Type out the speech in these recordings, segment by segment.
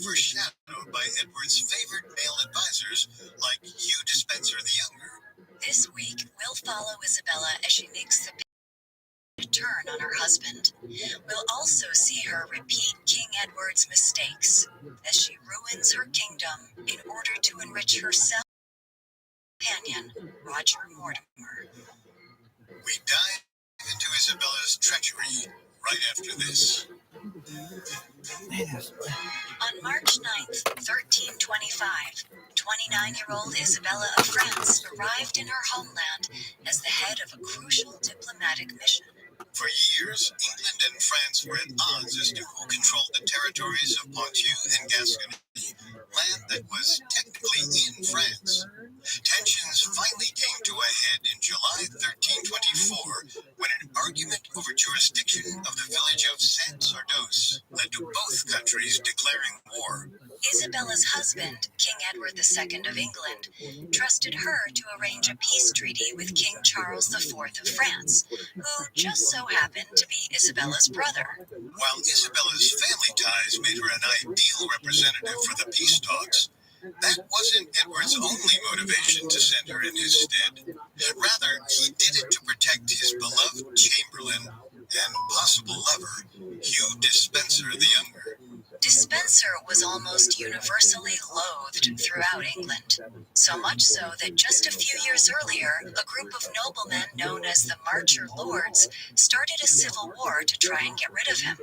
overshadowed by Edward's favored male advisors like Hugh Despenser the Younger. This week, we'll follow Isabella as she makes the big turn on her husband. We'll also see her repeat King Edward's mistakes as she ruins her kingdom in order to enrich herself and companion, Roger Mortimer. We dive into Isabella's treachery right after this. On March 9th, 1325, 29-year-old Isabella of France arrived in her homeland as the head of a crucial diplomatic mission. For years, England and France were at odds as to who controlled the territories of Poitou and Gascony, land that was technically in France. Tensions finally came to a head in July 1324 when an argument over jurisdiction of the village of Saint-Sardos led to both countries declaring war. Isabella's husband, King Edward II of England, trusted her to arrange a peace treaty with King Charles IV of France, who just so happened to be Isabella's brother. While Isabella's family ties made her an ideal representative for the peace talks, that wasn't Edward's only motivation to send her in his stead. Rather, he did it to protect his beloved chamberlain and possible lover, Hugh Despenser the Younger. Despenser was almost universally loathed throughout England, so much so that just a few years earlier, a group of noblemen known as the Marcher Lords started a civil war to try and get rid of him.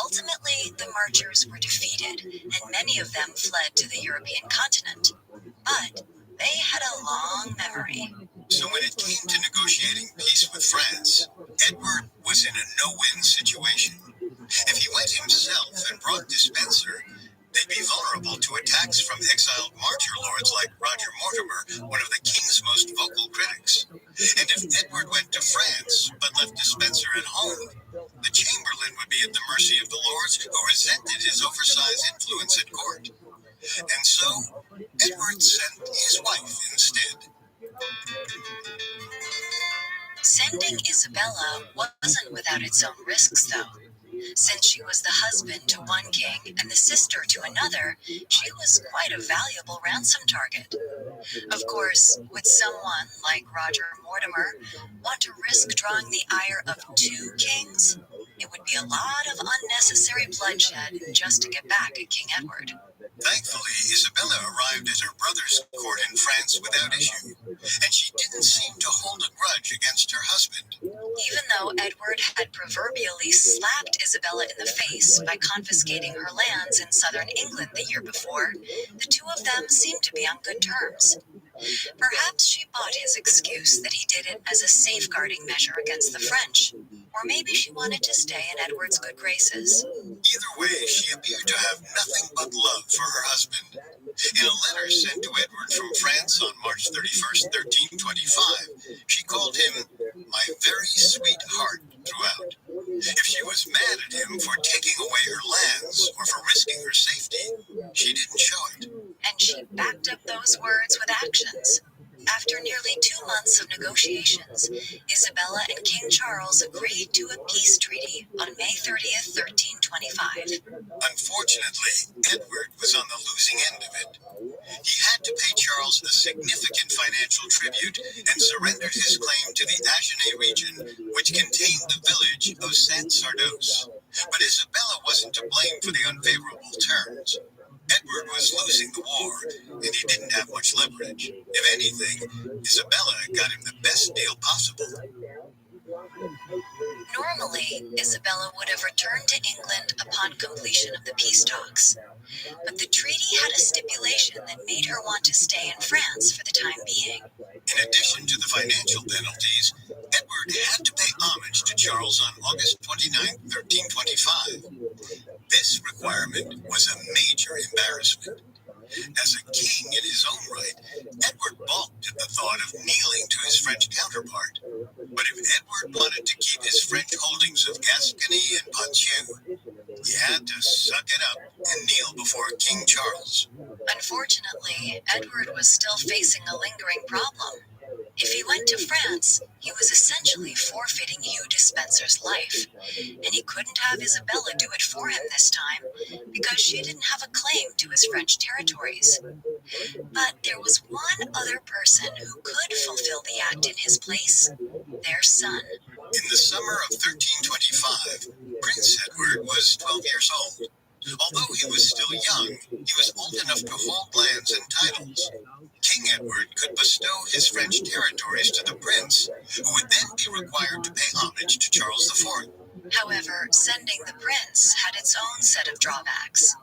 Ultimately, the Marchers were defeated, and many of them fled to the European continent. But they had a long memory. So when it came to negotiating peace with France, Edward was in a no-win situation. If he went himself and brought Despenser, they'd be vulnerable to attacks from exiled Marcher lords like Roger Mortimer, one of the king's most vocal critics. And if Edward went to France but left Despenser at home, the chamberlain would be at the mercy of the lords who resented his oversized influence at court. And so, Edward sent his wife instead. Sending Isabella wasn't without its own risks, though. Since she was the husband to one king and the sister to another, she was quite a valuable ransom target. Of course, would someone like Roger Mortimer want to risk drawing the ire of two kings? It would be a lot of unnecessary bloodshed just to get back at King Edward. Thankfully, Isabella arrived at her brother's court in France without issue, and she didn't seem to hold a grudge against her husband. Even though Edward had proverbially slapped Isabella in the face by confiscating her lands in southern England the year before, the two of them seemed to be on good terms. Perhaps she bought his excuse that he did it as a safeguarding measure against the French, or maybe she wanted to stay in Edward's good graces. Either way, she appeared to have nothing but love for her husband. In a letter sent to Edward from France on March 31st, 1325, she called him "my very sweetheart" throughout. If she was mad at him for taking away her lands or for risking her safety, she didn't show it. And she backed up those words with actions. After nearly 2 months of negotiations, Isabella and King Charles agreed to a peace treaty on May 30th, 1325. Unfortunately, Edward was on the losing end of it. He had to pay Charles a significant financial tribute and surrendered his claim to the Agenais region, which contained the village of Saint-Sardos. But Isabella wasn't to blame for the unfavorable terms. Edward was losing the war, and he didn't have much leverage. If anything, Isabella got him the best deal possible. Normally, Isabella would have returned to England upon completion of the peace talks. But the treaty had a stipulation that made her want to stay in France for the time being. In addition to the financial penalties, Edward had to pay homage to Charles on August 29, 1325. This requirement was a major embarrassment. As a king in his own right, Edward balked at the thought of kneeling to his French counterpart. But if Edward wanted to keep his French holdings of Gascony and Poitou, he had to suck it up and kneel before King Charles. Unfortunately, Edward was still facing a lingering problem. If he went to France, he was essentially forfeiting Hugh Despenser's life, and he couldn't have Isabella do it for him this time because she didn't have a claim to his French territories. But there was one other person who could fulfill the act in his place, their son. In the summer of 1325, Prince Edward was 12 years old. Although he was still young, he was old enough to hold lands and titles. King Edward could bestow his French territories to the prince, who would then be required to pay homage to Charles IV. However, sending the prince had its own set of drawbacks.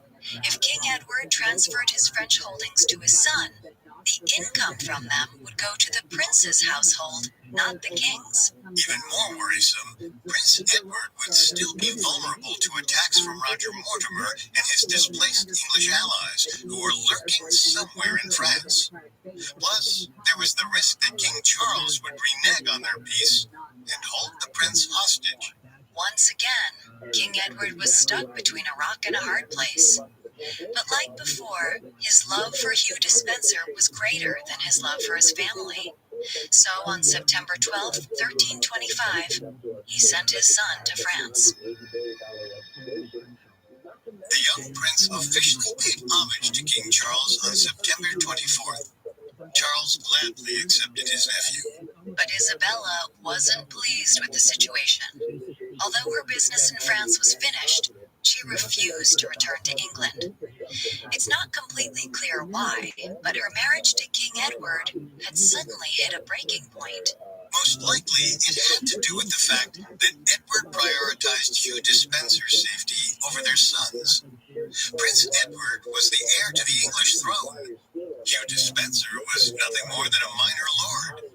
If King Edward transferred his French holdings to his son, the income from them would go to the prince's household, not the king's. Even more worrisome, Prince Edward would still be vulnerable to attacks from Roger Mortimer and his displaced English allies, who were lurking somewhere in France. Plus, there was the risk that King Charles would renege on their peace and hold the prince hostage. Once again, King Edward was stuck between a rock and a hard place. But like before, his love for Hugh Despenser was greater than his love for his family. So on September 12, 1325, he sent his son to France. The young prince officially paid homage to King Charles on September 24th. Charles gladly accepted his nephew. But Isabella wasn't pleased with the situation. Although her business in France was finished, she refused to return to England. It's not completely clear why, but her marriage to King Edward had suddenly hit a breaking point. Most likely, it had to do with the fact that Edward prioritized Hugh Despenser's safety over their sons. Prince Edward was the heir to the English throne. Hugh Despenser was nothing more than a minor lord.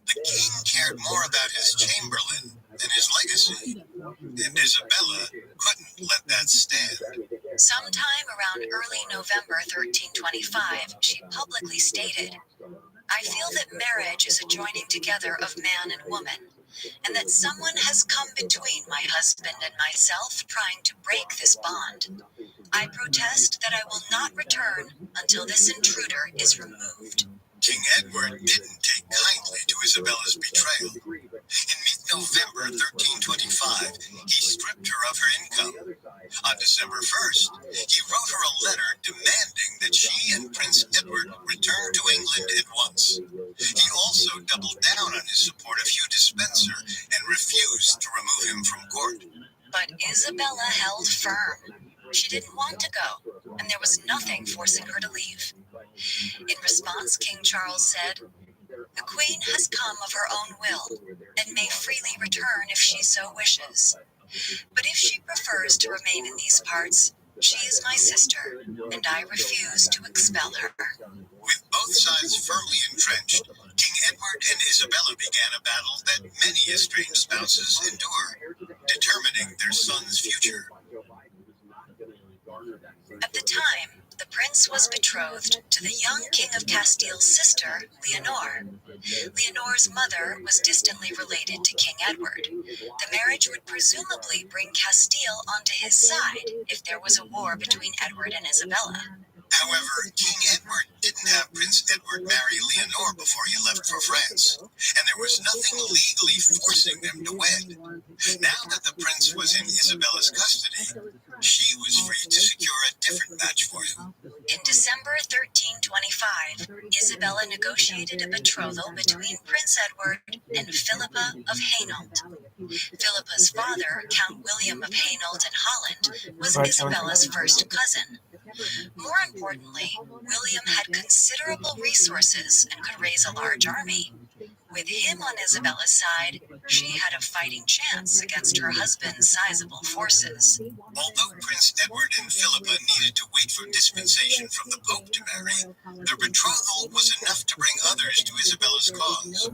The king cared more about his chamberlain than his legacy, and Isabella couldn't let that stand. Sometime around early November 1325, she publicly stated, "I feel that marriage is a joining together of man and woman, and that someone has come between my husband and myself trying to break this bond. I protest that I will not return until this intruder is removed." King Edward didn't take kindly to Isabella's betrayal. In mid-November 1325, he stripped her of her income. On December 1st, he wrote her a letter demanding that she and Prince Edward return to England at once. He also doubled down on his support of Hugh Despenser and refused to remove him from court. But Isabella held firm. She didn't want to go, and there was nothing forcing her to leave. In response, King Charles said, "The Queen has come of her own will, and may freely return if she so wishes. But if she prefers to remain in these parts, she is my sister, and I refuse to expel her." With both sides firmly entrenched, King Edward and Isabella began a battle that many estranged spouses endure, determining their son's future. At the time, the prince was betrothed to the young King of Castile's sister, Leonor. Leonor's mother was distantly related to King Edward. The marriage would presumably bring Castile onto his side if there was a war between Edward and Isabella. However, King Edward didn't have Prince Edward marry Leonor before he left for France, and there was nothing legally forcing them to wed. Now that the prince was in Isabella's custody, she was free to secure a different match for him. In December 1325, Isabella negotiated a betrothal between Prince Edward and Philippa of Hainault. Philippa's father, Count William of Hainault and Holland, was Isabella's first cousin. More importantly, William had considerable resources and could raise a large army. With him on Isabella's side, she had a fighting chance against her husband's sizable forces. Although Prince Edward and Philippa needed to wait for dispensation from the Pope to marry, their betrothal was enough to bring others to Isabella's cause,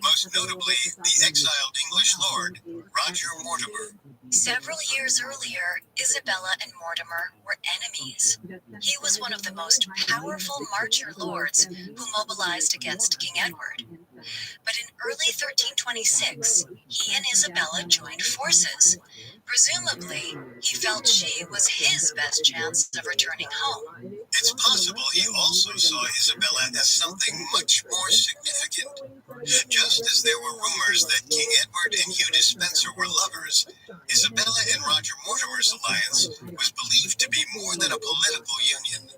most notably the exiled English lord, Roger Mortimer. Several years earlier, Isabella and Mortimer were enemies. He was one of the most powerful marcher lords who mobilized against King Edward. But in early 1326, he and Isabella joined forces. Presumably, he felt she was his best chance of returning home. It's possible he also saw Isabella as something much more significant. Just as there were rumors that King Edward and Hugh Despencer were lovers, Isabella and Roger Mortimer's alliance was believed to be more than a political union.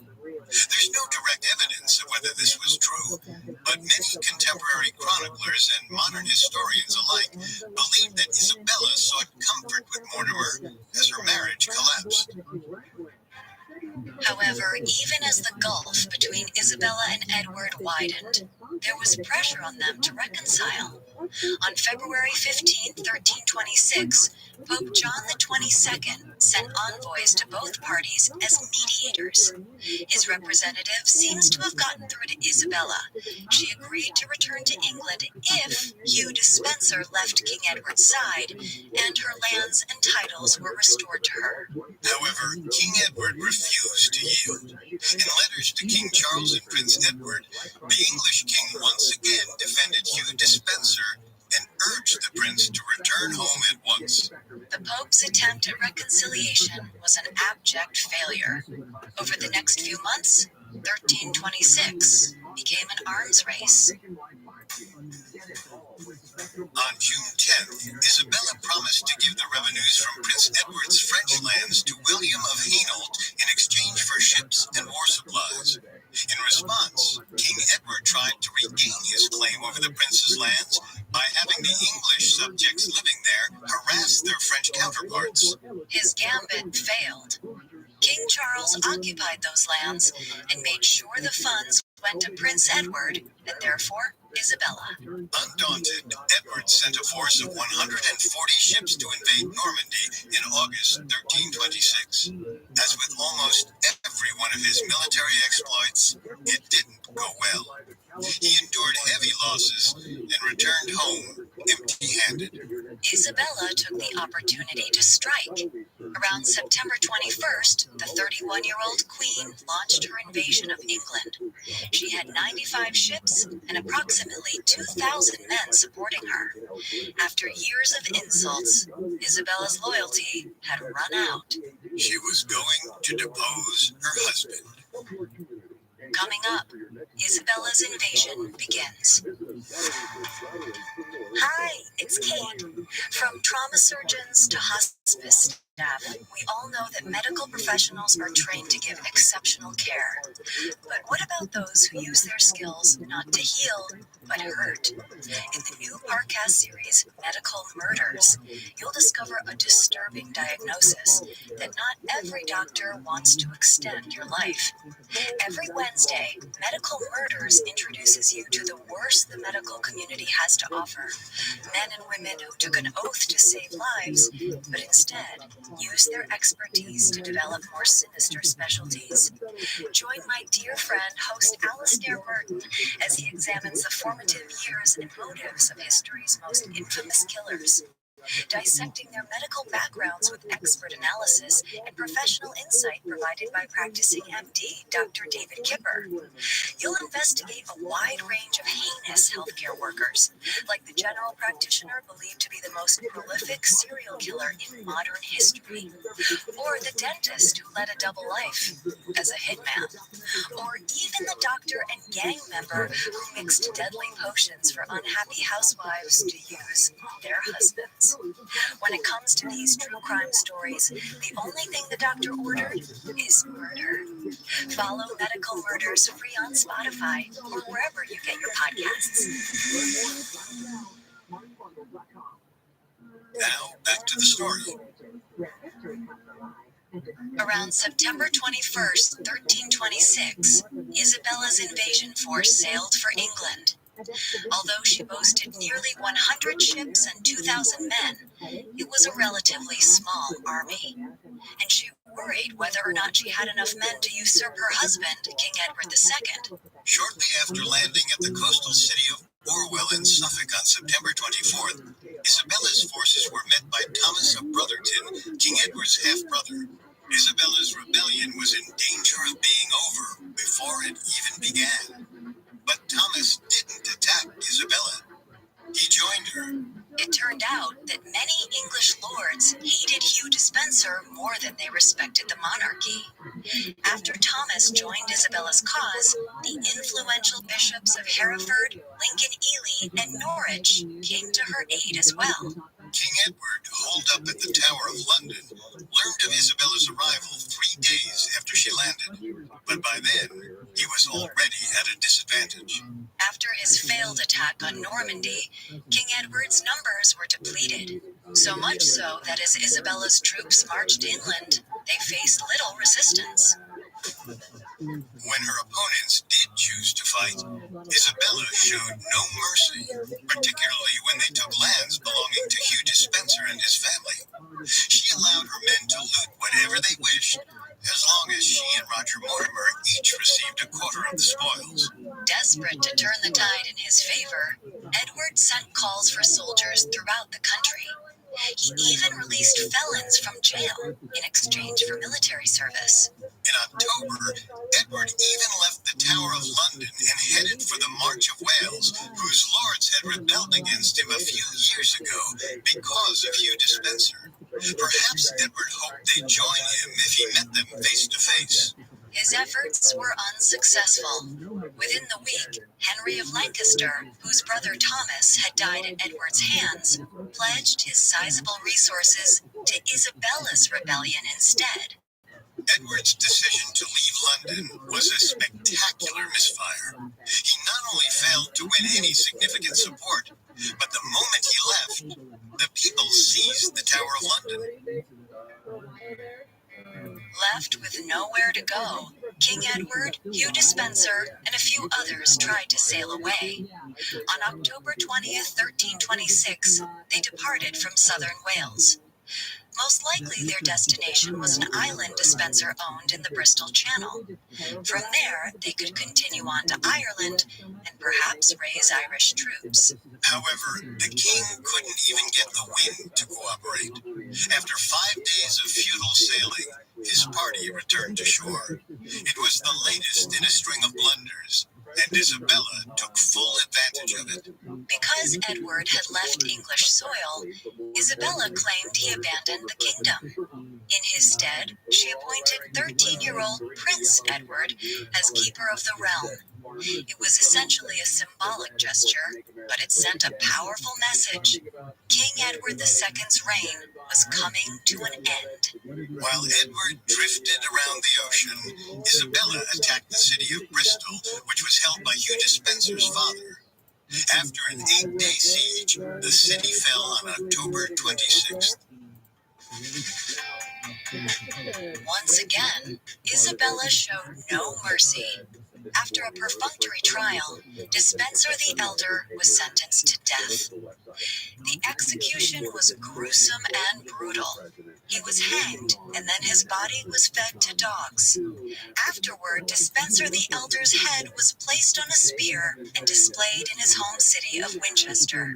There's no direct evidence of whether this was true, but many contemporary chroniclers and modern historians alike believe that Isabella sought comfort with Mortimer as her marriage collapsed. However, even as the gulf between Isabella and Edward widened, there was pressure on them to reconcile. On February 15, 1326, Pope John XXII sent envoys to both parties as mediators. His representative seems to have gotten through to Isabella. She agreed to return to England if Hugh Despencer left King Edward's side and her lands and titles were restored to her. However, King Edward refused to yield. In letters to King Charles and Prince Edward, the English king once again defended Hugh Despencer and urged the prince to return home at once. The Pope's attempt at reconciliation was an abject failure. Over the next few months, 1326 became an arms race. On June 10th, Isabella promised to give the revenues from Prince Edward's French lands to William of Hainault in exchange for ships and war supplies. In response, King Edward tried to regain his claim over the prince's lands by having the English subjects living there harass their French counterparts. His gambit failed. King Charles occupied those lands and made sure the funds went to Prince Edward and therefore Isabella. Undaunted, Edward sent a force of 140 ships to invade Normandy in August 1326. As with almost every one of his military exploits, it didn't go well. He endured heavy losses and returned home empty-handed. Isabella took the opportunity to strike. Around September 21st, the 31-year-old queen launched her invasion of England. She had 95 ships and approximately 2,000 men supporting her. After years of insults, Isabella's loyalty had run out. She was going to depose her husband. Coming up, Isabella's invasion begins. Hi, it's Kate. From trauma surgeons to hospice staff, we all know that medical professionals are trained to give exceptional care. But what about those who use their skills not to heal, but hurt? In the new podcast series, Medical Murders, you'll discover a disturbing diagnosis that not every doctor wants to extend your life. Every Wednesday, Medical Murders introduces you to the worst the medical community has to offer. Men and women who took an oath to save lives, but instead used their expertise to develop more sinister specialties. Join my dear friend, host Alastair Burton, as he examines the formative years and motives of history's most infamous killers, dissecting their medical backgrounds with expert analysis and professional insight provided by practicing MD Dr. David Kipper. You'll investigate a wide range of heinous healthcare workers, like the general practitioner believed to be the most prolific serial killer in modern history, or the dentist who led a double life as a hitman, or even the doctor and gang member who mixed deadly potions for unhappy housewives to use on their husbands. When it comes to these true crime stories, the only thing the doctor ordered is murder. Follow Medical Murders free on Spotify or wherever you get your podcasts. Now, back to the story. Around September 21st, 1326, Isabella's invasion force sailed for England. Although she boasted nearly 100 ships and 2,000 men, it was a relatively small army, and she worried whether or not she had enough men to usurp her husband, King Edward II. Shortly after landing at the coastal city of Orwell in Suffolk on September 24th, Isabella's forces were met by Thomas of Brotherton, King Edward's half-brother. Isabella's rebellion was in danger of being over before it even began. But Thomas didn't attack Isabella. He joined her. It turned out that many English lords hated Hugh Despenser more than they respected the monarchy. After Thomas joined Isabella's cause, the influential bishops of Hereford, Lincoln Ely, and Norwich came to her aid as well. King Edward, holed up at the Tower of London, learned of Isabella's arrival 3 days after she landed. But by then, he was already at a disadvantage. After his failed attack on Normandy, King Edward's numbers were depleted. So much so that as Isabella's troops marched inland, they faced little resistance. When her opponents did choose to fight, Isabella showed no mercy, particularly when they took lands belonging to Hugh Despenser and his family. She allowed her men to loot whatever they wished, as long as she and Roger Mortimer each received a quarter of the spoils. Desperate to turn the tide in his favor, Edward sent calls for soldiers throughout the country. He even released felons from jail in exchange for military service. In October, Edward even left the Tower of London and headed for the March of Wales, whose lords had rebelled against him a few years ago because of Hugh Despenser. Perhaps Edward hoped they'd join him if he met them face to face. His efforts were unsuccessful. Within the week, Henry of Lancaster, whose brother Thomas had died at Edward's hands, pledged his sizable resources to Isabella's rebellion instead. Edward's decision to leave London was a spectacular misfire. He not only failed to win any significant support, but the moment he left, the people seized the Tower of London. Left with nowhere to go, King Edward, Hugh Despenser, and a few others tried to sail away. On October 20th, 1326, they departed from southern Wales. Most likely their destination was an island Despenser owned in the Bristol Channel. From there, they could continue on to Ireland and perhaps raise Irish troops. However, the king couldn't even get the wind to cooperate. After 5 days of futile sailing, his party returned to shore. It was the latest in a string of blunders, and Isabella took full advantage of it. Because Edward had left English soil, Isabella claimed he abandoned the kingdom. In his stead, she appointed 13-year-old Prince Edward as keeper of the realm. It was essentially a symbolic gesture, but it sent a powerful message. King Edward II's reign was coming to an end. While Edward drifted around the ocean, Isabella attacked the city of Bristol, which was held by Hugh Despenser's father. After an 8-day siege, the city fell on October 26th. Once again, Isabella showed no mercy. After a perfunctory trial, Despenser the Elder was sentenced to death. The execution was gruesome and brutal. He was hanged, and then his body was fed to dogs. Afterward, Despenser the Elder's head was placed on a spear and displayed in his home city of Winchester.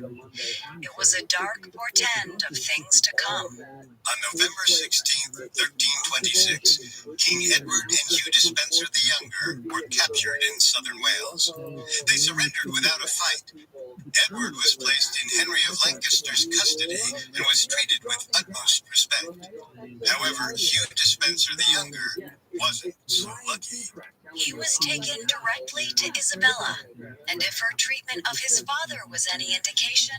It was a dark portend of things to come. On November 16, 1326, King Edward and Hugh Despenser the Younger were captured in southern Wales. They surrendered without a fight. Edward was placed in Henry of Lancaster's custody and was treated with utmost respect. However, Hugh Despenser the Younger wasn't so lucky. He was taken directly to Isabella, and if her treatment of his father was any indication,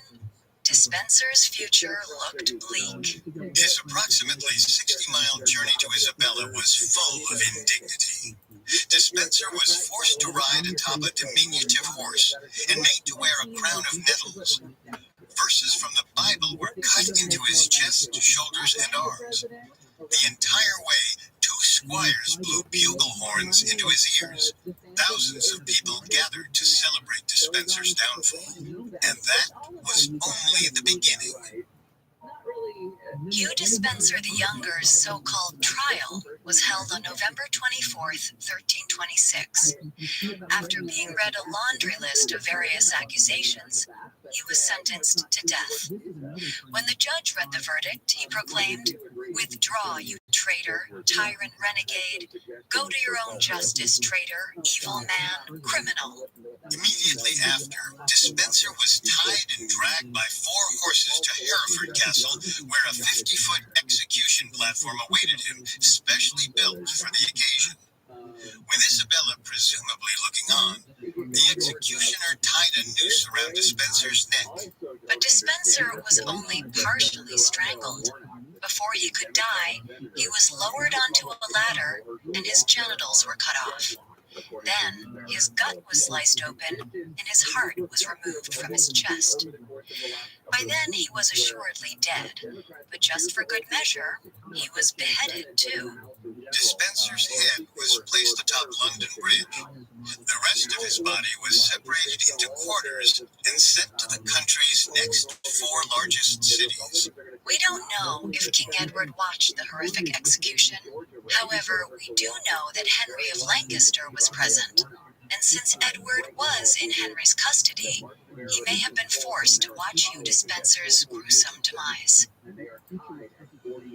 Despenser's future looked bleak. His approximately 60-mile journey to Isabella was full of indignity. Despenser was forced to ride atop a diminutive horse and made to wear a crown of nettles. Verses from the Bible were cut into his chest, shoulders, and arms. The entire way, 2 squires blew bugle horns into his ears. Thousands of people gathered to celebrate Despenser's downfall, and that was only the beginning. Hugh Despenser the Younger's so-called trial was held on November 24th, 1326. After being read a laundry list of various accusations, he was sentenced to death. When the judge read the verdict, he proclaimed, "Withdraw, you traitor, tyrant, renegade. Go to your own justice, traitor, evil man, criminal." Immediately after, Dispenser was tied and dragged by 4 horses to Hereford Castle, where a 50-foot execution platform awaited him, specially built for the occasion. With Isabella presumably looking on, the executioner tied a noose around Dispenser's neck. But Dispenser was only partially strangled. Before he could die, he was lowered onto a ladder and his genitals were cut off. Then, his gut was sliced open and his heart was removed from his chest. By then, he was assuredly dead, but just for good measure, he was beheaded too. Dispenser's head was placed atop London Bridge. The rest of his body was separated into quarters and sent to the country's next 4 largest cities. We don't know if King Edward watched the horrific execution. However, we do know that Henry of Lancaster was present. And since Edward was in Henry's custody, he may have been forced to watch Hugh Dispenser's gruesome demise.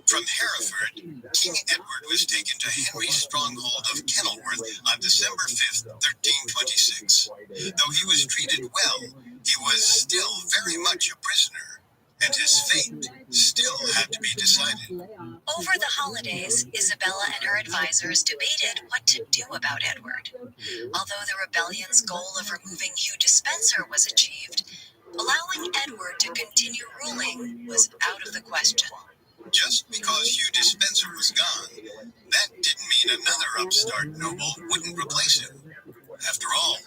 From Hereford, King Edward was taken to Henry's stronghold of Kenilworth on December 5th, 1326. Though he was treated well, he was still very much a prisoner, and his fate still had to be decided. Over the holidays, Isabella and her advisors debated what to do about Edward. Although the rebellion's goal of removing Hugh Dispenser was achieved, allowing Edward to continue ruling was out of the question. Just because Hugh Dispenser was gone, that didn't mean another upstart noble wouldn't replace him. After all,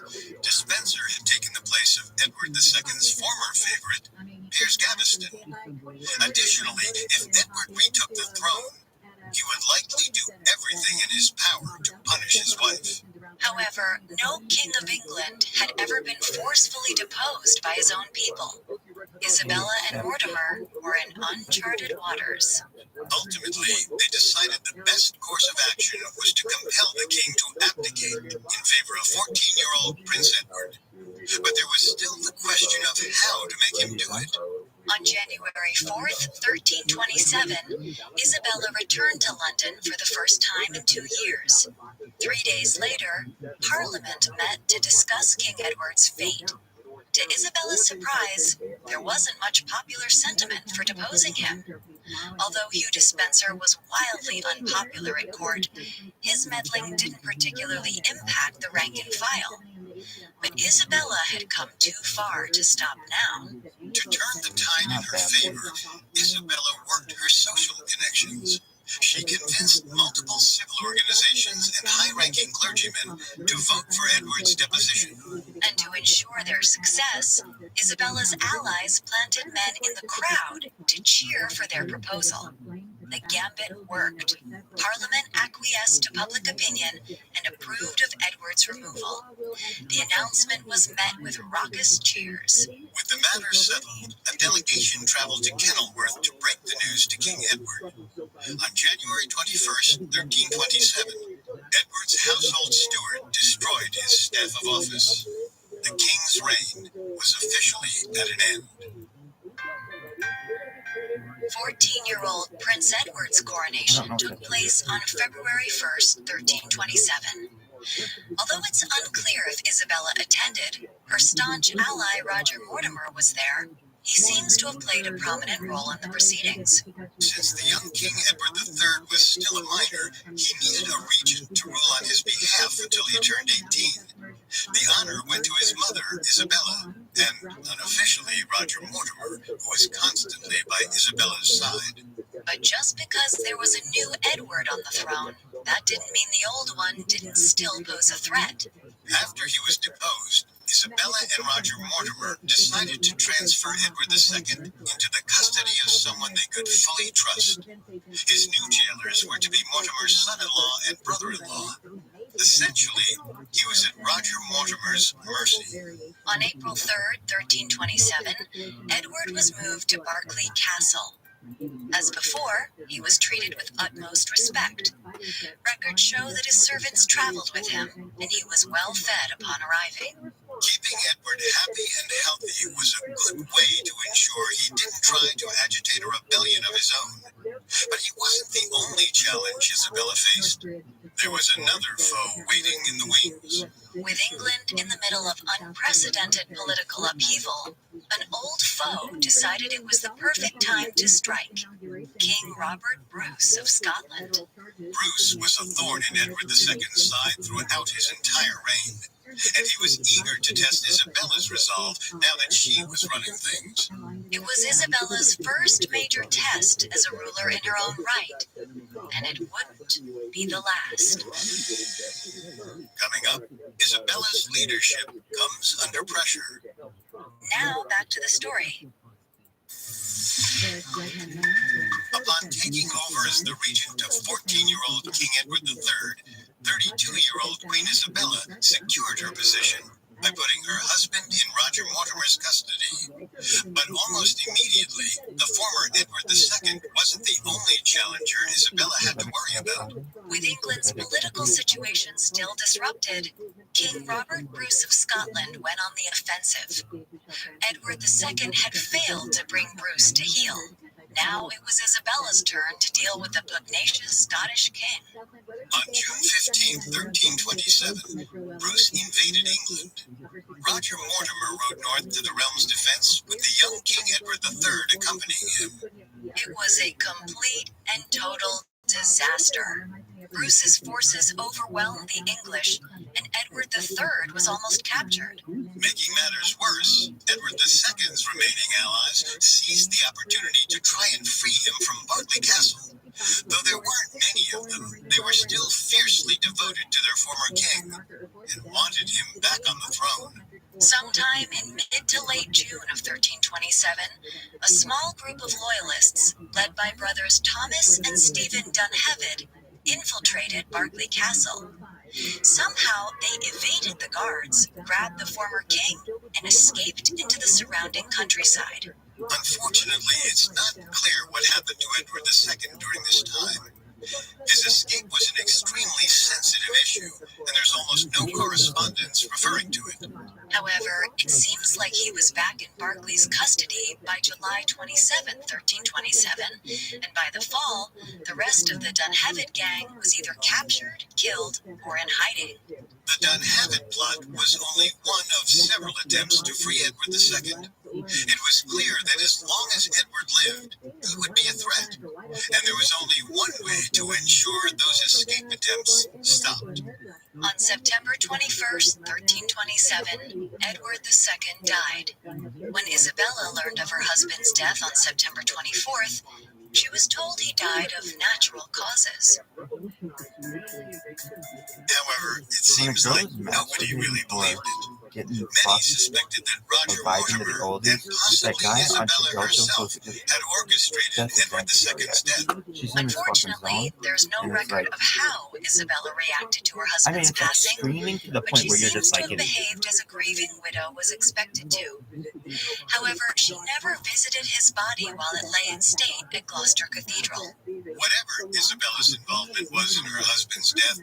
Dispenser had taken the place of Edward II's former favorite, Piers Gaveston. Additionally, if Edward retook the throne, he would likely do everything in his power to punish his wife. However, no king of England had ever been forcefully deposed by his own people. Isabella and Mortimer were in uncharted waters. Ultimately, they decided the best course of action was to compel the king to abdicate in favor of 14-year-old Prince Edward. But there was still the question of how to make him do it. On January 4th, 1327, Isabella returned to London for the first time in 2 years. 3 days later, Parliament met to discuss King Edward's fate. To Isabella's surprise, there wasn't much popular sentiment for deposing him. Although Hugh Dispenser was wildly unpopular at court, his meddling didn't particularly impact the rank and file. But Isabella had come too far to stop now. To turn the tide in her favor, Isabella worked her social connections. She convinced multiple civil organizations and high-ranking clergymen to vote for Edward's deposition. And to ensure their success, Isabella's allies planted men in the crowd to cheer for their proposal. The gambit worked. Parliament acquiesced to public opinion and approved of Edward's removal. The announcement was met with raucous cheers. With the matter settled, a delegation traveled to Kenilworth to break the news to King Edward. On January 21st, 1327, Edward's household steward destroyed his staff of office. The king's reign was officially at an end. 14-year-old Prince Edward's coronation took place on February 1st, 1327. Although it's unclear if Isabella attended, her staunch ally Roger Mortimer was there. He seems to have played a prominent role in the proceedings. Since the young King Edward III was still a minor, he needed a regent to rule on his behalf until he turned 18. The honor went to his mother, Isabella, and unofficially Roger Mortimer, who was constantly by Isabella's side. But just because there was a new Edward on the throne, that didn't mean the old one didn't still pose a threat. After he was deposed, Isabella and Roger Mortimer decided to transfer Edward II into the custody of someone they could fully trust. His new jailers were to be Mortimer's son-in-law and brother-in-law. Essentially, he was at Roger Mortimer's mercy. On April 3rd, 1327, Edward was moved to Berkeley Castle. As before, he was treated with utmost respect. Records show that his servants traveled with him, and he was well fed upon arriving. Keeping Edward happy and healthy was a good way to ensure he didn't try to agitate a rebellion of his own. But he wasn't the only challenge Isabella faced. There was another foe waiting in the wings. With England in the middle of of unprecedented political upheaval, an old foe decided it was the perfect time to strike. King Robert Bruce of Scotland. Bruce was a thorn in Edward II's side throughout his entire reign, and he was eager to test Isabella's resolve now that she was running things. It was Isabella's first major test as a ruler in her own right, and it wouldn't be the last. Coming up, Isabella's leadership comes under pressure. Now back to the story. Upon taking over as the regent of 14-year-old King Edward III, 32-year-old Queen Isabella secured her position by putting her husband in Roger Mortimer's custody. But almost immediately, the former Edward II wasn't the only challenger Isabella had to worry about. With England's political situation still disrupted, King Robert Bruce of Scotland went on the offensive. Edward II had failed to bring Bruce to heel. Now it was Isabella's turn to deal with the pugnacious Scottish king. On June 15, 1327, Bruce invaded England. Roger Mortimer rode north to the realm's defense with the young King Edward III accompanying him. It was a complete and total disaster. Bruce's forces overwhelmed the English, and Edward III was almost captured. Making matters worse, Edward II's remaining allies seized the opportunity to try and free him from Bartley Castle. Though there weren't many of them, they were still fiercely devoted to their former king and wanted him back on the throne. Sometime in mid to late June of 1327, a small group of loyalists, led by brothers Thomas and Stephen Dunhevid, infiltrated Bartley Castle. Somehow they evaded the guards, grabbed the former king, and escaped into the surrounding countryside. Unfortunately, it's not clear what happened to Edward II during this time. His escape was an extremely sensitive issue, and there's almost no correspondence referring to it. However, it seems like he was back in Barclay's custody by July 27, 1327, and by the fall, the rest of the Dunhevid gang was either captured, killed, or in hiding. The Dunhevid plot was only one of several attempts to free Edward II. It was clear that as long as Edward lived, he would be a threat, and there was only one way to ensure those escape attempts stopped. On September 21st, 1327, Edward II died. When Isabella learned of her husband's death on September 24th, she was told he died of natural causes. However, it seems like nobody really believed it. Many suspected that Roger Mortimer and possibly Isabella herself had orchestrated Edward II's death. Unfortunately, there's no record of how Isabella reacted to her husband's passing, but she seems to have behaved as a grieving widow was expected to. However, she never visited his body while it lay in state at Gloucester Cathedral. Whatever Isabella's involvement was in her husband's death,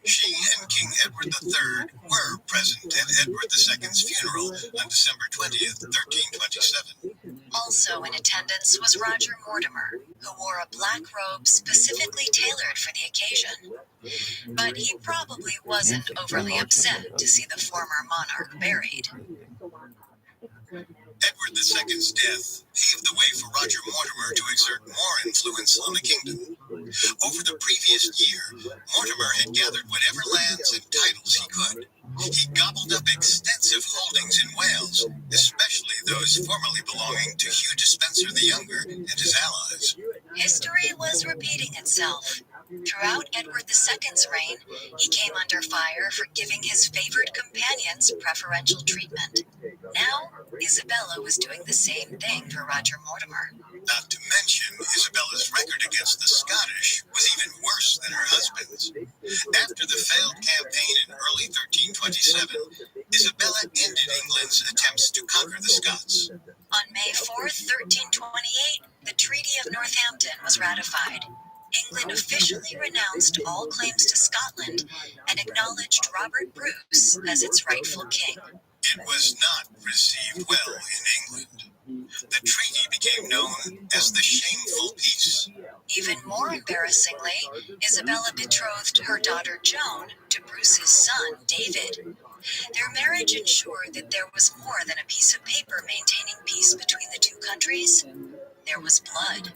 she and King Edward III were present at Edward II's funeral on December 20th, 1327. Also in attendance was Roger Mortimer, who wore a black robe specifically tailored for the occasion. But he probably wasn't overly upset to see the former monarch buried. Edward II's death paved the way for Roger Mortimer to exert more influence on the kingdom. Over the previous year, Mortimer had gathered whatever lands and titles he could. He gobbled up extensive holdings in Wales, especially those formerly belonging to Hugh Despenser the Younger and his allies. History was repeating itself. Throughout Edward II's reign, he came under fire for giving his favored companions preferential treatment. Now, Isabella was doing the same thing for Roger Mortimer. Not to mention, Isabella's record against the Scottish was even worse than her husband's. After the failed campaign in early 1327, Isabella ended England's attempts to conquer the Scots. On May 4th, 1328, the Treaty of Northampton was ratified. England officially renounced all claims to Scotland and acknowledged Robert Bruce as its rightful king. It was not received well in England. The treaty became known as the Shameful Peace. Even more embarrassingly, Isabella betrothed her daughter Joan to Bruce's son, David. Their marriage ensured that there was more than a piece of paper maintaining peace between the two countries. There was blood.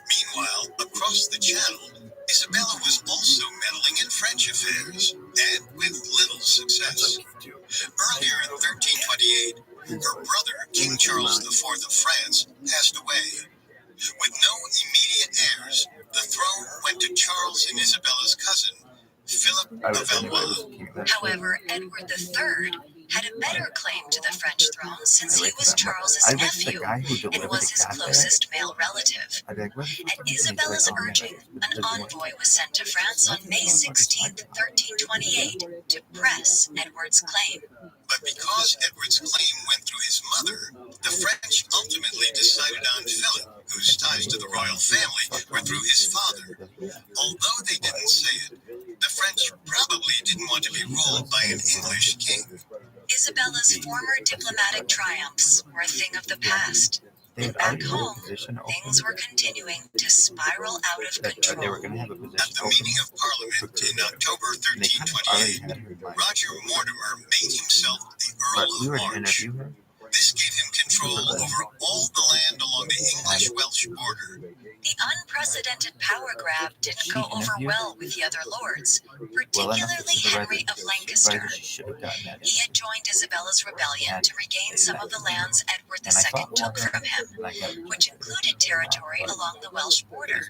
Meanwhile, across the channel, Isabella was also meddling in French affairs, and with little success. Earlier in 1328, her brother, King Charles IV of France, passed away. With no immediate heirs, the throne went to Charles and Isabella's cousin, Philip of Valois. However, Edward III had a better claim to the French throne since he was Charles's nephew and was his closest male relative. At Isabella's urging, an envoy was sent to France on May 16, 1328, to press Edward's claim. But because Edward's claim went through his mother, the French ultimately decided on Philip, whose ties to the royal family were through his father. Although they didn't say it, the French probably didn't want to be ruled by an English king. Isabella's former diplomatic triumphs were a thing of the past. And back home, things were continuing to spiral out of control. At the meeting of Parliament in October 1328, Roger Mortimer made himself the Earl of March. This gave him control over all the land along the English-Welsh border. The unprecedented power grab didn't go over well with the other lords, particularly Henry of Lancaster. He had joined Isabella's rebellion to regain some of the lands Edward II took from him, which included territory along the Welsh border.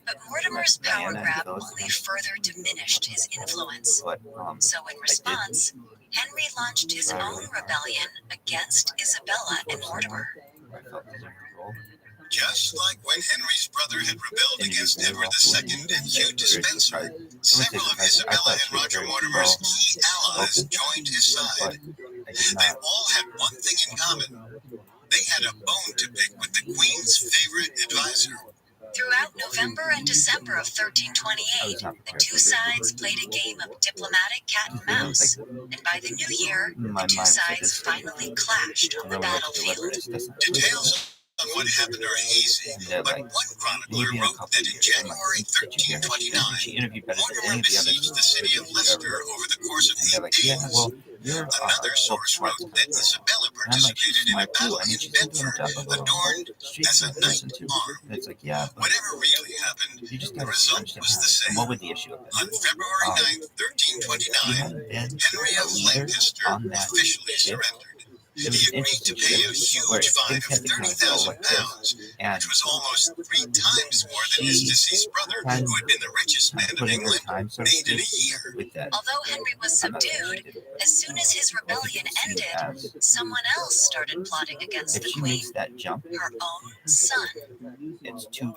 But Mortimer's power grab only further diminished his influence. So in response, Henry launched his own rebellion against Isabella and Mortimer. Just like when Henry's brother had rebelled against Edward II and Hugh Despenser, several of Isabella and Roger Mortimer's key allies joined his side. They all had one thing in common. They had a bone to pick with the Queen's favorite advisor. Throughout November and December of 1328, the two sides played a game of diplomatic cat and mouse, and by the new year, the two sides finally clashed on the battlefield. Details on what happened are hazy, but one chronicler wrote that in January 1329, Mortimer besieged the city of Leicester over the course of 8 days. Another source wrote that Isabella participated in a battle in Bedford, adorned as a knight armed. Whatever really happened, the result was the same. On February 9, 1329, Henry of Lancaster officially surrendered. He agreed to pay a huge fine of £30,000, which was almost 3 times more than his deceased brother, who had been the richest man of England, made in a year. Although Henry was subdued, as soon as his rebellion ended, someone else started plotting against the Queen, her own son. It's too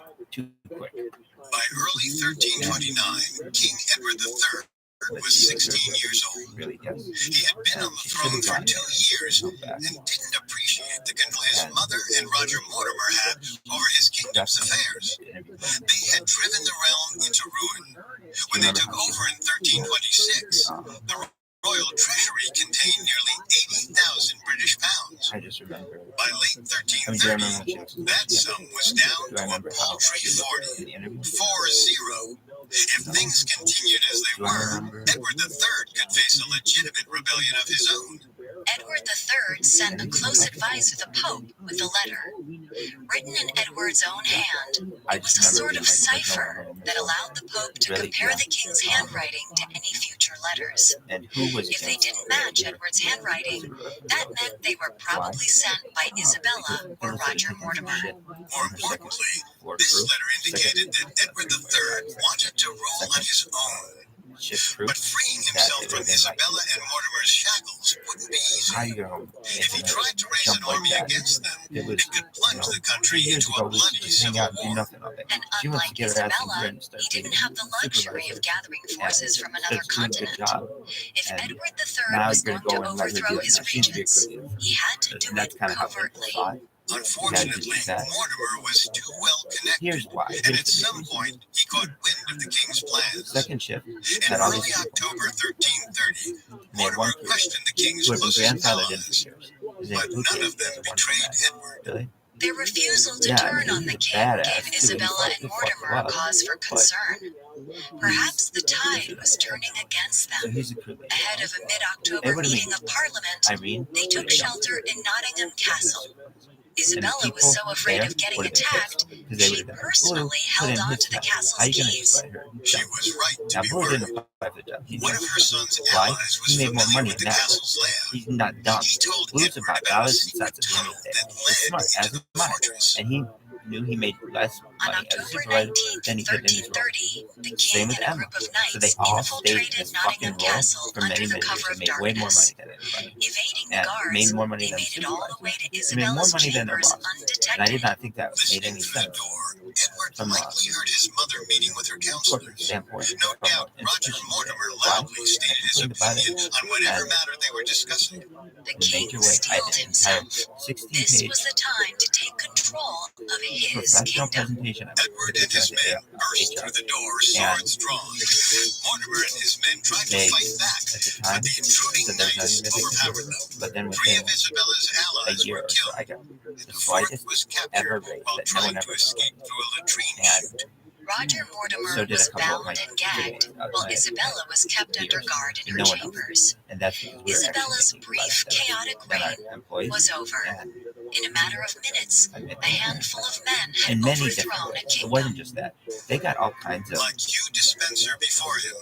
quick. By early 1329, King Edward III was 16 years old. He had been on the throne for 2 years and didn't appreciate the control his mother and Roger Mortimer had over his kingdom's affairs. They had driven the realm into ruin. When they took over in 1326, the royal treasury contained nearly 80,000 British pounds. I just remember. By late 1330, that sum was down to a paltry 40. If things continued as they were, Edward III could face a legitimate rebellion of his own. Edward III sent a close advisor, the Pope, with a letter. Written in Edward's own hand, it was a sort of cipher that allowed the Pope to compare the king's handwriting to any future letters. If they didn't match Edward's handwriting, that meant they were probably sent by Isabella or Roger Mortimer. More importantly, this letter indicated that Edward III wanted to rule on his own. But freeing himself from Isabella and Mortimer's shackles wouldn't be easy. If he tried to raise an army against them, it could plunge the country into a bloody civil war. And unlike Isabella, he didn't have the luxury of gathering forces from another continent. If Edward III was going to overthrow his regents, he had to do it covertly. Unfortunately, Mortimer was too well connected, and at some point he caught wind of the king's plans. In early October 1330, Mortimer questioned the king's closest allies, but none of them betrayed Edward. Their refusal to turn on the king gave Isabella and Mortimer cause for concern. Perhaps the tide was turning against them. Ahead of a mid-October meeting of Parliament, they took shelter in Nottingham Castle. Isabella was so afraid of getting attacked, she personally held on to the castle's keys. She was right to be worried. One of her son's allies was familiar with the castle's layout. He told Edward about a secret tunnel that led into the fortress. And he knew he made less On money as a October supervisor 19th, than he did in his role. 1330, the Same king with and a Emma. group of So they knights all stayed in infiltrated this fucking Nottingham role Castle for under many, the many cover years. of They made way more money darkness. than everybody. Evading the And guards, made more money they than made it all the way to they made more Isabella's money than their chambers boss. And I undetected. did not think that made Listening any through the sense door, Edward from a likely heard his mother meeting with her corporate counselors. standpoint, No from doubt an Roger institution Mortimer standpoint. loudly stated his opinion on whatever matter they were discussing. The In a king major way, I steeled had an entire himself. 16-page This was the time to take control of his professional kingdom. presentation I Edward and his men burst through the door, swords drawn. Mortimer and his men tried to They, fight back, at the but time, the intruding said there's knights nothing that they could overpowered do. them. But then 3 within of Isabella's a allies year were or so, killed, I got and the the fort slightest was ever captured raised while that no one trying to ever escape through a latrine And chute. Roger Mortimer so did was a couple of my bound and gagged, while Isabella was kept under peers, guard in and her no one else. chambers. And that's because we were Isabella's actually brief, making chaotic than our reign employees. was over. And In a matter of minutes, a handful of men had in many different overthrown a ways. It kingdom. wasn't just that. They got all kinds of Like Hugh Dispenser before him,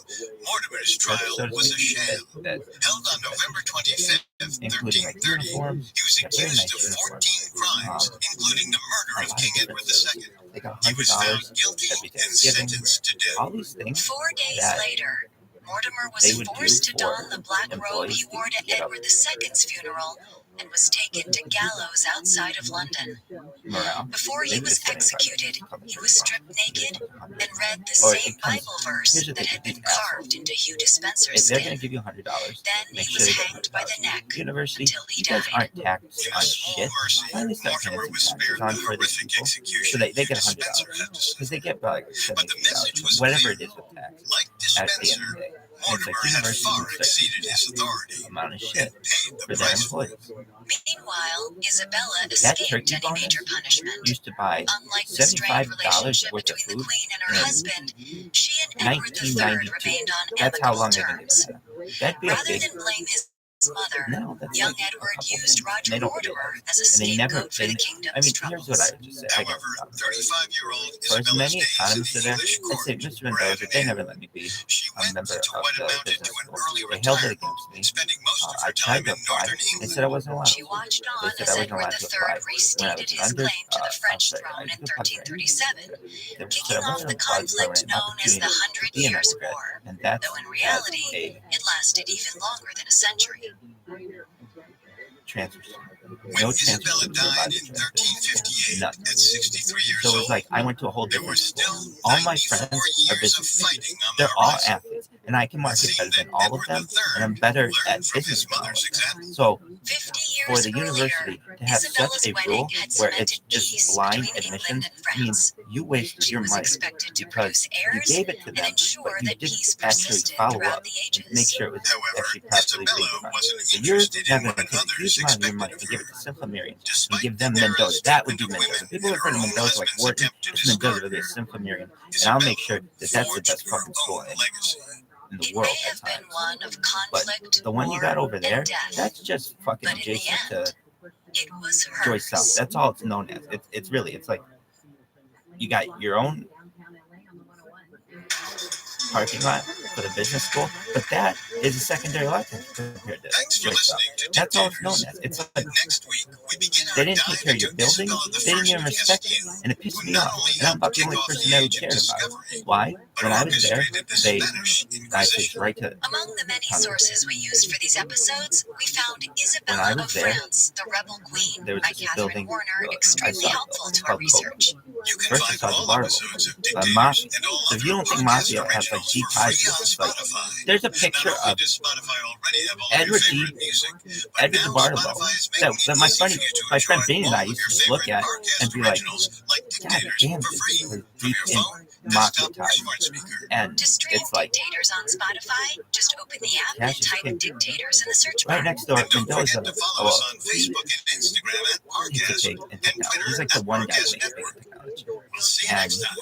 Mortimer's trial was a sham. that Held on November 25th, including like 1330, uniforms, he was yeah, very accused nice of uniforms. 14 crimes, including the murder A of lot King of Edward different II. They got He was found $100 guilty every and Thanksgiving. sentenced to death. All these things 4 days that later, Mortimer was they would forced do to don for the black robe he employees wore to to get up Edward II's funeral and was taken to gallows outside of London. morale. Before he They would was just say, executed, he was stripped naked and read the Or same it comes- Bible verse here's the that thing, had been these assholes. carved into Hugh Dispenser's If they're going to skin. give you $100, Then make he sure was they get hanged by the neck University, until he you guys died. aren't taxed In on a small shit. mercy, Finally start paying Mortimer some was taxes spared on the for these horrific people, execution so they Hugh get Dispenser $100 had to say. because they get like But the message was $70,000, whatever clear. it is with taxes. Like At the end of Dispenser, the day, it's Mortimer like had university far starts exceeded to his tax authority amount of and shit paid the for their price for it. employees. Meanwhile, Isabella That escaped turkey any bonus major punishment. used to buy Unlike the strained $75 relationship worth of between the food Queen and her in husband, she and Edward III 1992. remained on That's how amicable long they've been terms. doing that. That'd be a Rather big. than blame his mother, No, that's young like a Edward couple used things. Roger They don't forget Mortimer that. as a And they never. scapegoat for They, the I kingdom's mean, here's troubles. what I would just say. I However, got 35-year-old for as Isabella's many days in economists the are there, English I'd say court Mr. were Mendoza, at they an never end. let me be She a went member to of what the amounted business to an school. early They held it retirement, against me. spending most of I her tried time to in apply. northern They England. said I wasn't allowed. She watched They on said as I wasn't Edward allowed to apply. III When I restated was his under, claim to the French sorry, throne I in took a 1337, They kicking said I off wasn't the applied, so I conflict had an known as the opportunity Hundred to be an Years' undergrad. War, And that's though in as reality, a it lasted even longer than a century. transfer student. When No Isabella transfer students were allowed died to in transfer. 1358, None. at 63 years So it was old, like I went to a whole there were different still school. All my 94 friends are years of business majors. fighting on the They're all horizon. athletes, and I can It market seemed better that than all of Edward them, III and I'm better learned at from business his than all mother's of them. example. So 50 for years the earlier, university to have Isabella's such a wedding rule had where cemented it's just peace blind between admissions England and means France. you wasted She your was money expected to because produce you heirs gave it to and them, ensure but you that didn't peace actually persisted follow throughout up the to make ages. sure it was However, actually properly Isabella agreed upon. wasn't So you're interested in not going what to take a others huge amount of your expected money of and give it her. to Simflamirians and Despite give the them era's Mendoza. That would treatment be of Mendoza. women People and refer her to own Mendoza like husband's Wharton. attempt to It's Mendoza, discard really her, a Simflamirian. And I'll make sure Isabella that that's the forged best her fucking school own legacy. in the It world may at have been times. one of But conflict, the one you got war, over there, and death, that's just fucking but in the adjacent to end, it was Joyce South. hers. That's all it's known as. It's really, it's like you got your own parking lot for the business school, but that is a secondary lot compared to Thanks for Joyce South. listening to That's all it's known Dictators. as. It's like Next week, we begin they our didn't take dive care of your into building, Isabella they didn't even I respect it, Castile, and it pissed who me not off. only And I'm helped about the kick only off person the that age would of care about it. discovery, Why? but When I was there, orchestrated the they Spanish I faced Inquisition. right to Among the many sources we used for these episodes, we found when I Isabella was of there. France, the Rebel Queen, There was by this Catherine building Warner, I extremely saw helpful to our called Coke. research. You can First I find saw the all bar episodes of the Dictators Mafia. and all So if other you don't think podcast Mafia has like originals deep for free ties, on it's like Spotify. there's a Not picture only of does Spotify already have all of your Edward favorite D. music, but Edward now DeBartolo Spotify is that, making that it my easy friend, for you to my friend enjoy Bean and I all of used your to just look favorite at and podcast be like, originals like God Dictators damn, for this free is from deep your in. phone mafia desktop ties. smart speaker. And To stream it's like Dictators on Spotify, just open the app Cash and is type king. Dictators in the search bar. Right next door, And don't Mendoza. forget to follow us on Facebook and Instagram at He's a Parcast pig in and technology. Twitter He's like the at one guy that Parcast makes big Network. technology. We'll see you And next time.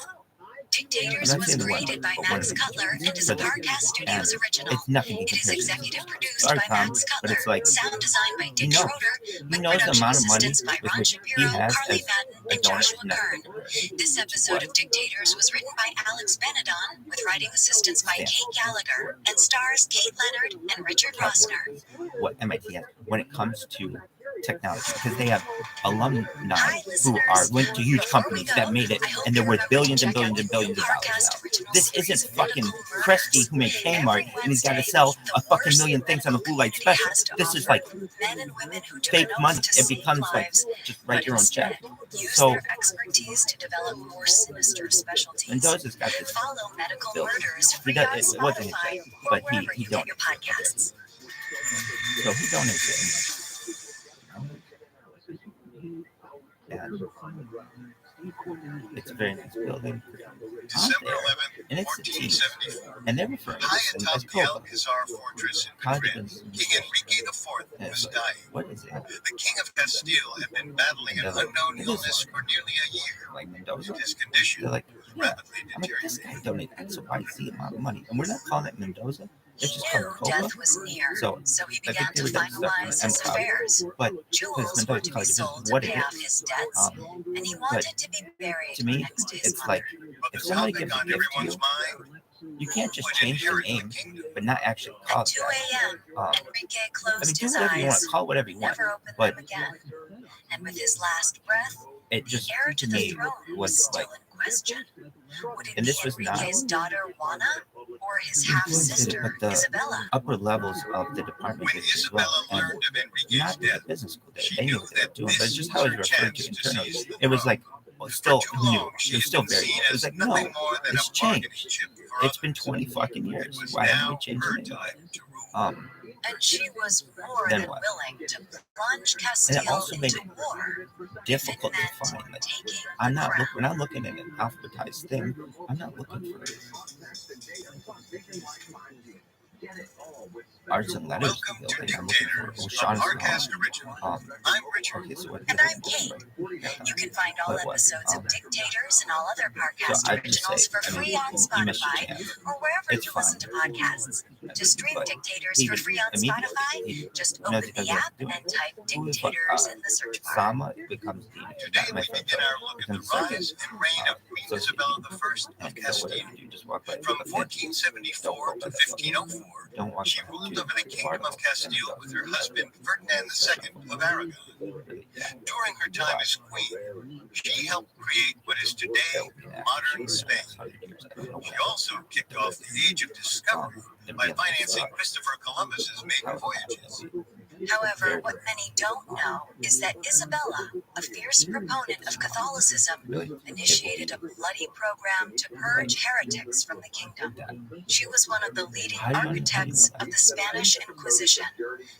Dictators I'm not was saying the one, created by but one Max of them Cutler and is for a this. Parcast Studios And original. it's nothing in It is comparison. executive produced Sorry, by Tom, Max but Cutler, it's like sound designed by Dick knows. Schroeder, He with knows the production amount of money assistance by with Ron which he Shapiro, has Carly as Madden, a and donor Joshua to Kern. nothing. This episode of Dictators was written by Alex Benedon, with writing assistance by Kate Gallagher, and stars Kate Leonard and Richard Rossner. What MIT has when it comes to technology, because they have alumni Hi, who are listeners. linked to huge Before we companies go, that made it, I hope and they're you worth remember billions to and check out billions and the new billions of dollars Parcast now. original This series, isn't fucking Medical Kresge Murders. who made Every Kmart and he's got to Wednesday, sell the a fucking worst million the things on a medical blue light community special. has to This is offer. like Men and women who took fake an money. oath to It save becomes like lives, just but write your own check. instead use So their expertise to develop more sinister specialties. Mendoza's got this Follow Medical bill. Murders He free does, on it wasn't his Spotify check, or but wherever he you get your donates it. podcasts. So he donates it. And it's a very nice building. December There. 11th, And it's a team. 1474. And they're referring to High this thing atop as the Copa. Alcazar fortress in College Madrid, of King Enrique IV And was it's like, dying. what is it? The King of Castile had been battling an And they're like, unknown it is illness like- for nearly a year. Like Mendoza? His condition They're like, yeah. rapidly I'm like, this guy deteriorated. donated X, Y, Z amount of money. And we're not calling it Mendoza. He It's just knew called Copa. death was near, So he I began think they to were done stuff finalize from his the affairs. But because Jewels were Mendoza to be College is sold to what it pay off is. his debts, and he wanted to be buried To me, next to his it's mother. like But if the somebody topic gives a on gift to everyone's you, mind you can't just would change the inherit the name, kingdom. but not actually call At it 2 that. a.m., Enrique I closed mean, do his whatever you want, eyes, call it whatever you want. never opened But them again. And with his last breath, it the just, heir to to the me, throne was was still like, in question. Would it and be this was not- Enrique's daughter Juana or his he did half-sister it, but the Isabella? upper levels of the department When did it as Isabella well. And learned of Enrique's not the death, business school did. she They knew knew what they were that doing, but it's this just was how her it was referred to chance to internally. seize the It was throne. like, still For too new. long, she It was had still been very seen new. It was as like, nothing no, more than it's a bargaining changed. chip for It's been others. 20 fucking It years. was Why haven't we now changed her it? time to rule. And she was more Then than what? willing to plunge And Castile it also made into it war. difficult to meant find. Like, taking I'm the not crown. when I'm looking at an alphabetized thing, I'm not looking for arts and letters Welcome to building. I'm looking for Dictators, a O'Shaughnessy's Parcast Hall. original. I'm Richard. Okay, so what And I'm Kate. You can find all But what? episodes of Dictators and all other Parcast So I just originals say, for I mean, free on you missed your Spotify chance. or wherever It's you fine. listen to podcasts. To stream But Dictators he for would free on immediately- Spotify, he just knows open he the doesn't have app to do it. and type Who the fuck- Dictators in the search bar. Sama becomes the Today not my we friend. begin our look at the Becomes second. rise and reign of Queen So Isabella I of and so whatever Castile. you do, just walk by. From Don't 1474 to 1504, Don't walk she by ruled too. over the Kingdom of Castile with her husband Ferdinand II of Aragon. During her time as queen, she helped create what is today modern Spain. She also kicked off the Age of Discovery by financing Christopher Columbus's maiden voyages. However, what many don't know is that Isabella, a fierce proponent of Catholicism, initiated a bloody program to purge heretics from the kingdom. She was one of the leading architects of the Spanish Inquisition,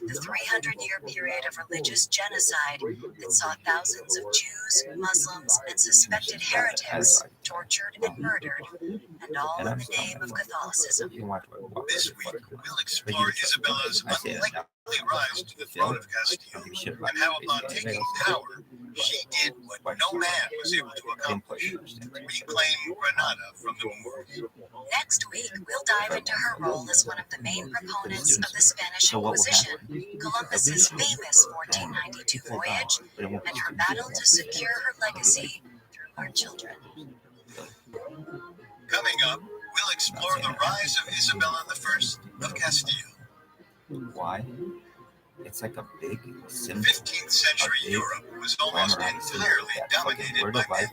the 300-year period of religious genocide that saw thousands of Jews, Muslims, and suspected heretics tortured and murdered, and all in the name of Catholicism. This week, we'll explore Isabella's unlikely rise to the throne of Castile and how, upon taking power, she did what no man was able to accomplish: reclaim Granada from the Moors. Next week, we'll dive into her role as one of the main proponents of the Spanish Inquisition, Columbus's famous 1492 voyage, and her battle to secure her legacy through our children. Coming up, we'll explore the rise of Isabella I of Castile. Why? It's like a big symbol. 15th century Europe was almost entirely dominated by men.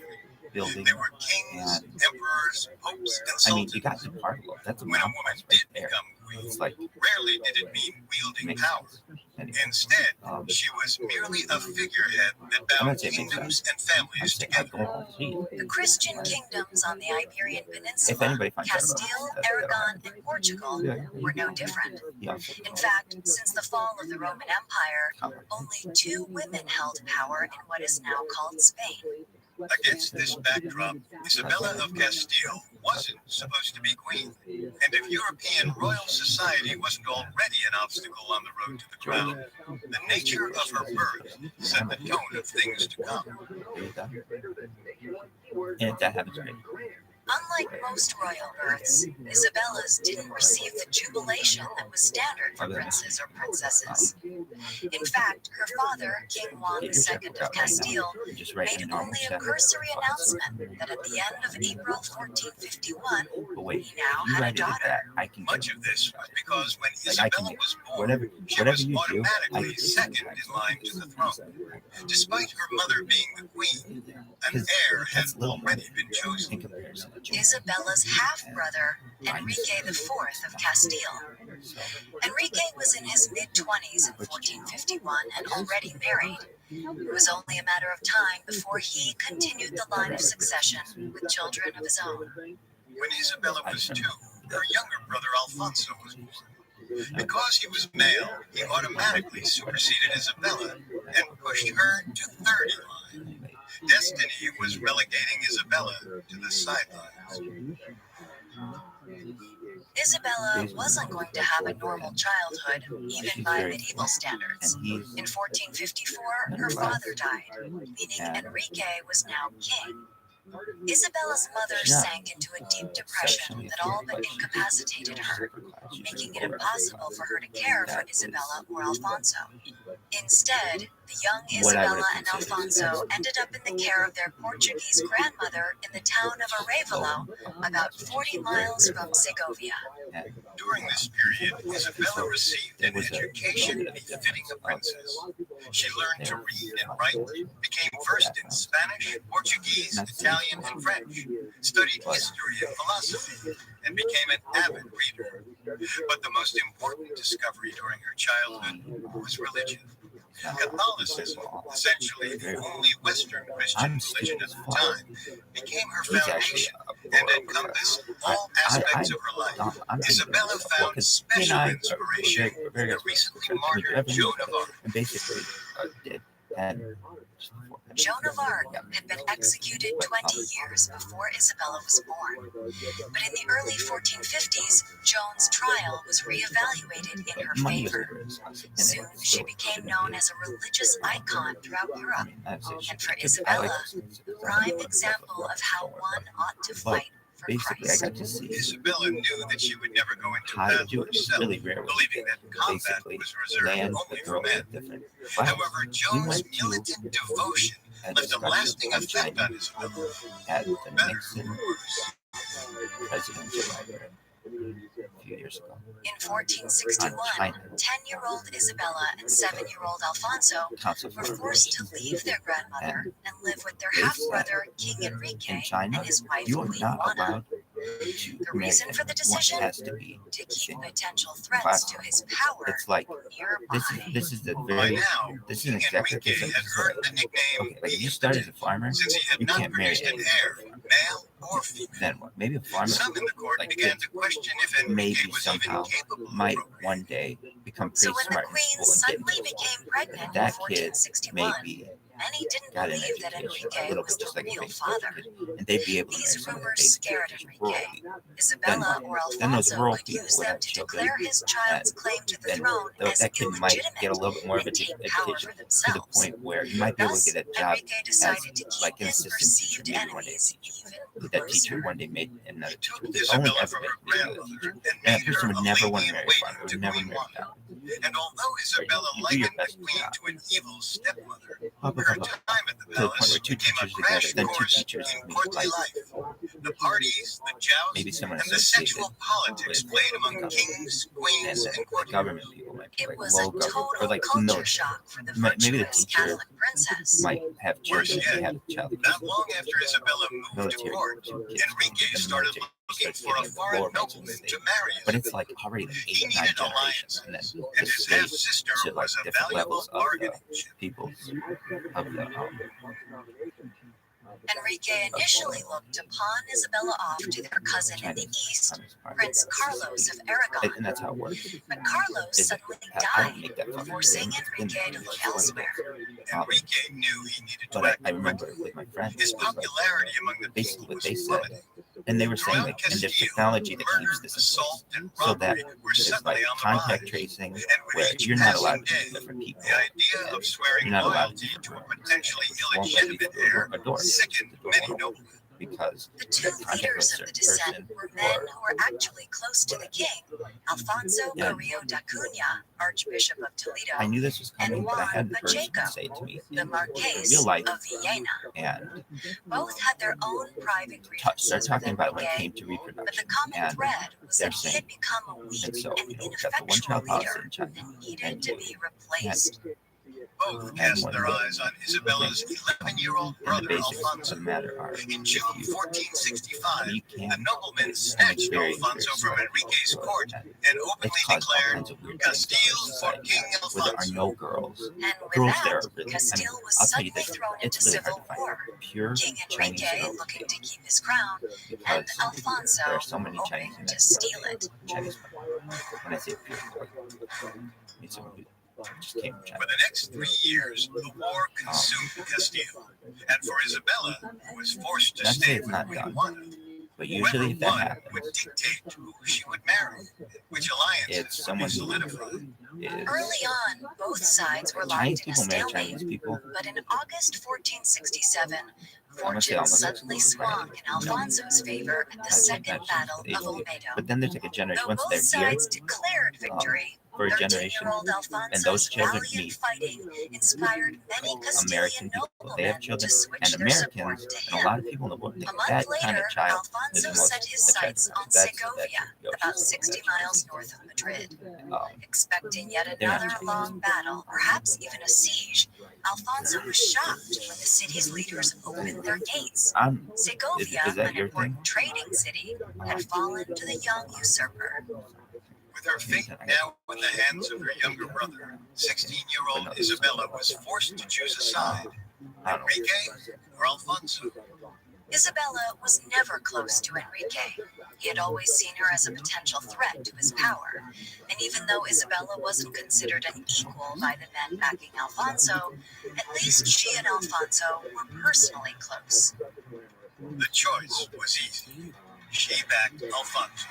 Building. There were kings, emperors, popes, and I mean, sultans. you got the particle. That's a When a mountain woman right did there. become queen, It's like rarely did it mean wielding makes power. sense. Anyway, Instead, she was merely a figurehead that I'm bound not saying it makes kingdoms and I'm families saying I together. don't see. The Christian kingdoms on the Iberian If Peninsula, anybody finds out about Castile, this, Aragon, and Portugal, Yeah. were no different. He also In fact, since the fall of the Roman Empire, only 2 women held power in what is now called Spain. Against this backdrop, Isabella of Castile wasn't supposed to be queen. And if European royal society wasn't already an obstacle on the road to the crown, the nature of her birth set the tone of things to come. And that happens right. Unlike most royal births, Isabella's didn't receive the jubilation that was standard for princes or princesses. In fact, her father, King Juan II of Castile, made only a cursory announcement that at the end of April 1451, he now had a daughter. Much of this was because when Isabella was born, she was automatically second in line to the throne. Despite her mother being the queen, an heir had already been chosen. Isabella's half-brother, Enrique IV of Castile. Enrique was in his mid-20s in 1451 and already married. It was only a matter of time before he continued the line of succession with children of his own. When Isabella was 2, her younger brother Alfonso was born. Because he was male, he automatically superseded Isabella and pushed her to third in line. Destiny was relegating Isabella to the sidelines. Isabella wasn't going to have a normal childhood, even by medieval standards. In 1454, her father died, meaning Enrique was now king. Isabella's mother sank into a deep depression that all but incapacitated her, making it impossible for her to care for Isabella or Alfonso. Instead, the young Isabella and Alfonso ended up in the care of their Portuguese grandmother in the town of Arevalo, about 40 miles from Segovia. During this period, Isabella received an education befitting a princess. She learned to read and write, became versed in Spanish, Portuguese, Italian, and French, studied history and philosophy, and became an avid reader. But the most important discovery during her childhood was religion. Catholicism, essentially the only Western Christian religion at the time, became her foundation and encompassed all aspects of her life. Isabella found special inspiration in the recently martyred Joan of Arc. Joan of Arc had been executed 20 years before Isabella was born. But in the early 1450s, Joan's trial was reevaluated in her favor. Soon, she became known as a religious icon throughout Europe. And for Isabella, a prime example of how one ought to fight for Christ. Isabella knew that she would never go into battle herself, believing that combat was reserved only for men. However, Joan's militant devotion left a lasting effect on Isabella. Better or worse. A few years ago. In 1461, 10-year-old Isabella and 7-year-old Alfonso were forced to leave their grandmother and live with their half-brother, King Enrique, and his wife, Queen Juana. The reason for the decision? To keep potential threats to his power nearby. This is the By very, now, this is an King executive Enrique system. had earned the nickname Like if you started as a farmer, since he had you not can't marry produced an anyone. heir, male or female. Then what? Maybe a farmer, Some in the court like began to question if Enrique maybe was somehow even capable of might procreating. one day become So pretty when the smart in queen school and get suddenly into became pregnant in that kid 1461, maybe many didn't got an believe that education a Enrique little was bit just the like a real baseball father. kid, and they'd be able to marry These some of the rumors basic scared just rural Enrique. people. Isabella or Then those Alfonso rural could people use would them have to children, declare his child's claim to the then throne as that kid might get a illegitimate little bit more of and an take power education for to the themselves. point where you might be able to Thus, get a job Enrique as decided to like keep an his assistant teacher, perceived maybe one day a enemies teacher. even That teacher closer. one day made another He teacher. took There's only Isabella ever from been her three other grandmother teachers. and And that made her person a would never want lady to in marry a farmer. waiting Would to never Queen marry a Juana. farmer. And although Isabella You do your likened the best queen job. to an evil stepmother, Blah, blah, her blah, blah. time at the To the point palace where two became a teachers crash together, then two course teachers in meet courtly like life. The parties, the maybe jousts, someone and the associated sexual politics with played among government. kings, And queens, the and courtiers. government people might be It like was a low government or total like culture military. shock for the Maybe the virtuous teacher Catholic princess. might have Worse children. They yet, have a child. not long after Isabella moved to Military court, kids. Enrique The started military looking starts for a getting foreign lower nobleman ranks. to marry But it's Isabella. like already like He 8 or 9 needed generations, and then alliances, the and his state half-sister to like was a different valuable levels of bargaining the chip. peoples of the Enrique initially looked to pawn Isabella off to their cousin in the east, Prince Carlos of Aragon. And that's how it works. But Carlos suddenly died, forcing Enrique to look elsewhere. Enrique knew he needed to But act I remember quickly. with my friends, His popularity among the basically people what was they said, plummeting. and they were saying Throughout like, and there's Castile, technology that keeps murder, this in assault, place, and so that robbery were there's suddenly like on the contact rise. tracing, And with where each you're not passing allowed to day, use different people. the idea of swearing You're not allowed loyalty to to a potentially won't let you illegitimate through heir a door. sickened The door many won't open noblemen. because The two leaders of the descent were men who were actually close to the king, Alfonso Carrillo da Cunha, Archbishop of Toledo, I knew this was coming, and but I Juan had the person Pacheco, say to me the in Marqués real life, of Villena. and Both had their own private they're grievances with talking about it when it Enrique, came to but the reproduction, common and thread was they're that he saying, had become a weak and so, and you know, we've got the ineffectual one-child policy leader in China, and needed and to be replaced. Both and cast one their day, eyes on Isabella's 11-year-old and the brother basics of Alfonso. the matter are, In June if you 1465, you the can, nobleman and snatched it's very, Alfonso very from slow, Enrique's court and and it's openly caused all declared, kinds of weird things in Castile our for society, King where there are Alfonso. no girls. And with Girls there that, are really, Castile was I'll tell you suddenly this, thrown into it's really hard civil to find war. pure King Chinese Enrique girls looking to keep his crown, and because Alfonso there are so many hoping Chinese men to steal it. Chinese men. When I say pure, I mean someone who just came from China. For the next 3 years, the war consumed Castile, and for Isabella, who was forced to Not to say stay it's with not Queen done, Juana, but whoever usually if that won happens, would dictate who she would marry, which alliances it's would someone be who solidified. is Early on, both sides were Chinese locked in a people marry stalemate, Chinese people. but in August 1467, I'm gonna say fortune almost suddenly swung in Alfonso's favor at the Second Battle of Olmedo. But then there's like a generation, Though once both they're here, sides declared victory, for a generation, 13-year-old and those Alfonso's children valiant meet fighting inspired many American Castilian people. They have noblemen children, to switch and their support Americans, to and a him. lot of people in the world think A month that kind later, of child is the Alfonso most set his sights attractive. on That's Segovia, Yoshi. about 60 miles north of Madrid. Um, Expecting yet They're not another Chinese. long battle, perhaps even a siege, Alfonso was shocked when the city's leaders opened their gates. Segovia, is that an your important thing? trading city, had fallen to the young usurper. With her fate now in the hands of her younger brother, 16-year-old Isabella was forced to choose a side, Enrique or Alfonso. Isabella was never close to Enrique. He had always seen her as a potential threat to his power, and even though Isabella wasn't considered an equal by the men backing Alfonso, at least she and Alfonso were personally close. The choice was easy. She backed Alfonso.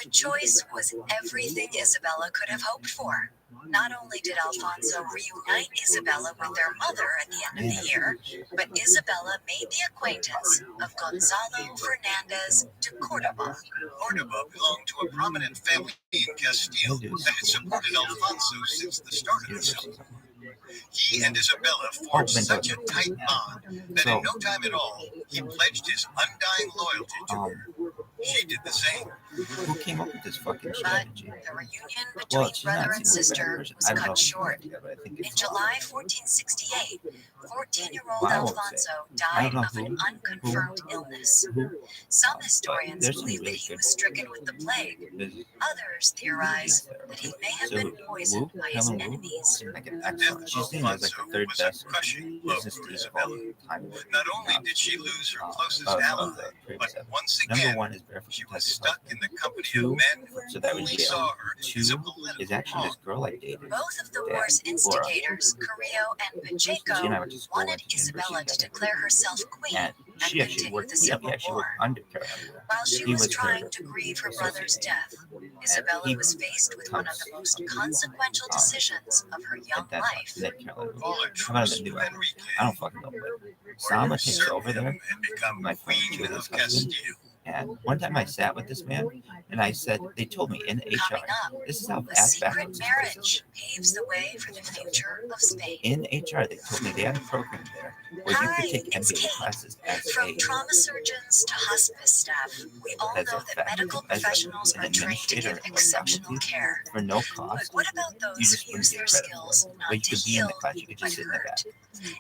The choice was everything Isabella could have hoped for. Not only did Alfonso reunite Isabella with their mother at the end of the year, but Isabella made the acquaintance of Gonzalo Fernandez de Cordoba. Cordoba belonged to a prominent family in Castile that had supported Alfonso since the start of the Civil War. He and Isabella forged such a tight bond that in no time at all, he pledged his undying loyalty to her. She did the same. Who came up with this fucking But strategy? the reunion between brother and sister was cut short. In July 1468, 14-year-old Alfonso died of an unconfirmed illness. Some historians believe that he was stricken with the plague. Others theorize that he may have been poisoned by his enemies. Like an excellent. She's seen as like the third was a best crushing blow business for deal of Isabella. all time. Not only did she lose her closest Of ally, the previous but episode. once Number again, one is Barefoot she was Kentucky stuck Husband. in the company Two, of men who so that was only Yale. saw her as Two a is political actually pawn. this girl I dated. Both of the Dad, war's Laura. instigators, Carrillo and She and I Pacheco, went to school, wanted went to Isabella university to together. declare herself queen And and she actually continue worked. the Civil She worked War. under Carolina. While she He was was trying her to grieve her associate. brother's death, Isabella was faced with one of the most consequential decisions of her young At that life. time, then Carolina. All a How about truce the new with album? Enrique, I don't fucking know, but Sama takes over there. and become My friend queen Julie's of husband. Castile. And one time I sat with this man, and I said, they told me in HR, Coming up, this is how a ass secret backwards marriage paves the way for the future of Spain. in HR, they told me they had a program there where you Hi, could take it's MBA Kate. classes as From a trauma surgeons to hospice staff, we all as know a that faculty, medical as professionals an are trained to administrator give or exceptional faculty care. for no But cost. what about You those just who wouldn't use get their credit for skills it. not But you to could be in heal, the class, you could but just sit in the back. hurt?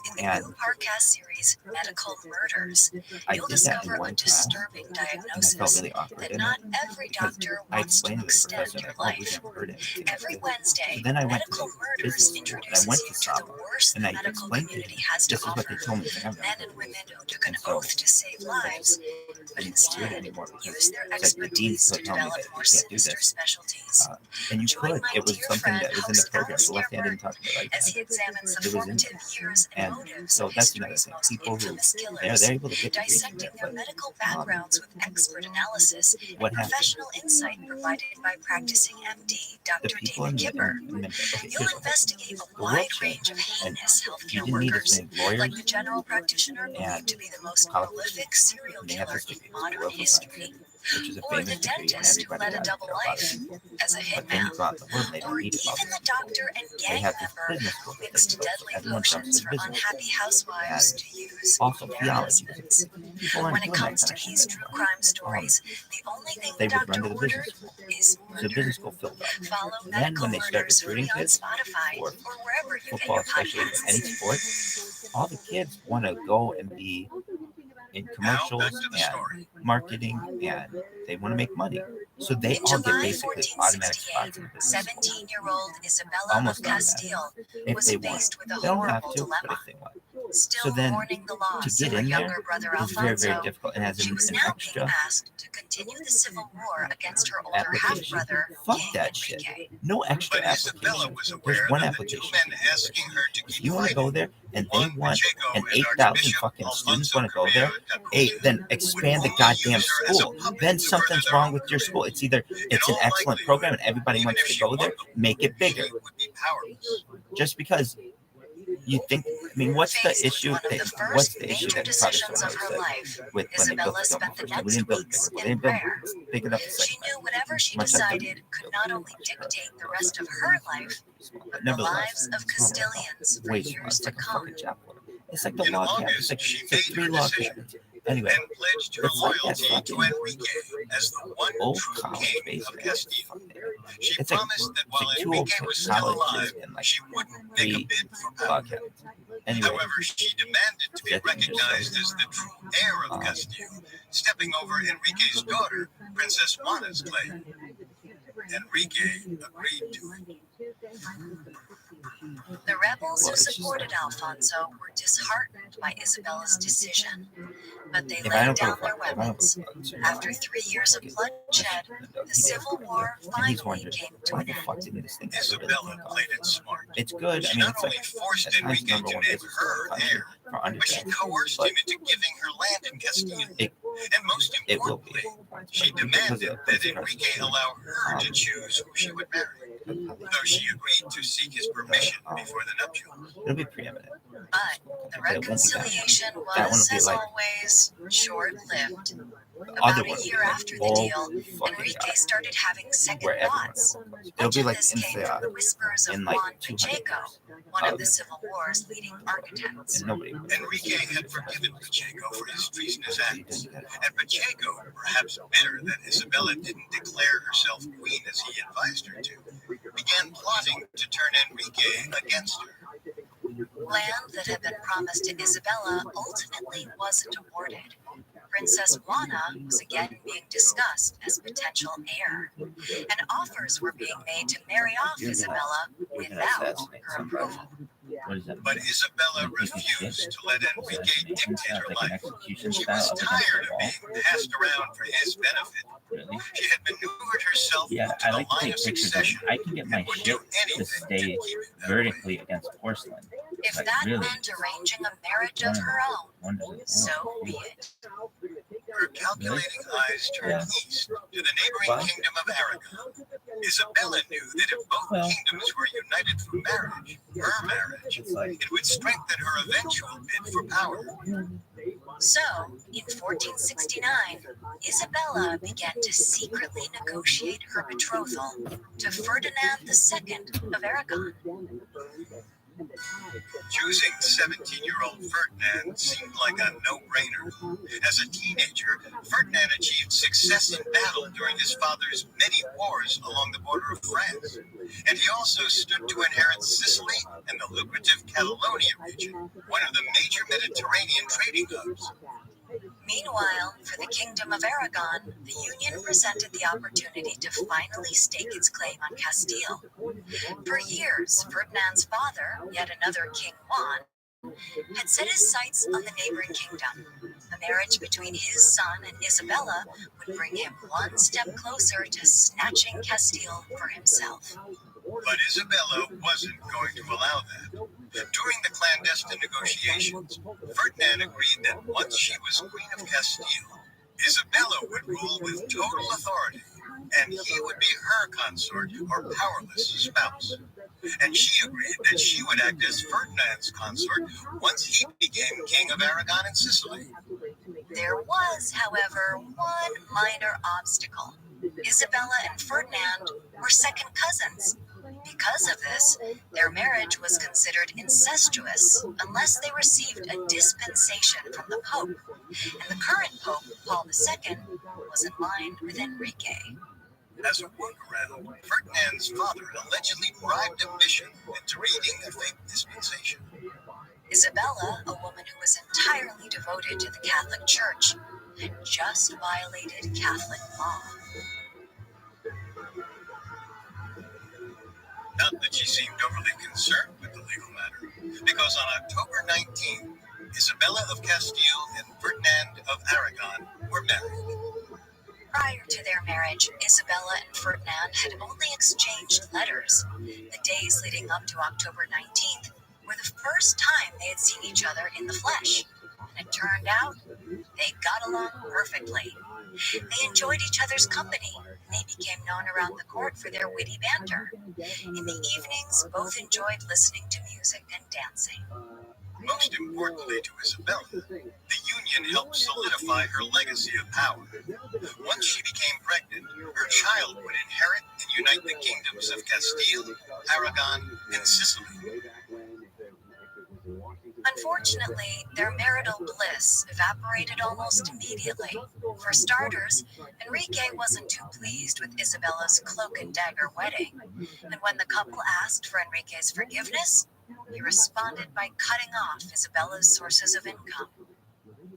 In the And new podcast series, Medical Murders, I you'll did that in discover a one class. disturbing And I felt diagnosis really awkward that in not it every because doctor I wants to explained to the extend professor, your like, oh, we life. never heard anything Every like this. Wednesday, So then I went to Medical business Murders school, and I went introduces to you to the Sabo, worst and the I medical explained to community him, has to this is what they offer. told me. He's like, I've never Men heard and of women this. who took an And so oath to save lives, but couldn't do it instead anymore because use their it's like the dean expertise to told me develop that more you can't do sinister this. specialties. And you Join could. my It was dear something friend, that was in the host program. Alice The left hand didn't Burton, talk to the right as hand. he examines the It was in formative there. years and And motives so of that's another history's thing. most People who, infamous they're killers, able to get degrees from dissecting it, their but medical backgrounds with expert analysis and what happened? professional insight provided by practicing MD The Dr. people David in Kipper. okay, You'll here's what happened. investigate a The wide wheelchair, range of and heinous you healthcare didn't need as workers, many lawyers like the general practitioner and believed to be the most college prolific serial and they have killer this in degree, modern political history, science, which is a or the famous degree, and dentist who everybody led a got double a lot life of it. as a But then you hitman, go out in the world, they don't or need it all. even the doctor and They gang have this member business who school that they mixed go to. deadly Everyone jumps potions to for business unhappy school. housewives And to use also for their theology. husbands. People aren't When it doing that comes kind to of shit these true anymore. crime stories, the only thing They the would run doctor to the business orders school. is So the business school murder. filled up. Follow Then Medical when they started Murders free recruiting on kids Spotify for or wherever you get football, your especially any podcasts. sport, all the kids want to go and be in commercials and marketing, and they want to make money. So they In all get July basically automatic 1468, spots in the business school. 17-year-old Isabella Almost of automatic. Castile If was they want. faced with a They don't have horrible to, but dilemma. if they want. Still So then, mourning the to loss get of her in there younger brother is very, very Alfonso, difficult. And as she was an now being extra asked to continue the civil war against her older application, half-brother, fuck King that shit. Enrique. No extra But Isabella application. was aware There's one that the application. two men asking her to If keep you want to fighting, go there and they Juan want Pacheco and and 8,000 Archbishop fucking students Alfonso want to go there, Carrillo hey, then would expand the only goddamn use her as a school. puppet Then to something's further their wrong own with your greed. school. It's either In it's an all excellent likelihood, program and everybody even wants if to she go won there, them, make it bigger. she would be powerless. Just because you think, I mean, what's the Faced with issue? one of the What's first the issue major that decisions Protestants of her said life, with when they built Isabella the dome spent the first time? We next didn't build it weeks big. We in didn't build prayer. it big enough the She second knew time. whatever she Much like decided could not only dictate the rest of her life, but the Nevertheless, lives of Castilians for way too years much. It's to like a come. fucking chapel. It's like the In log cabin. August, she It's like made 3 her log decision cabins. Anyway, and pledged her it's like that loyalty to fucking Enrique as the one old true college king of basement. Castile. She It's like, promised that it's while like 2 old Enrique was still colleges alive, and like she wouldn't make a 3 bid for power. log cabins. Anyway, However, she demanded to be Get recognized as the true heir of Castile, stepping over Enrique's daughter, Princess Juana's claim. Enrique agreed to it. The rebels who supported Alfonso were disheartened by Isabella's decision, but they if I laid don't down go their weapons. After 3 years of bloodshed, the Civil War and he's finally wondering, came to why an the fuck end. didn't this thing ever really Isabella take off? played it smart. It's good. I She mean, not it's only like forced at times Enrique number to one name business school her in the country heir, for but she undergrads. coerced But him into giving her land in Castile. It- And most it will be. importantly, she demanded that Enrique allow her to choose who she would marry, though she agreed to seek his permission before the nuptials. It'll be preeminent. But the reconciliation That one will was, be as like always, short-lived. the other About one. a year after the deal, Enrique started having second Where everyone thoughts. It'll Much be of like this in came the, from the whispers of in like Juan 200 Pacheco, years. one of the Civil War's leading architects. And nobody would. Enrique had forgiven Pacheco for his treasonous You acts, didn't get it. and Pacheco, perhaps bitter that Isabella didn't declare herself queen as he advised her to, began plotting to turn Enrique against her. Land that had been promised to Isabella ultimately wasn't awarded. Princess Juana was again being discussed as potential heir, and offers were being made to marry off Isabella without her approval. What is that? But Isabella refused to let Enrique dictate her Like an life. execution She style was against the tired of wall. being passed around for his benefit. Really? She had maneuvered herself Yeah, into I the like to line take of pictures of succession I can get my and would shit do to anything stay to keep it that vertically way. against porcelain. If Like, that really? meant arranging a marriage of her own, Wonderful. so be it. Her calculating eyes turned east to the neighboring kingdom of Aragon. Isabella knew that if both kingdoms were united through marriage, her marriage, It's like, it would strengthen her eventual bid for power. So, in 1469, Isabella began to secretly negotiate her betrothal to Ferdinand II of Aragon. Choosing 17-year-old Ferdinand seemed like a no-brainer. As a teenager, Ferdinand achieved success in battle during his father's many wars along the border of France. And he also stood to inherit Sicily and the lucrative Catalonia region, one of the major Mediterranean trading hubs. Meanwhile, for the Kingdom of Aragon, the union presented the opportunity to finally stake its claim on Castile. For years, Ferdinand's father, yet another King Juan, had set his sights on the neighboring kingdom. A marriage between his son and Isabella would bring him one step closer to snatching Castile for himself. But Isabella wasn't going to allow that. During the clandestine negotiations, Ferdinand agreed that once she was Queen of Castile, Isabella would rule with total authority, and he would be her consort or powerless spouse. And she agreed that she would act as Ferdinand's consort once he became King of Aragon and Sicily. There was, however, one minor obstacle. Isabella and Ferdinand were second cousins. Because of this, their marriage was considered incestuous unless they received a dispensation from the Pope, and the current Pope, Paul II, was in line with Enrique. As a workaround, Ferdinand's father allegedly bribed a bishop into reading a fake dispensation. Isabella, a woman who was entirely devoted to the Catholic Church, had just violated Catholic law. Not that she seemed overly concerned with the legal matter, because on October 19th, Isabella of Castile and Ferdinand of Aragon were married. Prior to their marriage, Isabella and Ferdinand had only exchanged letters. The days leading up to October 19th were the first time they had seen each other in the flesh. And it turned out they got along perfectly. They enjoyed each other's company. They became known around the court for their witty banter. In the evenings, both enjoyed listening to music and dancing. Most importantly to Isabella, the union helped solidify her legacy of power. Once she became pregnant, her child would inherit and unite the kingdoms of Castile, Aragon, and Sicily. Unfortunately, their marital bliss evaporated almost immediately. For starters, Enrique wasn't too pleased with Isabella's cloak and dagger wedding, and when the couple asked for Enrique's forgiveness, he responded by cutting off Isabella's sources of income.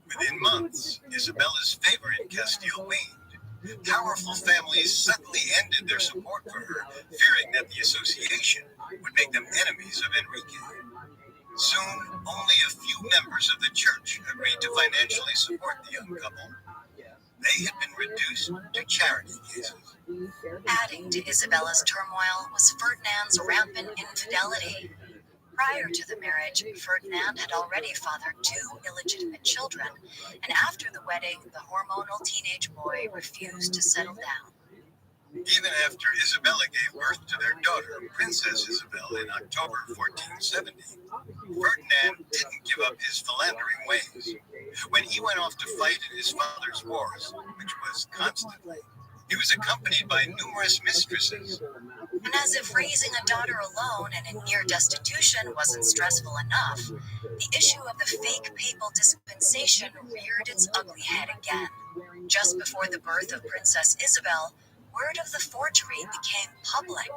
Within months, Isabella's favor in Castile waned. Powerful families suddenly ended their support for her, fearing that the association would make them enemies of Enrique. Soon, only a few members of the church agreed to financially support the young couple. They had been reduced to charity cases. Adding to Isabella's turmoil was Ferdinand's rampant infidelity. Prior to the marriage, Ferdinand had already fathered 2 illegitimate children, and after the wedding, the hormonal teenage boy refused to settle down. Even after Isabella gave birth to their daughter, Princess Isabel, in October 1470, Ferdinand didn't give up his philandering ways. When he went off to fight in his father's wars, which was constantly, he was accompanied by numerous mistresses. And as if raising a daughter alone and in near destitution wasn't stressful enough, the issue of the fake papal dispensation reared its ugly head again. Just before the birth of Princess Isabel, word of the forgery became public.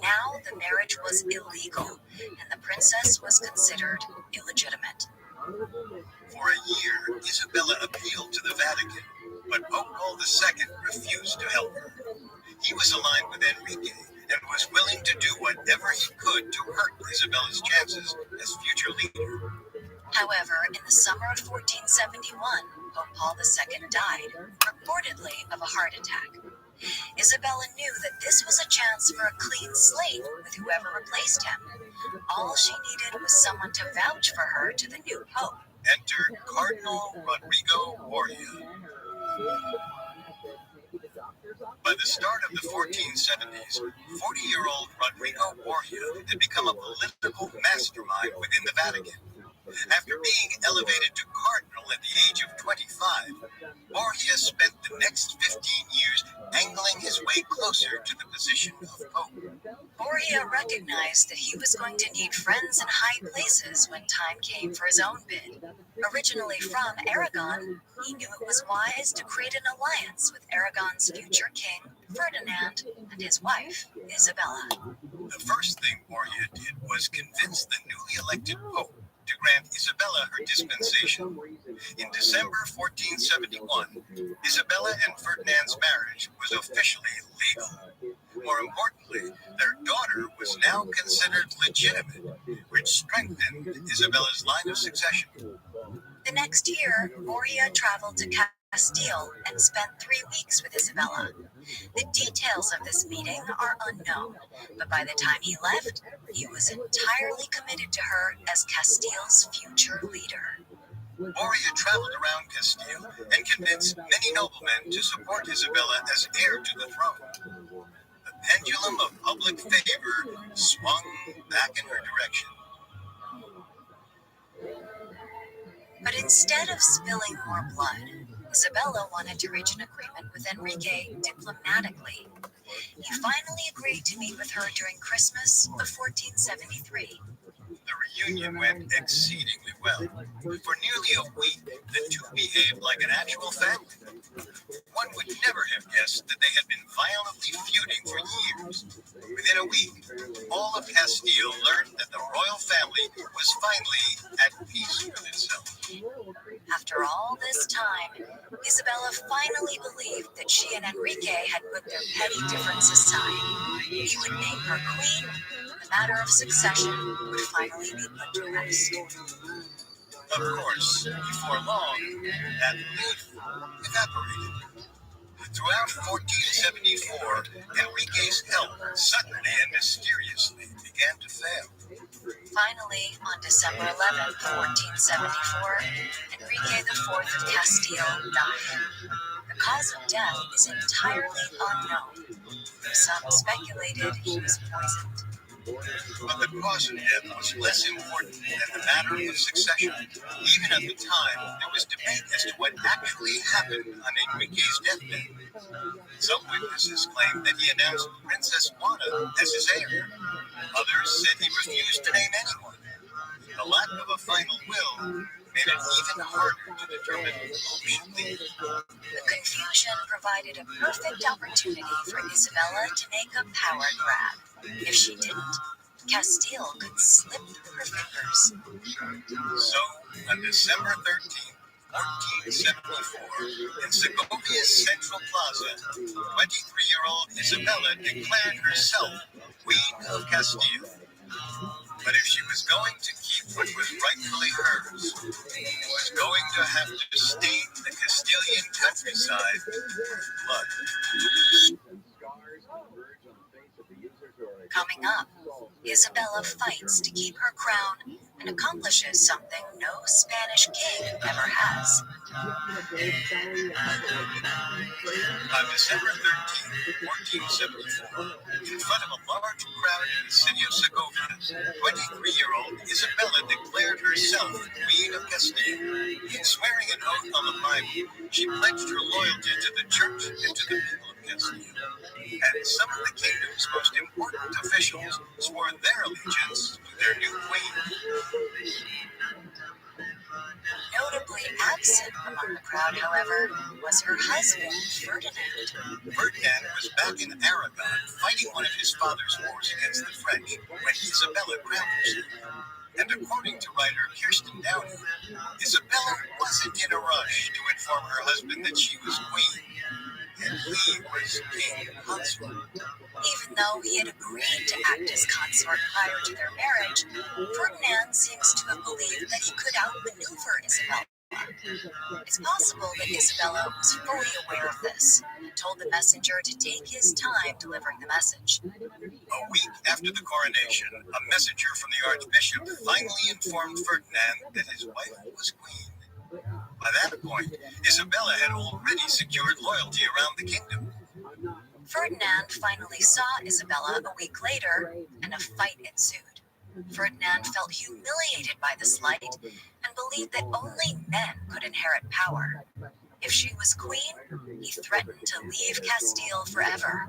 Now the marriage was illegal, and the princess was considered illegitimate. For a year, Isabella appealed to the Vatican, but Pope Paul II refused to help her. He was aligned with Enrique and was willing to do whatever he could to hurt Isabella's chances as future leader. However, in the summer of 1471, Pope Paul II died, reportedly of a heart attack. Isabella knew that this was a chance for a clean slate with whoever replaced him. All she needed was someone to vouch for her to the new pope. Enter Cardinal Rodrigo Borgia. By the start of the 1470s, 40-year-old Rodrigo Borgia had become a political mastermind within the Vatican. After being elevated to cardinal at the age of 25, Borgia spent the next 15 years angling his way closer to the position of pope. Borgia recognized that he was going to need friends in high places when time came for his own bid. Originally from Aragon, he knew it was wise to create an alliance with Aragon's future king, Ferdinand, and his wife, Isabella. The first thing Borgia did was convince the newly elected pope to grant Isabella her dispensation. In December 1471, Isabella and Ferdinand's marriage was officially legal. More importantly, their daughter was now considered legitimate, which strengthened Isabella's line of succession. The next year, Moria traveled to Castile and spent 3 weeks with Isabella. The details of this meeting are unknown, but by the time he left, he was entirely committed to her as Castile's future leader. Moria traveled around Castile and convinced many noblemen to support Isabella as heir to the throne. The pendulum of public favor swung back in her direction. But instead of spilling more blood, Isabella wanted to reach an agreement with Enrique diplomatically. He finally agreed to meet with her during Christmas of 1473. The reunion went exceedingly well. For nearly a week, the two behaved like an actual family. One would never have guessed that they had been violently feuding for years. Within a week, all of Castile learned that the royal family was finally at peace with itself. After all this time, Isabella finally believed that she and Enrique had put their petty differences aside. He would name her queen. The matter of succession would finally be put to rest. Of course, before long, that belief evaporated. Throughout 1474, Enrique's health suddenly and mysteriously began to fail. Finally, on December 11, 1474, Enrique IV of Castile died. The cause of death is entirely unknown. Some speculated he was poisoned. But the cause of death was less important than the matter of succession. Even at the time, there was debate as to what actually happened on Enrique's deathbed. Some witnesses claimed that he announced Princess Juana as his heir. Others said he refused to name anyone. The lack of a final will made it even harder to determine who should lead. The confusion provided a perfect opportunity for Isabella to make a power grab. If she didn't, Castile could slip through her fingers. So, on December 13, 1474, in Segovia's Central Plaza, 23-year-old Isabella declared herself Queen of Castile. But if she was going to keep what was rightfully hers, it was going to have to stain the Castilian countryside with blood. Coming up, Isabella fights to keep her crown and accomplishes something no Spanish king ever has. On December 13, 1474, in front of a large crowd in the city of Segovia, 23-year-old Isabella declared herself Queen of Castile. In swearing an oath on the Bible, she pledged her loyalty to the church and to the people of Castile. And some of the kingdom's most important officials swore their allegiance to their new queen. Notably absent among the crowd, however, was her husband, Ferdinand. Ferdinand was back in Aragon fighting one of his father's wars against the French when Isabella crowned herself. And according to writer Kirsten Downey, Isabella wasn't in a rush to inform her husband that she was queen, and he was king consort. Even though he had agreed to act as consort prior to their marriage, Ferdinand seems to have believed that he could outmaneuver Isabella. It's possible that Isabella was fully aware of this and told the messenger to take his time delivering the message. A week after the coronation, a messenger from the Archbishop finally informed Ferdinand that his wife was queen. By that point, Isabella had already secured loyalty around the kingdom. Ferdinand finally saw Isabella a week later, and a fight ensued. Ferdinand felt humiliated by the slight and believed that only men could inherit power. If she was queen, he threatened to leave Castile forever.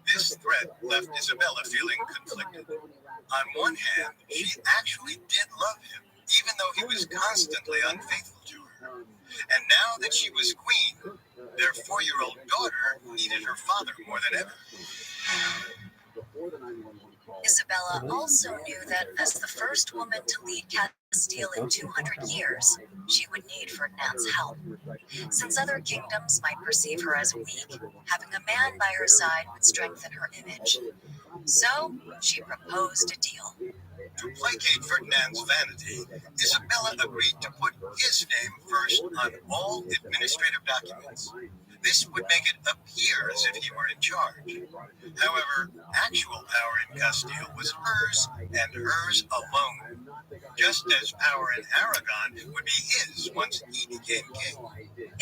This threat left Isabella feeling conflicted. On one hand, she actually did love him, even though he was constantly unfaithful to her. And now that she was queen, their 4-year-old daughter needed her father more than ever. Isabella also knew that as the first woman to lead Castile in 200 years, she would need Ferdinand's help. Since other kingdoms might perceive her as weak, having a man by her side would strengthen her image. So, she proposed a deal. To placate Ferdinand's vanity, Isabella agreed to put his name first on all administrative documents. This would make it appear as if he were in charge. However, actual power in Castile was hers and hers alone, just as power in Aragon would be his once he became king.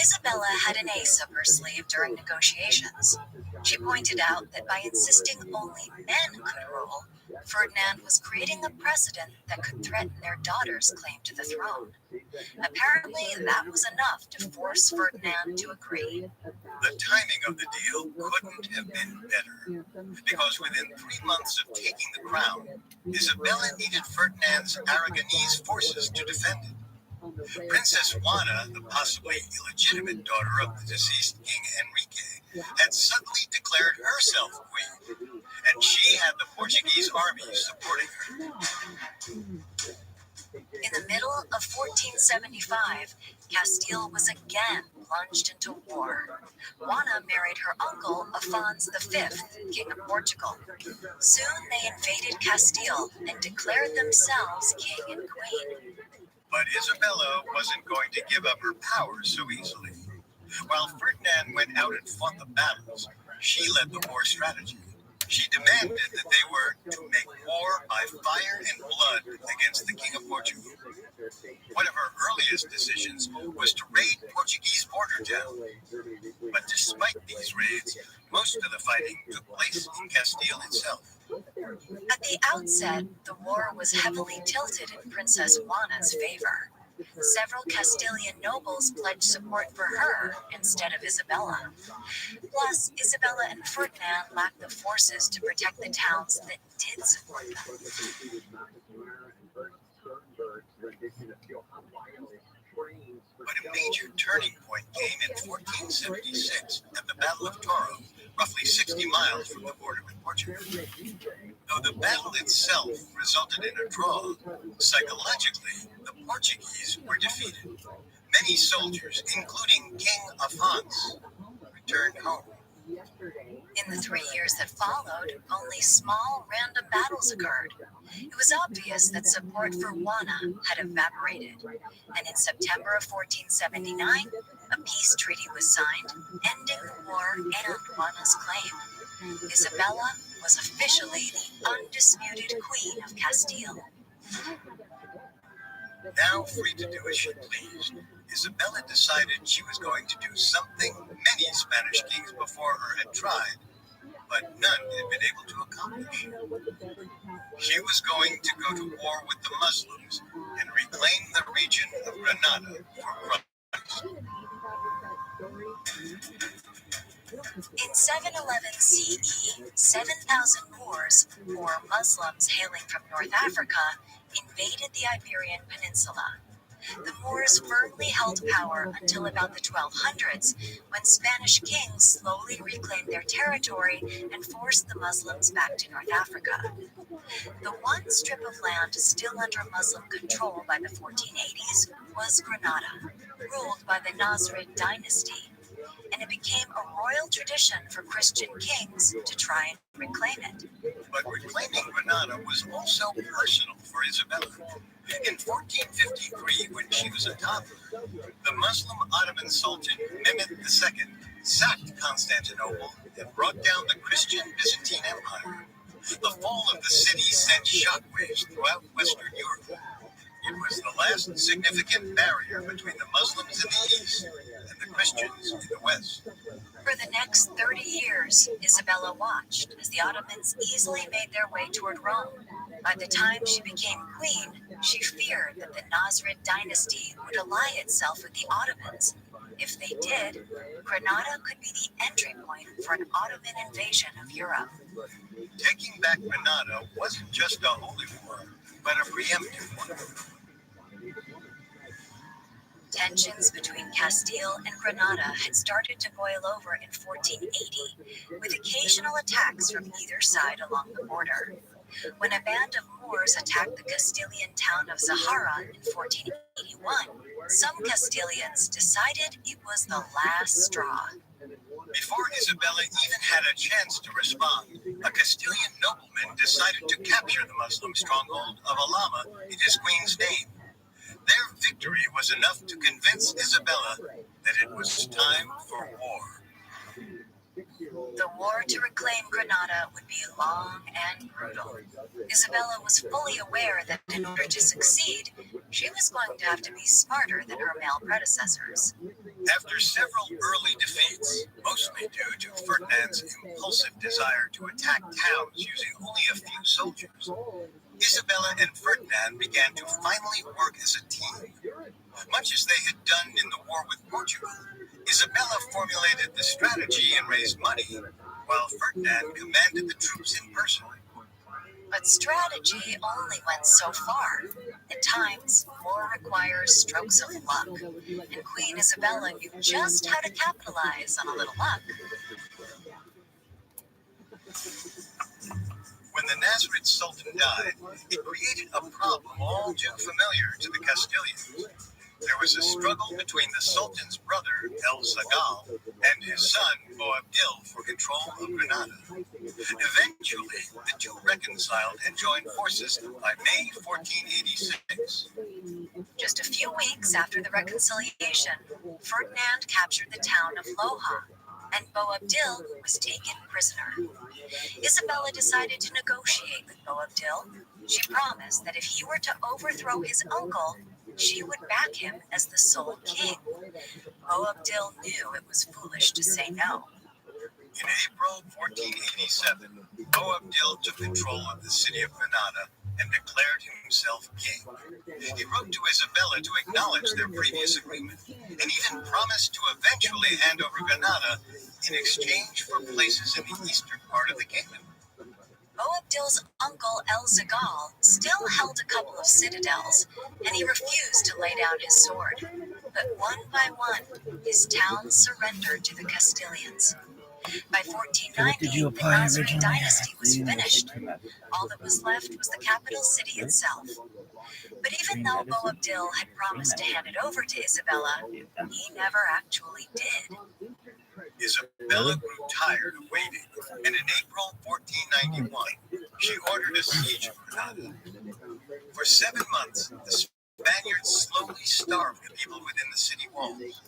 Isabella had an ace up her sleeve during negotiations. She pointed out that by insisting only men could rule, Ferdinand was creating a precedent that could threaten their daughter's claim to the throne. Apparently, that was enough to force Ferdinand to agree. The timing of the deal couldn't have been better, because within 3 months of taking the crown, Isabella needed Ferdinand's Aragonese forces to defend it. Princess Juana, the possibly illegitimate daughter of the deceased King Enrique, had suddenly declared herself queen, and she had the Portuguese army supporting her. In the middle of 1475, Castile was again plunged into war. Juana married her uncle, Afonso V, King of Portugal. Soon they invaded Castile and declared themselves king and queen. But Isabella wasn't going to give up her power so easily. While Ferdinand went out and fought the battles, she led the war strategy. She demanded that they were to make war by fire and blood against the King of Portugal. One of her earliest decisions was to raid Portuguese border towns. But despite these raids, most of the fighting took place in Castile itself. At the outset, the war was heavily tilted in Princess Juana's favor. Several Castilian nobles pledged support for her instead of Isabella. Plus, Isabella and Ferdinand lacked the forces to protect the towns that did support them. But a major turning point came in 1476 at the Battle of Toro, roughly 60 miles from the border with Portugal. Though the battle itself resulted in a draw, psychologically, the Portuguese were defeated. Many soldiers, including King Afonso, returned home. In the 3 years that followed, only small random battles occurred. It was obvious that support for Juana had evaporated, and in September of 1479, a peace treaty was signed, ending the war and Juana's claim. Isabella was officially the undisputed Queen of Castile. Now free to do as she pleased, Isabella decided she was going to do something many Spanish kings before her had tried, but none had been able to accomplish. She was going to go to war with the Muslims and reclaim the region of Granada for Christ. In 711 CE, 7,000 Moors, or Muslims hailing from North Africa, invaded the Iberian Peninsula. The Moors firmly held power until about the 1200s, when Spanish kings slowly reclaimed their territory and forced the Muslims back to North Africa. The one strip of land still under Muslim control by the 1480s was Granada, ruled by the Nasrid dynasty, and it became a royal tradition for Christian kings to try and reclaim it. But reclaiming Granada was also personal for Isabella. In 1453, when she was a toddler, the Muslim Ottoman Sultan Mehmed II sacked Constantinople and brought down the Christian Byzantine Empire. The fall of the city sent shockwaves throughout Western Europe. It was the last significant barrier between the Muslims in the east and the Christians in the west. For the next 30 years, Isabella watched as the Ottomans easily made their way toward Rome. By the time she became queen, she feared that the Nasrid dynasty would ally itself with the Ottomans. If they did, Granada could be the entry point for an Ottoman invasion of Europe. Taking back Granada wasn't just a holy war, but a preemptive one. Tensions between Castile and Granada had started to boil over in 1480, with occasional attacks from either side along the border. When a band of Moors attacked the Castilian town of Zahara in 1481, some Castilians decided it was the last straw. Before Isabella even had a chance to respond, a Castilian nobleman decided to capture the Muslim stronghold of Alhama in his queen's name. Their victory was enough to convince Isabella that it was time for war. The war to reclaim Granada would be long and brutal. Isabella was fully aware that in order to succeed, she was going to have to be smarter than her male predecessors. After several early defeats, mostly due to Ferdinand's impulsive desire to attack towns using only a few soldiers, Isabella and Ferdinand began to finally work as a team. Much as they had done in the war with Portugal, Isabella formulated the strategy and raised money, while Ferdinand commanded the troops in person. But strategy only went so far. At times, war requires strokes of luck, and Queen Isabella knew just how to capitalize on a little luck. When the Nasrid Sultan died, it created a problem all too familiar to the Castilians. There was a struggle between the Sultan's brother, El Zagal, and his son, Boabdil, for control of Granada. Eventually, the two reconciled and joined forces by May 1486. Just a few weeks after the reconciliation, Ferdinand captured the town of Loja, and Boabdil was taken prisoner. Isabella decided to negotiate with Boabdil. She promised that if he were to overthrow his uncle, she would back him as the sole king. Boabdil knew it was foolish to say no. In April 1487, Boabdil took control of the city of Granada and declared himself king. He wrote to Isabella to acknowledge their previous agreement, and even promised to eventually hand over Granada in exchange for places in the eastern part of the kingdom. Boabdil's uncle El Zagal still held a couple of citadels, and he refused to lay down his sword. But one by one, his towns surrendered to the Castilians. By 1490, the Nasrid dynasty was finished. All that was left was the capital city itself. But even though Boabdil had promised to hand it over to Isabella, he never actually did. Isabella grew tired of waiting, and in April 1491, she ordered a siege of Granada. For 7 months, the Spaniards slowly starved the people within the city walls.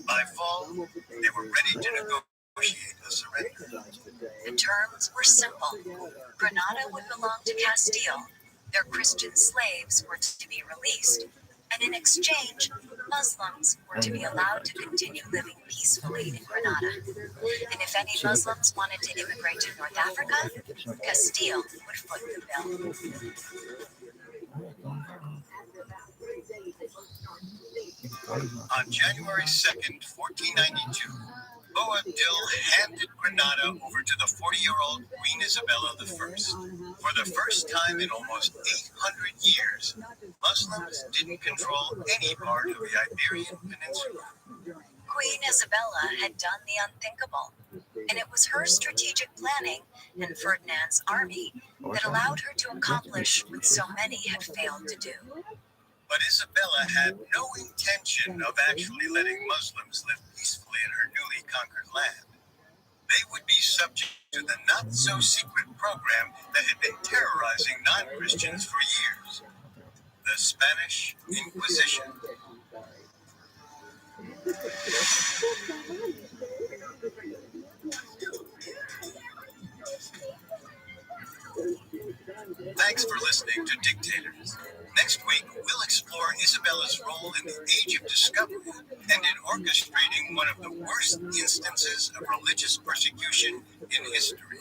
By fall, they were ready to negotiate a surrender. The terms were simple. Granada would belong to Castile, their Christian slaves were to be released, and in exchange, Muslims were to be allowed to continue living peacefully in Granada. And if any Muslims wanted to immigrate to North Africa, Castile would foot the bill. On January 2nd, 1492, Boabdil handed Granada over to the 40-year-old Queen Isabella I. For the first time in almost 800 years, Muslims didn't control any part of the Iberian Peninsula. Queen Isabella had done the unthinkable, and it was her strategic planning and Ferdinand's army that allowed her to accomplish what so many had failed to do. But Isabella had no intention of actually letting Muslims live peacefully in her newly conquered land. They would be subject to the not-so-secret program that had been terrorizing non-Christians for years, the Spanish Inquisition. Thanks for listening to Dictators. Next week, we'll explore Isabella's role in the Age of Discovery and in orchestrating one of the worst instances of religious persecution in history.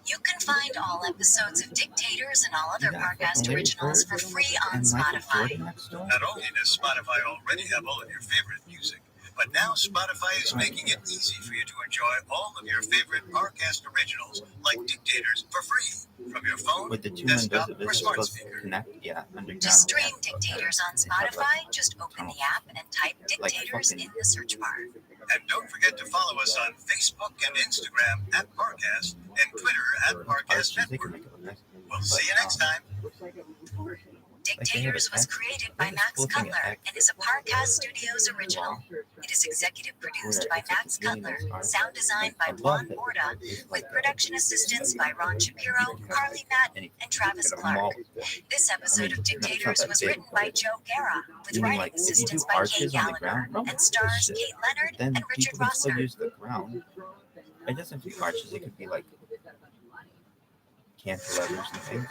You can find all episodes of Dictators and all other podcast originals for free on Spotify. Not only does Spotify already have all of your favorite music, but now Spotify is making it easy for you to enjoy all of your favorite podcast originals, like Dictators, for free from your phone, With the desktop, or smart speaker. connect, underground. To stream Dictators on Spotify, just open the app and type Dictators in the search bar. And don't forget to follow us on Facebook and Instagram at Parcast and Twitter at Podcast They can Network. make it look nice. We'll see you next time. Dictators was created by Max Cutler and is a Parcast Studios original. It is executive produced by Max Cutler, sound designed by Juan Borda, with production assistance by Ron Shapiro, Carly Madden, and Travis Clark. This episode of Dictators was written by Joe Guerra, with writing assistance by Kate Gallagher, and stars Kate Leonard and Richard Rosser. Use the ground. It doesn't have to be arches. It could be like cantilevers and things.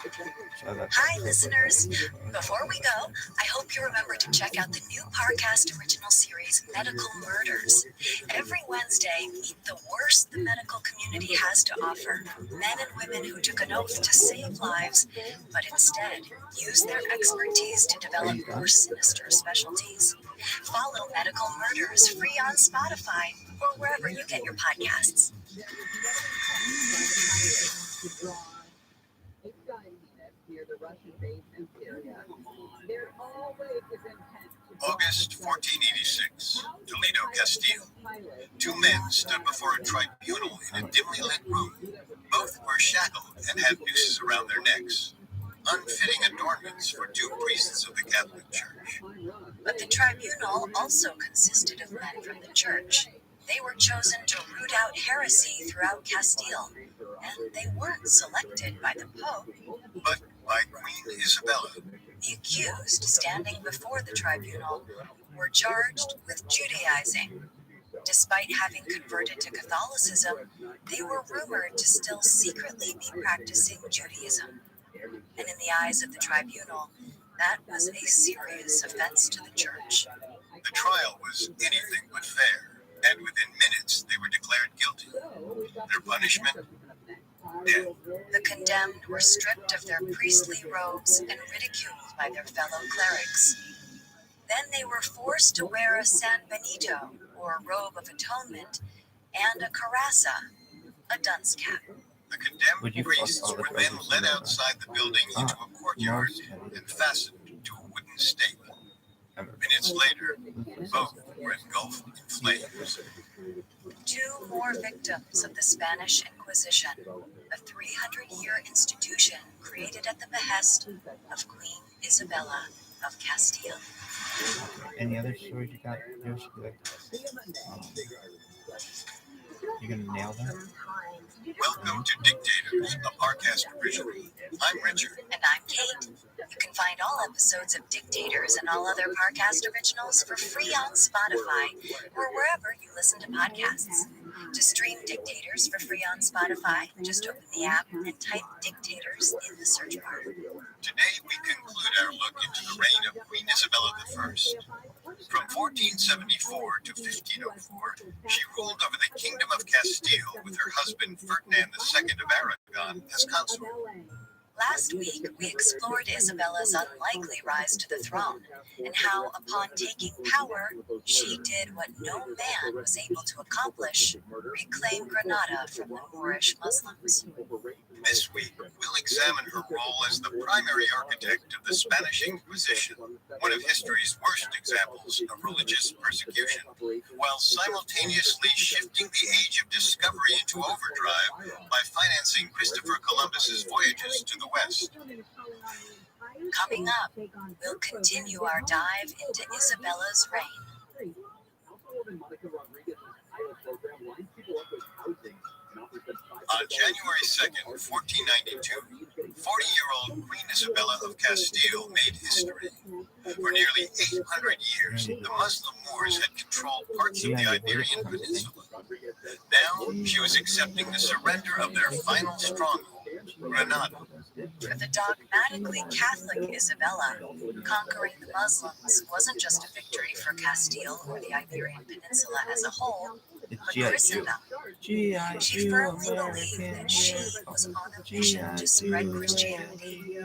Hi, listeners. Before we go, I hope you remember to check out the new Parcast original series, Medical Murders. Every Wednesday, meet the worst the medical community has to offer. Men and women who took an oath to save lives, but instead used their expertise to develop more sinister specialties. Follow Medical Murders free on Spotify or wherever you get your podcasts. August 1486, Toledo, Castile. Two men stood before a tribunal in a dimly lit room. Both were shackled and had nooses around their necks, unfitting adornments for two priests of the Catholic Church. But the tribunal also consisted of men from the church. They were chosen to root out heresy throughout Castile, and they weren't selected by the Pope, but by Queen Isabella. The accused, standing before the tribunal, were charged with Judaizing. Despite having converted to Catholicism, they were rumored to still secretly be practicing Judaism. And in the eyes of the tribunal, that was a serious offense to the church. The trial was anything but fair, and within minutes they were declared guilty. Their punishment? Death. The condemned were stripped of their priestly robes and ridiculed by their fellow clerics. Then they were forced to wear a San Benito, or robe of atonement, and a coraza, a dunce cap. The condemned priests were then led outside the building into a courtyard and fastened to a wooden stake. Minutes later, both were engulfed in flames. Two more victims of the Spanish Inquisition, a 300-year institution created at the behest of Queen Isabella of Castile. Any other stories you got? You gonna nail that? Welcome to Dictators, a Parcast original. I'm Richard. And I'm Kate. You can find all episodes of Dictators and all other Parcast originals for free on Spotify or wherever you listen to podcasts. To stream Dictators for free on Spotify, just open the app and type Dictators in the search bar. Today we conclude our look into the reign of Queen Isabella I. From 1474 to 1504, she ruled over the Kingdom of Castile with her husband Ferdinand II of Aragon as consort. Last week, we explored Isabella's unlikely rise to the throne and how, upon taking power, she did what no man was able to accomplish: reclaim Granada from the Moorish Muslims. This week, we'll examine her role as the primary architect of the Spanish Inquisition, one of history's worst examples of religious persecution, while simultaneously shifting the age of discovery into overdrive by financing Christopher Columbus's voyages to the West. Coming up, we'll continue our dive into Isabella's reign. On January 2nd, 1492, 40-year-old Queen Isabella of Castile made history. For nearly 800 years, the Muslim Moors had controlled parts of the Iberian Peninsula. Now, she was accepting the surrender of their final stronghold, Granada. For the dogmatically Catholic Isabella, conquering the Muslims wasn't just a victory for Castile or the Iberian Peninsula as a whole, but Christendom. She firmly believed that she was on a mission to spread Christianity,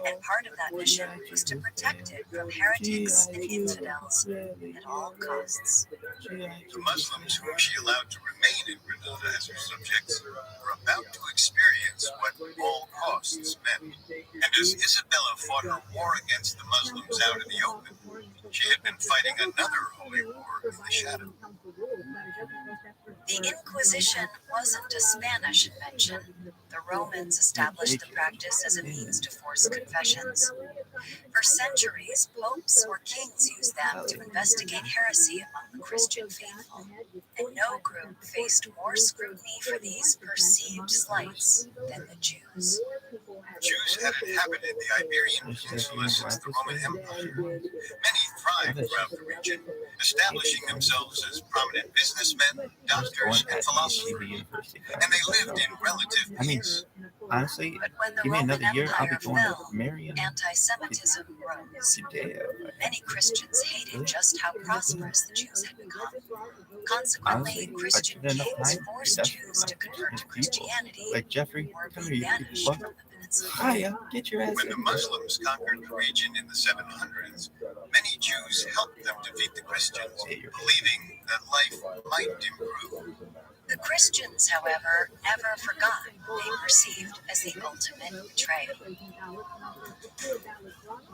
and part of that mission was to protect it from heretics and infidels at all costs. The Muslims whom she allowed to remain in Granada as her subjects were about to experience what all costs meant. And as Isabella fought her war against the Muslims out in the open, she had been fighting another holy war in the shadow. The Inquisition wasn't a Spanish invention, The Romans established the practice as a means to force confessions. For centuries, popes or kings used them to investigate heresy among the Christian faithful, and no group faced more scrutiny for these perceived slights than the Jews. Jews had inhabited the Iberian Peninsula since the Roman Empire. Many thrived throughout the region, establishing themselves as prominent businessmen, doctors, and philosophers, and they lived in relative peace. Honestly, But when the give me Roman another year, I'll be Empire going to fell, Marion anti-Semitism rose. today. Many Christians hated just how prosperous the Jews had become. Consequently, Christian kings forced Jews to convert to Christianity Like Jeffrey, or come be here, you banished fuck. from the peninsula. Hiya, get your ass When the in. Muslims conquered the region in the 700s, many Jews helped them defeat the Christians, believing that life might improve. The Christians, however, never forgot what they perceived as the ultimate betrayal.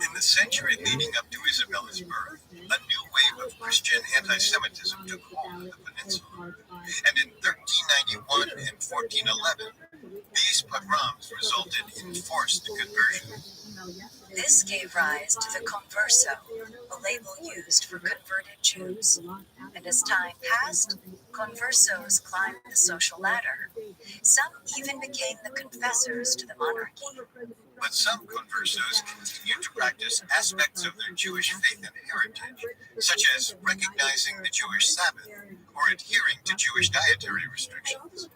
In the century leading up to Isabella's birth, a new wave of Christian anti-Semitism took hold of the peninsula. And in 1391 and 1411, these pogroms resulted in forced conversions. This gave rise to the converso, a label used for converted Jews. And as time passed, conversos climbed the social ladder. Some even became the confessors to the monarchy. But some conversos continued to practice aspects of their Jewish faith and heritage, such as recognizing the Jewish Sabbath or adhering to Jewish dietary restrictions.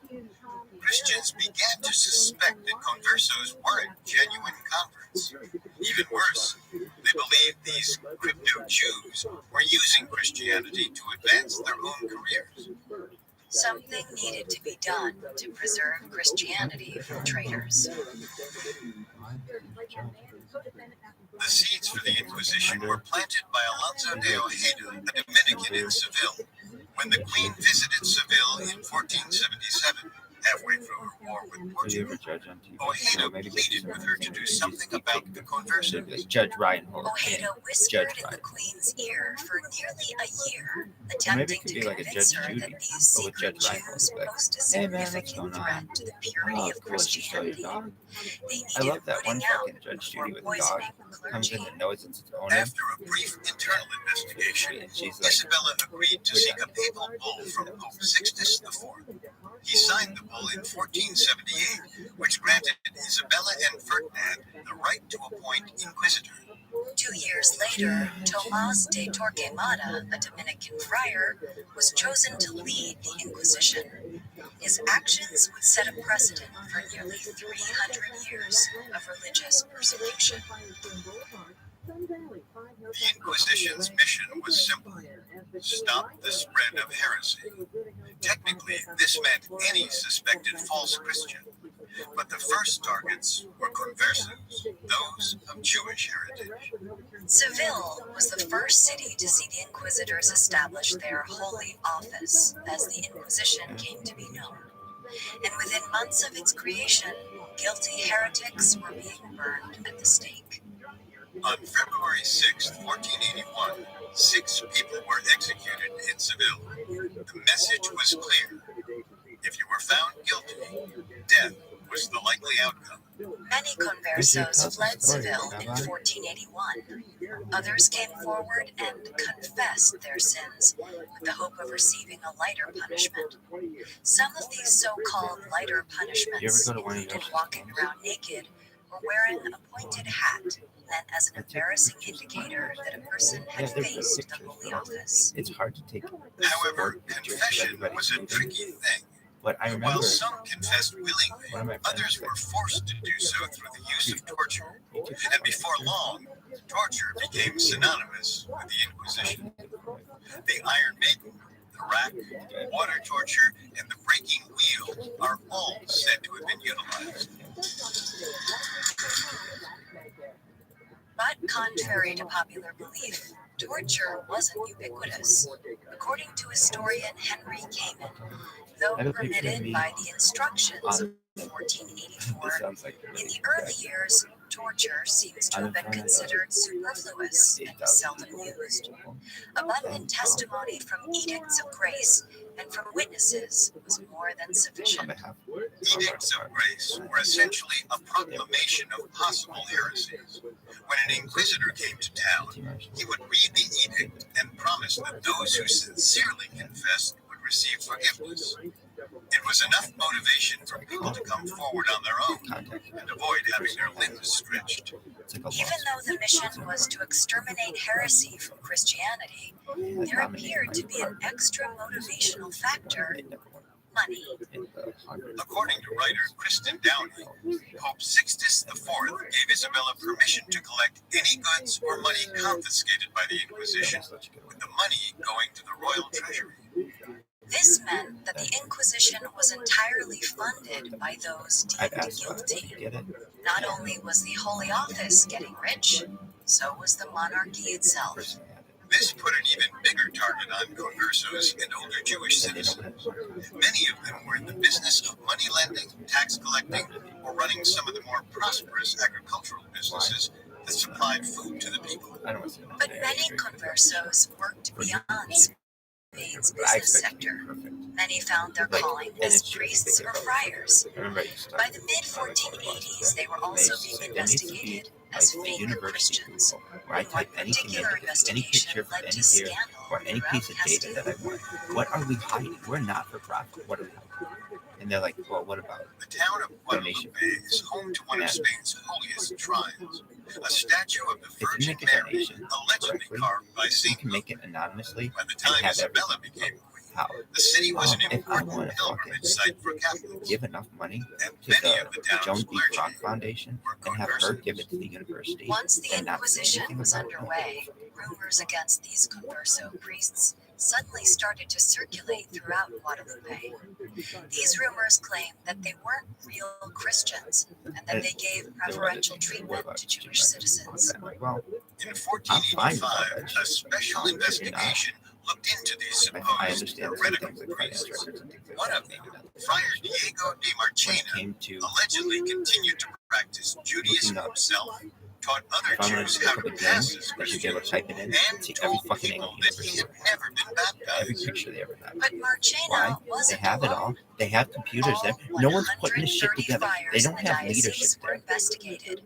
Christians began to suspect that conversos weren't genuine converts. Even worse, they believed these crypto-Jews were using Christianity to advance their own careers. Something needed to be done to preserve Christianity from traitors. The seeds for the Inquisition were planted by Alonso de Ojeda, a Dominican in Seville. When the Queen visited Seville in 1477, halfway through her war with Portugal, Ojeda pleaded with her to do something about the conversos. Judge Reinhold. Ojeda whispered in the Queen's ear for nearly a year, attempting to convince her that these secret Jews posed a significant threat to the purity of Christianity. They I needed love that one rooting out fucking Judge or Judy with the dog. poisoning the Comes in clergy. and knows it's its owner. After a brief internal investigation, And she's like, Isabella agreed to seek a papal bull from Pope Sixtus IV. He signed the bull in 1478, which granted Isabella and Ferdinand the right to appoint inquisitor. 2 years later, Tomás de Torquemada, a Dominican friar, was chosen to lead the Inquisition. His actions would set a precedent for nearly 300 years of religious persecution. The Inquisition's mission was simple: stop the spread of heresy. Technically, this meant any suspected false Christian, but the first targets were conversos, those of Jewish heritage. Seville was the first city to see the Inquisitors establish their holy office, as the Inquisition came to be known. And within months of its creation, guilty heretics were being burned at the stake. On February 6, 1481, 6 people were executed in Seville. The message was clear: if you were found guilty, death was the likely outcome. Many conversos fled Seville in 1481. Others came forward and confessed their sins with the hope of receiving a lighter punishment. Some of these so-called lighter punishments included walking around naked or wearing a pointed hat, meant as an embarrassing indicator that a person had faced the holy office. It's hard to take. However, confession was a tricky thing. But I remember While some confessed willingly, one of my others friends were forced to do so through the use of torture. And before long, torture became synonymous with the Inquisition. The Iron Maiden, the rack, water torture, and the breaking wheel are all said to have been utilized. But contrary to popular belief, torture wasn't ubiquitous. According to historian Henry Kamen, though permitted by the instructions 1484. Sounds like In the early years, torture seems to have been considered superfluous and was seldom used. Abundant testimony from edicts of grace and from witnesses was more than sufficient. Edicts of grace were essentially a proclamation of possible heresies. When an inquisitor came to town, he would read the edict and promise that those who sincerely confessed would receive forgiveness. It was enough motivation for people to come forward on their own and avoid having their limbs stretched. Even though the mission was to exterminate heresy from Christianity, there appeared to be an extra motivational factor: money. According to writer Kristen Downey, Pope Sixtus IV gave Isabella permission to collect any goods or money confiscated by the Inquisition, with the money going to the royal treasury. This meant that the Inquisition was entirely funded by those deemed guilty. Not only was the Holy Office getting rich, so was the monarchy itself. This put an even bigger target on conversos and older Jewish citizens. Many of them were in the business of money lending, tax collecting, or running some of the more prosperous agricultural businesses that supplied food to the people. But many conversos worked beyond Spain's business sector. Many found their calling as priests or friars. By the mid-1480s, they were also being investigated as fake Christians. Where I type anything in, any picture of any year or any piece of data that I want. What are we hiding? We're not for profit. What are we hiding? And they're like, well, what about the town of Guadalupe is home to one of Spain's holiest shrines, a statue of the Virgin Mary, allegedly carved by Saint. You can make it anonymously. By the time Isabella became queen, the city was an important pilgrimage site for Catholics. Give enough money to the Joan D. Clark Foundation and have her give it to the university. Once the Inquisition was underway, rumors against these converso priests suddenly started to circulate throughout Guadalupe. These rumors claimed that they weren't real Christians and that they gave preferential treatment to Jewish citizens. In 1485, a special investigation looked into these supposed heretical priests. One of them, Friar Diego de Marchena, allegedly continued to practice Judaism himself, taught other Jews how to pass as Christians, and told people that he had never been baptized. But Marchena wasn't They have it all. They have computers there. No one's putting this shit together. They don't have leadership there. Investigated.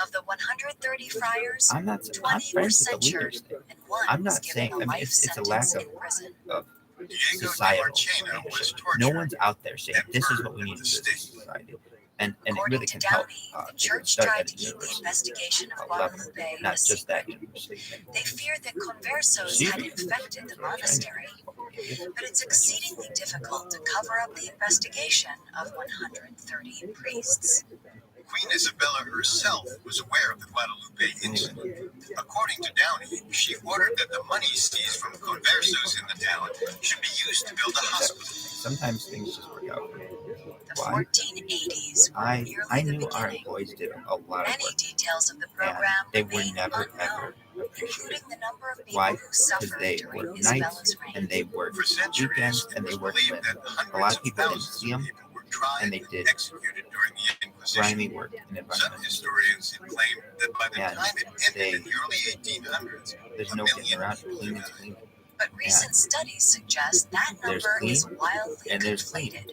Of the 130 friars, I'm 20 friends were with the censured, leaders there. and one I'm was not given saying, a I mean, life it's a lack sentence of in prison. Diego societal de Marchena was leadership. tortured. No one's out there saying and this is murdered what we need with to the do as a state. society. And it According really to can help. Downey, the church start tried at to a keep the university investigation of level, Guadalupe not a just that secret. university thing. They feared that conversos had infected the monastery, but it's exceedingly difficult to cover up the investigation of 130 priests. Queen Isabella herself was aware of the Guadalupe incident. According to Downey, she ordered that the money seized from conversos in the town should be used to build a hospital. Sometimes things just work out. The 1480s were I merely the knew our beginning. employees did a lot of Many work. details of the And program they were remain never, unknown, ever appreciated. including the number of people Why? who Because suffered they during worked Isabella's nights reign. and they worked For centuries, weekends it and was they worked believed that when a hundreds lot of of people didn't thousands see of them people were tried and they and did executed during the Inquisition. grimy work in Some environments. historians have claimed that by the And time it ended they- in the early 1800s, There's a no million getting around people clean had is died. clean. But recent studies suggest that There's number clean is wildly and there's clean. conflated.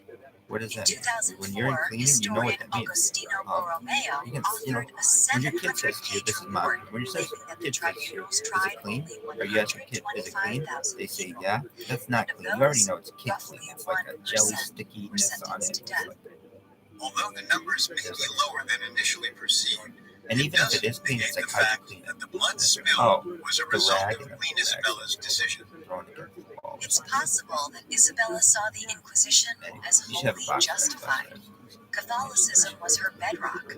What does In that mean? 2004, When you're in cleaning, you know what historian that means. Agostino You Borromeo can, authored a when your kid says to you, 700-page this is my, report when your says, claiming that the kid says to you, tribunals is tried it clean? only Or you ask your kid, is it clean? 125,000 They say, people. yeah. That's not And of clean. You already those, know it's kid roughly clean. It's like a 1% jelly were stickiness on sentenced it. to death. Although the numbers may be lower than initially perceived, And even if it doesn't is clean, negate it's like the how you fact clean it. that the blood spill was a the result rag of and the Queen rag. Isabella's decision. Thrown against the wall. It's possible that Isabella saw the Inquisition as You should have a wholly box justified. Catholicism was her bedrock.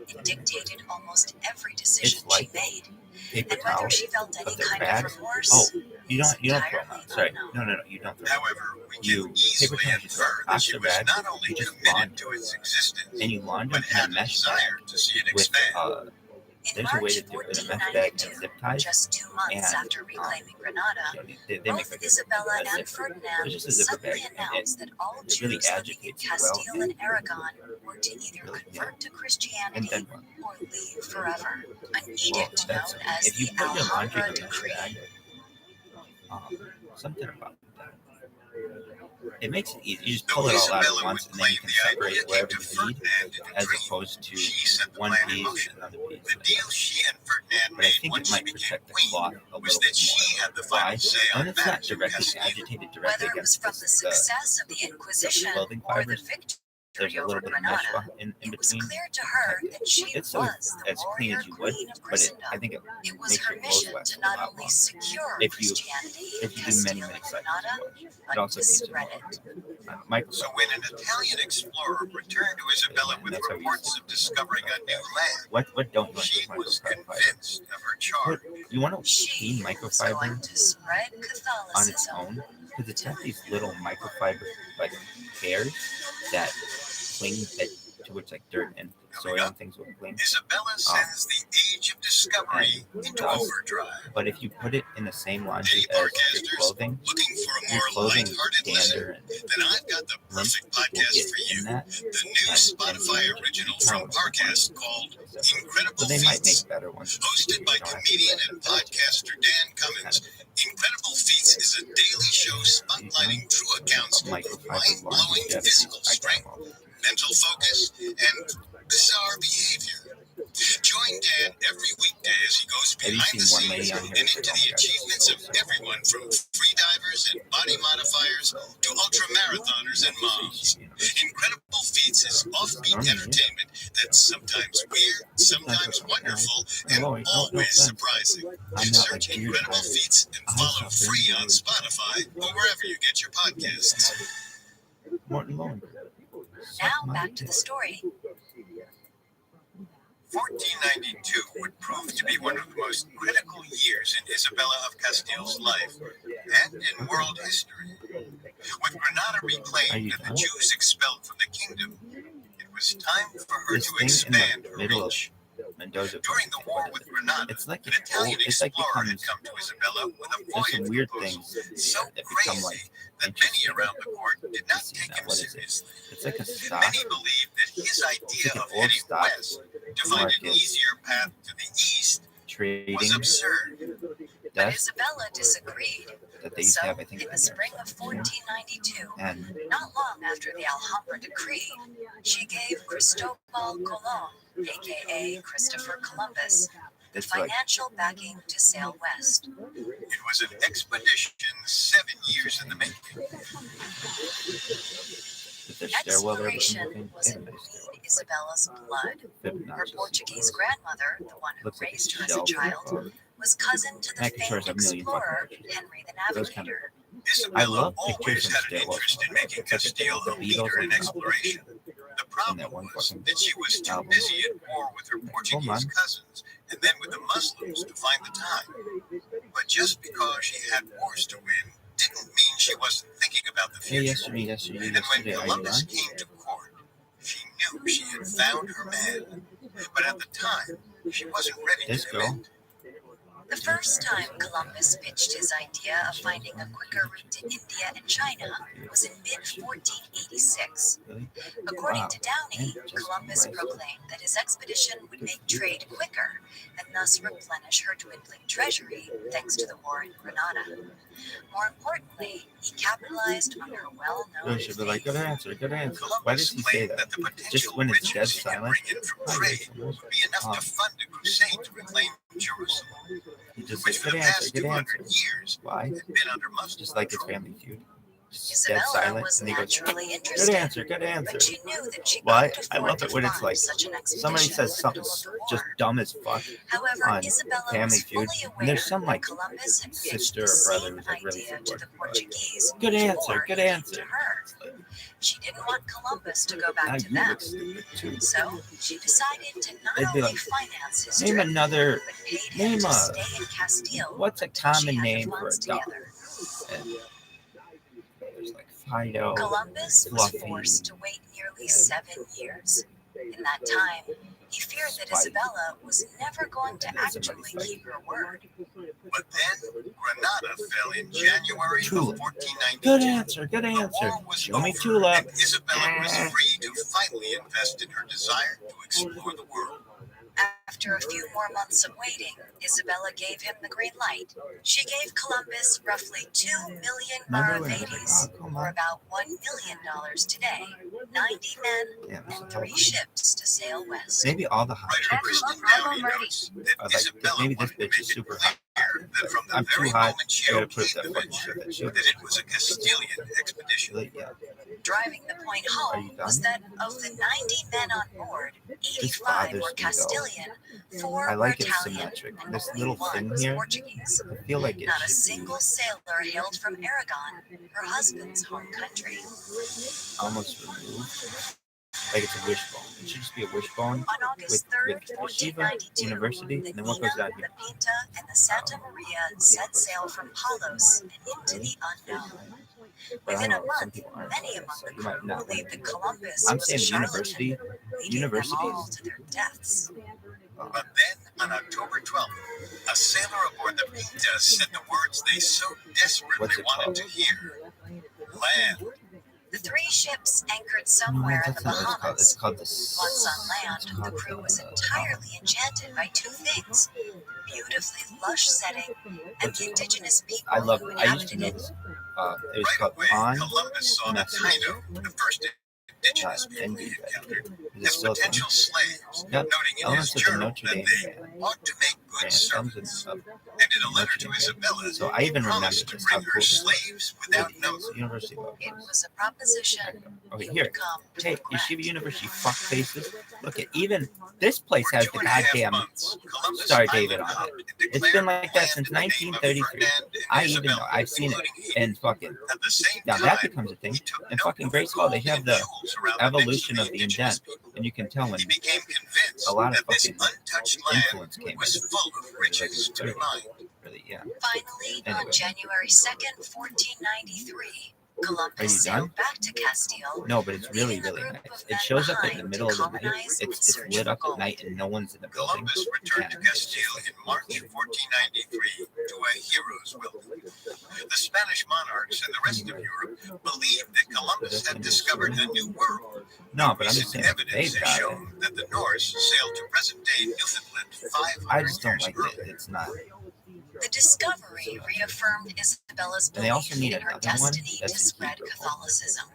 It dictated almost every decision It's like she made. paper And whether towels, she felt any but they're kind rags. of remorse Oh, you don't throw them entirely out. Sorry, unknown. no, you don't throw them out. However, we You can paper easily towels, you throw infer that she off the was rag, not only you just committed launder to its existence, and you launder but them in a had a mesh desire bag to see it with expand. In There's a way March to do it in a mesh bag and 1492, zip ties. just 2 months And, after reclaiming Granada, they make both a good Isabella zipper. and Ferdinand It's just a zipper suddenly bag, and announced that all it really Jews living in agitates you well. Castile and Aragon were to either Really, convert to And Christianity then what? or leave forever. An Well, edict that's known as if you the put your laundry Alhambra in a mesh Decree. bag, something about that. It makes it easy. You just pull it all out at once, and then you can separate it wherever you need, as opposed to one piece and another piece. The deal she and Ferdinand But I made think once it she might became protect the queen cloth a was little that bit she more. had the Why? final say When on it's not matters of directly Castile. agitated directly Whether it was against from the success of the Inquisition clothing or the fibers, victory there's a over little bit of mesh Granada, in it was between. clear to her that she It's was the as clean warrior as you would, queen of but Christendom. I think it It was makes her your clothes mission last to a not lot only longer. secure If you Christianity if in you do many Castile and cycles, Granada, it but also to keeps it spread more it. So when an Italian explorer returned to Isabella with That's how we reports used of discovering a new land, What don't you want she to do was microfiber? convinced of her charm. You want to She clean was microfiber going to spread on its Catholicism. own, because it's got these little microfiber like hairs that cling to which like dirt and soil and things will cling. Isabella sends the age of discovery into dust. overdrive. But if you put it in the same laundry Hey, as your podcasters, clothing, looking for a your more clothing lighthearted listen? dander and Then I've got the lint perfect will podcast get for you. in that. The new Spotify original from Parcast called Incredible So they might Feats. make better ones. Hosted by comedian and podcaster Dan Cummins, Incredible Feats is a daily show spotlighting true accounts of mind-blowing physical strength, mental focus, and bizarre behavior. Join Dan every weekday as he goes behind the scenes and into the achievements of everyone from freedivers and body modifiers to ultramarathoners and moms. Incredible Feats is offbeat entertainment that's sometimes weird, sometimes wonderful, and always surprising. Search Incredible Feats and follow free on Spotify or wherever you get your podcasts. Now back to the story. 1492 would prove to be one of the most critical years in Isabella of Castile's life and in world history. With Granada reclaimed and the Jews expelled from the kingdom, it was time for her to expand her reach. Mendoza During the war with Granada, it's like an Italian explorer had come to Isabella with a there's some voyage weird proposal things so that become crazy like that many around the court did not take him what is it? seriously. It's like a stock. Many believed that his idea like an of old heading stock west to find an easier path to the east trading was absurd. But Isabella disagreed. that they used So, to have, I think, in the spring of 1492, and not long after the Alhambra Decree, she gave Cristobal Colon, aka Christopher Columbus, the it's like financial backing to sail west. It was an expedition 7 years in the making. with their stairwell there, Exploration was in Queen Isabella's blood. Her Portuguese grandmother, the one who raised her as a child, was cousin to the famed explorer Henry the Navigator. I love always pictures had from an interest in making Castile a leader in exploration. The problem was that she was too busy at war with her Portuguese cousins and then with the Muslims to find the time. But just because she had wars to win didn't mean she wasn't thinking about the Hey, future. yesterday, And when Columbus came to court, she knew she had found her man. But at the time, she wasn't ready This to girl? commit. The first time Columbus pitched his idea of finding a quicker route to India and China was in mid-1486. Really? According to Downey, Just Columbus right. proclaimed that his expedition would make trade quicker and thus replenish her dwindling treasury thanks to the war in Granada. More importantly, he capitalized on her well-known Should be like, good faith. answer, good answer. Why Columbus does he say claimed that? the potential Just when it's dead riches he could silent, bring in from trade would be enough to fund a crusade to reclaim Jerusalem, he just which says, for the good answer, past good 200 answer. years Why? had been under Muslim Just like his control. family feud. Just dead Isabella silent, was and he goes, naturally good interested, answer, good answer. but she knew that she Why? couldn't I afford love to it when it's fund like such an somebody expedition says in the something middle of the just war. dumb as fuck However, on Isabella Family was Feud, fully aware and there's some that like Columbus had pitched sister the or same brother who's like really idea good to the Portuguese Good answer, before good he came answer. to her. She didn't want Columbus to go Now back to you them, look stupid too. so she decided to not They'd be only like, finance his name trip, another, but paid him name to a, stay in Castile what's a until she common had the name for a funds dog? together. And there's like Fido, Columbus was Fluffy, forced to wait nearly 7 years. In that time, he feared that Isabella was never going to actually keep her word. But then Granada fell in January of 1492. Good answer. Good answer. The war was Show me over, Tulip. and Isabella was free to finally invest in her desire to explore the world. After a few more months of waiting, Isabella gave him the green light. She gave Columbus roughly 2 million maravedis, or about $1 million today, 90 men, and 3 ships to sail west. Maybe all the hot Writer Kristen Downey notes that Isabella maybe this wanted to bitch make is it super clear hot. that from the I'm too very hot. moment she I gotta put okayed that the fucking venture, shit. that it was a Castilian expedition. Really? Yeah. Driving the point home was that of the 90 men on board, 85 were Castilian, 4 I were like it Italian, symmetric. and This only little 1 thing was here, Portuguese. I feel like it Not a should single sailor hailed from Aragon, her husband's home country. be almost removed. Like it's a wishbone. It should just be a wishbone On August 3rd, with Shiva 1492, University, the and then what Nina, goes down here? the Pinta, and the Santa Maria set sail from Palos and into the unknown. But I Within a don't know, some month, people aren't. many among So the you might crew not. believed that Columbus I'm was a saying charlatan, leading them all universities. to their deaths. But then, on October 12th, a sailor aboard the Pinta said the words they so desperately wanted to hear: land. The 3 ships anchored somewhere in the Bahamas. It's called the. Once on land, the crew was entirely enchanted by 2 things: the beautifully lush setting and the indigenous people I love. who I used to inhabited know it. this. It was Right called away, Pond. Columbus saw the Taino, the first indigenous people he encountered, as potential slaves, Yep. noting in his Elements of the journal Notre that Dame. they ought to make good servants. And in a letter to Isabella, So I even he remember promised to this. How bring cool her this is. slaves without number. University book. It was a proposition Okay, he here. would come to Hey, regret. Yeshiva University fuck faces. Look at even this place For has 2 the and a half goddamn months, Columbus Star David Island on hopped it. and It's been declared like that land since in the name of 1933. Ferdinand and I even know. Isabella, I've seen it. including Haiti. And fucking At the same now time, that becomes a thing. he took And note fucking of the grade school, they gold have and the jewels around evolution the of the indigenous indent, people. and you can tell when He became convinced a lot of that this fucking untouched land influence came was in. full of riches to be mined. Really, yeah. Finally, Anyway. on January 2nd, 1493, Are you Columbus done? sailed back to Castile. No, but it's really, leaving a really group nice. of It men shows up in the behind middle of to the night. colonize and It's search lit for up at gold. night and no one's in the building. Columbus returned to And Castile in March 1493 to a hero's welcome. The Spanish monarchs and the rest of Europe believed that Columbus had discovered a new world. No, but I'm just Recent saying, evidence they've has got it. shown that the Norse sailed to present-day Newfoundland 500 I just don't years like earlier. it. It's not. The discovery reaffirmed Isabella's And they also belief need in her another one destiny that's to in spread Hebrew. Catholicism.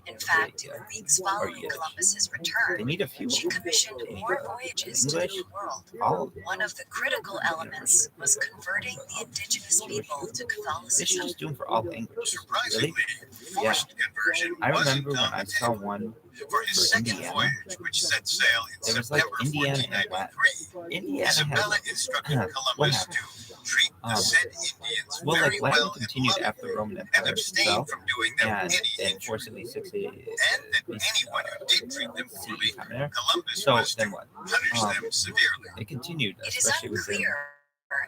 In fact, in the weeks following Yiddish. Columbus's They return, need a few. she commissioned more voyages to the English? New World. All of them. One of the critical elements was converting the indigenous people to They should Catholicism. just do them for all languages. Surprisingly, Really? forced conversion I wasn't remember when on I the saw table. one For his for second Indiana. voyage, which set sail in There was like September Indiana and Latin. 1493, Indiana Isabella has instructed what Columbus happened? to treat the said Indians Well, very like Latin well and continued lovingly, after the Roman and Empire abstain fell, from doing them and any injury. enforced at least 60. And that anyone who did treat them poorly, time there. Columbus So was then to what? punish them severely. It continued, It is especially within unclear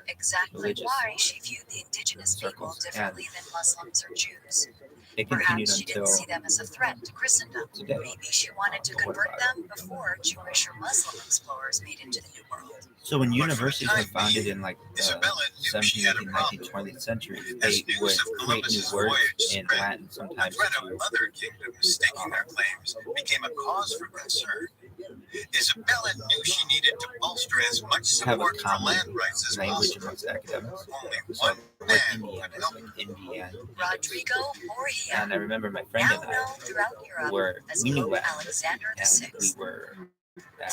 exactly religious why she viewed the indigenous people circles, differently than Muslims or Jews. it continued Perhaps she didn't until see them as a threat to Christendom. today. Maybe she wanted to convert them before Jewish or Muslim explorers made it to the New World. So when But for the universities were time founded being, in like the Isabella knew she had a 17th, 18th, problem. 19th, 20th century, As they news would of create new Columbus's words voyage in spread, Latin the sometimes threat to of other kingdoms staking their claims became a cause for concern. Isabella knew she needed to bolster as much have a support for common land rights as language possible. amongst academics. Only So one the word man Indiana could is help. like Indian. Rodrigo Borgia, And I remember my friend now and known throughout I Europe were, as we knew Pope Latin, Alexander and we VI. were at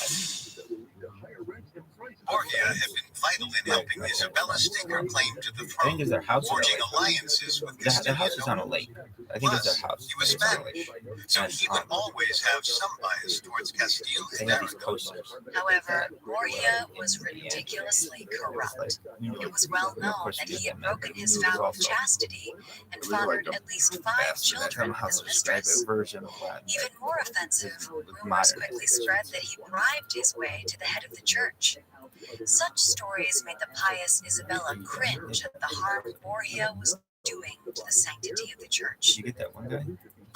Borgia had been vital in helping Isabella stake her claim to the I think it's throne, their house in forging LA. alliances with The Castilian house is on a nobles. lake. I think it's Plus, their house. he was It's on a Spanish, lake. so And, he would always have some bias towards Castile they and have these Aragon. coasters. However, Borgia was ridiculously corrupt. You know, It was well of known course that we he did had that, broken but his we knew it was vow of also chastity and we were like fathered a at least 5 bastard. I children don't know with how his to describe mistress. a version of Latin. Even more offensive, rumors Modern. quickly spread that he bribed his way to the head of the church. Such stories made the pious Isabella cringe at the harm Borgia was doing to the sanctity of the Did church. you get that one guy?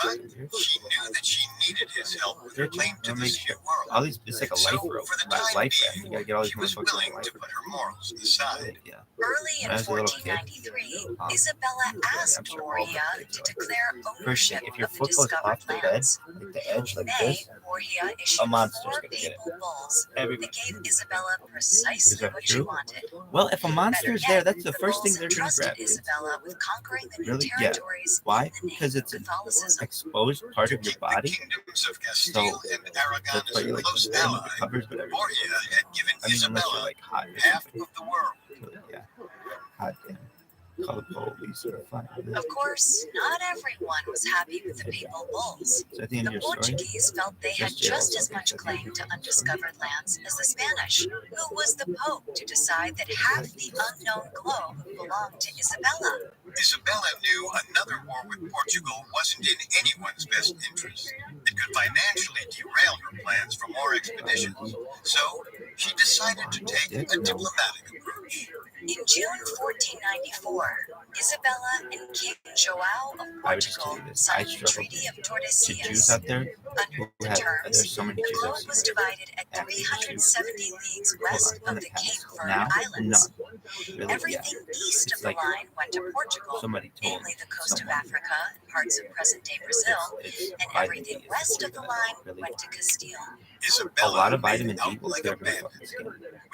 But she knew that she needed his help with her claim to this new world. All these, it's like a life rope, For the life time raft. You gotta get all these she was motherfuckers on willing life to raft. put her morals aside. Yeah. Early in When I was a little kid, 1493, Isabella asked sure all Borgia the kids to are like declare First ownership thing, if your of the foot goes discovered off the bed, lands. like the edge, In like May, this, Borgia issued monster's 4 gonna get it. papal bulls Everybody. that gave Isabella Is precisely that what she true? wanted. Well, if a monster is there, that's the The first thing bulls they're gonna entrusted grab. Kids. Isabella with conquering the new Really? Yeah. territories Why? in the Because name it's of an Catholicism. exposed part of your The body. kingdoms of Castile and Aragon That's why as you a like close the ally, covers, whatever. Borgia had given I mean, unless you're Isabella like hot. or half something. of the world. Really, yeah. Hot thing. Call the police or fine. Of course, not everyone was happy with the papal bulls. So at the end The of your story, Portuguese felt they had Just just as much claim to undiscovered lands as the Spanish. Who was the Pope to decide that half the unknown globe belonged to Isabella? Isabella knew another war with Portugal wasn't in anyone's best interest. It could financially derail her plans for more expeditions. So she decided to take a diplomatic approach. In June 1494, Isabella and King João of I would just tell Portugal you this. signed I the struggle Treaty of to Jews Tordesillas. out there Under who the have, terms, there's so many the Jews globe was divided at after 370 leagues west in of the Cape past. Verde Now, Islands. none. Really, Everything east It's of the like line went to Portugal, somebody told namely the coast of someone. Africa and parts of present-day Brazil, It's and vitamin everything D is west of the line really went to Castile. a Isabella lot of made vitamin D out will like clear a up your bandit. fucking skin.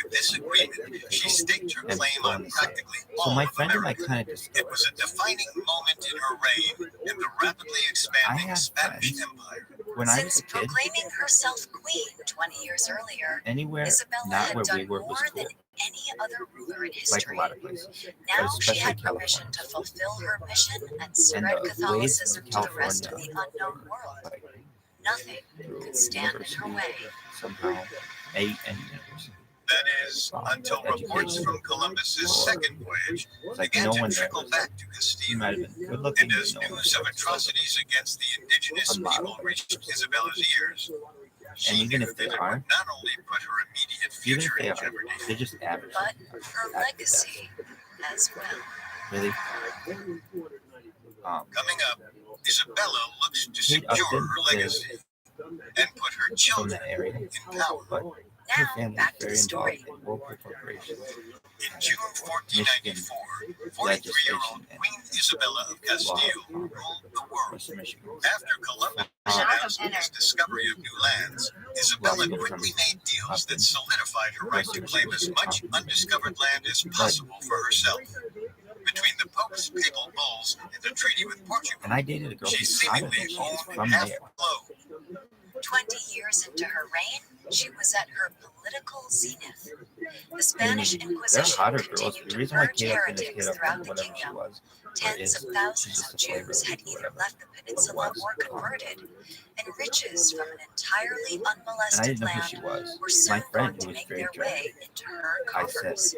With this agreement, she staked her And claim go on on the side. practically So all my of friend and I America. kind of It discovered was a defining moment in her reign in the rapidly I expanding have Spanish friends. Empire. When I was Since a kid, proclaiming herself queen 20 years earlier, anywhere Isabella not had where we done were was more cool. than any other ruler in Like a history. lot of places. Now she especially had permission California. to fulfill her mission and And spread the waves Catholicism of to the rest of the California, unknown world. like Nothing through could stand in her university, way. somehow, any university. That is, until reports Education. from Columbus's second voyage It's like began no to one there trickle was back to he Castile. might have been good looking, And as no one news of was atrocities against the indigenous A model. people reached Isabella's ears, she even knew if they that it are, would not only put her immediate even if future they in are, jeopardy, they're just average. But her legacy as well. Really? coming up, Isabella looks to Kate secure Upton her legacy and put her from children the area, in power. but her Now, family back is to very the story. involved in local corporations. In June 1494, 43-year-old Queen Isabella of Castile ruled the world. Western Michigan. After Columbus announced his discovery of new lands, Isabella quickly made deals that solidified her right to claim as much undiscovered land as possible for herself. Between the Pope's papal bulls and the treaty with Portugal, And I dated a girl she who's proud of seemingly that she is owned from half there. the globe. 20 years into her reign, she was at her political zenith. The Spanish They're Inquisition hotter girls. continued The to reason why purge Kate Upton is heretics Kate Upton, throughout the whatever she kingdom. was, Tens of thousands of Jews had either left the peninsula or converted, and riches from an entirely and I unmolested didn't know who she land was. were soon My friend going to who was make very their drunk, way into her I said, coffers.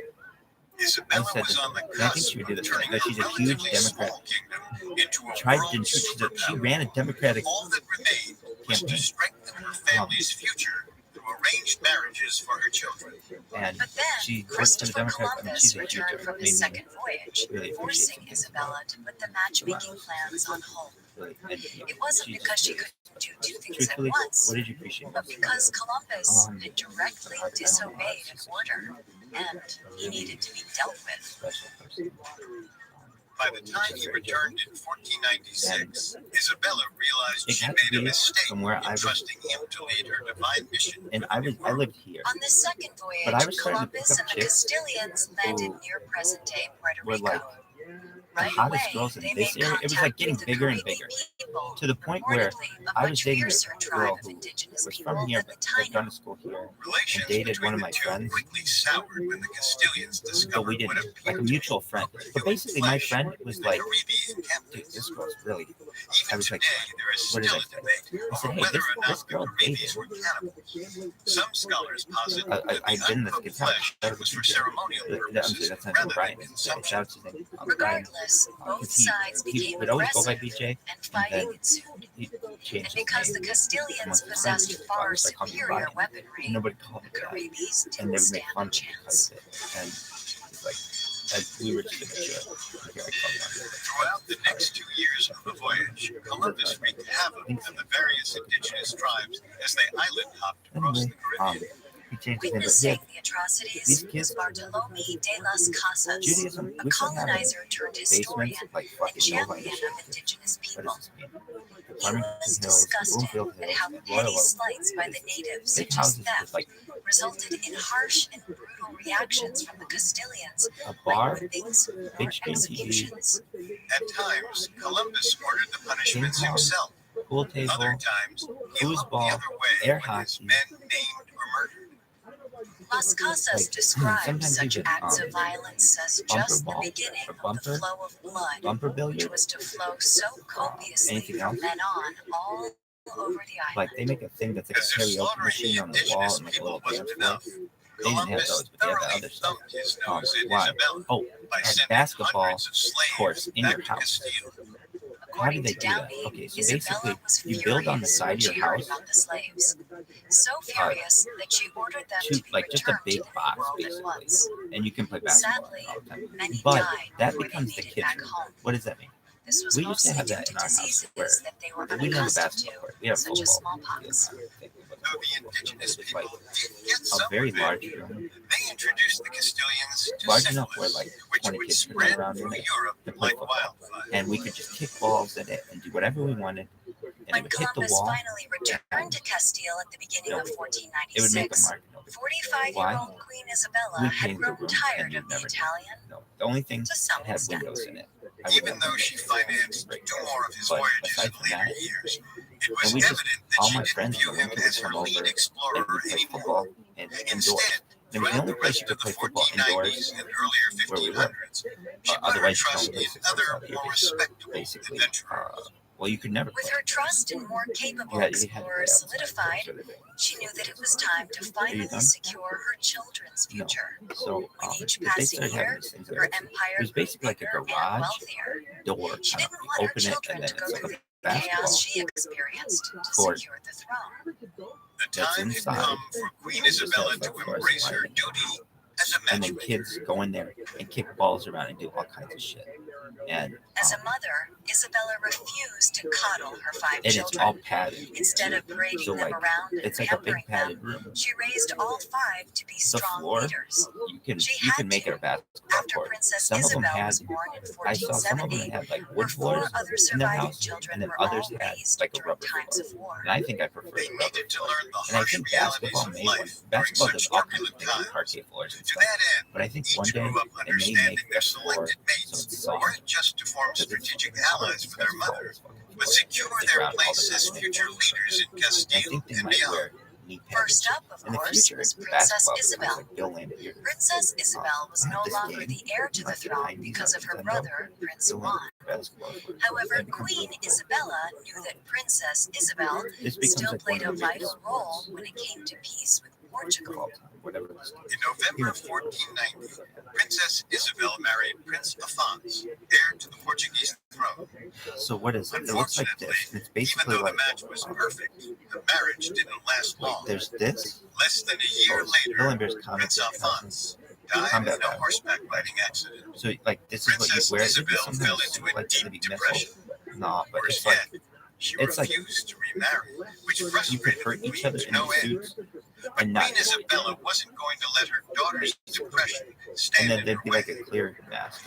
Isabella I said was that, on the and I think cusp she would do of this. turning That a she's a huge relatively Democrat. small kingdom into a Tried world to, she superpower. ran a Democratic All that remained was to campaign, strengthen her family's future through arranged marriages for her children. and But then, she worked for the Christopher Democrats. I mean, Columbus she's a huge returned from made his me second voyage, really appreciate forcing some things. Isabella to put the matchmaking plans on hold. Really, and It wasn't she's because she really- couldn't do two things at Truthfully, once, what did you appreciate but most? because Columbus Um, had directly I don't know. disobeyed an order, and he needed to be dealt with. Special person. By the time he returned in 1496, Isabella realized It she got to made a be mistake from where in I was, trusting him to lead her divine mission. and I lived here. On this second But I voyage, was starting to pick Columbus up and the chicks Castilians landed who near present-day Puerto were like Rico. the Right hottest away, girls in they this made area. It was like contact getting with the bigger and Caribbean bigger, people, to the point where reportedly a I was much dating fiercer a tribe girl of who indigenous was people from here, than the but had gone Taino. to school here, Relations and dated between one of the my two friends. quickly soured when the Castilians But discovered we what didn't, appeared like a to be mutual friend. But basically, my friend was the like, Caribbean dude, captives. this girl's really. I Even was like, today, there is what did still I a say? debate I said, over hey, whether this or not the girl Caribbeans dated. were cannibals. Some scholars posit that I've the been in this uncooked guitar. flesh That was was a for DJ. ceremonial I'm sorry, purposes that's not rather Brian. than Shout consumption. out to his name. Brian. Regardless, both Because sides he became would always go by aggressive, BJ, and fighting ensued. he And changed his because the name. Castilians Amongst possessed friends, far I called him superior Brian. weaponry, And nobody called the him that. Caribbeans And they didn't would make stand fun a of him because chance. of it. And he's like, We were just in a ship. Here, I call it. Throughout the next 2 years of the voyage, Columbus wreaked havoc on the various indigenous tribes as they island hopped across Anyway, the Caribbean. he changed his name. Witnessing But the atrocities these was kids, Bartolome de las Casas, Judaism, a we should have colonizer turned historian basements like and fucking champion Novi of shit. indigenous What people. does this mean? He Farmington was Hills, disgusted Bloomfield at Hills, how Royal petty Oak. slights by the natives, Big such as houses with theft, like resulted in harsh and brutal reactions from the Castilians, a like bar, whippings or big screen TV, executions. At times, Columbus ordered the punishments Ping pong, himself. pool table, Other times, he looked the foosball, other way air when his hockey. men named or murdered. Las Casas Like, described sometimes such even, acts of violence as bumper just the ball beginning or of bumper, the flow of blood, bumper which billiard, was to flow so copiously anything from else. then on all over the island. Like they make a thing that's like a As if karaoke slaughtering machine the on the wall indigenous and like a people little wasn't dance floor. enough, They didn't have Columbus those, but they had that thoroughly other stuff. thumped his nose in Why? Isabella Oh, by at sending basketball hundreds of slaves course in back your to house. Castile. How According did they to do that? Downey, Okay, so Isabella basically, was you build on the furious side when of your she heard house about the slaves. So furious that she ordered them to be like just a returned big to the New box World at basically, once. and you can play basketball Sadly, all the time. many But died that before they becomes the made it back kitchen. home. What does that mean? This was We used to mostly have due that to in our house diseases where that they were we didn't have a unaccustomed basketball to, court. We had a such as football smallpox. field. Though the indigenous It's like people did get a some very revenge, large room, they introduced the Castilians to large enough where syphilis, like which 20 would kids could spread run around in through it Europe and play like football, wildfire. and we could just kick balls in it and do whatever we wanted, and it When would hit the Columbus wall. finally returned to Castile at the beginning of It would make a 1496, mark. 45-year-old Queen Isabella We had painted the grown room, tired and you of the never Italian. No, the only thing To some that had extent. windows in it. I would Even have though done she it. financed Right. 2 more of his But voyages aside in from later that, years, it and was we just evident that all she my didn't friends view in him winter would as her come over lead and explorer we'd play anymore. football and indoors. Instead, It was the throughout only the place you rest could of the play football indoors 1490s and earlier where we were. 1500s, she put her Otherwise, you trust can only in play 6 other, months out of your more year, respectable basically. adventurers. Well, you could never With play. her trust in more capable You had to explorers play outside solidified, sort of thing. she knew that it was time to finally done? secure her children's No. future. So With each they passing started having year, these things. her empire It was grew basically like a bigger and garage wealthier. door. She Kind didn't of want her open it, children and then to go it's through like the a basketball chaos she experienced to court secure the throne. The that's time had inside. come for Queen It just Isabella has, to like, floors embrace her lighting. duty as a And then matchmaker. kids go in there and kick balls around and do all kinds of shit. And As a mother, Isabella refused to coddle her 5 and it's all children. padded. Instead of parading So them like around and it's like a big pampering padded them, room. she raised all 5 to be The strong floor leaders. you She can had make to. it a basketball After court. Princess Some of them Isabel had was born in I saw some of them 1470, had like her wood 4 floors other in their surviving house, children and then were others all had raised like a during rubber times floor. of war. And I think I prefer They the rubber needed to floor. learn the And I harsh think realities basketball of may life during basketball such does all kinds turbulent of things like times. parquet floors and To stuff. that end, But I think one each day grew up they may understanding make their the floor selected so mates it's soft. weren't just to form strategic allies for their mother, but secure their place as future leaders in I Castile think they and might beyond. wear knee pads. First up, of In the course, future, was the Princess basketball players Isabel. like Bill Laimbeer. Princess Isabel was no this longer game, the heir to the like the throne 90s, because of her Nintendo, brother, Prince Bill Juan. Laimbeer basketball court. However, That becomes Queen really cool. Isabella knew that Princess Isabel This becomes still like played one a of the biggest vital role sports when it came to peace with of Portugal. all time, whatever it is. In November 1490, Princess Isabel married Prince Afonso, heir to the Portuguese throne. So what is it? It looks like this. It's Even basically though like the match was perfect, the marriage didn't last wait, long. there's this. Less than a year Oh, Bill later, Laimbeer's comic Prince book Afonso died combat in a guy. horseback riding accident. So like this is what you Princess wear. Is Isabel this fell sometimes into a like deep the big depression. missile? No, but Worse it's like yet, she it's like refused to remarry, which you frustrated prefer the each queen other to in no the end. suits But and not. Queen Isabella wasn't going to let her daughter's depression And stand then in there'd her be like way. a clear mask.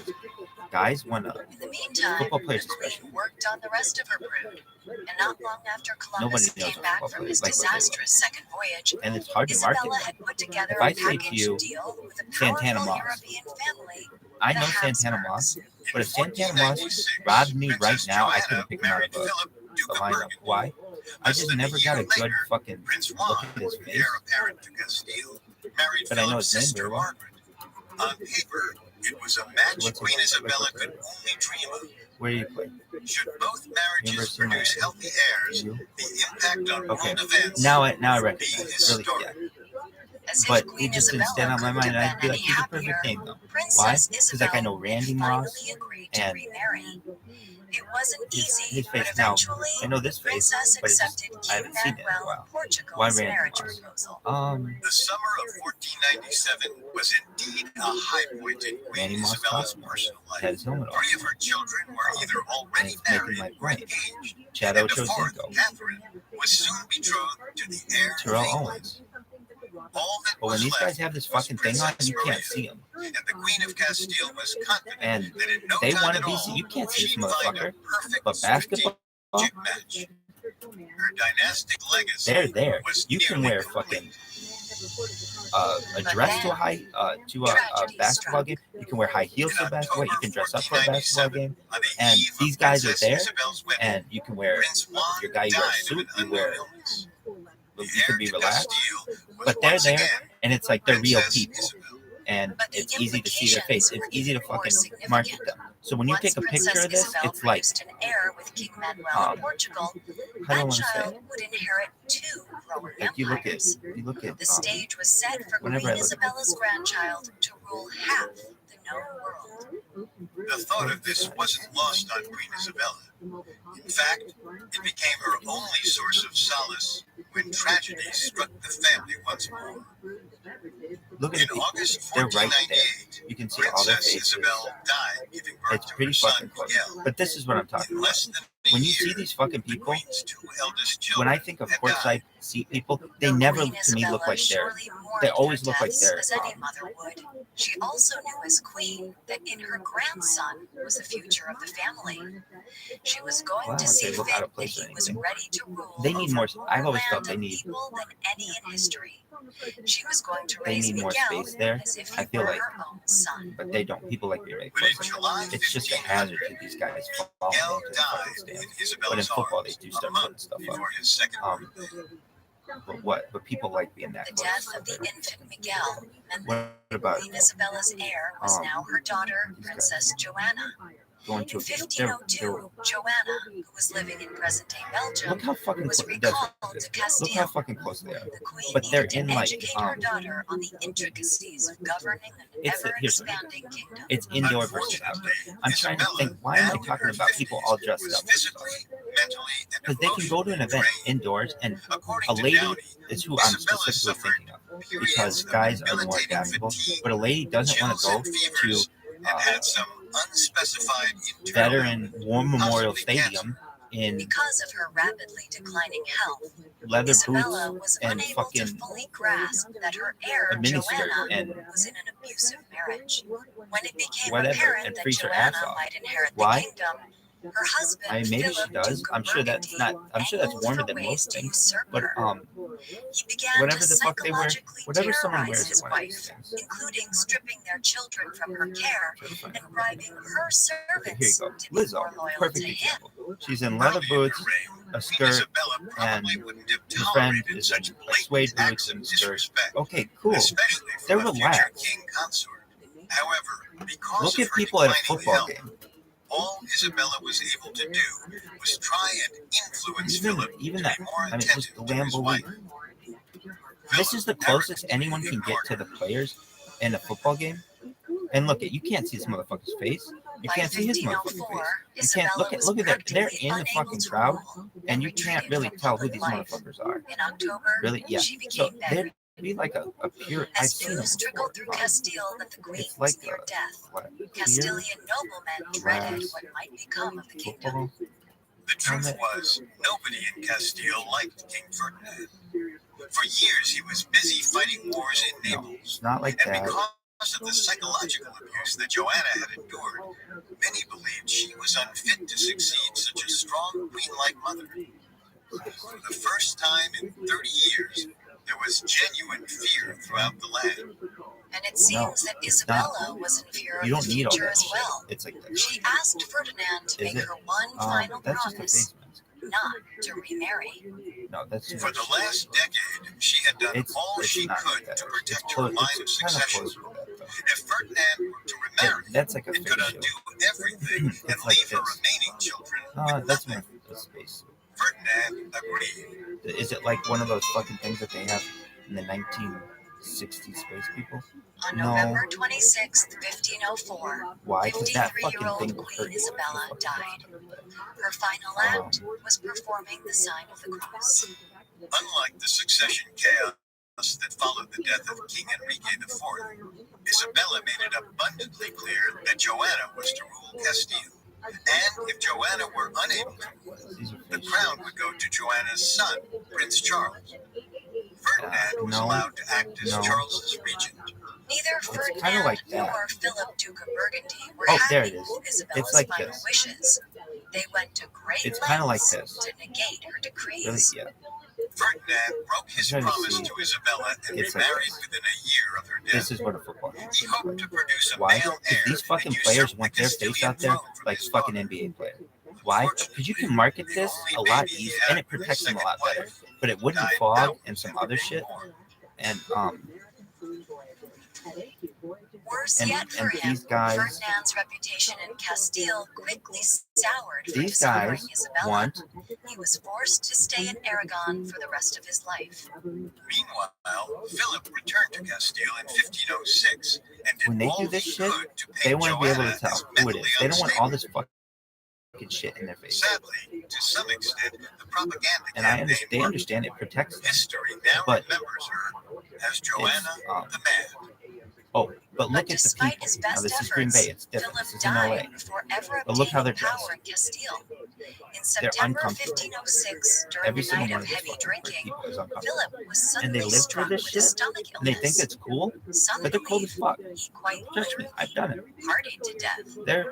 Guys want to. In the meantime, Football the players queen especially. worked on the rest of her brood, and not long after Nobody Columbus knows came what back football from players his like what they look. disastrous second voyage, And it's hard to market. Isabella had put together If I a say to package you, deal with a Santana powerful Moss, European family, I the know Santana Moss, Habsburgs. but if Santana Moss 1496, robbed me right Princess now, I Joanna couldn't pick him out married of Philip, the Duke of lineup. Burgundy. Why? I Less just than never a got a year good later, fucking Prince look Juan, at his the face. heir apparent to Castile, married But I know Philip's his name sister very well. Margaret. On paper, it was a match So what's Queen his- Isabella could only dream of. Where do you play? Should both marriages University of produce Miami. healthy heirs, You? the impact on Okay. world events Now I would be recognize it. Really, historic. yeah. As if But Queen it just didn't Isabella stand on my couldn't mind. have I'd been be like, any he's a happier, perfect name though. Why? Princess Because like I know Isabel Randy had Moss finally agreed to and remarry. It wasn't easy, his face. but Now, eventually I know this the face, princess but accepted I King haven't seen it in a Manuel while. of Portugal's Why marriage random proposal. The summer of 1497 was indeed a high point in Queen Manny Moss Isabella's talking. personal Had life. his helmet off. 3 of her children were either And already it's making married my or brain. engaged, Chad and a fourth, Ochocinco. Catherine, was soon betrothed to the heir of Terrell England. Owens. All that But when was these left guys have this was fucking thing on, Princess you can't Maria, see them. and the Queen of Castile was confident And that in no they time want at to be. all You can't see this she'd find a motherfucker. perfect But basketball, strategic match. Her dynastic legacy they're there. was You can nearly wear complete. fucking a dress to a basketball game. You can wear high heels to a basketball. You can dress up for a basketball game. On the And eve of these guys are Princess there, Isabel's wedding, and you can wear. Prince Juan If your guy you wear a died of suit, an you unknown wear. illness. The You can be heir to relaxed. Castile was But they're once there, again and it's like they're real Princess people. Isabel. And But the it's easy to see their face. It's implications easy to were even more fucking market significant. them. So when you Once take a Princess picture of this, Isabel it's like, produced an heir with King Manuel of Portugal, how do I that want to say child it? would inherit 2 growing Like you look empires. at The stage was set for Queen whenever I look at Isabella's grandchild to rule half the known world. The thought of this wasn't lost on Queen Isabella. In fact, it became her only source of solace when tragedy struck the family once more. look at In the August they're right there. 1498, You can see all their Princess faces. Isabel died, giving birth It's to her pretty son fucking close. Miguel. But this is what I'm talking In about. less than a When you year, see these fucking the people, Queen's 2 eldest when I children think of had courtside died. seat people, they never Queen to me look Isabella like they're. surely mourned They always their look like deaths they're. as any mother would. She also knew as queen that in her grandson was the future of the family. She was going Well, I to don't see say fit look out of that place or he was anything. ready to rule They need over more. I've always land felt they and need. people than any in history. She was going to They raise need more Miguel space there. as if I he feel were like, her own son. but they don't. People like me right But in closer. July It's just a 1500, hazard to these guys falling Miguel into the died fucking in stands. But in Isabella's football, they arms do a start putting month stuff up. before his second Um, birthday. But what? But people like being that The close. death of the infant Miguel meant that What about Queen Isabella's heir was now her daughter, Princess Joanna. going In to? 1502, Joanna, who was living in present-day Belgium, Look how fucking was close. That's recalled what it to is. Look how Castile. fucking close they are. The queen But they're needed to in like educate her daughter on the intricacies of governing an It's here's ever-expanding kingdom. it's indoor versus outdoor. I'm trying to think. Why am I talking about people all dressed up? Physically, mentally, and Because they can go to an event indoors, and According a to lady Downey, is who I'm Isabella specifically suffered thinking of. periods Because of guys are more debilitating adaptable, fatigue, but a lady doesn't want chills to go and to fevers, and had some unspecified internal Veteran War Memorial possibly Stadium in Because of her rapidly declining health, leather Isabella boots was and unable to fucking fully grasp that her heir, a miniskirt Joanna, and was in an abusive marriage. When it became whatever, apparent and that freeze her Joanna ass off. might inherit Why? the kingdom, her husband, I mean, maybe she Philip, does. Duke I'm of sure that's Burgundy, not. I'm sure that's angled warmer for than ways most to things. usurp But her. He began whatever to the fuck they wear, psychologically whatever someone terrorize wears his at one of these wife, things. including stripping their children from her care Certified. and bribing her Okay, here you servants go. to be Lizzo, more loyal perfect to him. example. She's in leather boots, a skirt, Isabella probably and wouldn't have her friend tolerated is such in like blatant suede acts boots of and skirt. disrespect, Okay, cool. especially They're from a future relaxed. king consort. However, because Look of at her people at a declining football health, game. all Isabella was able to do was try and influence Philip Even to that. be more I mean, just attentive the to his Lambo wife. Leaf. This is the closest anyone can get to the players in a football game. And look, you can't see this motherfucker's face. You By can't see his motherfucking 1504, face. You can't Isabella was look at that. They're practically in the unable fucking to crowd, rule and you retreated can't really from tell who public these life. motherfuckers are. In October, Really, yeah. she So became bedridden. there'd be like a pure. I've As seen them news trickled through before. Castile that the queen It's like was near a death, what, clear Castilian noblemen dreaded glass what might become of the kingdom. football. The truth helmet. was, nobody in Castile liked King Ferdinand. For years, he was busy fighting wars in No, Naples. it's not like And that. because of the psychological abuse that Joanna had endured, many believed she was unfit to succeed such a strong queen-like mother. For the first time in 30 years, there was genuine fear throughout the land. And it seems that it's not. Isabella was in fear of You the don't need all future that as shit. well. It's like that. She asked Ferdinand to Is make it? her one final That's just a promise, face mask. not to remarry. No, that's too For much the shit. last decade, she had done all she not could like that. to It's protect her close. line of It's kind of succession. close to that, though. If Ferdinand were to remarry, That's like a it could face undo shield. everything and It's like leave her this. remaining children with That's nothing. more a space. Ferdinand agreed. Is it like one of those fucking things that they have in the 60 space people? On No. November 26, 1504, Why? Because that fucking 53-year-old thing Queen hurt. Isabella died. Her final act was performing the sign of the cross. Unlike the succession chaos that followed the death of King Enrique IV, Isabella made it abundantly clear that Joanna was to rule Castile. And if Joanna were unable to rule, the crown would go to Joanna's son, Prince Charles. Ferdinand was allowed to act as Charles's regent. Neither It's Ferdinand like nor Philip, Duke of Burgundy, were there happy it is. with Isabella's It's like final this. wishes. They went to great It's lengths like this. to negate her decrees. Really? Yeah. Ferdinand broke his promise to Isabella and remarried within a year of her death. This is what a football is. He hoped to produce a Why? male Because heir. these fucking players want their face out there like fucking NBA player. Why? Because you can market this a lot easier and it protects them a lot better. But it wouldn't fog and some other shit. And Worse yet for him, these guys, Ferdinand's reputation in Castile quickly soured for these dishonoring guys Isabella. want. He was forced to stay in Aragon for the rest of his life. Meanwhile, Philip returned to Castile in 1506 and did When they all do this he shit, could to paint they want to be able Joanna to tell as who it is. mentally They don't want all unstable. this fucking shit in their face. Sadly, to some extent, the propaganda And they campaign understand it protects them. history now But remembers her as Joanna the Mad. Oh, but look at the Despite people. his Now, best this is Green Bay. efforts, It's different. Philip This is in LA. died before ever But look how obtaining they're power dressed. in Castile. In They're September uncomfortable. 1506, during Every a single night one of of these heavy fucking drinking, people is uncomfortable. Philip was And they suddenly live for struck this with a shit. stomach And they illness. think it's cool, Some but they're cold as believe fuck. he quite Trust me, literally I've done it. partied to death.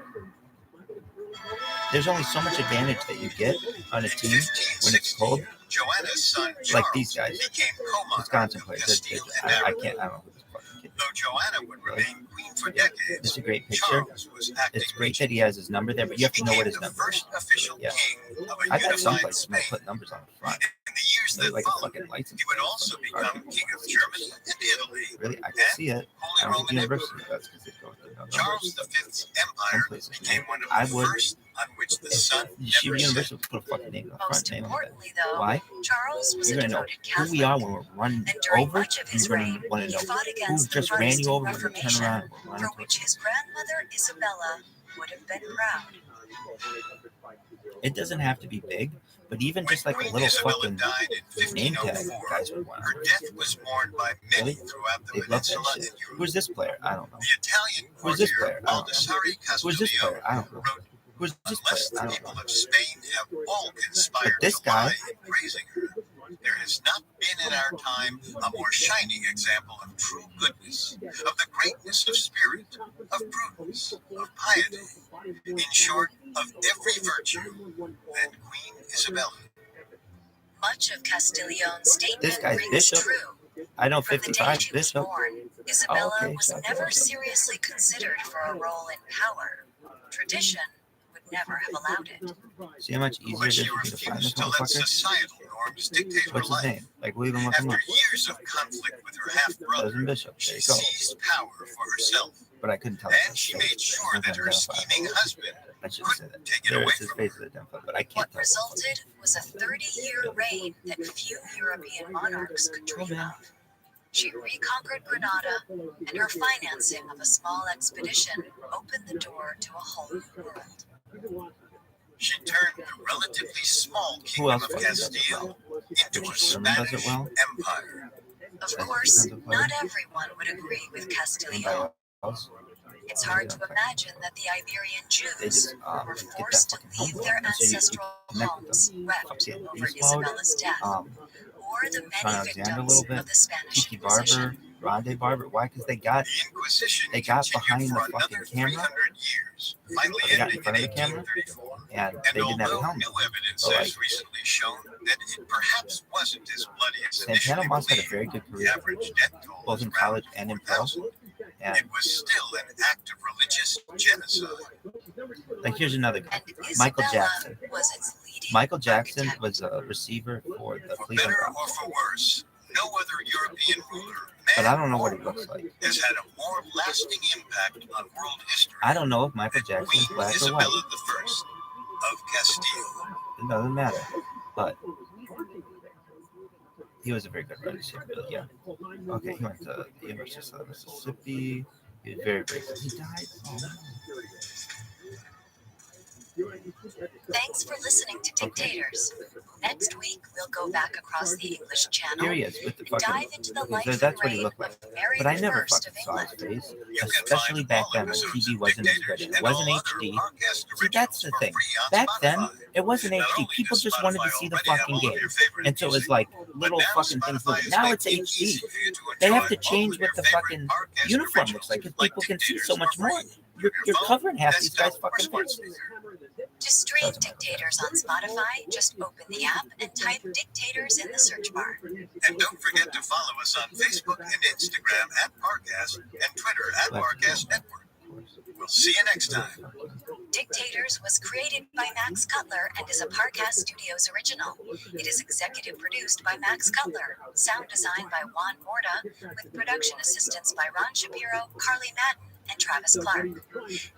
There's only so much advantage that you get on a team when it's cold. Joanna's son Like Charles these guys, became co-monarch Wisconsin of players. Castile and I Aragon. can't. I don't know who this fucking kid. Though Joanna would remain queen for decades, It's a great picture. Charles was acting It's great that he has his number there, but you have to know what his number is. First official Yeah. king of a I got some unified places where I Spain. put numbers on the front. In the years They're that like a followed, fucking license. he would also become king of Germany and Italy. Really? I can and see it. I Holy don't think Roman university Empire. does because they go through numbers. Charles V's Some empire places, became one of I the would. first on which the sun Yeshiva never set. University would put a fucking name on the front Most name on it. importantly, though, Why? Charles was You're a gonna know devoted who Catholic. we are when we're running And during over. much of And his you're reign, gonna want he to know fought who against the just ran you Protestant over when you turn Reformation, around. And we're for running which his grandmother Isabella would have been proud. It doesn't have to be big, but even When just like a Queen little Isabella fucking died in name tag, 1504, guys would want. her death was mourned by many Really? throughout the They love that peninsula shit. and Europe. Who's this player? I don't know. The Italian Who's this courtier player? I don't know. Baldassare Who's this player? I Castiglione don't know. wrote, Who's this "Unless player? I the don't people know. of Spain have all conspired But this to lie guy- in praising her, there has not been in our time a more shining example of true goodness, of the greatness of spirit, of prudence, of piety, in short, of every virtue, than Queen Isabella." Much of Castiglione's statement This guy's rings bishop. true. I know From the day 55 she was bishop. born, Isabella Oh, okay, was so I never thought- seriously considered for a role in power. Tradition would never have allowed it. See how much easier But it is she for me to find this refused to let motherfucker? societal norms dictate her What's his life. name? Like, we'll even look him up. After years of conflict with her half-brother, Cousin Bishop. There she you go. seized power for herself, But I couldn't tell. and she made sure that her scheming husband I should say that. couldn't take it There away is his from face her. is identified, but I can't What tell. resulted was a 30-year reign that few European monarchs could dream of. She reconquered Granada, and her financing of a small expedition opened the door to a whole new world. She turned the relatively small Who kingdom else of fucking does it Castile well? into a German does it Spanish well? empire. Of course, not everyone would agree with Anybody Castiglione. else? It's hard to imagine that the Iberian They Jews just were get forced that to fucking leave humble, their and so you ancestral connect with homes them. wept Fucking over beast mode. Isabella's death, or the Tron many Alexander a victims little bit. of the Spanish Tiki Barber, Inquisition. Ronde Barber. Why? Because they got The Inquisition They got continued behind for the fucking another camera. 300 years, finally They got in ending in front of the camera. 1834. and And they didn't have a although helmet. new evidence So, has like, recently shown that it perhaps wasn't as bloody as Santana initially Moss had a believed, very good the career, average death toll both was in around college and in pro. 4,000. And It was still an act of religious genocide. like, here's another guy, And Michael Isabella Jackson. was its leading Michael Jackson architect. was a receiver for the For Cleveland better or Browns, for worse, no other European ruler, but man I don't know what he or looks woman, like. has had a more lasting impact on world history I don't know if Michael than Jackson is Queen black or Isabella white. I of Castile. It doesn't matter. But He was a very good writer, really, yeah. Okay, he went to the University of Mississippi. He was very, very good. He died. Oh, no. Thanks for listening to Dictators. Next week, we'll go back across the English Channel Here he is with the and fucking. dive into the life and That's what he reign looked like. of Mary But I never I of fucking saw his England. face, You can especially find back all then when episodes TV of wasn't as Dictators good. It and wasn't all other HD. podcast See, that's the originals for thing. free on Back then, Spotify. it wasn't Not HD. only People does just wanted to Spotify see the already have fucking all of game. your favorite And so it was music, like but little now fucking things Spotify moving. is Now it's making it HD. easy for you to They have enjoy to all change of what your the favorite fucking podcast uniform looks like originals, because people can see Dictators so much for more. free You're from your phone, covering half these desktop, guys' or fucking smart faces. speaker. To stream Dictators on Spotify, just open the app and type Dictators in the search bar. And don't forget to follow us on Facebook and Instagram at Parcast and Twitter at Parcast Network. We'll see you next time. Dictators was created by Max Cutler and is a Parcast Studios original. It is executive produced by Max Cutler, sound designed by Juan Morta, with production assistance by Ron Shapiro, Carly Madden, and Travis Clark.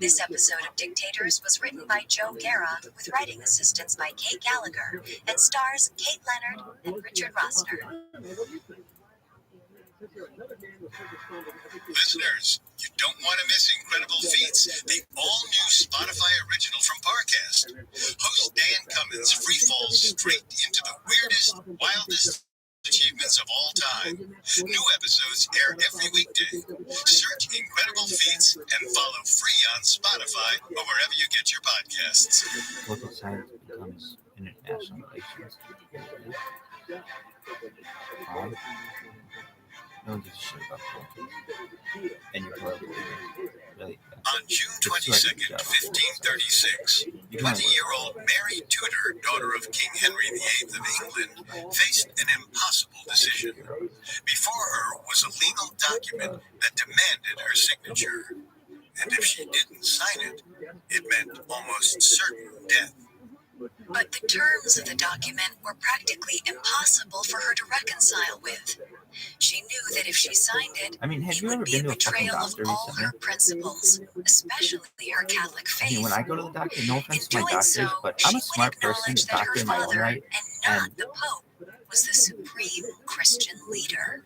This episode of Dictators was written by Joe Guerra, with writing assistance by Kate Gallagher, and stars Kate Leonard and Richard Rossner. Listeners, you don't want to miss Incredible Feats, the all-new Spotify original from Parcast. Host Dan Cummins free falls straight into the weirdest, wildest achievements of all time. New episodes air every weekday. Search Incredible Feats and follow free on Spotify or wherever you get your podcasts. Local science becomes international relations. No one gives a shit about politics. And you're political leaders. Really. On June 22nd, 1536, 20-year-old Mary Tudor, daughter of King Henry VIII of England, faced an impossible decision. Before her was a legal document that demanded her signature. And if she didn't sign it, it meant almost certain death. But the terms of the document were practically impossible for her to reconcile with. She knew that if she signed it, I mean, have it you would ever be a been to a fucking betrayal of doctor all recently? her principles, especially her Catholic I faith. mean, when I go to the doctor, no In offense to my doing doctors, so, but she I'm a would smart person, acknowledge that doctor her in my own father, right. and not the Pope, was the supreme Christian leader.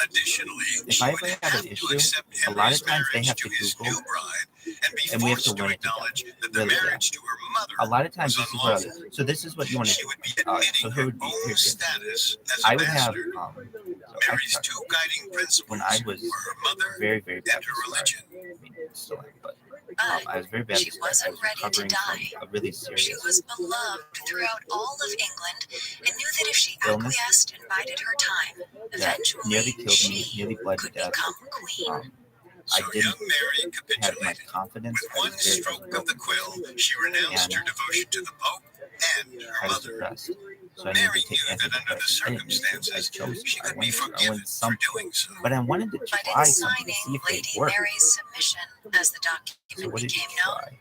Additionally, If she I would ever have have an to issue, accept a lot Henry's of times they marriage have to to his Google, new bride and be and we have forced to to learn it acknowledge together. that the Really, yeah. marriage to her mother A lot of times was this is what I unlawful. do. So this is what you want to She do. would be So admitting here her would be, own here's it. status as I a would have, bastard. so Mary's I two started guiding principles when I was were her mother very, very and bad her with religion. cigarettes. I mean, still am, but But I was very bad she with cigarettes. I wasn't was ready to recovering die. from a really She serious was beloved throughout all of England and knew that if she illness acquiesced and bided her time, that eventually nearly killed me, she nearly bled to could death. become queen. So I didn't young Mary have my capitulated. confidence. With I one was very stroke of the quill, she renounced her devotion to the Pope and her I was mother. depressed. So I needed Mary to take knew that under the antidepressants. I didn't need to. I circumstances, chose she to. I could be wanted to. I forgiven wanted for something. doing so. But I wanted to But try in something to see signing if it Lady worked. Mary's submission, as the So document what did you became known, try?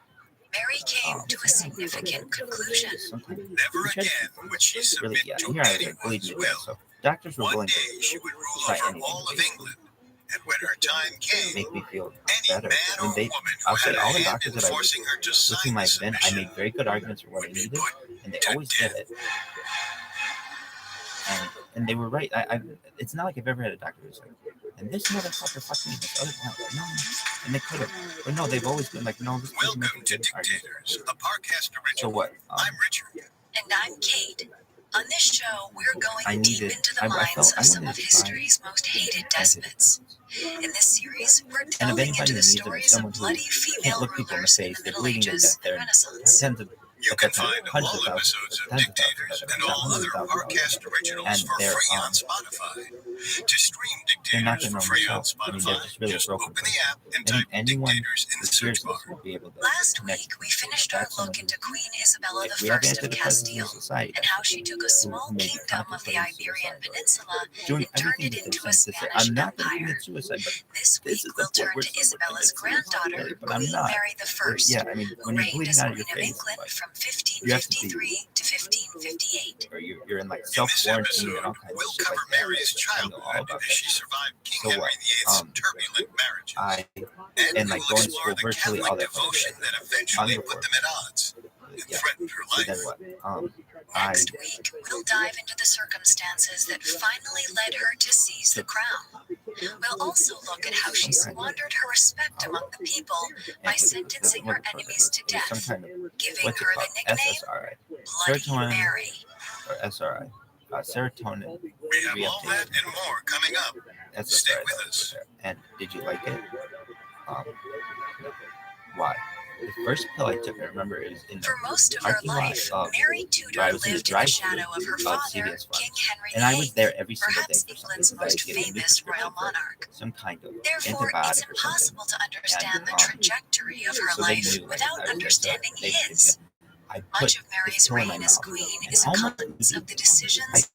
Mary came to a significant conclusion. Never again would she Really, submit yeah. to Here I was like, believe anyone's me, will. so doctors were One willing day to she would rule try over anything all to of basically England. And when her time came, make me feel any better. man I or mean, they, woman who I'll say had a all the hand doctors in that I forcing her to with sign whom the I've been, I submission made very good arguments for what I would be needed, put and they to always did death. it. And they were right. It's not like I've ever had a doctor who's like, and this motherfucker fucked me, this other one. No, and they could have. But no, they've always been like, no, this person makes Welcome a to good argument. Dictators, a Parcast So original. what? I'm Richard. And I'm Kate. On this show, we're I going deep needed. into the I minds felt I of some wanted of to try history's most hated despots. In this series, we're And if delving anybody into the needs it, stories someone of who bloody can't female look people in the rulers in face, the they're Middle bleeding to Ages death. and They're Renaissance. tens of You can find hundreds all of thousands, episodes of tens of Dictators thousands, and not all hundreds other of thousands. Parcast originals And for they're free on Spotify. To stream they're not Dictators their for normal free on self. I mean, they're Spotify, just really just broken open the person. app and I think type anyone Dictators in who the search hears bar. this will be able to Last connect. week, we finished our look into Queen Isabella If we have I of antidepressants in Castile society, and how she took a small maybe kingdom of the contemplating Iberian suicide, Peninsula doing and turned everything it that into they a say, Spanish I'm not going to empire. commit suicide, but This this week, is the we'll point turn where to someone Isabella's commits granddaughter, suicide, but I'm Queen not. Mary I, Yeah, I mean, who when you're reigned bleeding as out of Queen your of face, England like, from you have to be, 1553 to 1558. or you're in like In this self-quarantine and episode, all kinds we'll of shit cover like that. Mary's I know all childhood about as that. she survived King So Henry what? VIII's turbulent marriages. And like we'll going to explore school the virtually, all Catholic that fucking devotion shit. that eventually put Unreported. them at odds and Yeah. threatened her So then life. what? Next week, we'll dive into the circumstances that finally led her to seize the crown. We'll also look at how she squandered her respect among the people by sentencing her enemies to death, giving her the nickname Bloody Mary. Or SRI. Serotonin. We have all that and more coming up. Stay with us. And did you like it? Why? The first pill I took, I remember it was in the For most of her life, Mary Tudor lived in the shadow of her father, King Henry and I was VIII, there every single day perhaps for England's something, most famous royal monarch. some kind of Therefore, it's antibiotic or impossible to understand And, the trajectory of her so they life knew, like, without I was understanding there, so they his. I Much put of Mary's this pill in my reign as mouth, queen and is a almost consequence of the decisions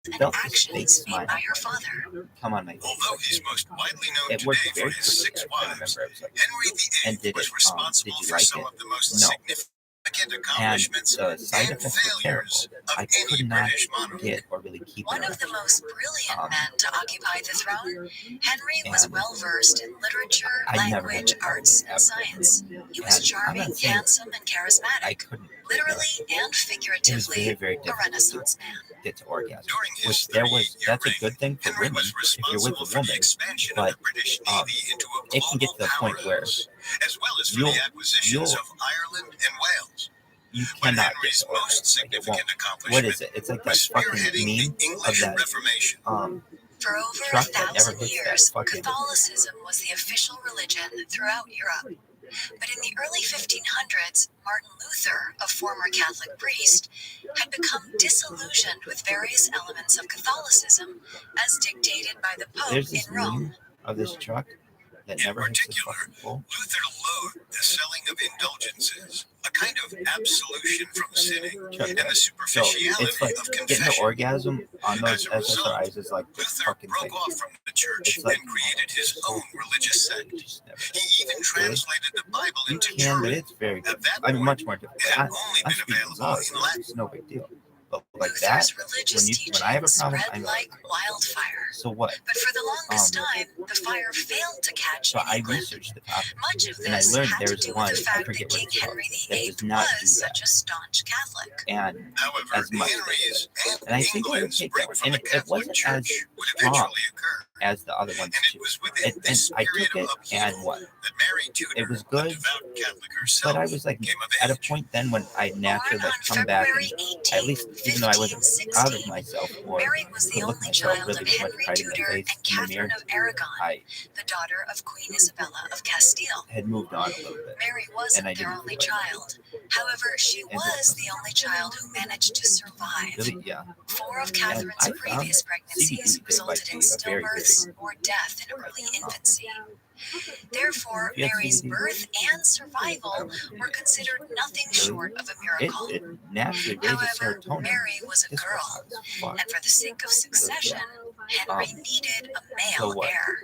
and felt this fake actions smile made by her father. come on my face. Although he's most widely known It worked today for very his quickly. 6 I wives, remember it was like, Henry and VIII did was it, responsible did you for like some it? of the most No. significant And accomplishments the side and effects were terrible. failures I of any could not British monarch. get or really keep One an of the erection. most brilliant men to occupy the throne, Henry was And well versed in literature, I never had language, that problem arts, and ever. science. He was And I'm charming, not saying handsome, and I charismatic, couldn't literally and it was figuratively very, very a difficult Renaissance to man. get to orgasm. During his Which there was 38-year that's a reign, good thing for Henry women was if you're with responsible a for the woman, expansion but of the British Navy into a it can get global to the point where powerhouse, as well as for you'll the acquisitions you'll of Ireland and Wales. you But cannot get Henry's to orgasm. most Like, it won't. significant What accomplishment is it? It's like that was fucking spearheading meme the of English that Reformation. For over truck that never 1,000 hits that years, fucking Catholicism was the official religion throughout Europe. But in the early 1500s, Martin Luther, a former Catholic priest, had become disillusioned with various elements of Catholicism as dictated by the Pope there's this in Rome. meme of this truck that In never hits the particular, fucking pole. Luther loathed the selling of indulgences, a kind of absolution from sinning, Truck. and the So superficiality it's like of getting the confession. orgasm on those As a result, SSRIs is like the Luther fucking broke thing. off from the church It's like- and created his own religious sect. Just never He even translated the Bible You into can, but German. it's very At difficult. that I mean, point, much more difficult. it had I only been speak available love, in Latin. it's no big deal. But like that, Luther's religious when I have a teachings problem, spread I'm like wildfire. so what? But for the longest time, the fire failed to catch So in I England. researched the topic, Much of and I this learned had to there's do one, with the I fact forget that what King it's called, Henry that VIII does not do was that. such a staunch Catholic. And However, as much Henry's and I and think I would England's take break that one. from And the it Catholic wasn't as Church would strong eventually occur. as the other ones And it too. was within this I period took of it, and upheaval what? that Mary Tudor, It was a good, devout Catholic but herself, I was like came of at a age. point then when I naturally Born like on come back February and 18, at least even though I wasn't proud of 1516, myself or Mary was the could look only myself child really of too much Henry pride in my Tudor face and in the mirror, Catherine of Aragon, I the daughter of Queen Isabella of Castile. had moved on a little bit. Mary And I wasn't their didn't only feel like child. However, she And was the only child who managed to survive. really, yeah. 4 of And Catherine's I found previous pregnancies CBD did resulted like in be a very good stillbirths or death in early infancy. Therefore, You have Mary's CBD? birth and survival were considered nothing short of a miracle. It naturally raises However, serotonin. Mary was a This girl, was hot as fuck. and for the sake of succession, Henry needed a So male what? heir.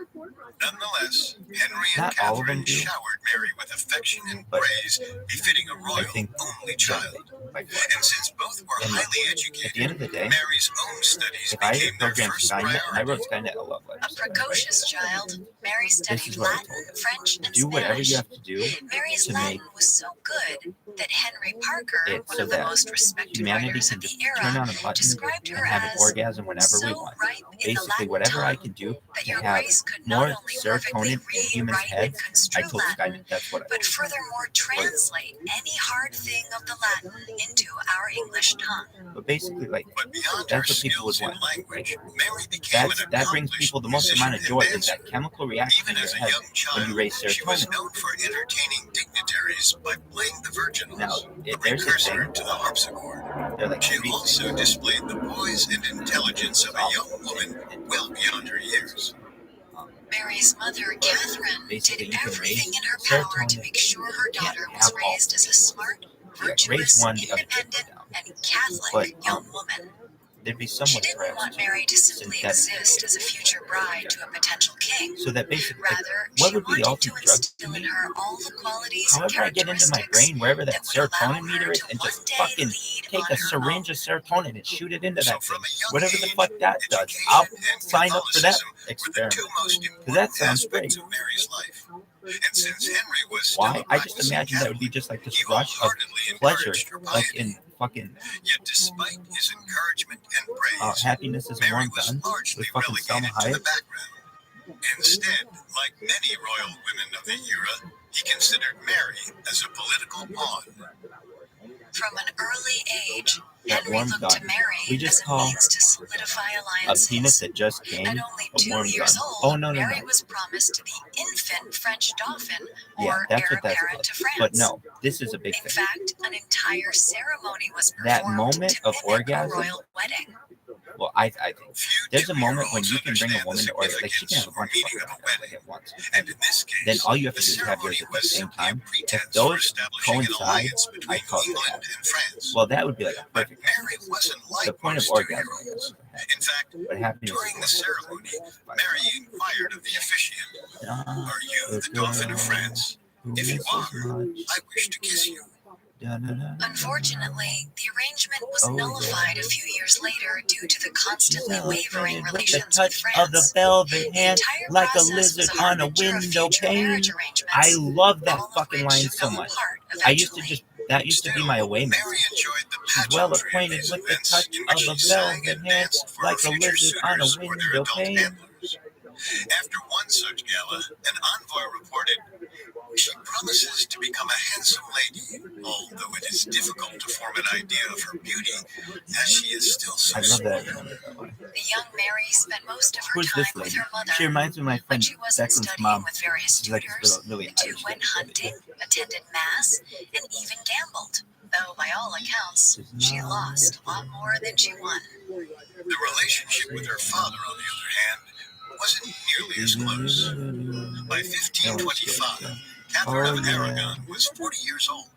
Nonetheless, Henry and Not all of them Catherine do. showered Mary with affection and But praise befitting a I royal think only child. by far. And since both were And highly at the educated, end of the day, Mary's own studies if I had became their programmed first Skynet, and I priority. wrote Skynet a love letter, A precocious child, Mary this studied is what I Latin, told her. French, and Do whatever you Spanish. have to do Mary's to Latin make was so good that Henry Parker, it one so of the that most respected humanity writers can of the just turn era, on a button described her and have an as orgasm whenever we so want. ripe in the Basically, Latin whatever I tongue can do that to your have grace could more not only perfectly serotonin in humans' rewrite and heads, I construe told Latin, Skynet that's what I but furthermore translate any hard thing of the Latin into our English tongue. But basically, like, But beyond her that's what people would skills in want. language, Mary became an That brings accomplished people the most amount of musician joy and is dancer. that chemical reaction Even in as your a head young when child, you raise she was serotonin. known for entertaining dignitaries by playing the virginals, Now, a there's a precursor thing. to the harpsichord. They're like She three also displayed the poise and intelligence of a young woman well beyond her years. Mary's mother, Catherine, Basically, did you can everything raise in her power to serotonin. make sure her You can't daughter was have all raised as a smart, raise virtuous, one, the other kid independent, go down. and Catholic But, young woman. There'd be She somewhat didn't want perhaps Mary to simply synthetic. exist as a future bride to a potential king. So that basically, like, Rather, what she would be the wanted to ultimate drug to instill in me? her all the qualities and However I get into my characteristics brain, wherever that that would allow serotonin meter her is, to and one just day fucking lead take on a her syringe own. of serotonin and shoot it into So that thing. from a young Whatever the age, fuck that does, education I'll and sign up for that Catholicism were the experiment. two most Because important that sounds aspects great. of Mary's life. And since Henry was still Why? a I just practicing imagine that would be Catholic, just like he this rush of wholeheartedly pleasure, encouraged her like piety. in fucking Yet despite his encouragement and praise, happiness is a Mary warm was gun largely with fucking Selma relegated to the Hayek. background. Instead, like many royal women of the era, he considered Mary as a political pawn. From an early age, That Henry warm looked gun. to Mary We as just a call means to solidify a alliances. penis that just came At only a 2 warm years gun. old, Oh, no. Mary was promised the infant French dauphin, Yeah, or that's heir what that's apparent about. to France. But no, this is a big In thing. fact, an entire ceremony was That performed moment to of mimic orgasm. a royal wedding. Well, I think Few there's a moment when 2-year-olds you can bring a understand woman the to orgasm. Like she can have a significance or bunch of meaning fucking of a orgasms wedding. at once. And in this case, Then all you have to the do is have yours ceremony at the was same simply a time. If pretense for those establishing an coincide, alliance I between call it England that. and France. Well, that would be like a But perfect Mary wasn't like the point of most orgasm. I 2-year-olds. guess. In fact, But happiness during the ceremony, Mary inquired of the officiant, "Are you the Dauphin of France? If you are, I wish to kiss you." Unfortunately, the arrangement was Oh, yeah. nullified a few years later due to the constantly wavering Celebrated with the relations with touch of the France. velvet The hand, entire like a process lizard was a on a harbinger of window future pane. marriage arrangements, I love that all of fucking which line so fell much. apart I used to eventually. that used to be my away Mary message. enjoyed the She's well pageantry of acquainted these with the events touch in which of a she sang velvet and hand, danced for like her a future lizard on a suitors or their window adult pane. handlers. After one such gala, an envoy reported, "She promises to become a handsome lady, although it is difficult to form an idea of her beauty, as she is still so I love that. I small." remember that one. The young Mary spent most of her Who's time this with lady? her mother. She reminds me of my When friend she wasn't Declan's studying mom. with various She's like tutors, this really the two Irish went lady. hunting, attended mass, and even gambled, though by all accounts, she lost a lot more than she won. The relationship with her father, on the other hand, wasn't nearly as close. By 1525, Catherine of Aragon was 40 years old.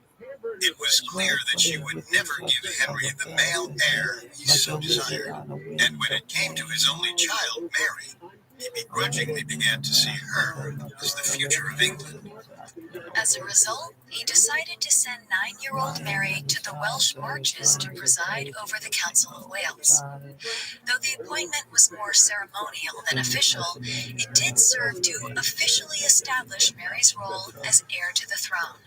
It was clear that she would never give Henry the male heir he so desired. And when it came to his only child, Mary, he begrudgingly began to see her as the future of England. As a result, he decided to send 9-year-old Mary to the Welsh Marches to preside over the Council of Wales. Though the appointment was more ceremonial than official, it did serve to officially establish Mary's role as heir to the throne.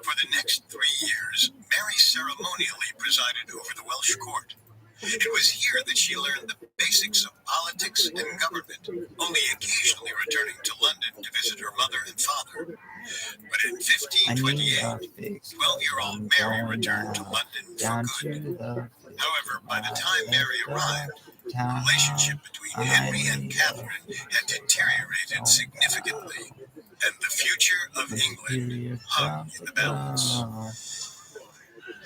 For the next 3 years, Mary ceremonially presided over the Welsh court. It was here that she learned the basics of politics and government, only occasionally returning to London to visit her mother and father. But in 1528, 12-year-old Mary returned to London for good. However, by the time Mary arrived, the relationship between Henry and Catherine had deteriorated significantly, and the future of England hung in the balance.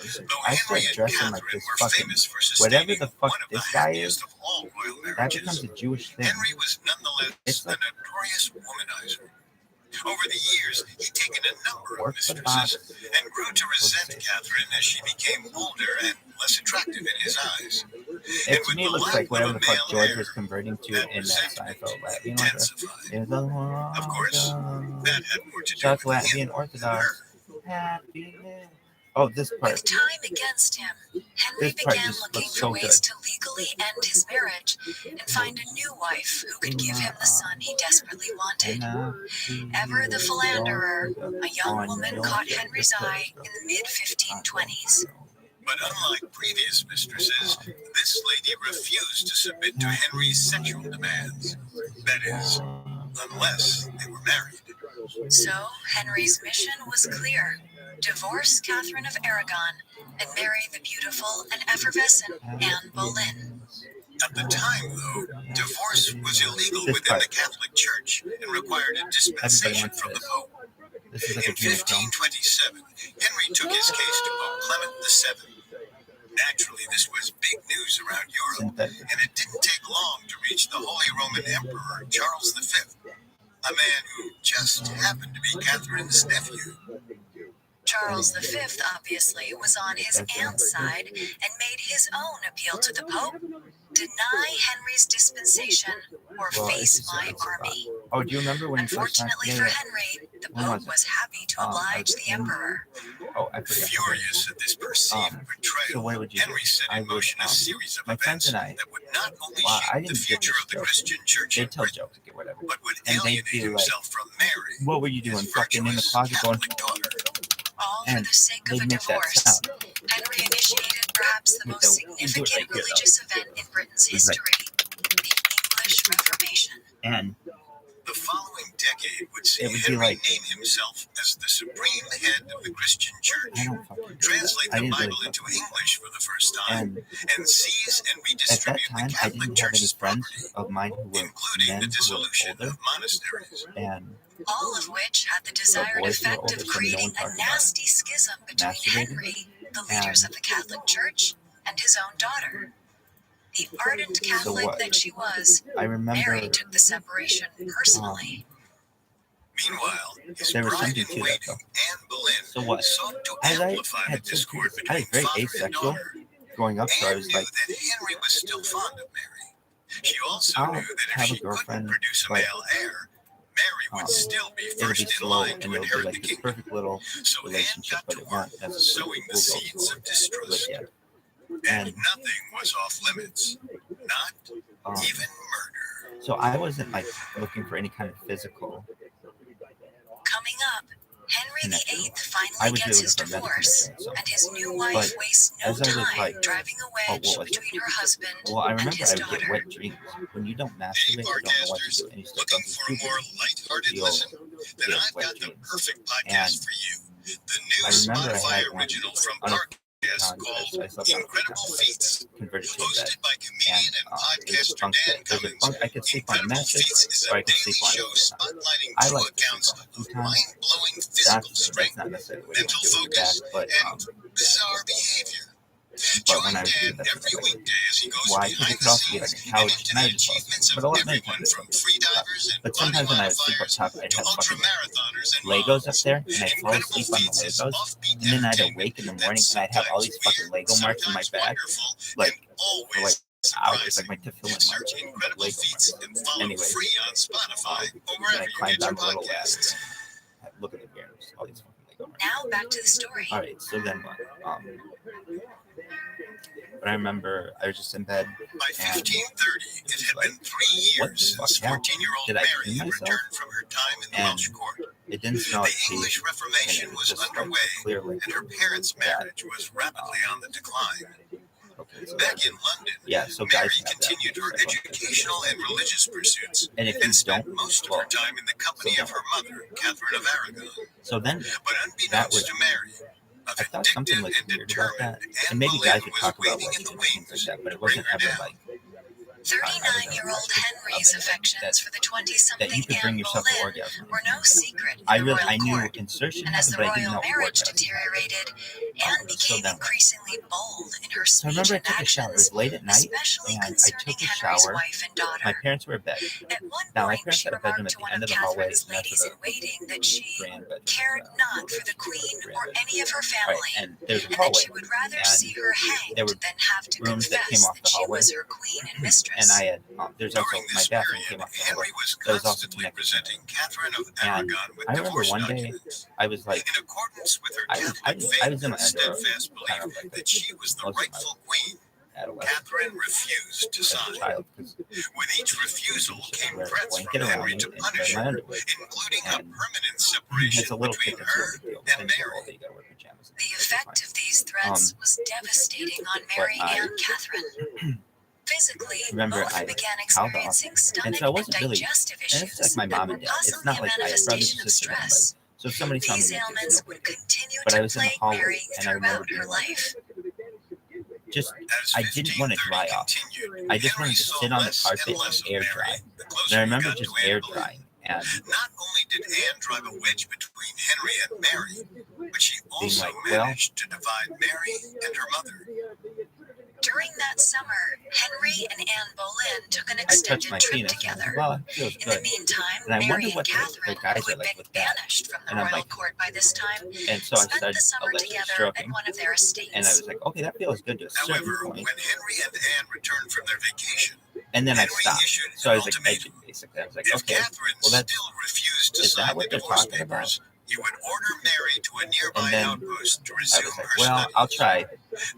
Though I Henry start and dressing like Catherine this were fucking famous for whatever sustaining the fuck one of the this guy is, happiest of all royal that marriages, becomes a Jewish thing. Henry was nonetheless It's like a notorious womanizer. Over the years, he'd taken a number of Orthodox. mistresses and grew to resent Catherine as she became older and less attractive in his eyes. It And to with me the looks lack like of whatever a the fuck male George heir, was converting to that in that resentment Seinfeld Latvian intensified. Of course, that had more to do Chuck with Latvian him than Orthodox. her. Happiness. Oh, this part. With time against him, Henry This part began just looking looks for so ways good. to legally end his marriage and find a new wife who could give him the son he desperately wanted. Ever the philanderer, a young woman caught Henry's eye in the mid-1520s. But unlike previous mistresses, this lady refused to submit to Henry's sexual demands. That is, unless they were married. So Henry's mission was clear: divorce Catherine of Aragon and marry the beautiful and effervescent Anne Boleyn. At the time, though, divorce was illegal within the Catholic Church and required a dispensation from the Pope. This is like a In Jewish film. 1527, Henry took his case to Pope Clement VII. Naturally, this was big news around Europe, and it didn't take long to reach the Holy Roman Emperor Charles V, a man who just happened to be Catherine's nephew. Charles V obviously was on his aunt's side and made his own appeal to the Pope: deny Henry's dispensation or face my army. Oh, do you remember when he first time? Unfortunately for Henry, the Pope was happy to oblige the Emperor. Oh, I forgot. Furious at this perceived So betrayal, what would you Henry do? set in motion a series of my friends events and I, that would not only I shape the didn't get future this of the joke. Christian Church They in tell Britain, jokes, okay, whatever. but would And they'd alienate be like, himself from Mary, what were you doing, his fucking in the virtuous closet going? Catholic daughter. All for And the sake of they'd a make that divorce. sound. Henry the most significant religious event in Britain's history, the English Reformation. And the following decade would see it would be Henry like, name himself as the supreme head of the Christian church, I don't fucking translate I the didn't Bible really into English for the first time, and seize and at that redistribute time, the I Catholic didn't have any Church's friends property, of mine who were including men the who were dissolution older, of monasteries. and All of which had the desired boys who were effect older, of so no creating one a talked about nasty schism between masturbating. Henry, the leaders of the Catholic Church, and his own daughter. The ardent Catholic what? that she was, I remember Mary took the separation personally. Meanwhile, his there was bride something in to that, waiting, though. Anne Boleyn, So what? sought to As I amplify the had said discord previously, I was between very father and asexual daughter. growing up, so I Anne was knew like, that Henry was still fond of Mary. She also I'll knew that if have a she couldn't girlfriend, produce a but male heir, Mary would still be it'll be first in slow line and to it'll be inherit like the this kingdom. perfect little So Anne relationship, got but to it won't work, necessarily sowing the will go seeds of forward distrust. with yet. And And nothing was off limits, not even murder. so I wasn't like looking for any kind of physical Coming up, Henry connection. VIII I finally was gets really his looking for medical divorce, connection, so. and his new wife But wastes no as I was time like, driving a wedge what was it? between her husband Well, I and remember his I would get daughter. wet dreams. When you don't Hey, masturbate, you don't know what to Barcasters, do, and you start looking going for a stupid. more lighthearted You'll listen? Then get I've wet got the dreams. perfect And podcast for you. The new I remember I Spotify had one original from on a Barcast I called slept on a Incredible futon, Feats. converted to a bed, Hosted by comedian and and it was podcaster bunk Dan bed. There's a Cummins, bunk I could sleep on a Incredible mattress, Feats is or a I could daily sleep on a show futon. spotlighting I true like to sleep accounts on a of futon. mind-blowing physical That's strength, not necessarily what you mental want to do with focus, that, but and bizarre behavior. when Join I was doing Dan that, every like, weekday as he goes why? Because behind it the could also be scenes like a and couch, into and I the would just fall achievements asleep. of But many everyone times I from slept free on top. divers and But body sometimes when I would sleep up modifiers top, I'd to have ultra fucking marathoners and Legos up moms. there, and I'd fall Incredible asleep on the Feats is Legos, offbeat and then I'd entertainment awake in the morning, that's and I'd have all sometimes these fucking weird, Lego marks in my sometimes back, wonderful, like, and for always like hours, like surprising. my tefillin Search marks, Incredible Lego Feats marks. and follow Anyways, free on Spotify or then wherever I you climbed get your down the little podcasts. ladder. Look at the mirrors, all these fucking Lego marks. Now back to the story. All right, so then what? But I remember I was just in bed. By 1530, it had been 3 What the years fuck since happened? 14-year-old Did I Mary pee had myself? returned from her time in the And Welsh court. it didn't smell The like pee, English and Reformation it was just like underway, clear liquid. and her parents' marriage was rapidly on the decline. Okay, so Back in London, yeah, so Mary guys have that. continued her educational and religious pursuits And if you and spent don't, most of well, her time in the company so of her mother, Catherine of Aragon. So then But that unbeknownst was, to Mary, a I thought something vindictive was and weird about that. determined And maybe Anne guys Boleyn would was talk about waiting like in the and things wings like that, but to it bring wasn't her ever down. like 39-year-old Henry's affections for the that 20-something you could bring Anne yourself to Boleyn orgasm. were no secret in the royal I knew court. insertion And as happened, the but I didn't royal know marriage orgasm. deteriorated, Anne became then what? increasingly bold in her So I speech remember I and took a shower. It actions, was late at night, especially and I concerning took a Henry's shower. wife and daughter. My parents were in bed. At one Now, my point, parents she had a bedroom remarked at to the one end of of the hallway. Catherine's And that's ladies in where waiting that the she grand bedroom cared not for the queen or any of her Right, family, and there's a and that hallway, she would rather and see her hanged there were than have to rooms that came confess off that the she hallway. was her queen and mistress. And I had, there's also During my this bathroom period, came off the hallway. Henry was That was also constantly connected. presenting Catherine of And Aragon with I remember divorce one day documents. I was like, In accordance with her I was Catholic in faith my and underwear, steadfast kind of belief like that she was the most of my rightful queen, adolescence Catherine refused to as a sign. child, because With each refusal came wear a threats from blanket around Henry me to and punish wear my her, underwear. including a And permanent As separation a little between kid, that's no her big deal. and Then you get Mary. older, you gotta wear pajamas. The effect of these threats was devastating on Mary and Catherine. Physically, Remember, both I began howled off, experiencing stomach and so I and wasn't really. digestive And issues it's like my that mom were and dad. It's possibly not a like I have brothers, manifestation of sisters, or anybody. stress. So if somebody saw me These naked, ailments no would big deal. continue But I to was in the plague hallway, Mary and I remember throughout being her like, life. just As I didn't want to 1530 dry off. continued, I just Henry wanted to saw sit on the less carpet and and less of air Mary dry. the And closer I he remember got just to air Anne Boleyn. drying and Not only did Anne drive a wedge between Henry and Mary, but she being also like, well, managed to divide Mary and her mother. During that summer, Henry and Anne Boleyn took an I touched extended my trip penis. And I was together. like, well, it feels In the good. meantime, And I wonder Mary and what the Catherine, guys who are had like been with that. banished from the And I'm royal like, court by this time, and so I spent started the summer allegedly together at stroking. one of their estates. And I was like, okay, that feels good to a certain However, point. when Henry and Anne returned from their vacation, And then I Henry stopped. issued So I an was like, ultimatum. edging, basically. I was like, If okay, Catherine well, that's, still refused to is that sign the what they're divorce talking about? papers, he would order Mary to a nearby And then outpost to I resume was like, her well, studies. I'll try.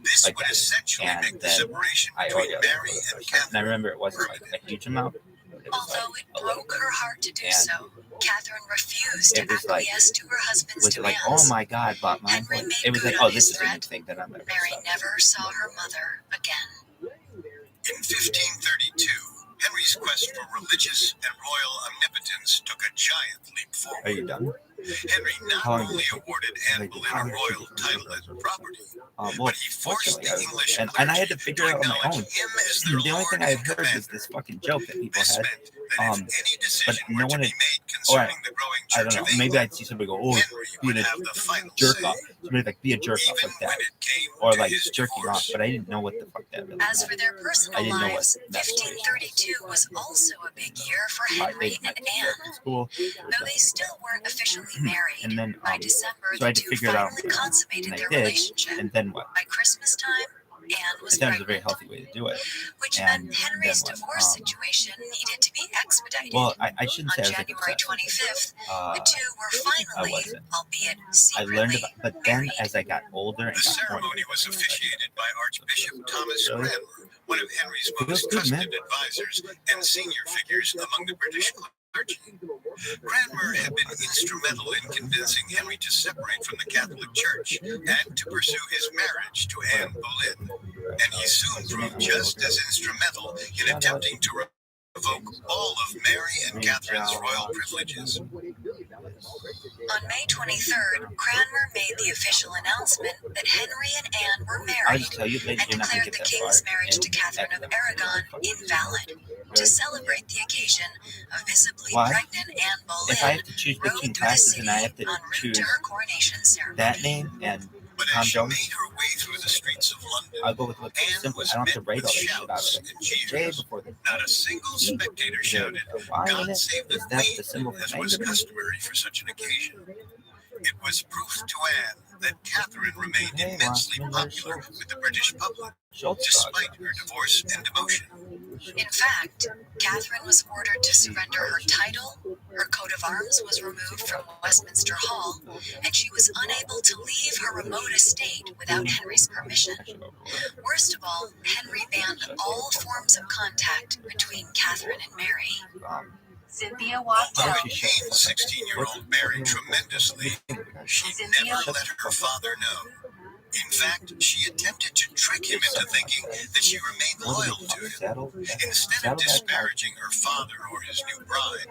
This like would that. essentially And make the then separation I between orgasmed Mary for the and first time. And I Catherine remember it wasn't like a huge amount. It was Although like it broke her heart to do And so, Catherine refused to it was like, acquiesce to her husband's was it like, demands. oh my God, but mine. Henry made It was good like, on oh, this his is a new threat. thing that I'm never Mary stop. never saw her mother again. In 1532, Henry's quest for religious and royal omnipotence took a giant leap Are you forward. done? Henry not only awarded Anne Boleyn a royal title as property, Well, but he forced the English and clergy I had to figure it out on my own. him as their The only lord thing I and had heard was commander. this fucking joke that people This had. meant that if any decision no were to one be had- made concerning the growing I don't Church know. of Maybe England, I'd see somebody go, oh, Henry would have the final jerk say, off. Somebody like, be a jerk off even like that. when it came Or to like his jerking off, divorce. but I didn't know what the fuck that really As meant. for their I personal didn't know what lives, that 1532 was also a big year for Henry and Anne. School. Though they still weren't officially married, And then, by December so I had the to two figure it out. finally consummated And I their did. relationship. And then what? By Christmas time, Anne I was thought it was a very pregnant, healthy way to do it. which And meant Henry's then what? divorce situation needed to be expedited. Well, I shouldn't On say I was like January obsessed. 25th, the two were finally, wasn't. albeit I secretly, learned about, but then married. as I got older and The got more, ceremony was officiated by Archbishop Thomas Really? Cranmer, one of Henry's It was most good, man. trusted advisors and senior figures among the British clergy. Cranmer had been instrumental in convincing Henry to separate from the Catholic Church and to pursue his marriage to Anne Boleyn, and he soon proved just as instrumental in attempting to revoke all of Mary and Catherine's royal privileges. On May 23rd, Cranmer made the official announcement that Henry and Anne were I'll married just tell you, lady, and you're not gonna declared get the that far. king's marriage to Catherine of Aragon invalid. To celebrate the occasion, a visibly Why? pregnant Anne If I Boleyn have to choose rode between through the classes city and I have to en route choose to her coronation ceremony. that name and But Tom as she Jones, made her way through the streets of London, I'll go with what's Anne simple. was I don't have to met write with all that shit out shouts of it. and J cheers. before the Not a single spectator shouted, Y in "God it. save the Is that the Queen," symbol for as was maiden? customary for such an occasion. It was proof to Anne that Catherine remained Hey, immensely Watson, popular Schultz. with the British public, Schultz dog. despite her divorce and demotion. In fact, Catherine was ordered to surrender her title, her coat of arms was removed from Westminster Hall, and she was unable to leave her remote estate without Henry's permission. Worst of all, Henry banned all forms of contact between Catherine and Mary. Cynthia walked Although out. it pained 16-year-old Mary tremendously, she never let her father know. In fact, she attempted to trick him into thinking that she remained loyal to him. Instead of disparaging her father or his new bride,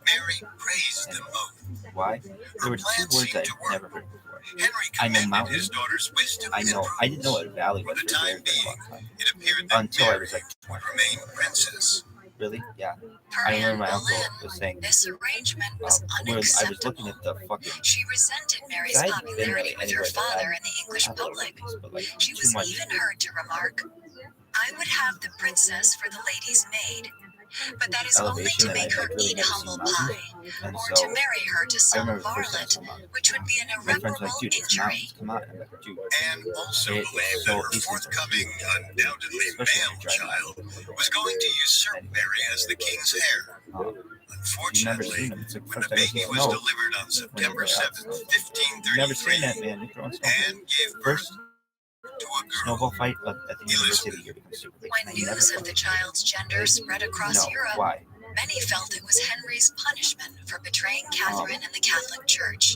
Mary praised them both. Why? There were two words I'd never heard before. Henry I know commended mountain. his daughter's wisdom I and know. I didn't know what prudence. valley For was the for a time very being, long time. it appeared that Until I Mary was like, would remain princess. really? Yeah. Per I Anne remember my uncle Boleyn, was saying, this arrangement was I was unacceptable. looking at the fucking. She resented Mary's I'd been popularity really with her anywhere that father had and the English Catholic public. movies, but like She too was much. even heard to remark, "I would have the princess for the lady's maid, but that is only Elevation, to and make I'd her like really eat never humble seen mountains. pie, And or so to marry her to I some remember the first time I varlet, saw mountains. which would be an My friends were irreparable like, dude, it's injury." mountains, come on. I'm like, dude, Anne also It is believed so that her easy. forthcoming, undoubtedly Especially when male you're driving. child was going to usurp Mary as the king's heir. you've never seen Unfortunately, them. It's like the when first the time I baby see was snow. delivered on September 7th, You've never seen that, 1533, man. You're throwing snow. Anne gave birth First to a girl. snowball fight at the university, you're becoming super big. When I never news of thought- the child's gender spread across No, Europe, why? many felt it was Henry's punishment for betraying Catherine and the Catholic Church.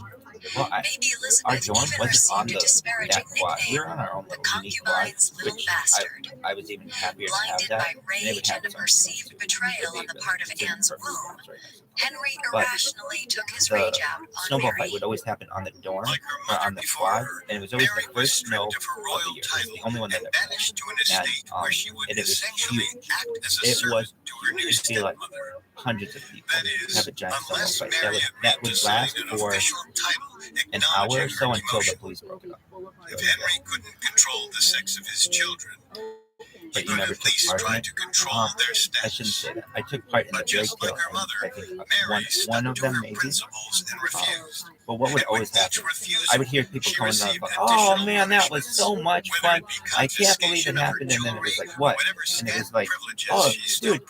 Well, Maybe our Elizabeth dorm even wasn't on received a that disparaging quad. We nickname, were on our own the little mini quad, concubine's little which bastard. I was even happier to have Blinded that. by And it would rage have and a some perceived betrayal on the part of really Anne's perfect womb, songs right now. Henry But irrationally took his the rage out on snowball Mary. fight would always happen on the dorm Like her or mother on the before quad, her, and it was always Mary the was first snow stripped of her of the royal year. It was title the only one that and ever happened. banished to an estate where she would and it was essentially huge. act as a It servant was- to her new it'd be like stepmother. hundreds of people That is, have a giant snowball unless fight. Mary That agreed would to last sign an for official title an hour or acknowledging so her until the demotion. police broke it up. If Henry couldn't control the sex of his children, But he you could never at took least part in try it. to control their I status. shouldn't say that. I took part in the But Drake just kill. like her And mother, I think Mary one stuck of to them her maybe. principles and refused. But what would And always with each happen? refusal, I would hear people she coming down received like, additional "Oh man, that was punishments, so much whether fun! it be I can't believe it confiscation of her happened." And then it was jewelry, like, "What?" whatever And it was scant like, privileges "Oh, she still dude,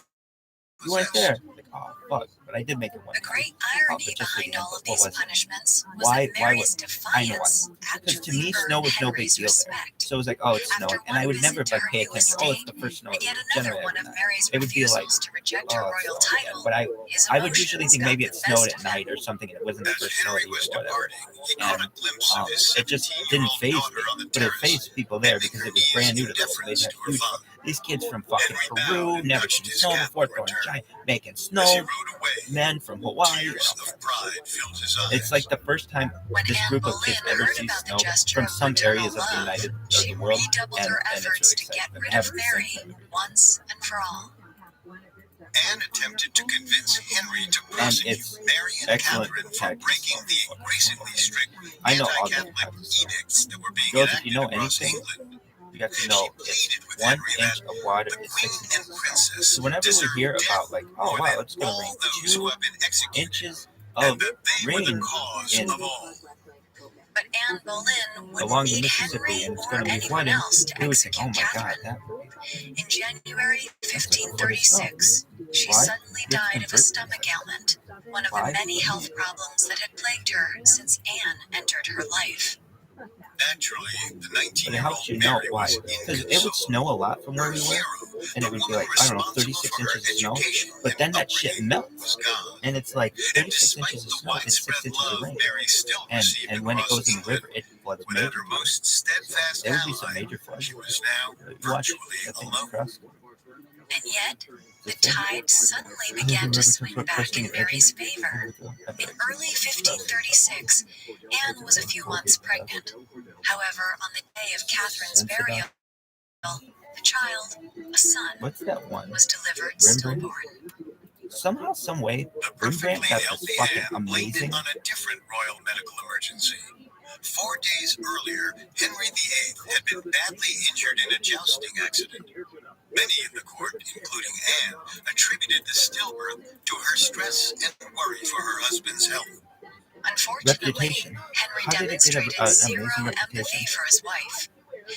you weren't there." possessed. Like, Oh fuck! But I did make it one The time. great irony behind all of these punishments was Why? that Mary's I know why. defiance Because to actually me, snow earned was no big Henry's deal there. respect. So it was like, oh, it's After snowing, and one I would never visit to like her pay new attention. Oh, it's estate, the first snow. and yet another one of Mary's It would be like, refusals to reject oh, her royal it's snowing. title, But his I would usually emotions think got maybe the it snowed best at of him. night or something, and it wasn't the As first snow of Henry the year was or whatever. departing, he caught a glimpse of his It just 17-year-old didn't phase me, daughter on the but it terrace, phased people there bending because her it was knees brand new in to them. They deference had to her huge. father. These kids from fucking Henry bowed Peru and never touched seen his snow cap before, in throwing return. giant, making As he snow. rode away, Men from Hawaii. tears of pride filled his eyes. It's like the first time When this Anne group of kids Boleyn ever heard see about the snow gesture from of some maternal areas of the love, United she the world, redoubled and her it's efforts really to get exciting. rid Have of the same Mary thing. once and for all. Anne attempted to convince Henry to And prosecute it's Mary and excellent Catherine for tactics. breaking the increasingly strict I know all the anti-Catholic tactics. edicts that were being Girls, if enacted you know across anything, England. you got to She know pleaded with 1 Henry inch that of water the is queen 6 and inches. princess So whenever we deserved hear death about like, oh more wow, than it's going to all rain those who 2 have been executed, inches and of that they were the rain cause in of all. But Anne Boleyn wouldn't along the need Mississippi, Henry and it's or going to be anyone flooding, else to we would think, execute oh my god, Catherine. that In January that's like a foot of snow. 1536, she Why? suddenly You have to died of a convert stomach things. ailment, one of Why? the many health problems that had plagued her since Anne entered her life. Naturally, the But it helps 19-year-old you know Mary why. was Because it would inconsolable. snow a lot from where Her we were, hero, and the it would be woman like, I don't know, responsible 36 for her inches of snow. education But then and that shit upbringing, melts. was gone. And it's like And 36 despite inches of the snow is 6 widespread inches of love rain. Mary still received And when it across goes in the England, river, it floods without major. her most steadfast There would be some ally, major floods. she was now You watch virtually that thing alone. crust. And yet, the The thing. tide suddenly began to swing back in Mary's favor. In early 1536, Anne was a few months pregnant. However, on the day of Catherine's burial, the child, a son, What's that one? was delivered Rembrandt? stillborn. Somehow, some way, The Rembrandt perfectly got healthy this fucking Anne blamed amazing. it on a different royal medical emergency. 4 days earlier, Henry VIII had been badly injured in a jousting accident. Many in the court, including Anne, attributed the stillbirth to her stress and worry for her husband's health. Unfortunately, Reputation. Henry How did it get demonstrated an zero amazing empathy reputation? for his wife.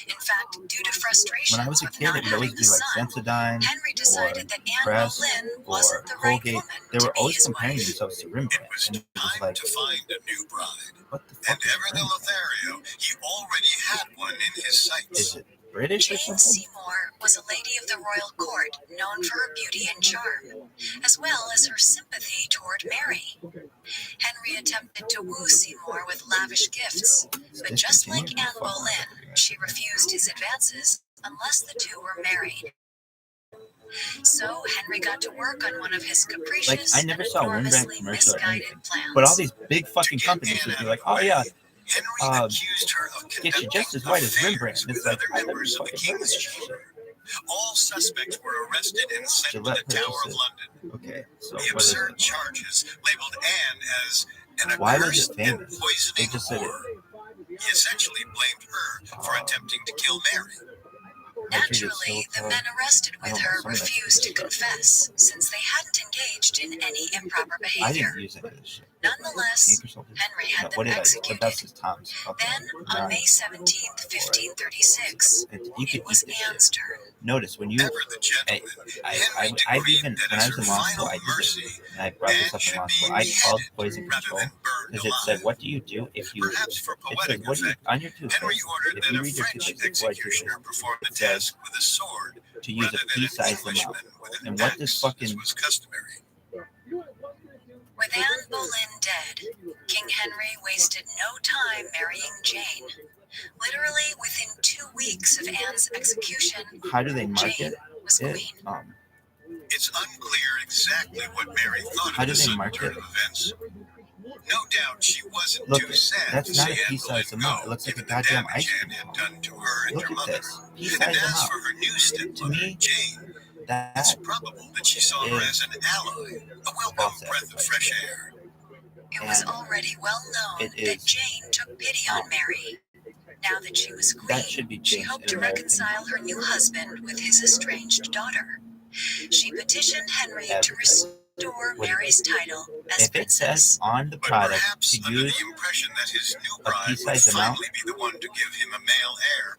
In fact, due to frustrations When I was a with kid, not it would always having be a like son, Sensodyne Henry or decided that Anne Crest Boleyn or wasn't the right Colgate. woman They to were be always his comparing wife. themselves to It Rembrandt. was And it was time like, to find a new bride. what the And fuck is ever the Rembrandt? Lothario, he already had one in his sights. Is it British or Jane something? Seymour was a lady of the royal court known for her beauty and charm, as well as her sympathy toward Mary. Henry attempted to woo Seymour with lavish gifts, but just like Discontinued? Anne Boleyn, she refused his advances unless the two were married. So Henry got to work on one of his capricious Like, I never and saw a Rembrandt enormously commercial or misguided anything. plans. But all these big fucking To get companies Anne would out be of like, the oh way, yeah, Henry accused her of get you conducting just as white as affairs Rembrandt. with It's like, other I never members of the fucking heard of king's that chamber. shit. All suspects were arrested and sent to Gillette the Tower of purchases. London. Okay, so The what is absurd it? charges labeled Anne as an Why was accursed it and famous? poisoning They just said it. whore. He essentially blamed her for attempting to kill Mary. Naturally, the men arrested with her refused to confess, since they hadn't engaged in any improper I behavior. didn't use any of this shit. Nonetheless, Anchor soldiers? Henry had No, them what did I do? executed. That's his Tom's. Then, on May 17th, 1536, You could it was eat this Anne's shit. turn. Notice when you, Ever the gentleman, Henry I've decreed even that when as I was her in law school, final I did mercy, this, and I brought this Anne up in should law be school. I called beheaded poison rather control than burned because it said, alive. "What do you do if you?" Perhaps for It said, poetic "What do you effect, on your toothpaste?" Henry ordered If that you a read your French toothpaste, what it executioner is, perform the it says task with a sword to use rather a than an pea-sized amount. Englishman with an And what axe, does as fucking was customary. With Anne Boleyn dead, King Henry wasted no time marrying Jane. Literally within 2 weeks of Anne's execution, how do they market Jane was it? queen. It's unclear exactly what Mary thought How of do the they sudden market turn it? of events. No doubt she wasn't Look, too sad that's to not see a Anne pea-sized Boleyn amount. It go, looks like a given the goddamn damage ice Anne cream had cone. done to her and Look her at mother. this And pea-sized as amount. for her new To stepmother, me, Jane, that it's probable that she saw her as an ally, a welcome false breath of advertising. fresh air. It was And already well known it that is, Jane took pity on Mary. Now that she was that should queen, be she changed hoped in to American reconcile her new husband with his estranged daughter. She petitioned Henry to advertising. restore What do you Mary's title as If it says princess. on the But product perhaps to under use the impression that his new a bride would pea-sized amount, finally be the one to give him a male heir,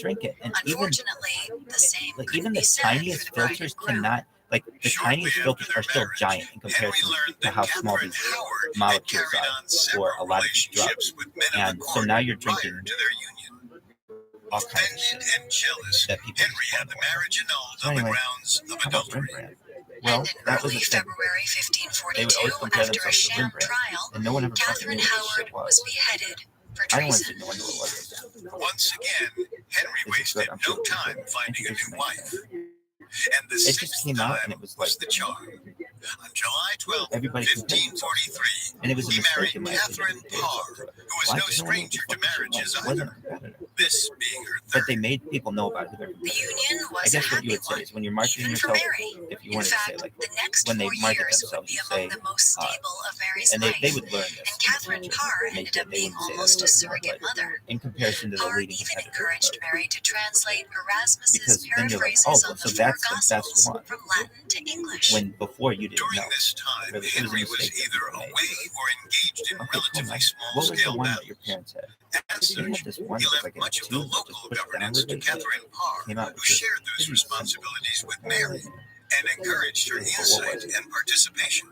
drink it. And Unfortunately, the same even couldn't the be said tiniest for the bride filters and groom. cannot Like the tiniest filters are still giant in comparison to how small these molecules are for a lot of these drugs. And so now you're drinking all kinds of shit that people Henry had the marriage annulled so on the anyway, grounds of how about adultery. Rembrandt? Well, And in that was early a thing. February They would 1542, always compare after a themselves to sham Rembrandt, trial, and no one ever fucking Catherine knew what this Howard shit was. was beheaded for I once treason. didn't know what it was. Once again, Henry wasted no time finding a new wife. And the It just sixth came out, time and it was was like the charm. On July 12, everybody compared themselves to her. 1543, And it was a he mistake in married my Catherine opinion. Parr, who was Why? no Because no one knew what the stranger to fuck this shit marriages was. It wasn't either. a competitor. This being her But third. they made people know about who their The competitor was. union I was a guess what you happy would say one, is when you're marketing even for yourself, Mary. if you In wanted to say fact, like the next when they 4 market years would themselves, be you among say, the most stable of Mary's and life. they would learn this. And Catherine Parr ended up being almost a surrogate mother. In comparison to the Parr leading even competitor. encouraged Mary to translate Erasmus's Because then you're like, paraphrases oh, on well, the so four that's the best Gospels one. from Latin to English. When before you didn't During know. this time, Really, it was a Henry was mistake that either people made. away or engaged in Okay, cool, relatively man. What was the small-scale one that battles. your parents had? As You had such, this he one that was left like in much of the tube that local just pushed governance to downward. Catherine Parr, Came out who with this shared those pretty simple. responsibilities with Mary and encouraged her insight and participation.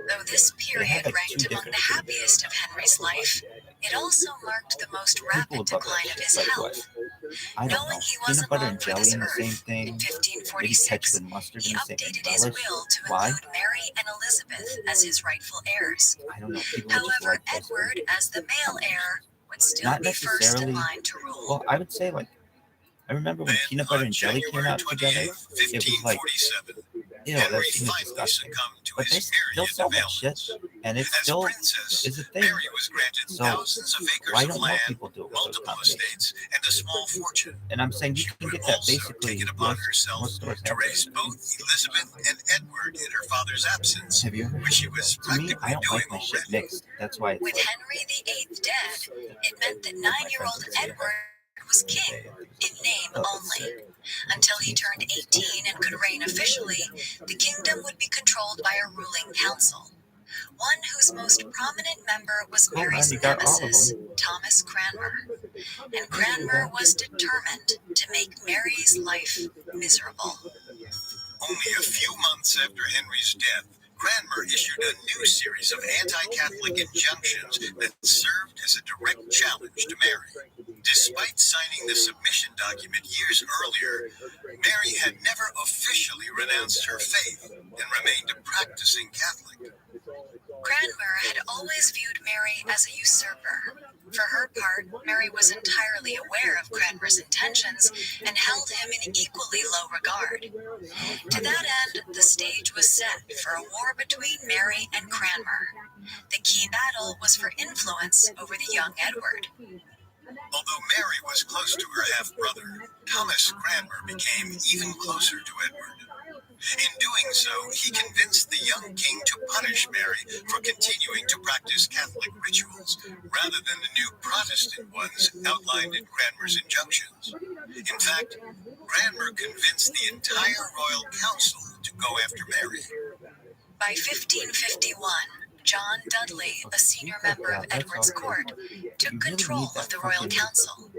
Though this period like ranked two among the different happiest of Henry's life, it also marked the most People rapid would love that decline of shit. his Like health. what? I don't know. Knowing he Peanut wasn't butter long and for jelly this in the same earth, thing. in Maybe 1546, ketchup and mustard he in the same updated his relish. will to Why? include Mary and Elizabeth as his rightful heirs. I don't know. People would just However, like this. Edward, as the male heir, would still Not be first in necessarily. line to rule. Well, I would say like I remember when Then, peanut butter on and jelly came January out together. 28, It was like, 1547, ew, that Henry seems finally disgusting. succumbed to But they his still myriad sell that shit, availments. and it As still princess, is a thing. Mary was granted So, thousands of acres why of don't more land, people do it with those multiple combinations? estates, and a small fortune. And I'm saying you She can would get that also basically. take it upon Most herself stores to have raise it. both Elizabeth and Edward in her father's absence, Have you ever? which she was To me, I practically don't doing like my shit already. mixed. That's why it's With like. Henry VIII dead, it meant that my 9-year-old friends would say, Edward was king, in name only. Until he turned 18 and could reign officially, the kingdom would be controlled by a ruling council, one whose most prominent member was Cool, man, Mary's you got all of nemesis, them. Thomas Cranmer. And Cranmer was determined to make Mary's life miserable. Only a few months after Henry's death, Cranmer issued a new series of anti-Catholic injunctions that served as a direct challenge to Mary. Despite signing the submission document years earlier, Mary had never officially renounced her faith and remained a practicing Catholic. Cranmer had always viewed Mary as a usurper. For her part, Mary was entirely aware of Cranmer's intentions and held him in equally low regard. To that end, the stage was set for a war between Mary and Cranmer. The key battle was for influence over the young Edward. Although Mary was close to her half-brother, Thomas Cranmer became even closer to Edward. In doing so, he convinced the young king to punish Mary for continuing to practice Catholic rituals, rather than the new Protestant ones outlined in Cranmer's injunctions. In fact, Cranmer convinced the entire royal council to go after Mary. By 1551, John Dudley, a senior member of Edward's court, took control of the royal council.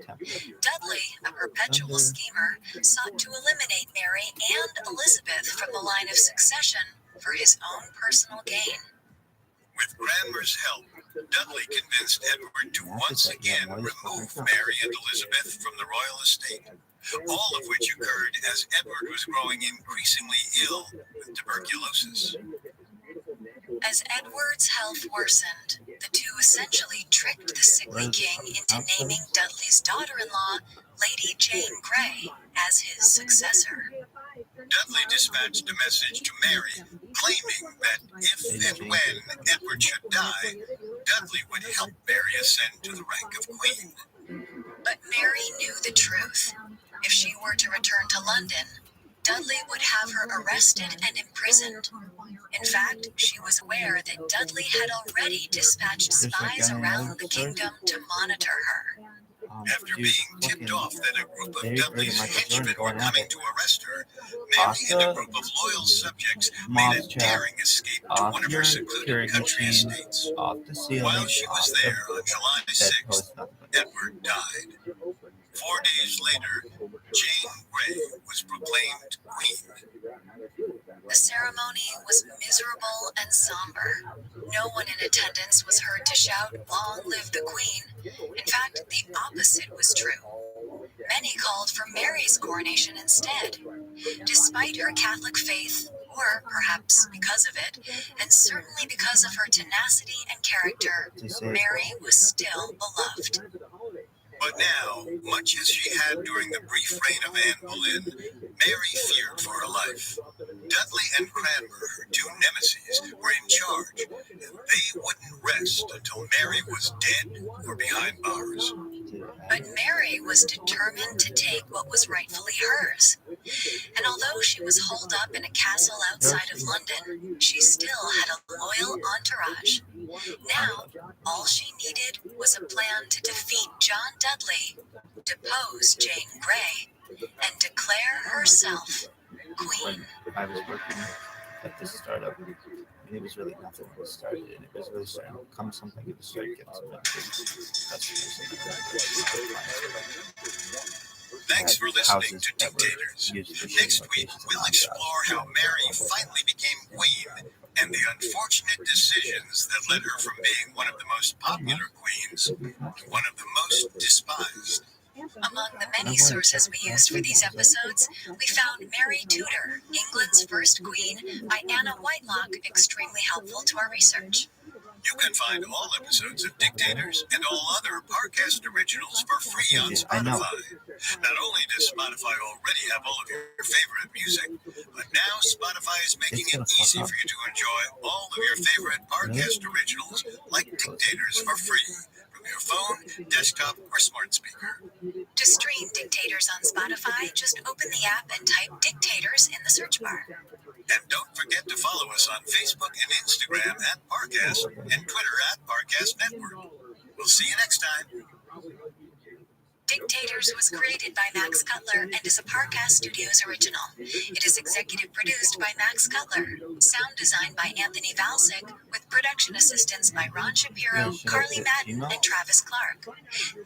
Dudley, a perpetual schemer, sought to eliminate Mary and Elizabeth from the line of succession for his own personal gain. With Cranmer's help, Dudley convinced Edward to once again remove Mary and Elizabeth from the royal estate, all of which occurred as Edward was growing increasingly ill with tuberculosis. As Edward's health worsened, the two essentially tricked the sickly king into naming Dudley's daughter-in-law, Lady Jane Grey, as his successor. Dudley dispatched a message to Mary, claiming that if and when Edward should die, Dudley would help Mary ascend to the rank of queen. But Mary knew the truth. If she were to return to London, Dudley would have her arrested and imprisoned. In fact, she was aware that Dudley had already dispatched spies around the kingdom to monitor her. After being tipped off that a group of Dudley's henchmen were coming to arrest her, Mary and a group of loyal subjects made a daring escape to one of her secluded country estates. While she was there on July 6th, Edward died. 4 days later, Jane Grey was proclaimed queen. The ceremony was miserable and somber. No one in attendance was heard to shout, "Long live the Queen." In fact, the opposite was true. Many called for Mary's coronation instead. Despite her Catholic faith, or perhaps because of it, and certainly because of her tenacity and character, Mary was still beloved. But now, much as she had during the brief reign of Anne Boleyn, Mary feared for her life. Dudley and Cranmer, her two nemeses, were in charge, and they wouldn't rest until Mary was dead or behind bars. But Mary was determined to take what was rightfully hers. And although she was holed up in a castle outside of London, she still had a loyal entourage. Now, all she needed was a plan to defeat John Dudley, depose Jane Grey, and declare herself queen. I was working at this startup, and it was really nothing when it started, and it was really starting to become something. It was starting to get some big customers. Thanks for listening to Dictators. Next week, we'll explore how Mary finally became queen and the unfortunate decisions that led her from being one of the most popular queens to one of the most despised. Among the many sources we used for these episodes, we found Mary Tudor, England's first queen, by Anna Whitelock, extremely helpful to our research. You can find all episodes of Dictators and all other Parcast originals for free on Spotify. Not only does Spotify already have all of your favorite music, but now Spotify is making it easy for you to enjoy all of your favorite Parcast originals like Dictators for free from your phone, desktop, or smart speaker. To stream Dictators on Spotify, just open the app and type Dictators in the search bar. And don't forget to follow us on Facebook and Instagram at Parcast and Twitter at Parcast Network. We'll see you next time. Dictators was created by Max Cutler and is a Parcast Studios original. It is executive produced by Max Cutler, sound designed by Anthony Valsic, with production assistance by Ron Shapiro, Carly Madden, and Travis Clark.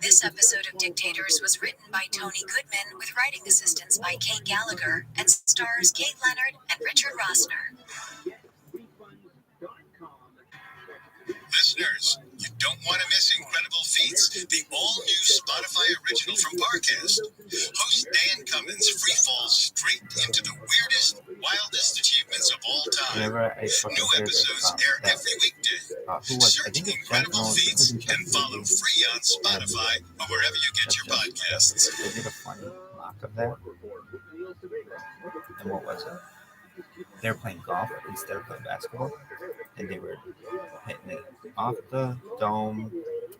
This episode of Dictators was written by Tony Goodman, with writing assistance by Kate Gallagher, and stars Kate Leonard and Richard Rossner. Listeners, you don't want to miss Incredible Feats, the all-new Spotify original from Parcast. Host Dan Cummins free falls straight into the weirdest, wildest achievements of all time. New episodes air every weekday. Search Incredible Feats and follow free on Spotify or wherever you get your podcasts. They did a funny mock of that. And what was it? They were playing golf instead of playing basketball, and they were hitting it off the dome,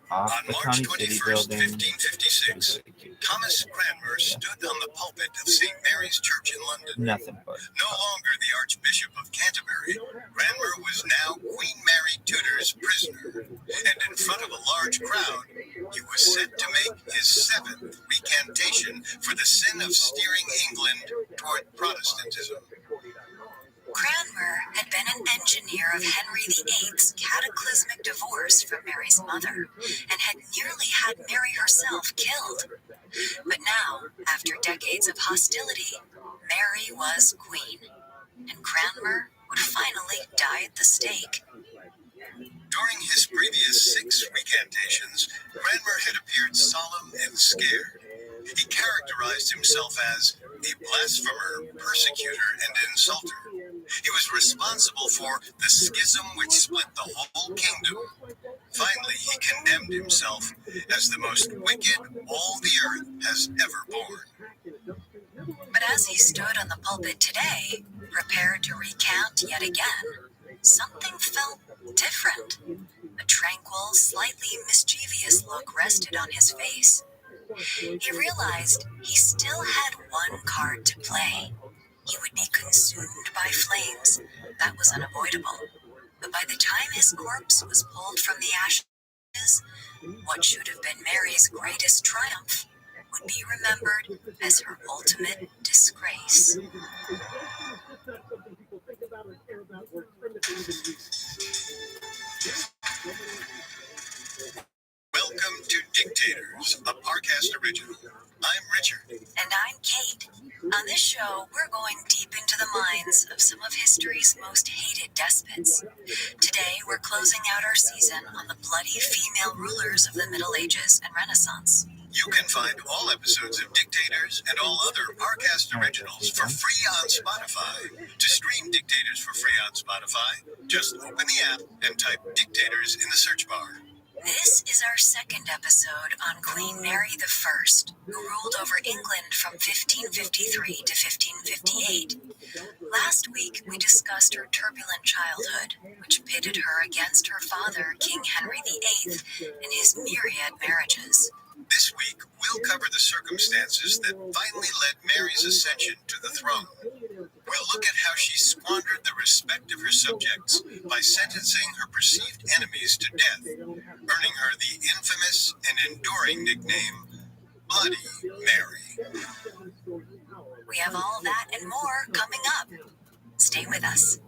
off the county city building. 1556, Thomas Cranmer stood on the pulpit of St. Mary's Church in London. Nothing but. No longer the Archbishop of Canterbury, Cranmer was now Queen Mary Tudor's prisoner, and in front of a large crowd, he was set to make his 7th recantation for the sin of steering England toward Protestantism. Cranmer had been an engineer of Henry VIII's cataclysmic divorce from Mary's mother, and had nearly had Mary herself killed. But now, after decades of hostility, Mary was queen, and Cranmer would finally die at the stake. During his previous 6 recantations, Cranmer had appeared solemn and scared. He characterized himself as a blasphemer, persecutor, and insulter. He was responsible for the schism which split the whole kingdom. Finally, he condemned himself as the most wicked all the earth has ever borne. But as he stood on the pulpit today, prepared to recant yet again, something felt different. A tranquil, slightly mischievous look rested on his face. He realized he still had one card to play. He would be consumed by flames. That was unavoidable. But by the time his corpse was pulled from the ashes, what should have been Mary's greatest triumph would be remembered as her ultimate disgrace. Welcome to Dictators, a Parcast original. this show, we're going deep into the minds of some of history's most hated despots. Today, we're closing out our season on the bloody female rulers of the Middle Ages and Renaissance. You can find all episodes of Dictators and all other Parcast originals for free on Spotify. To stream Dictators for free on Spotify, just open the app and type Dictators in the search bar. This is our second episode on Queen Mary I, who ruled over England from 1553 to 1558. Last week, we discussed her turbulent childhood, which pitted her against her father, King Henry VIII, and his myriad marriages. This week, we'll cover the circumstances that finally led Mary's ascension to the throne. We'll look at how she squandered the respect of her subjects by sentencing her perceived enemies to death, earning her the infamous and enduring nickname, Bloody Mary. We have all that and more coming up. Stay with us.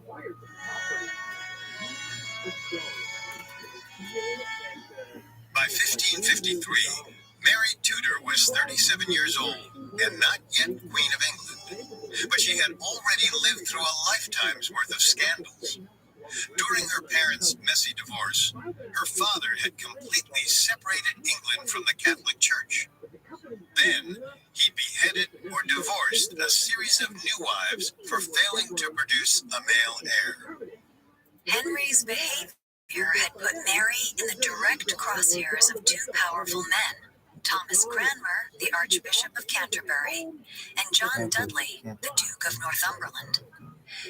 By 1553, Mary Tudor was 37 years old and not yet Queen of England, but she had already lived through a lifetime's worth of scandals. During her parents' messy divorce, her father had completely separated England from the Catholic Church. Then, he beheaded or divorced a series of new wives for failing to produce a male heir. Henry's behavior had put Mary in the direct crosshairs of two powerful men, Thomas Cranmer, the Archbishop of Canterbury, and John Dudley, the Duke of Northumberland.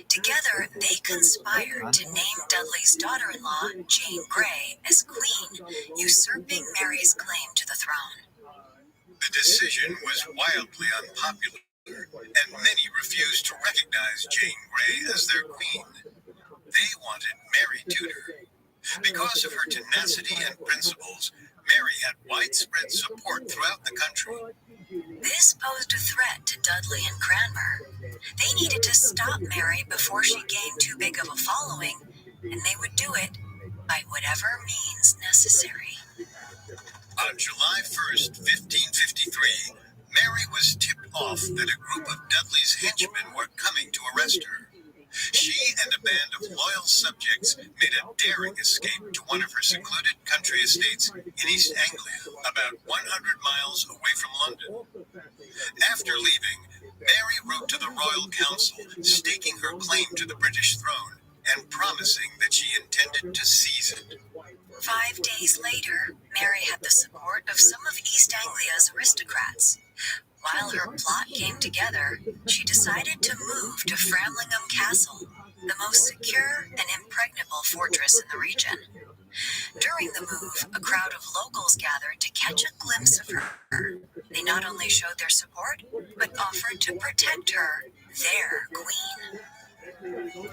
Together, they conspired to name Dudley's daughter-in-law, Jane Grey, as queen, usurping Mary's claim to the throne. The decision was wildly unpopular, and many refused to recognize Jane Grey as their queen. They wanted Mary Tudor. Because of her tenacity and principles, Mary had widespread support throughout the country. This posed a threat to Dudley and Cranmer. They needed to stop Mary before she gained too big of a following, and they would do it by whatever means necessary. On July 1st, 1553, Mary was tipped off that a group of Dudley's henchmen were coming to arrest her. She and a band of loyal subjects made a daring escape to one of her secluded country estates in East Anglia, about 100 miles away from London. After leaving, Mary wrote to the Royal Council, staking her claim to the British throne and promising that she intended to seize it. 5 days later, Mary had the support of some of East Anglia's aristocrats. While her plot came together, she decided to move to Framlingham Castle, the most secure and impregnable fortress in the region. During the move, a crowd of locals gathered to catch a glimpse of her. They not only showed their support, but offered to protect her, their queen.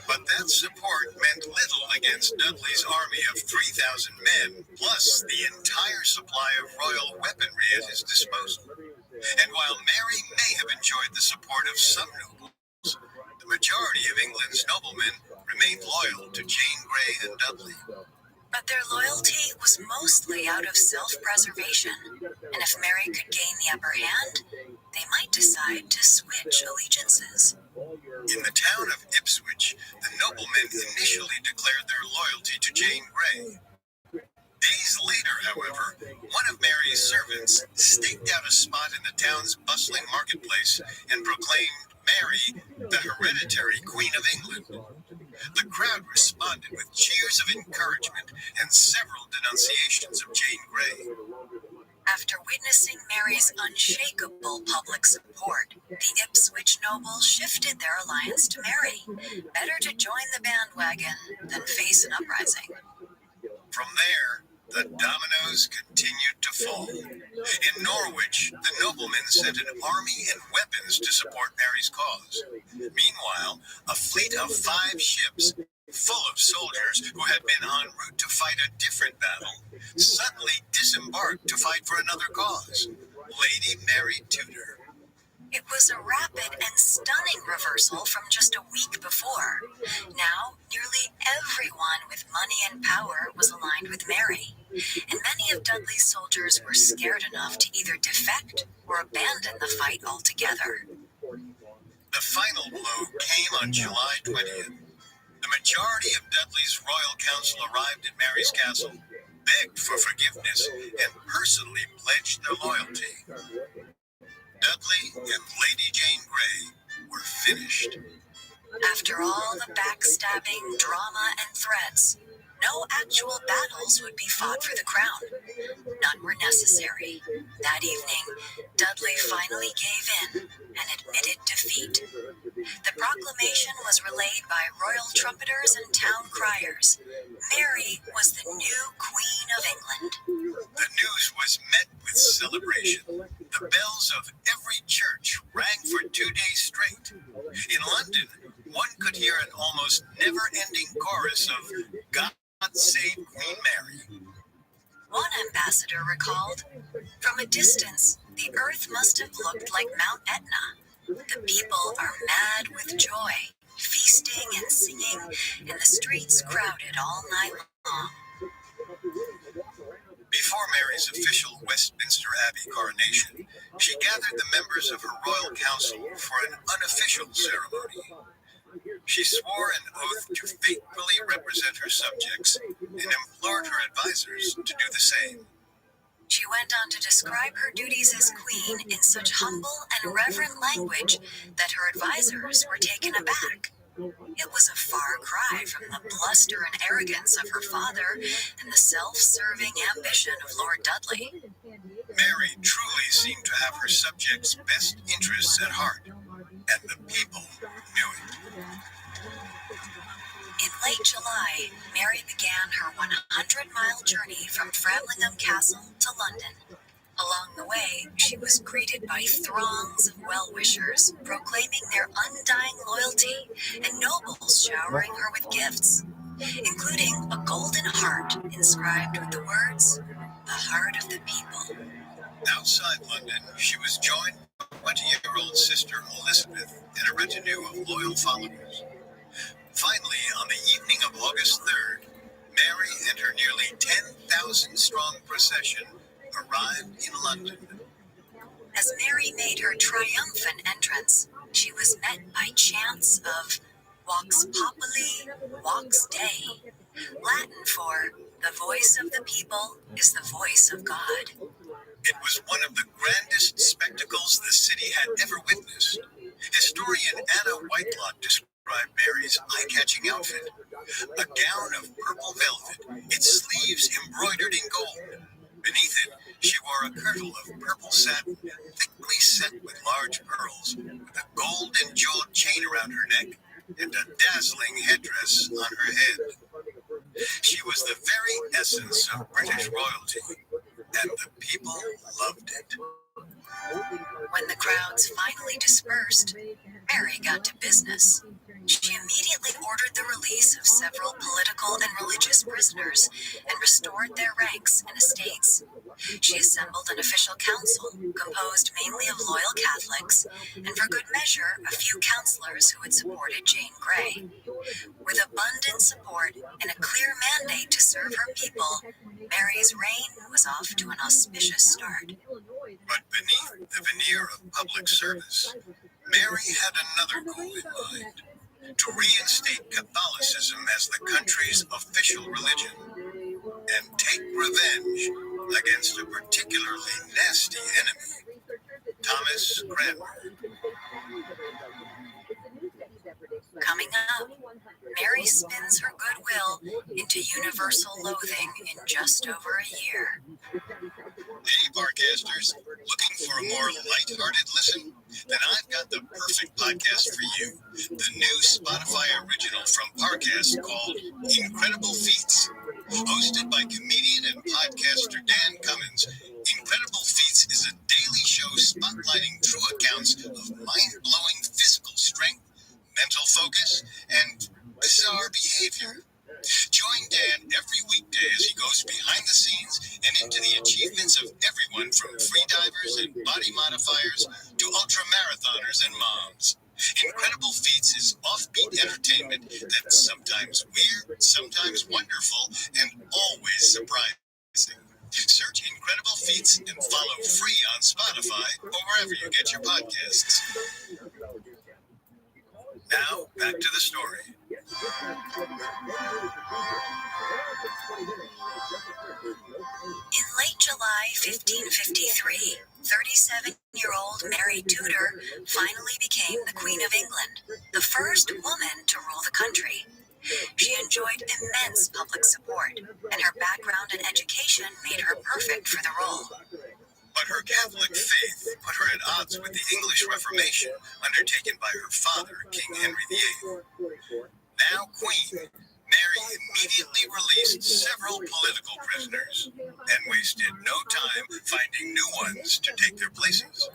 But that support meant little against Dudley's army of 3,000 men, plus the entire supply of royal weaponry at his disposal. And while Mary may have enjoyed the support of some nobles, the majority of England's noblemen remained loyal to Jane Grey and Dudley. But their loyalty was mostly out of self-preservation, and if Mary could gain the upper hand, they might decide to switch allegiances. In the town of Ipswich, the noblemen initially declared their loyalty to Jane Grey. Days later, however, one of Mary's servants staked out a spot in the town's bustling marketplace and proclaimed Mary the hereditary Queen of England. The crowd responded with cheers of encouragement and several denunciations of Jane Grey. After witnessing Mary's unshakable public support, the Ipswich nobles shifted their alliance to Mary. Better to join the bandwagon than face an uprising. From there, the dominoes continued to fall. In Norwich, the noblemen sent an army and weapons to support Mary's cause. Meanwhile, a fleet of 5 ships, full of soldiers who had been en route to fight a different battle, suddenly disembarked to fight for another cause, Lady Mary Tudor. It was a rapid and stunning reversal from just a week before. Now, nearly everyone with money and power was aligned with Mary, and many of Dudley's soldiers were scared enough to either defect or abandon the fight altogether. The final blow came on July 20th. The majority of Dudley's royal council arrived at Mary's castle, begged for forgiveness, and personally pledged their loyalty. Dudley and Lady Jane Grey were finished. After all the backstabbing, drama, and threats, no actual battles would be fought for the crown. None were necessary. That evening, Dudley finally gave in and admitted defeat. The proclamation was relayed by royal trumpeters and town criers. Mary was the new Queen of England. The news was met with celebration. The bells of every church rang for 2 days straight. In London, one could hear an almost never-ending chorus of God Save Queen Mary. One ambassador recalled, "From a distance, the earth must have looked like Mount Etna. The people are mad with joy, feasting and singing, and the streets crowded all night long." Before Mary's official Westminster Abbey coronation, she gathered the members of her royal council for an unofficial ceremony. She swore an oath to faithfully represent her subjects and implored her advisors to do the same. She went on to describe her duties as queen in such humble and reverent language that her advisors were taken aback. It was a far cry from the bluster and arrogance of her father and the self-serving ambition of Lord Dudley. Mary truly seemed to have her subjects' best interests at heart, and the people knew it. In late July, Mary began her 100-mile journey from Framlingham Castle to London. Along the way, she was greeted by throngs of well-wishers proclaiming their undying loyalty and nobles showering her with gifts, including a golden heart inscribed with the words, "The heart of the people." Outside London, she was joined by her 20-year-old sister Elizabeth and a retinue of loyal followers. Finally, on the evening of August 3rd, Mary and her nearly 10,000-strong procession arrived in London. As Mary made her triumphant entrance, she was met by chants of "Vox Populi, Vox Dei," Latin for "The voice of the people is the voice of God." It was one of the grandest spectacles the city had ever witnessed. Historian Anna Whitelock described Mary's eye-catching outfit, a gown of purple velvet, its sleeves embroidered in gold. Beneath it, she wore a kirtle of purple satin, thickly set with large pearls, with a gold and jeweled chain around her neck, and a dazzling headdress on her head. She was the very essence of British royalty, and the people loved it. When the crowds finally dispersed, Mary got to business. She immediately ordered the release of several political and religious prisoners and restored their ranks and estates. She assembled an official council composed mainly of loyal Catholics, and for good measure, a few councillors who had supported Jane Grey. With abundant support and a clear mandate to serve her people, Mary's reign was off to an auspicious start. But beneath the veneer of public service, Mary had another goal in mind: to reinstate Catholicism as the country's official religion and take revenge against a particularly nasty enemy, Thomas Cranmer. Coming up, Mary spins her goodwill into universal loathing in just over a year. Hey, Parcasters, looking for a more lighthearted listen? Then I've got the perfect podcast for you. The new Spotify original from Parcast called Incredible Feats. Hosted by comedian and podcaster Dan Cummins, Incredible Feats is a daily show spotlighting true accounts of mind-blowing physical strength, mental focus, and bizarre behavior. Join Dan every weekday as he goes behind the scenes and into the achievements of everyone from freedivers and body modifiers to ultramarathoners and moms. Incredible Feats is offbeat entertainment that's sometimes weird, sometimes wonderful, and always surprising. Search Incredible Feats and follow free on Spotify or wherever you get your podcasts. Now, back to the story. In late July 1553, 37-year-old Mary Tudor finally became the Queen of England, the first woman to rule the country. She enjoyed immense public support, and her background and education made her perfect for the role. But her Catholic faith put her at odds with the English Reformation undertaken by her father, King Henry VIII. Now Queen, Mary immediately released several political prisoners and wasted no time finding new ones to take their places.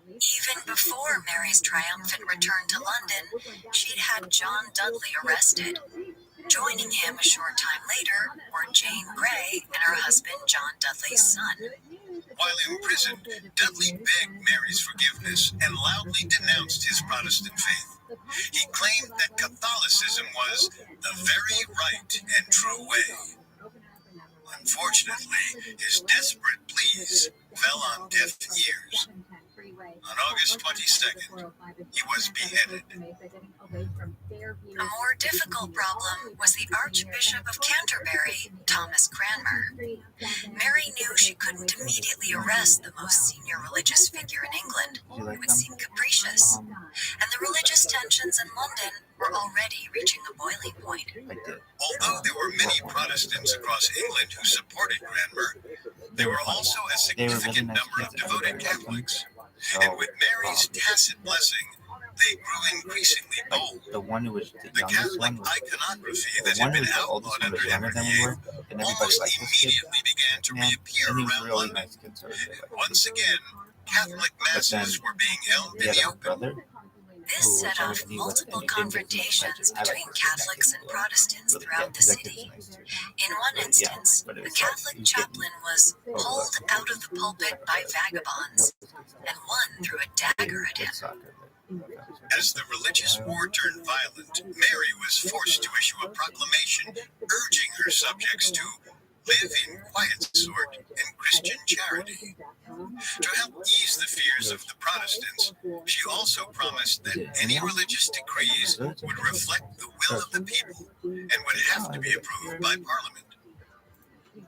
Even before Mary's triumphant return to London, she'd had John Dudley arrested. Joining him a short time later were Jane Grey and her husband John Dudley's son. While imprisoned, Dudley begged Mary's forgiveness and loudly denounced his Protestant faith. He claimed that Catholicism was the very right and true way. Unfortunately, his desperate pleas fell on deaf ears. On August 22nd, he was beheaded. A more difficult problem was the Archbishop of Canterbury, Thomas Cranmer. Mary knew she couldn't immediately arrest the most senior religious figure in England. It would seem capricious. And the religious tensions in London were already reaching a boiling point. Although there were many Protestants across England who supported Cranmer, there were also a significant number of devoted Catholics. And with Mary's tacit blessing, they grew increasingly bold. The one who was the The youngest Catholic one was iconography the that one had who been was the oldest outlawed one under was younger Henry than we were, VIII and everybody almost liked this kid. immediately began to Yeah, reappear and he was around really London. nice conservative. Once again, Catholic masses were being held He in had the a open. brother. This set off multiple confrontations between Catholics and Protestants throughout the city. In one instance, a Catholic chaplain was pulled out of the pulpit by vagabonds, and one threw a dagger at him. As the religious war turned violent, Mary was forced to issue a proclamation urging her subjects to live in quiet sort and Christian charity. To help ease the fears of the Protestants, she also promised that any religious decrees would reflect the will of the people and would have to be approved by Parliament.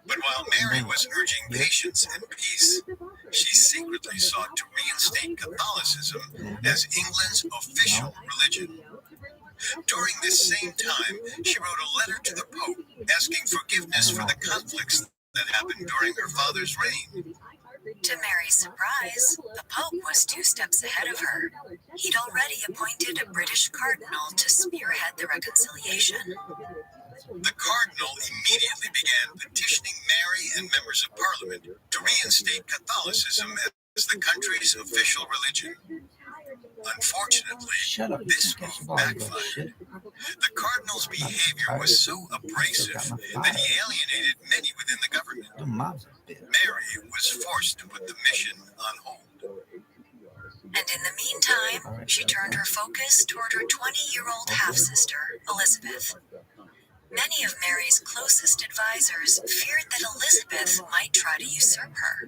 But while Mary was urging patience and peace, she secretly sought to reinstate Catholicism as England's official religion. During this same time, she wrote a letter to the Pope asking forgiveness for the conflicts that happened during her father's reign. To Mary's surprise, the Pope was 2 steps ahead of her. He'd already appointed a British cardinal to spearhead the reconciliation. The cardinal immediately began petitioning Mary and members of Parliament to reinstate Catholicism as the country's official religion. Unfortunately, this move backfired. The cardinal's behavior was so abrasive that he alienated many within the government. Mary was forced to put the mission on hold. And in the meantime, she turned her focus toward her 20-year-old half-sister, Elizabeth. Many of Mary's closest advisors feared that Elizabeth might try to usurp her.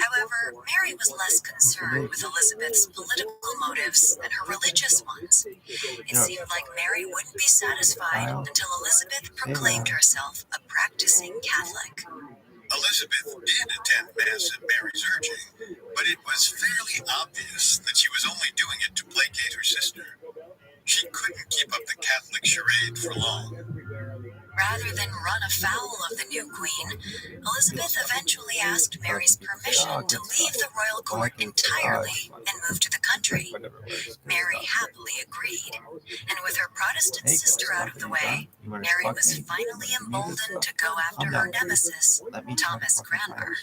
However, Mary was less concerned with Elizabeth's political motives than her religious ones. It seemed like Mary wouldn't be satisfied until Elizabeth proclaimed herself a practicing Catholic. Elizabeth did attend Mass at Mary's urging, but it was fairly obvious that she was only doing it to placate her sister. She couldn't keep up the Catholic charade for long. Rather than run afoul of the new queen, Elizabeth eventually asked Mary's permission to leave the royal court entirely and move to the country. Mary happily agreed, and with her Protestant sister out of the way, Mary was finally emboldened to go after her nemesis, Thomas Cranmer.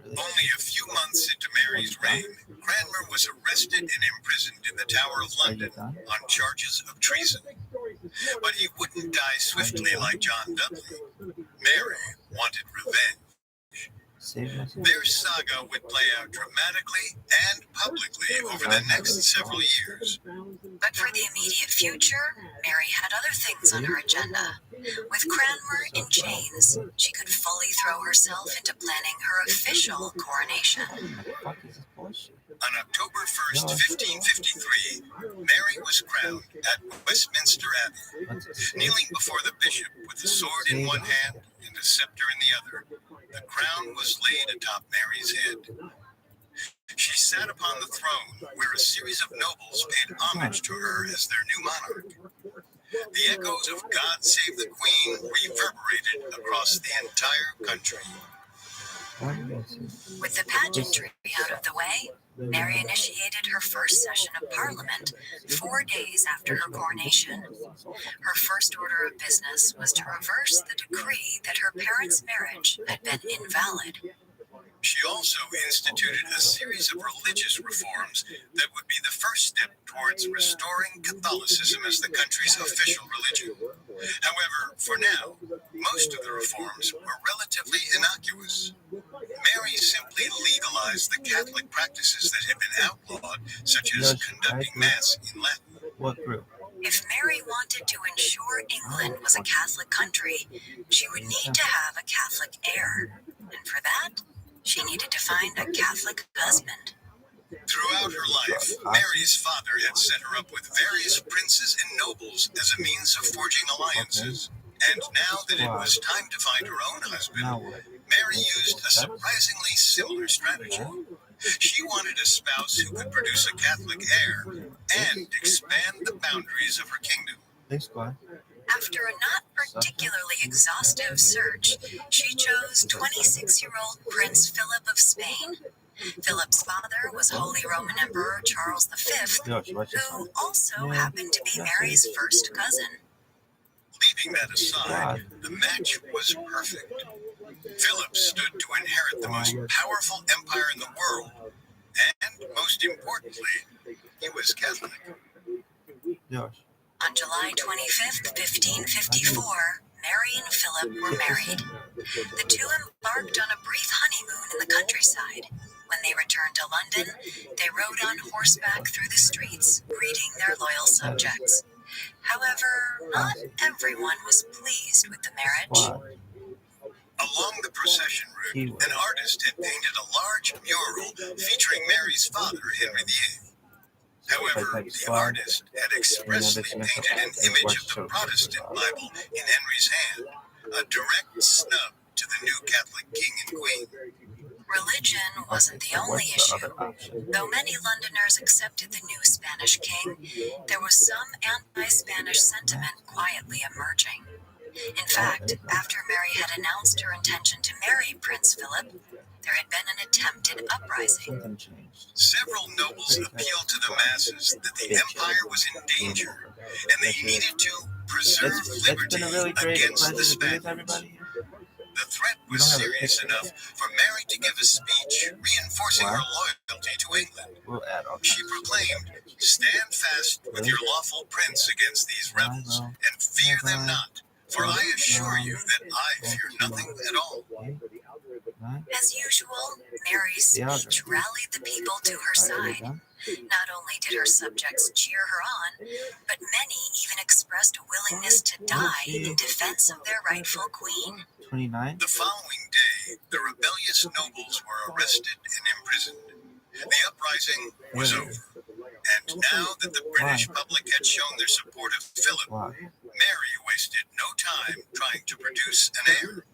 Only a few months into Mary's reign, Cranmer was arrested and imprisoned in the Tower of London on charges of treason. But he wouldn't die swiftly like John Dudley. Mary wanted revenge. Their saga would play out dramatically and publicly over the next several years. But for the immediate future, Mary had other things on her agenda. With Cranmer in chains, she could fully throw herself into planning her official coronation. On October 1st, 1553, Mary was crowned at Westminster Abbey. Kneeling before the bishop with a sword in one hand and a scepter in the other, the crown was laid atop Mary's head. She sat upon the throne where a series of nobles paid homage to her as their new monarch. The echoes of God Save the Queen reverberated across the entire country. With the pageantry out of the way, Mary initiated her first session of Parliament 4 days after her coronation. Her first order of business was to reverse the decree that her parents' marriage had been invalid. She also instituted a series of religious reforms that would be the first step towards restoring Catholicism as the country's official religion. However, for now, most of the reforms were relatively innocuous. Mary simply legalized the Catholic practices that had been outlawed, such as conducting Mass in Latin. What group? If Mary wanted to ensure England was a Catholic country, she would need to have a Catholic heir. And for that, she needed to find a Catholic husband. Throughout her life, Mary's father had set her up with various princes and nobles as a means of forging alliances. And now that it was time to find her own husband, Mary used a surprisingly similar strategy. She wanted a spouse who could produce a Catholic heir and expand the boundaries of her kingdom. Thanks, Glenn. After a not particularly exhaustive search, she chose 26-year-old Prince Philip of Spain. Philip's father was Holy Roman Emperor Charles V, who also happened to be Mary's first cousin. Leaving that aside, the match was perfect. Philip stood to inherit the most powerful empire in the world, and most importantly, he was Catholic. Josh. On July 25th, 1554, Mary and Philip were married. The two embarked on a brief honeymoon in the countryside. When they returned to London, they rode on horseback through the streets, greeting their loyal subjects. However, not everyone was pleased with the marriage. Along the procession route, an artist had painted a large mural featuring Mary's father, Henry VIII. However, the artist had expressly painted an image of the Protestant Bible in Henry's hand, a direct snub to the new Catholic king and queen. Religion wasn't the only issue. Though many Londoners accepted the new Spanish king, there was some anti-Spanish sentiment quietly emerging. In fact, after Mary had announced her intention to marry Prince Philip, there had been an attempted uprising. Several nobles appealed to the masses that the empire was in danger, and they needed to preserve liberty against the Spaniards. The threat was serious enough for Mary to give a speech reinforcing her loyalty to England. She proclaimed, "Stand fast with your lawful prince against these rebels, and fear them not, for I assure you that I fear nothing at all." As usual, Mary's speech rallied the people to her side. Not only did her subjects cheer her on, but many even expressed a willingness to die in defense of their rightful queen. 29. The following day, the rebellious nobles were arrested and imprisoned. The uprising was over. And now that the British public had shown their support of Philip, Mary wasted no time trying to produce an heir.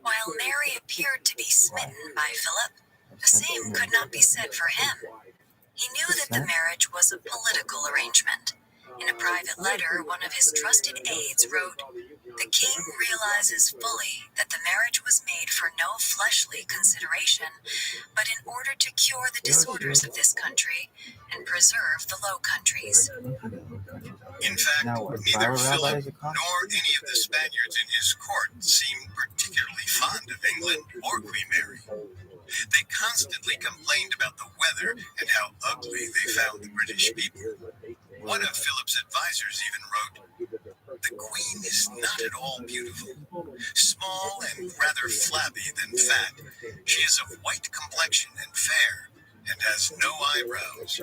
While Mary appeared to be smitten by Philip, the same could not be said for him. He knew that the marriage was a political arrangement. In a private letter, one of his trusted aides wrote, "The king realizes fully that the marriage was made for no fleshly consideration, but in order to cure the disorders of this country and preserve the Low Countries." In fact, neither Philip nor any of the Spaniards in his court seemed particularly fond of England or Queen Mary. They constantly complained about the weather and how ugly they found the British people. One of Philip's advisors even wrote, "The Queen is not at all beautiful. Small and rather flabby than fat, she is of white complexion and fair, and has no eyebrows.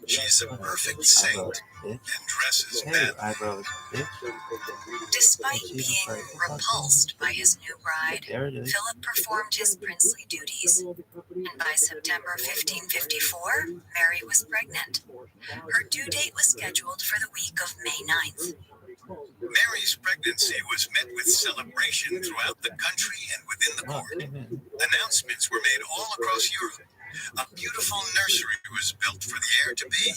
She is a perfect saint and dresses badly. Eyebrows, bitch. Despite being repulsed by his new bride, Philip performed his princely duties, and by September 1554, Mary was pregnant. Her due date was scheduled for the week of May 9th. Mary's pregnancy was met with celebration throughout the country and within the court. Announcements were made all across Europe. A beautiful nursery was built for the heir to be.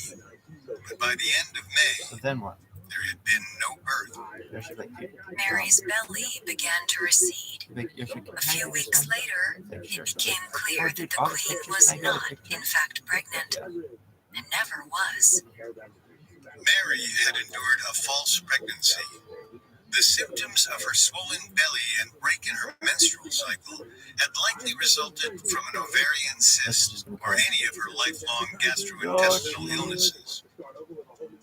But by the end of May, So then what? there had been no birth. Mary's belly began to recede. A few weeks later, it became clear that the queen was not, in fact, pregnant, and never was. Mary had endured a false pregnancy. The symptoms of her swollen belly and break in her menstrual cycle had likely resulted from an ovarian cyst or any of her lifelong gastrointestinal illnesses.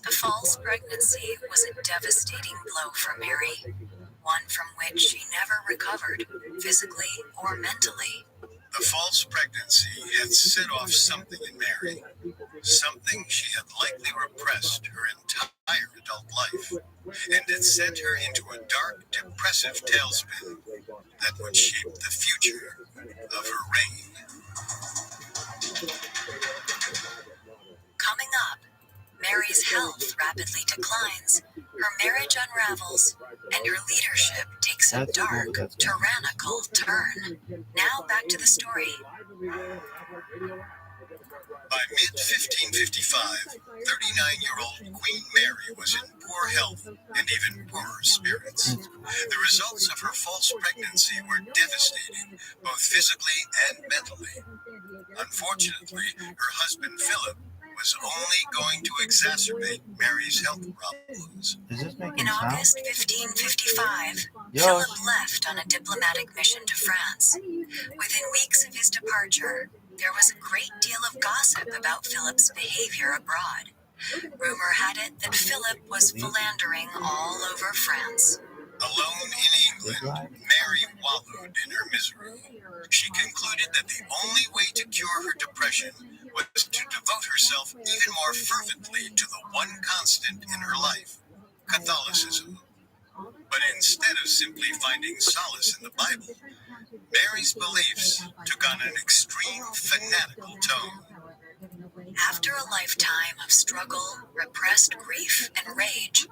The false pregnancy was a devastating blow for Mary, one from which she never recovered, physically or mentally. The false pregnancy had set off something in Mary, something she had likely repressed her entire adult life, and it sent her into a dark, depressive tailspin that would shape the future of her reign. Coming up, Mary's health rapidly declines, her marriage unravels, and her leadership takes a dark, tyrannical turn. Now back to the story. By mid-1555, 39-year-old Queen Mary was in poor health and even poorer spirits. The results of her false pregnancy were devastating, both physically and mentally. Unfortunately, her husband Philip was only going to exacerbate Mary's health problems. In August 1555, Philip left on a diplomatic mission to France. Within weeks of his departure, there was a great deal of gossip about Philip's behavior abroad. Rumor had it that Philip was philandering all over France. Alone in England, Mary wallowed in her misery. She concluded that the only way to cure her depression was to devote herself even more fervently to the one constant in her life, Catholicism. But instead of simply finding solace in the Bible, Mary's beliefs took on an extreme fanatical tone. After a lifetime of struggle, repressed grief, and rage,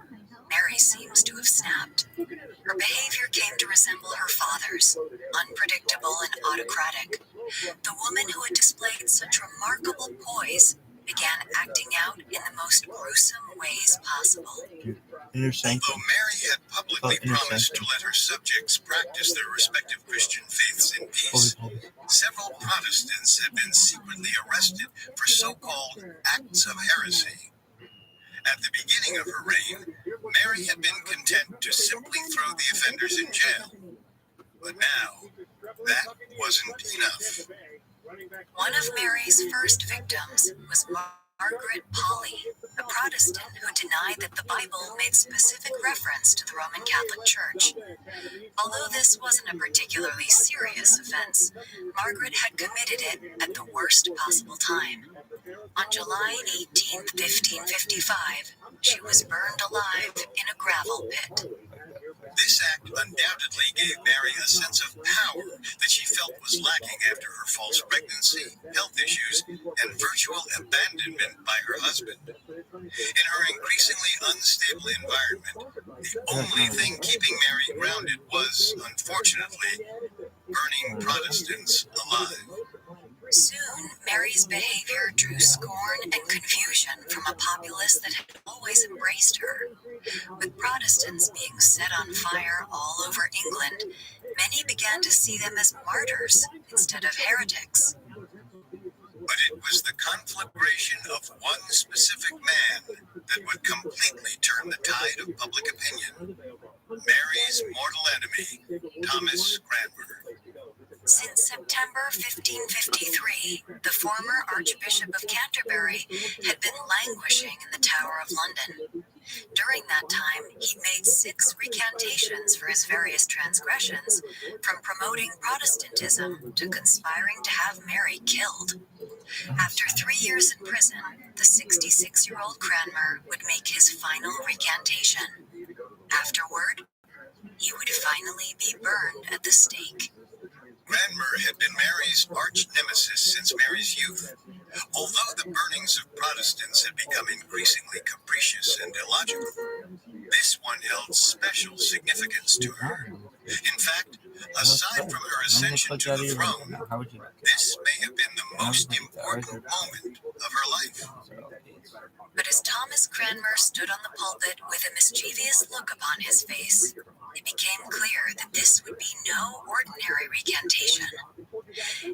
Mary seems to have snapped. Her behavior came to resemble her father's, unpredictable and autocratic. The woman who had displayed such remarkable poise began acting out in the most gruesome ways possible. Although Mary had publicly promised to let her subjects practice their respective Christian faiths in peace, several Protestants had been secretly arrested for so-called acts of heresy. At the beginning of her reign, Mary had been content to simply throw the offenders in jail. But now, that wasn't enough. One of Mary's first victims was Margaret Polly, a Protestant who denied that the Bible made specific reference to the Roman Catholic Church. Although this wasn't a particularly serious offense, Margaret had committed it at the worst possible time. On July 18, 1555, she was burned alive in a gravel pit. This act undoubtedly gave Mary a sense of power that she felt was lacking after her false pregnancy, health issues, and virtual abandonment by her husband. In her increasingly unstable environment, the only thing keeping Mary grounded was, unfortunately, burning Protestants alive. Soon, Mary's behavior drew scorn and confusion from a populace that had always embraced her. With Protestants being set on fire all over England, many began to see them as martyrs instead of heretics. But it was the conflagration of one specific man that would completely turn the tide of public opinion. Mary's mortal enemy, Thomas Cranmer. Since September 1553, the former Archbishop of Canterbury had been languishing in the Tower of London. During that time, he made 6 recantations for his various transgressions, from promoting Protestantism to conspiring to have Mary killed. After 3 years in prison, the 66-year-old Cranmer would make his final recantation. Afterward, he would finally be burned at the stake. Cranmer had been Mary's arch nemesis since Mary's youth. Although the burnings of Protestants had become increasingly capricious and illogical, this one held special significance to her. In fact, aside from her ascension to the throne, this may have been the most important moment of her life. But as Thomas Cranmer stood on the pulpit with a mischievous look upon his face, it became clear that this would be no ordinary recantation.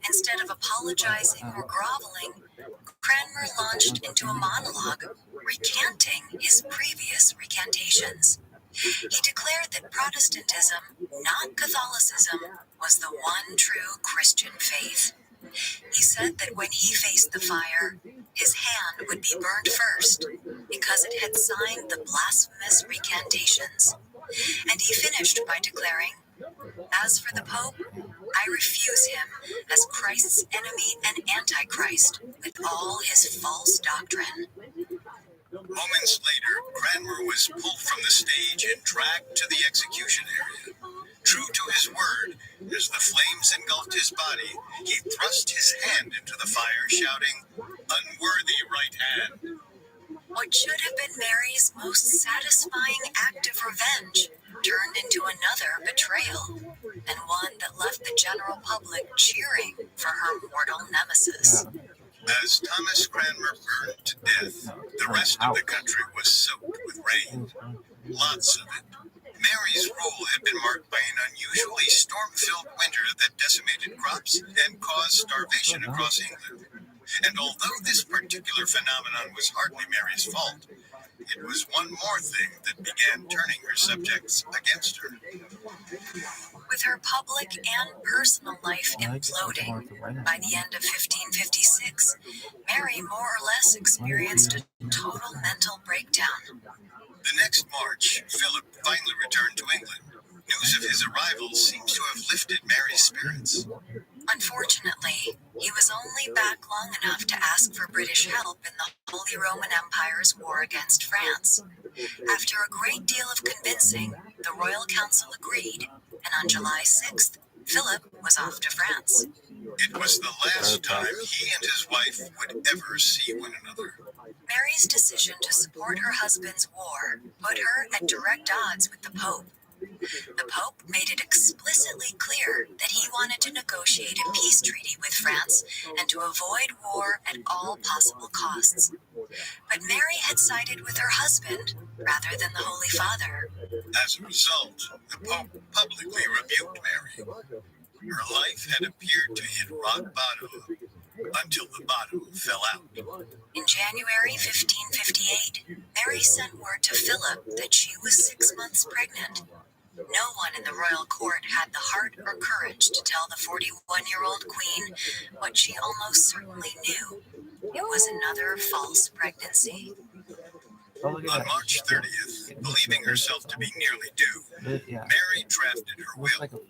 Instead of apologizing or groveling, Cranmer launched into a monologue recanting his previous recantations. He declared that Protestantism, not Catholicism, was the one true Christian faith. He said that when he faced the fire, his hand would be burned first, because it had signed the blasphemous recantations. And he finished by declaring, "As for the Pope, I refuse him as Christ's enemy and Antichrist with all his false doctrine." Moments later, Cranmer was pulled from the stage and dragged to the execution area. True to his word, as the flames engulfed his body, he thrust his hand into the fire, shouting, "Unworthy right hand." What should have been Mary's most satisfying act of revenge turned into another betrayal, and one that left the general public cheering for her mortal nemesis. As Thomas Cranmer burned to death, the rest of the country was soaked with rain. Lots of it. Mary's rule had been marked by an unusually storm-filled winter that decimated crops and caused starvation across England. And although this particular phenomenon was hardly Mary's fault, it was one more thing that began turning her subjects against her. With her public and personal life imploding, by the end of 1556, Mary more or less experienced a total mental breakdown. The next March, Philip finally returned to England. News of his arrival seems to have lifted Mary's spirits. Unfortunately, he was only back long enough to ask for British help in the Holy Roman Empire's war against France. After a great deal of convincing, the Royal Council agreed, and on July 6th, Philip was off to France. It was the last time he and his wife would ever see one another. Mary's decision to support her husband's war put her at direct odds with the Pope. The Pope made it explicitly clear that he wanted to negotiate a peace treaty with France and to avoid war at all possible costs. But Mary had sided with her husband rather than the Holy Father. As a result, the Pope publicly rebuked Mary. Her life had appeared to hit rock bottom until the bottom fell out. In January 1558, Mary sent word to Philip that she was 6 months pregnant. No one in the royal court had the heart or courage to tell the 41-year-old queen what she almost certainly knew. It was another false pregnancy. On March 30th, believing herself to be nearly due, Mary drafted her will.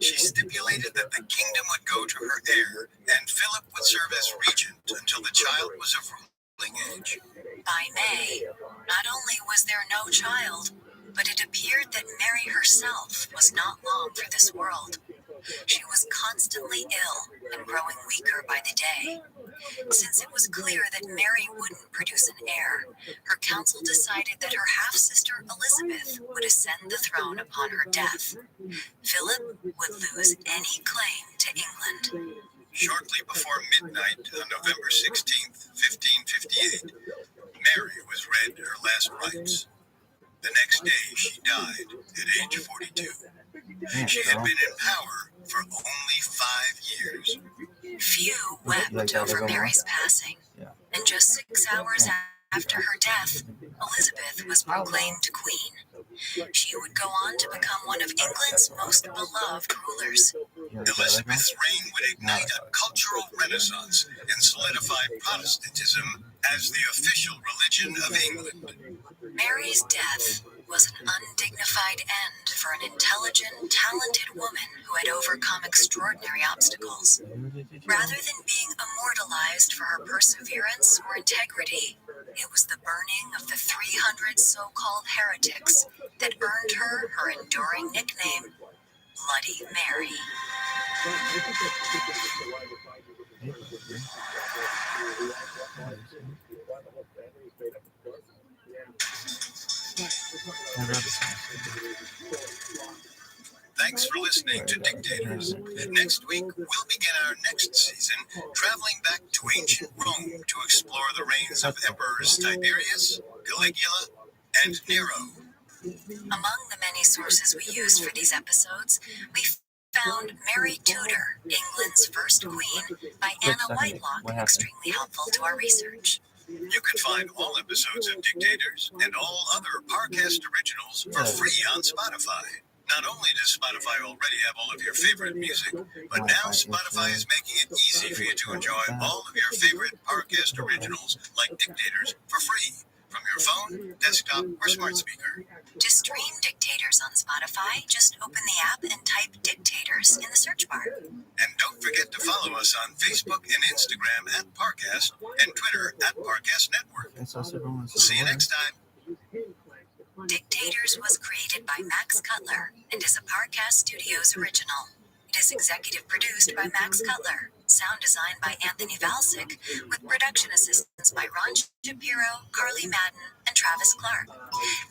She stipulated that the kingdom would go to her heir, and Philip would serve as regent until the child was of ruling age. By May, not only was there no child, but it appeared that Mary herself was not long for this world. She was constantly ill and growing weaker by the day. Since it was clear that Mary wouldn't produce an heir, her council decided that her half-sister Elizabeth would ascend the throne upon her death. Philip would lose any claim to England. Shortly before midnight on November 16th, 1558, Mary was read her last rites. The next day, she died at age 42. She had been in power for only 5 years. Few wept over Mary's passing, and just 6 hours after her death, Elizabeth was proclaimed queen. She would go on to become one of England's most beloved rulers. Elizabeth's reign would ignite a cultural renaissance and solidify Protestantism as the official religion of England. Mary's death was an undignified end for an intelligent, talented woman who had overcome overcome extraordinary obstacles. Rather than being immortalized for her perseverance or integrity, it was the burning of the 300 so-called heretics that earned her her enduring nickname, Bloody Mary. Thanks for listening to Dictators. Next week, we'll begin our next season traveling back to ancient Rome to explore the reigns of Emperors Tiberius, Caligula, and Nero. Among the many sources we used for these episodes, we found Mary Tudor, England's first queen, by Anna Whitelock, extremely helpful to our research. You can find all episodes of Dictators and all other Parcast originals for free on Spotify. Not only does Spotify already have all of your favorite music, but now Spotify is making it easy for you to enjoy all of your favorite Parcast originals like Dictators for free from your phone, desktop, or smart speaker. To stream Dictators on Spotify, just open the app and type Dictators in the search bar. And don't forget to follow us on Facebook and Instagram at Parcast and Twitter at Parcast Network. See you next time. Dictators was created by Max Cutler and is a Parcast Studios original. It is executive produced by Max Cutler, sound designed by Anthony Valsic, with production assistance by Ron Shapiro, Carly Madden, and Travis Clark.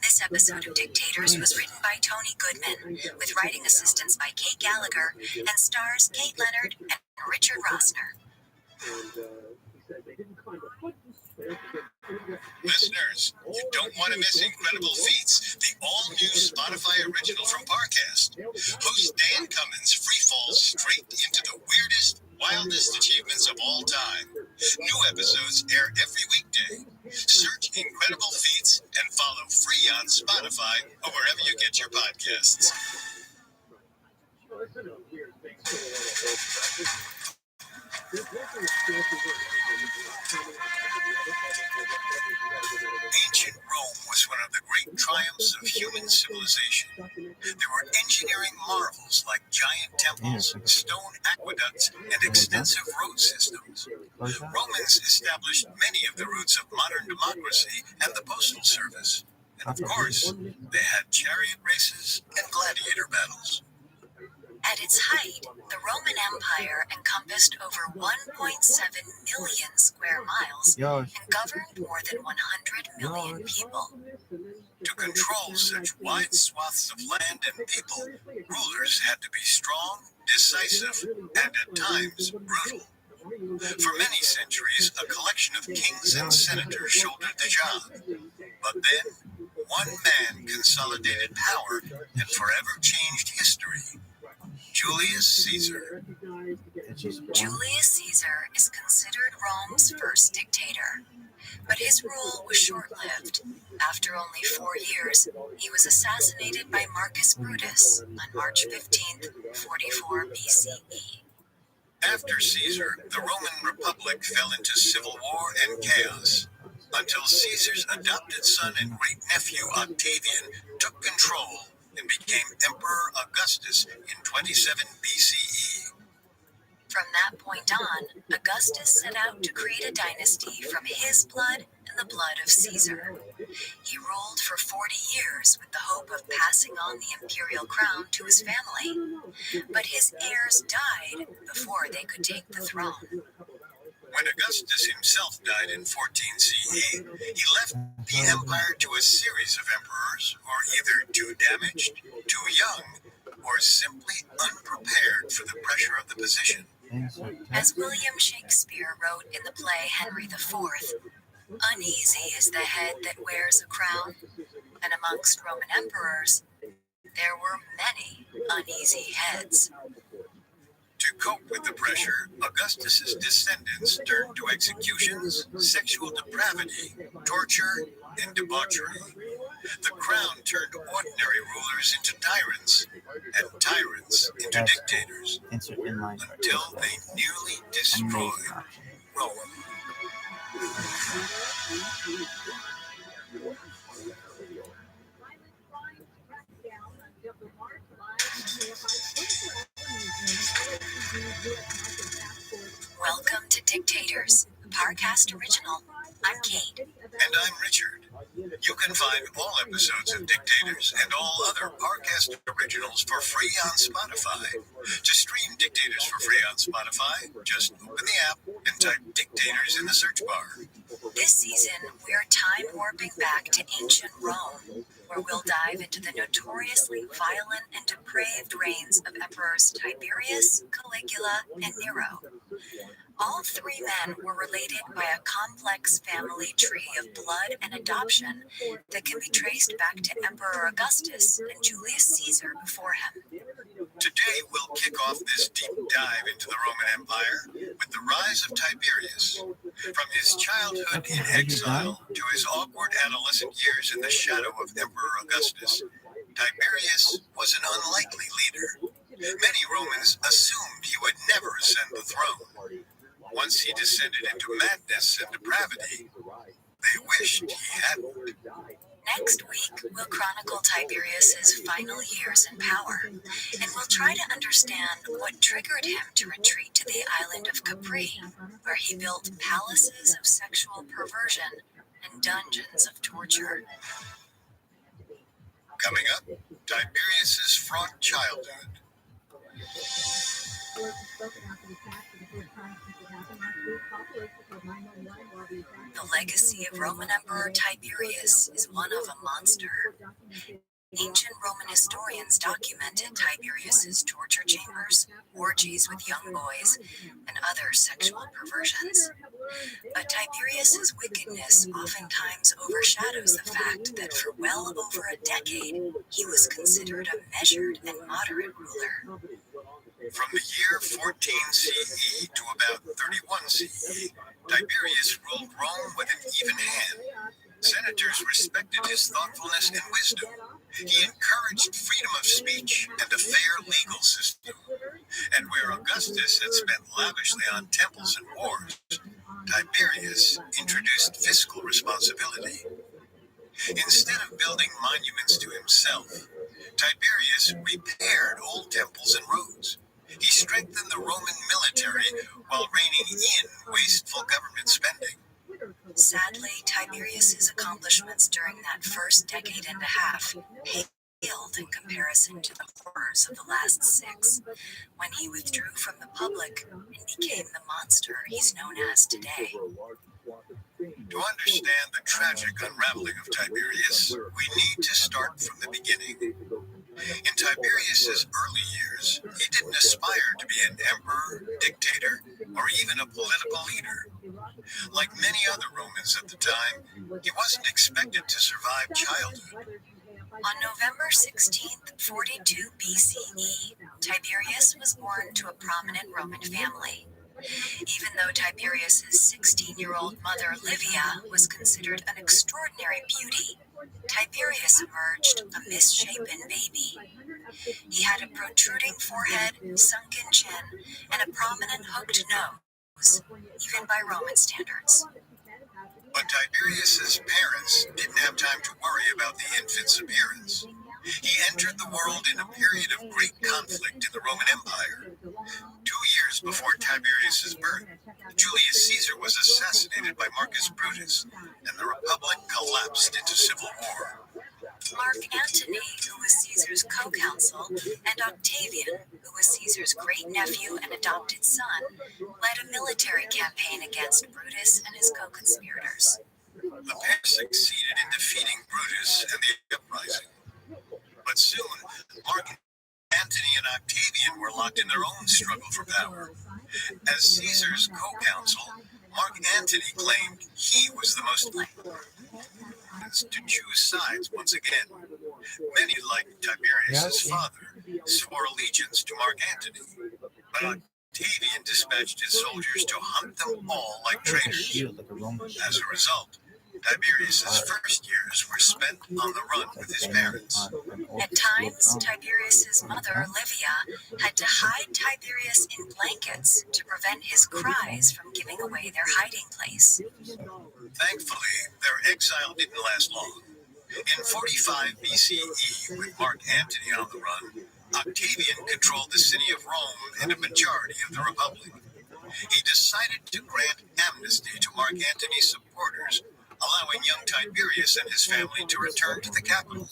This episode of Dictators was written by Tony Goodman, with writing assistance by Kate Gallagher, and stars Kate Leonard and Richard Rossner. Listeners, you don't want to miss Incredible Feats, the all-new Spotify original from Parcast. Host Dan Cummins freefalls straight into the weirdest, wildest achievements of all time. New episodes air every weekday. Search Incredible Feats and follow free on Spotify or wherever you get your podcasts. Ancient Rome was one of the great triumphs of human civilization. There were engineering marvels like giant temples, stone aqueducts, and extensive road systems. Romans established many of the roots of modern democracy and the postal service. And of course, they had chariot races and gladiator battles. At its height, the Roman Empire encompassed over 1.7 million square miles and governed more than 100 million people. To control such wide swaths of land and people, rulers had to be strong, decisive, and at times brutal. For many centuries, a collection of kings and senators shouldered the job. But then, one man consolidated power and forever changed history. Julius Caesar. Julius Caesar is considered Rome's first dictator, but his rule was short-lived. After only 4 years, he was assassinated by Marcus Brutus on March 15, 44 BCE. After Caesar, the Roman Republic fell into civil war and chaos, until Caesar's adopted son and great-nephew Octavian took control and became Emperor Augustus in 27 BCE. From that point on, Augustus set out to create a dynasty from his blood and the blood of Caesar. He ruled for 40 years with the hope of passing on the imperial crown to his family. But his heirs died before they could take the throne. When Augustus himself died in 14 CE, he left the empire to a series of emperors who were either too damaged, too young, or simply unprepared for the pressure of the position. As William Shakespeare wrote in the play Henry IV, uneasy is the head that wears a crown, and amongst Roman emperors, there were many uneasy heads. To cope with the pressure, Augustus's descendants turned to executions, sexual depravity, torture, and debauchery. The crown turned ordinary rulers into tyrants, and tyrants into dictators, until they nearly destroyed Rome. Welcome to Dictators, a Parcast original. I'm Kate. And I'm Richard. You can find all episodes of Dictators and all other Parcast originals for free on Spotify. To stream Dictators for free on Spotify, just open the app and type Dictators in the search bar. This season, we're time warping back to ancient Rome, where we'll dive into the notoriously violent and depraved reigns of Emperors Tiberius, Caligula, and Nero. All three men were related by a complex family tree of blood and adoption that can be traced back to Emperor Augustus and Julius Caesar before him. Today, we'll kick off this deep dive into the Roman Empire with the rise of Tiberius. From his childhood in exile to his awkward adolescent years in the shadow of Emperor Augustus, Tiberius was an unlikely leader. Many Romans assumed he would never ascend the throne. Once he descended into madness and depravity, they wished he hadn't. Next week, we'll chronicle Tiberius's final years in power, and we'll try to understand what triggered him to retreat to the island of Capri, where he built palaces of sexual perversion and dungeons of torture. Coming up, Tiberius's fraught childhood. The legacy of Roman Emperor Tiberius is one of a monster. Ancient Roman historians documented Tiberius's torture chambers, orgies with young boys, and other sexual perversions. But Tiberius's wickedness oftentimes overshadows the fact that for well over a decade, he was considered a measured and moderate ruler. From the year 14 CE to about 31 CE, Tiberius ruled Rome with an even hand. Senators respected his thoughtfulness and wisdom. He encouraged freedom of speech and a fair legal system. And where Augustus had spent lavishly on temples and wars, Tiberius introduced fiscal responsibility. Instead of building monuments to himself, Tiberius repaired old temples and roads. He strengthened the Roman military while reining in wasteful government spending. Sadly, Tiberius's accomplishments during that first decade and a half paled in comparison to the horrors of the last 6, when he withdrew from the public and became the monster he's known as today. To understand the tragic unraveling of Tiberius, we need to start from the beginning. In Tiberius's early years, he didn't aspire to be an emperor, dictator, or even a political leader. Like many other Romans at the time, he wasn't expected to survive childhood. On November 16th, 42 BCE, Tiberius was born to a prominent Roman family. Even though Tiberius's 16-year-old mother Livia was considered an extraordinary beauty, Tiberius emerged a misshapen baby. He had a protruding forehead, sunken chin, and a prominent hooked nose, even by Roman standards. But Tiberius's parents didn't have time to worry about the infant's appearance. He entered the world in a period of great conflict in the Roman Empire. 2 years before Tiberius's birth, Julius Caesar was assassinated by Marcus Brutus, and the Republic collapsed into civil war. Mark Antony, who was Caesar's co-consul, and Octavian, who was Caesar's great-nephew and adopted son, led a military campaign against Brutus and his co-conspirators. The pair succeeded in defeating Brutus and the uprising. But soon, Mark Antony and Octavian were locked in their own struggle for power. As Caesar's co-consul, Mark Antony claimed he was the most likely to choose sides once again. Many, like Tiberius's father, swore allegiance to Mark Antony, but Octavian dispatched his soldiers to hunt them all like traitors. As a result, Tiberius's first years were spent on the run with his parents. At times, Tiberius's mother, Livia, had to hide Tiberius in blankets to prevent his cries from giving away their hiding place. Thankfully, their exile didn't last long. In 45 BCE, with Mark Antony on the run, Octavian controlled the city of Rome and a majority of the Republic. He decided to grant amnesty to Mark Antony's supporters, allowing young Tiberius and his family to return to the capital.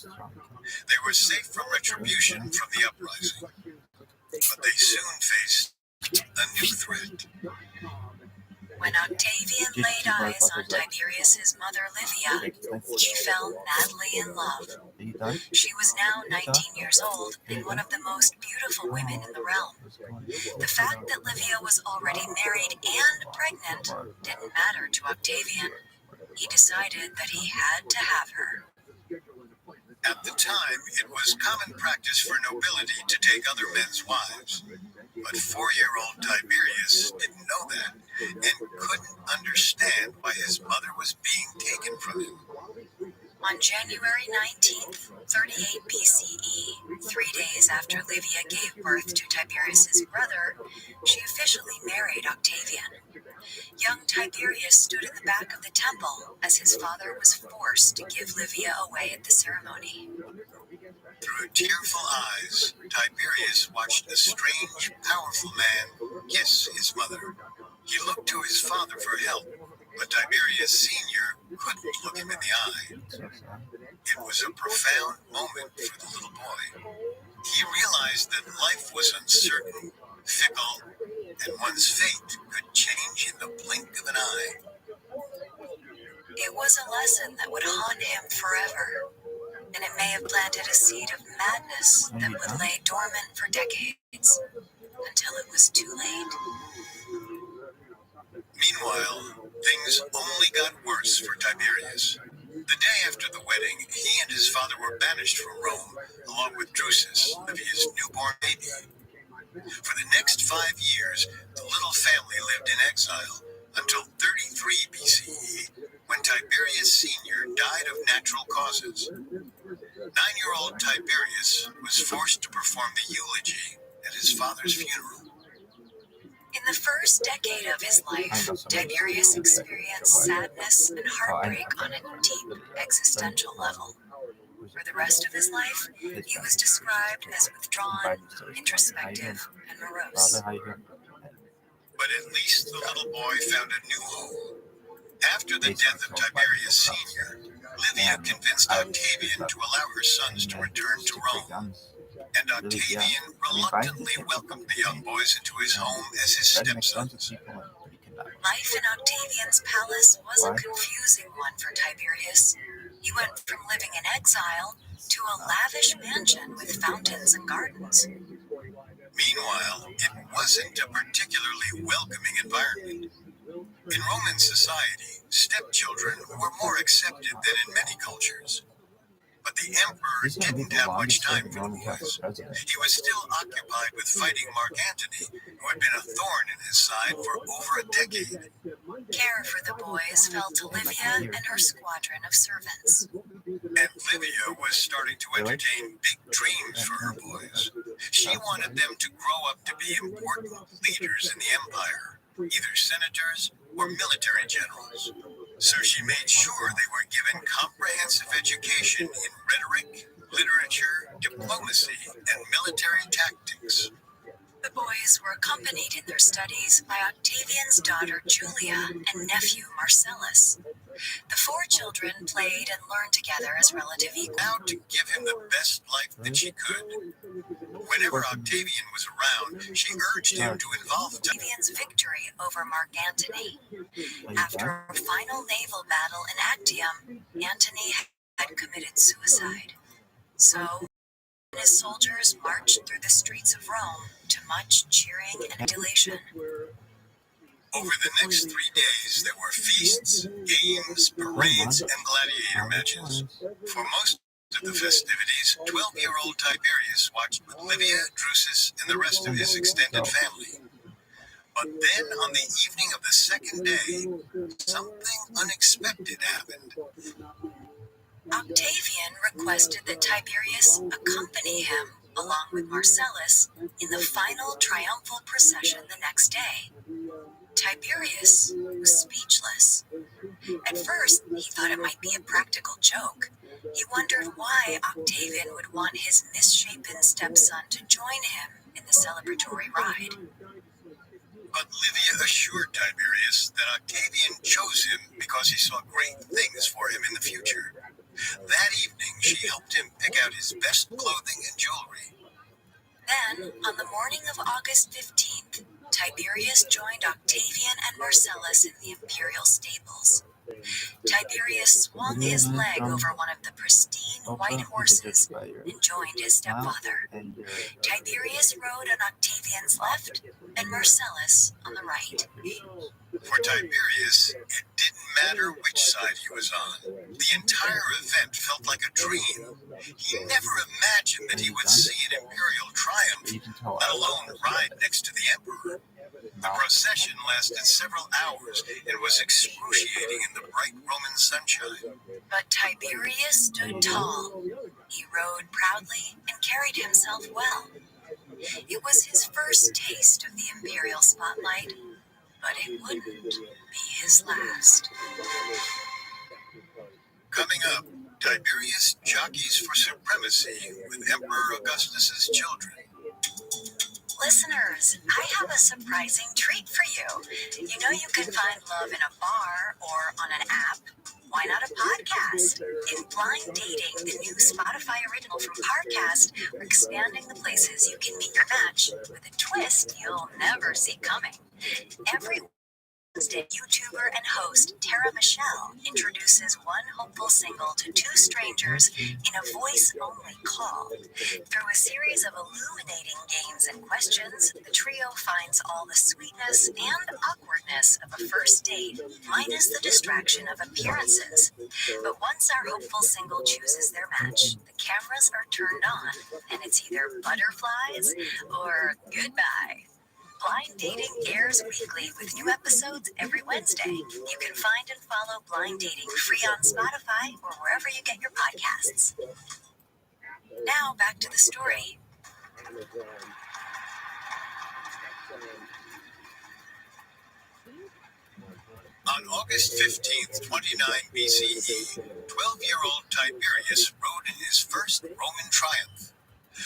They were safe from retribution from the uprising, but they soon faced a new threat. When Octavian laid eyes on Tiberius's mother Livia, he fell madly in love. She was now 19 years old and one of the most beautiful women in the realm. The fact that Livia was already married and pregnant didn't matter to Octavian. He decided that he had to have her. At the time, it was common practice for nobility to take other men's wives. But 4-year-old Tiberius didn't know that and couldn't understand why his mother was being taken from him. On January 19th, 38 BCE, 3 days after Livia gave birth to Tiberius's brother, she officially married Octavian. Young Tiberius stood in the back of the temple as his father was forced to give Livia away at the ceremony. Through tearful eyes, Tiberius watched a strange, powerful man kiss his mother. He looked to his father for help, but Tiberius Sr. couldn't look him in the eye. It was a profound moment for the little boy. He realized that life was uncertain, fickle, and one's fate could change in the blink of an eye. It was a lesson that would haunt him forever, and it may have planted a seed of madness that would lay dormant for decades until it was too late. Meanwhile, things only got worse for Tiberius. The day after the wedding, he and his father were banished from Rome, along with Drusus, Livia's newborn baby. For the next 5 years, the little family lived in exile until 33 BCE, when Tiberius Sr. died of natural causes. 9-year-old Tiberius was forced to perform the eulogy at his father's funeral. In the first decade of his life, Tiberius experienced sadness and heartbreak on a deep existential level. For the rest of his life, he was described as withdrawn, introspective, and morose. But at least the little boy found a new home. After the death of Tiberius Sr., Livia convinced Octavian to allow her sons to return to Rome, and Octavian reluctantly welcomed the young boys into his home as his stepsons. Life in Octavian's palace was a confusing one for Tiberius. He went from living in exile to a lavish mansion with fountains and gardens. Meanwhile, it wasn't a particularly welcoming environment. In Roman society, stepchildren were more accepted than in many cultures. But the emperor didn't have much time for the boys. He was still occupied with fighting Mark Antony, who had been a thorn in his side for over a decade. Care for the boys fell to Livia and her squadron of servants. And Livia was starting to entertain big dreams for her boys. She wanted them to grow up to be important leaders in the empire, either senators or military generals. So she made sure they were given comprehensive education in rhetoric, literature, diplomacy, and military tactics. The boys were accompanied in their studies by Octavian's daughter Julia and nephew Marcellus. The 4 children played and learned together as relative equals. Now to give him the best life that she could. Whenever Octavian was around, she urged him to involve Octavian's victory over Mark Antony. After a final naval battle in Actium, Antony had committed suicide. So, his soldiers marched through the streets of Rome to much cheering and adulation. Over the next 3 days, there were feasts, games, parades, and gladiator matches. For most of the festivities, 12-year-old Tiberius watched with Livia, Drusus, and the rest of his extended family. But then, on the evening of the second day, something unexpected happened. Octavian requested that Tiberius accompany him, along with Marcellus, in the final triumphal procession the next day. Tiberius was speechless. At first, he thought it might be a practical joke, He wondered why Octavian would want his misshapen stepson to join him in the celebratory ride. But Livia assured Tiberius that Octavian chose him because he saw great things for him in the future. That evening, she helped him pick out his best clothing and jewelry. Then, on the morning of August 15th, Tiberius joined Octavian and Marcellus in the imperial stables. Tiberius swung his leg over one of the pristine white horses and joined his stepfather. Tiberius rode on Octavian's left and Marcellus on the right. For Tiberius, it didn't matter which side he was on. The entire event felt like a dream. He never imagined that he would see an imperial triumph, let alone ride next to the emperor. The procession lasted several hours and was excruciating in the bright Roman sunshine. But Tiberius stood tall. He rode proudly and carried himself well. It was his first taste of the imperial spotlight, but it wouldn't be his last. Coming up, Tiberius jockeys for supremacy with Emperor Augustus's children. Listeners, I have a surprising treat for you. You know you can find love in a bar or on an app. Why not a podcast? In Blind Dating, the new Spotify original from Parcast, we're expanding the places you can meet your match with a twist you'll never see coming. Every Wednesday, YouTuber and host Tara Michelle introduces one hopeful single to two strangers in a voice-only call. Through a series of illuminating games and questions, the trio finds all the sweetness and awkwardness of a first date, minus the distraction of appearances. But once our hopeful single chooses their match, the cameras are turned on, and it's either butterflies or goodbye. Blind Dating airs weekly with new episodes every Wednesday. You can find and follow Blind Dating free on Spotify or wherever you get your podcasts. Now back to the story. On August 15th, 29 BCE, 12-year-old Tiberius rode in his first Roman triumph.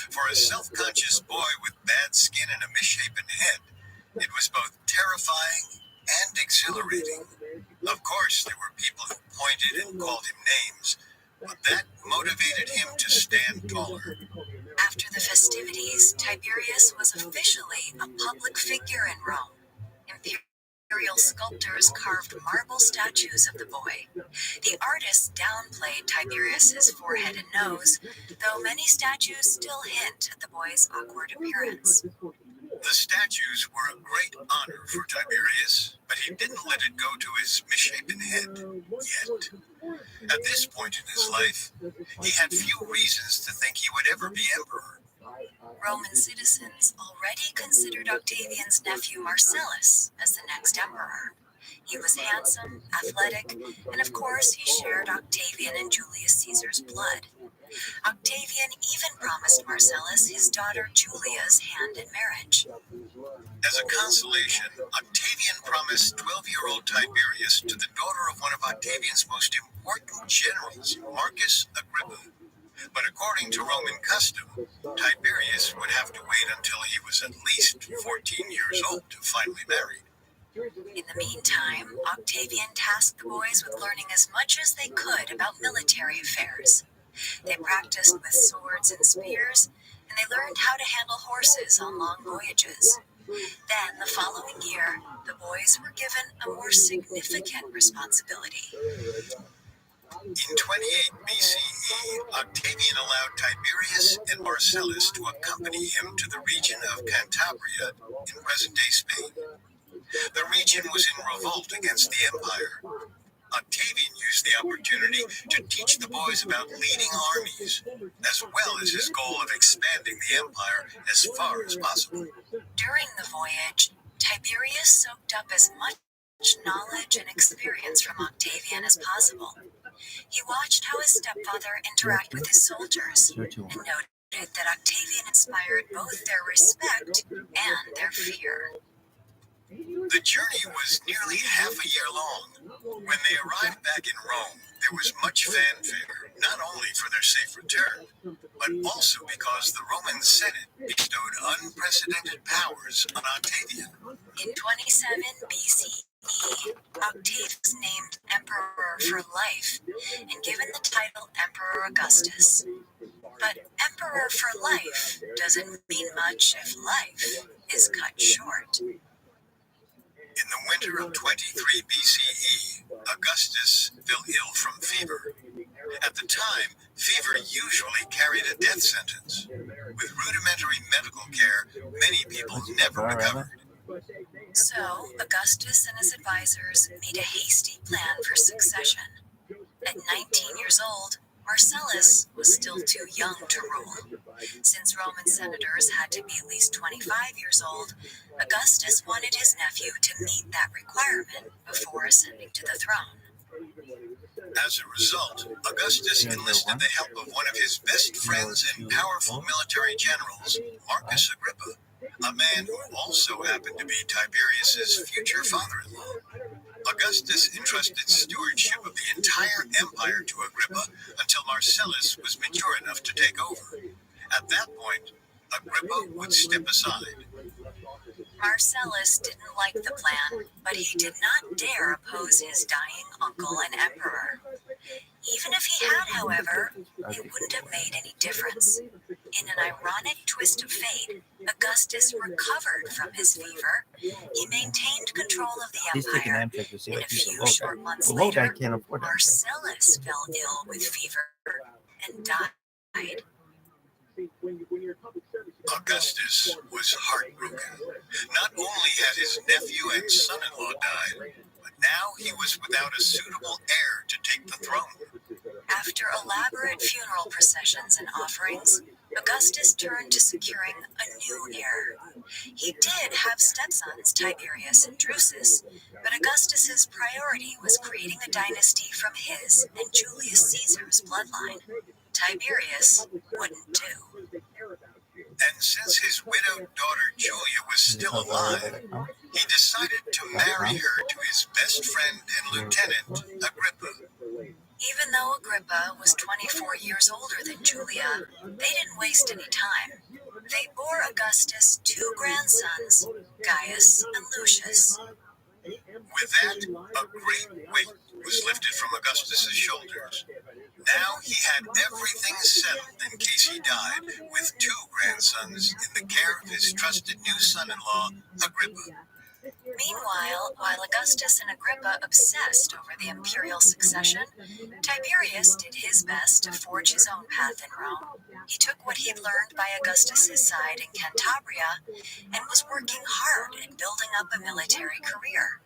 For a self-conscious boy with bad skin and a misshapen head, it was both terrifying and exhilarating. Of course, there were people who pointed and called him names, but that motivated him to stand taller. After the festivities, Tiberius was officially a public figure in Rome. Imperial sculptors carved marble statues of the boy. The artists downplayed Tiberius's forehead and nose, though many statues still hint at the boy's awkward appearance. The statues were a great honor for Tiberius, but he didn't let it go to his misshapen head yet. At this point in his life, he had few reasons to think he would ever be emperor. Roman citizens already considered Octavian's nephew Marcellus as the next emperor. He was handsome, athletic, and of course he shared Octavian and Julius Caesar's blood. Octavian even promised Marcellus his daughter Julia's hand in marriage. As a consolation, Octavian promised 12-year-old Tiberius to the daughter of one of Octavian's most important generals, Marcus Agrippa. But according to Roman custom, Tiberius would have to wait until he was at least 14 years old to finally marry. In the meantime, Octavian tasked the boys with learning as much as they could about military affairs. They practiced with swords and spears, and they learned how to handle horses on long voyages. Then, the following year, the boys were given a more significant responsibility. In 28 BCE, Octavian allowed Tiberius and Marcellus to accompany him to the region of Cantabria in present-day Spain. The region was in revolt against the empire. Octavian used the opportunity to teach the boys about leading armies, as well as his goal of expanding the empire as far as possible. During the voyage, Tiberius soaked up as much knowledge and experience from Octavian as possible. He watched how his stepfather interacted with his soldiers and noted that Octavian inspired both their respect and their fear. The journey was nearly half a year long. When they arrived back in Rome, There was much fanfare, not only for their safe return, but also because the Roman Senate bestowed unprecedented powers on Octavian. In 27 BCE, Octavius was named emperor for life and given the title Emperor Augustus. But emperor for life doesn't mean much if life is cut short. In the winter of 23 BCE, Augustus fell ill from fever. At the time, fever usually carried a death sentence. With rudimentary medical care, many people never recovered. So, Augustus and his advisors made a hasty plan for succession. At 19 years old, Marcellus was still too young to rule. Since Roman senators had to be at least 25 years old, Augustus wanted his nephew to meet that requirement before ascending to the throne. As a result, Augustus enlisted the help of one of his best friends and powerful military generals, Marcus Agrippa, a man who also happened to be Tiberius's future father-in-law. Augustus entrusted stewardship of the entire empire to Agrippa until Marcellus was mature enough to take over. At that point, Agrippa would step aside. Marcellus didn't like the plan, but he did not dare oppose his dying uncle and emperor. Even if he had, however, it wouldn't have made any difference. In an ironic twist of fate, Augustus recovered from his fever. He maintained control of the empire. And a few short months later, Marcellus fell ill with fever and died. Augustus was heartbroken. Not only had his nephew and son-in-law died, but now he was without a suitable heir to take the throne. After elaborate funeral processions and offerings, Augustus turned to securing a new heir. He did have stepsons, Tiberius and Drusus, but Augustus's priority was creating a dynasty from his and Julius Caesar's bloodline. Tiberius wouldn't do. And since his widowed daughter Julia was still alive, he decided to marry her to his best friend and lieutenant, Agrippa. Even though Agrippa was 24 years older than Julia, they didn't waste any time. They bore Augustus two grandsons, Gaius and Lucius. With that, a great weight was lifted from Augustus's shoulders. Now he had everything settled in case he died, with two grandsons in the care of his trusted new son-in-law, Agrippa. Meanwhile, while Augustus and Agrippa obsessed over the imperial succession, Tiberius did his best to forge his own path in Rome. He took what he'd learned by Augustus's side in Cantabria and was working hard at building up a military career.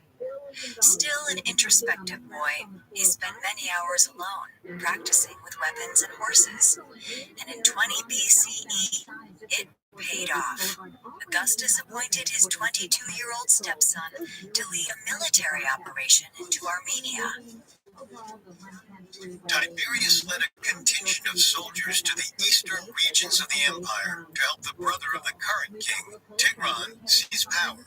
Still an introspective boy, he spent many hours alone, practicing with weapons and horses. And in 20 BCE, it paid off. Augustus appointed his 22-year-old stepson to lead a military operation into Armenia. Tiberius led a contingent of soldiers to the eastern regions of the empire to help the brother of the current king, Tigran, seize power.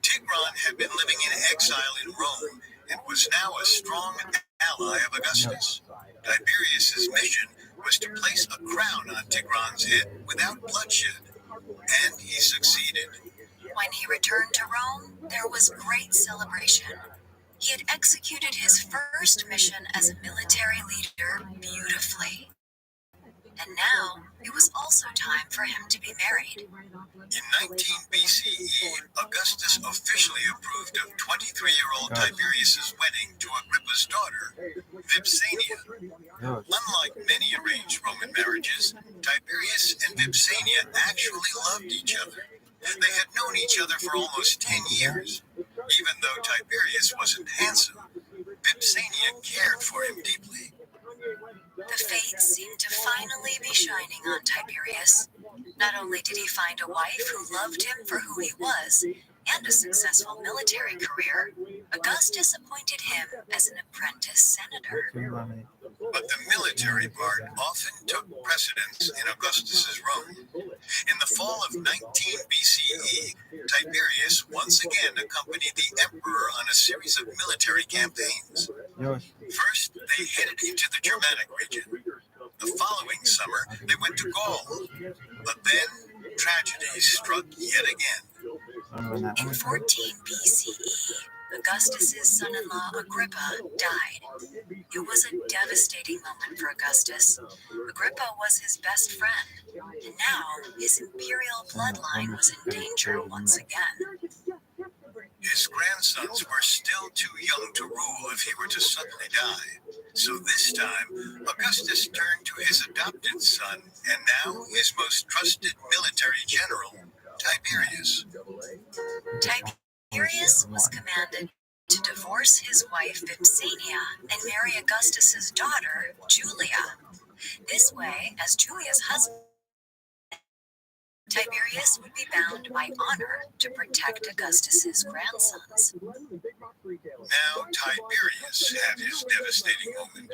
Tigran had been living in exile in Rome and was now a strong ally of Augustus. Tiberius's mission was to place a crown on Tigran's head without bloodshed, and he succeeded. When he returned to Rome, there was great celebration. He had executed his first mission as a military leader beautifully. And now, it was also time for him to be married. In 19 BCE, Augustus officially approved of 23-year-old Tiberius's wedding to Agrippa's daughter, Vipsania. Unlike many arranged Roman marriages, Tiberius and Vipsania actually loved each other. They had known each other for almost 10 years. Even though Tiberius wasn't handsome, Vipsania cared for him deeply. The fates seemed to finally be shining on Tiberius. Not only did he find a wife who loved him for who he was, and a successful military career, Augustus appointed him as an apprentice senator. But the military part often took precedence in Augustus's Rome. In the fall of 19 BCE, Tiberius once again accompanied the emperor on a series of military campaigns. First, they headed into the Germanic region. The following summer, they went to Gaul. But then, tragedy struck yet again. In 14 BCE, Augustus's son-in-law Agrippa died. It was a devastating moment for Augustus. Agrippa was his best friend, and now his imperial bloodline was in danger once again. His grandsons were still too young to rule if he were to suddenly die. So this time, Augustus turned to his adopted son, and now his most trusted military general, Tiberius. Tiberius was commanded to divorce his wife Vipsania and marry Augustus's daughter, Julia. This way, as Julia's husband, Tiberius would be bound by honor to protect Augustus's grandsons. Now Tiberius had his devastating moment,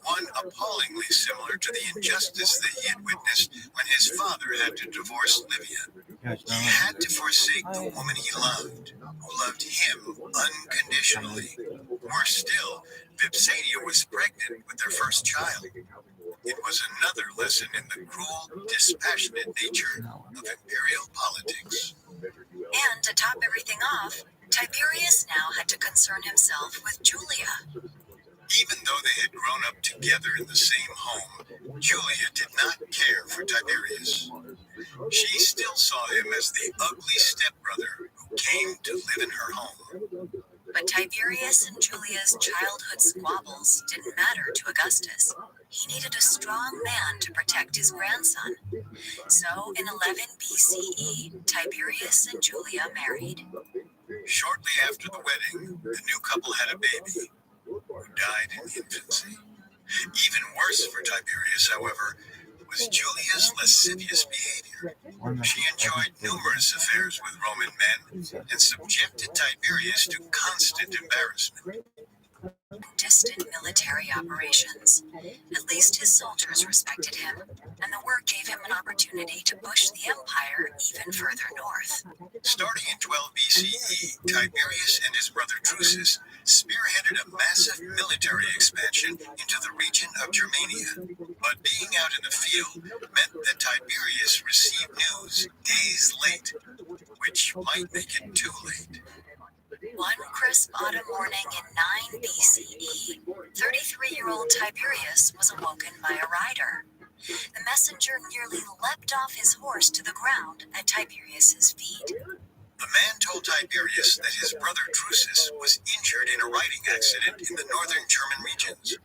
one appallingly similar to the injustice that he had witnessed when his father had to divorce Livia. He had to forsake the woman he loved, who loved him unconditionally. Worse still, Vipsania was pregnant with their first child. It was another lesson in the cruel, dispassionate nature of imperial politics. And to top everything off, Tiberius now had to concern himself with Julia. Even though they had grown up together in the same home, Julia did not care for Tiberius. She still saw him as the ugly stepbrother who came to live in her home. But Tiberius and Julia's childhood squabbles didn't matter to Augustus. He needed a strong man to protect his grandson. So, in 11 BCE, Tiberius and Julia married. Shortly after the wedding, the new couple had a baby, who died in infancy. Even worse for Tiberius, however, was Julia's lascivious behavior. She enjoyed numerous affairs with Roman men and subjected Tiberius to constant embarrassment. Distant military operations. At least his soldiers respected him, and the work gave him an opportunity to push the empire even further north. Starting in 12 BCE, Tiberius and his brother Drusus spearheaded a massive military expansion into the region of Germania. But being out in the field meant that Tiberius received news days late, which might make it too late. One crisp autumn morning in 9 BCE, 33-year-old Tiberius was awoken by a rider. The messenger nearly leapt off his horse to the ground at Tiberius's feet. The man told Tiberius that his brother Drusus was injured in a riding accident in the northern German regions.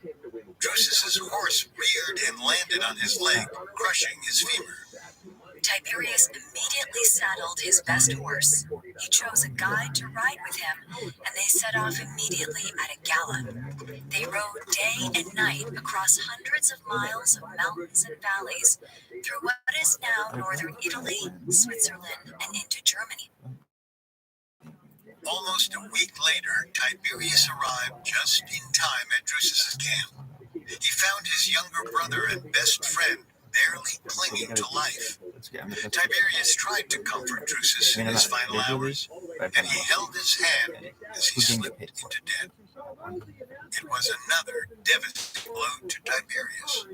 Drusus's horse reared and landed on his leg, crushing his femur. Tiberius immediately saddled his best horse. He chose a guide to ride with him, and they set off immediately at a gallop. They rode day and night across hundreds of miles of mountains and valleys through what is now northern Italy, Switzerland, and into Germany. Almost a week later, Tiberius arrived just in time at Drusus's camp. He found his younger brother and best friend barely clinging to life. Tiberius tried to comfort Drusus in his final hours, and he held his hand as he slipped into death. It was another devastating blow to Tiberius.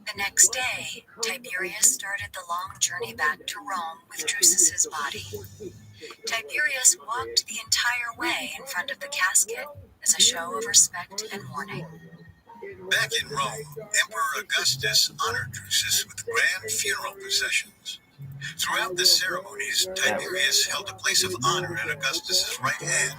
The next day, Tiberius started the long journey back to Rome with Drusus's body. Tiberius walked the entire way in front of the casket as a show of respect and mourning. Back in Rome, Emperor Augustus honored Drusus with grand funeral processions. Throughout the ceremonies, Tiberius held a place of honor at Augustus's right hand,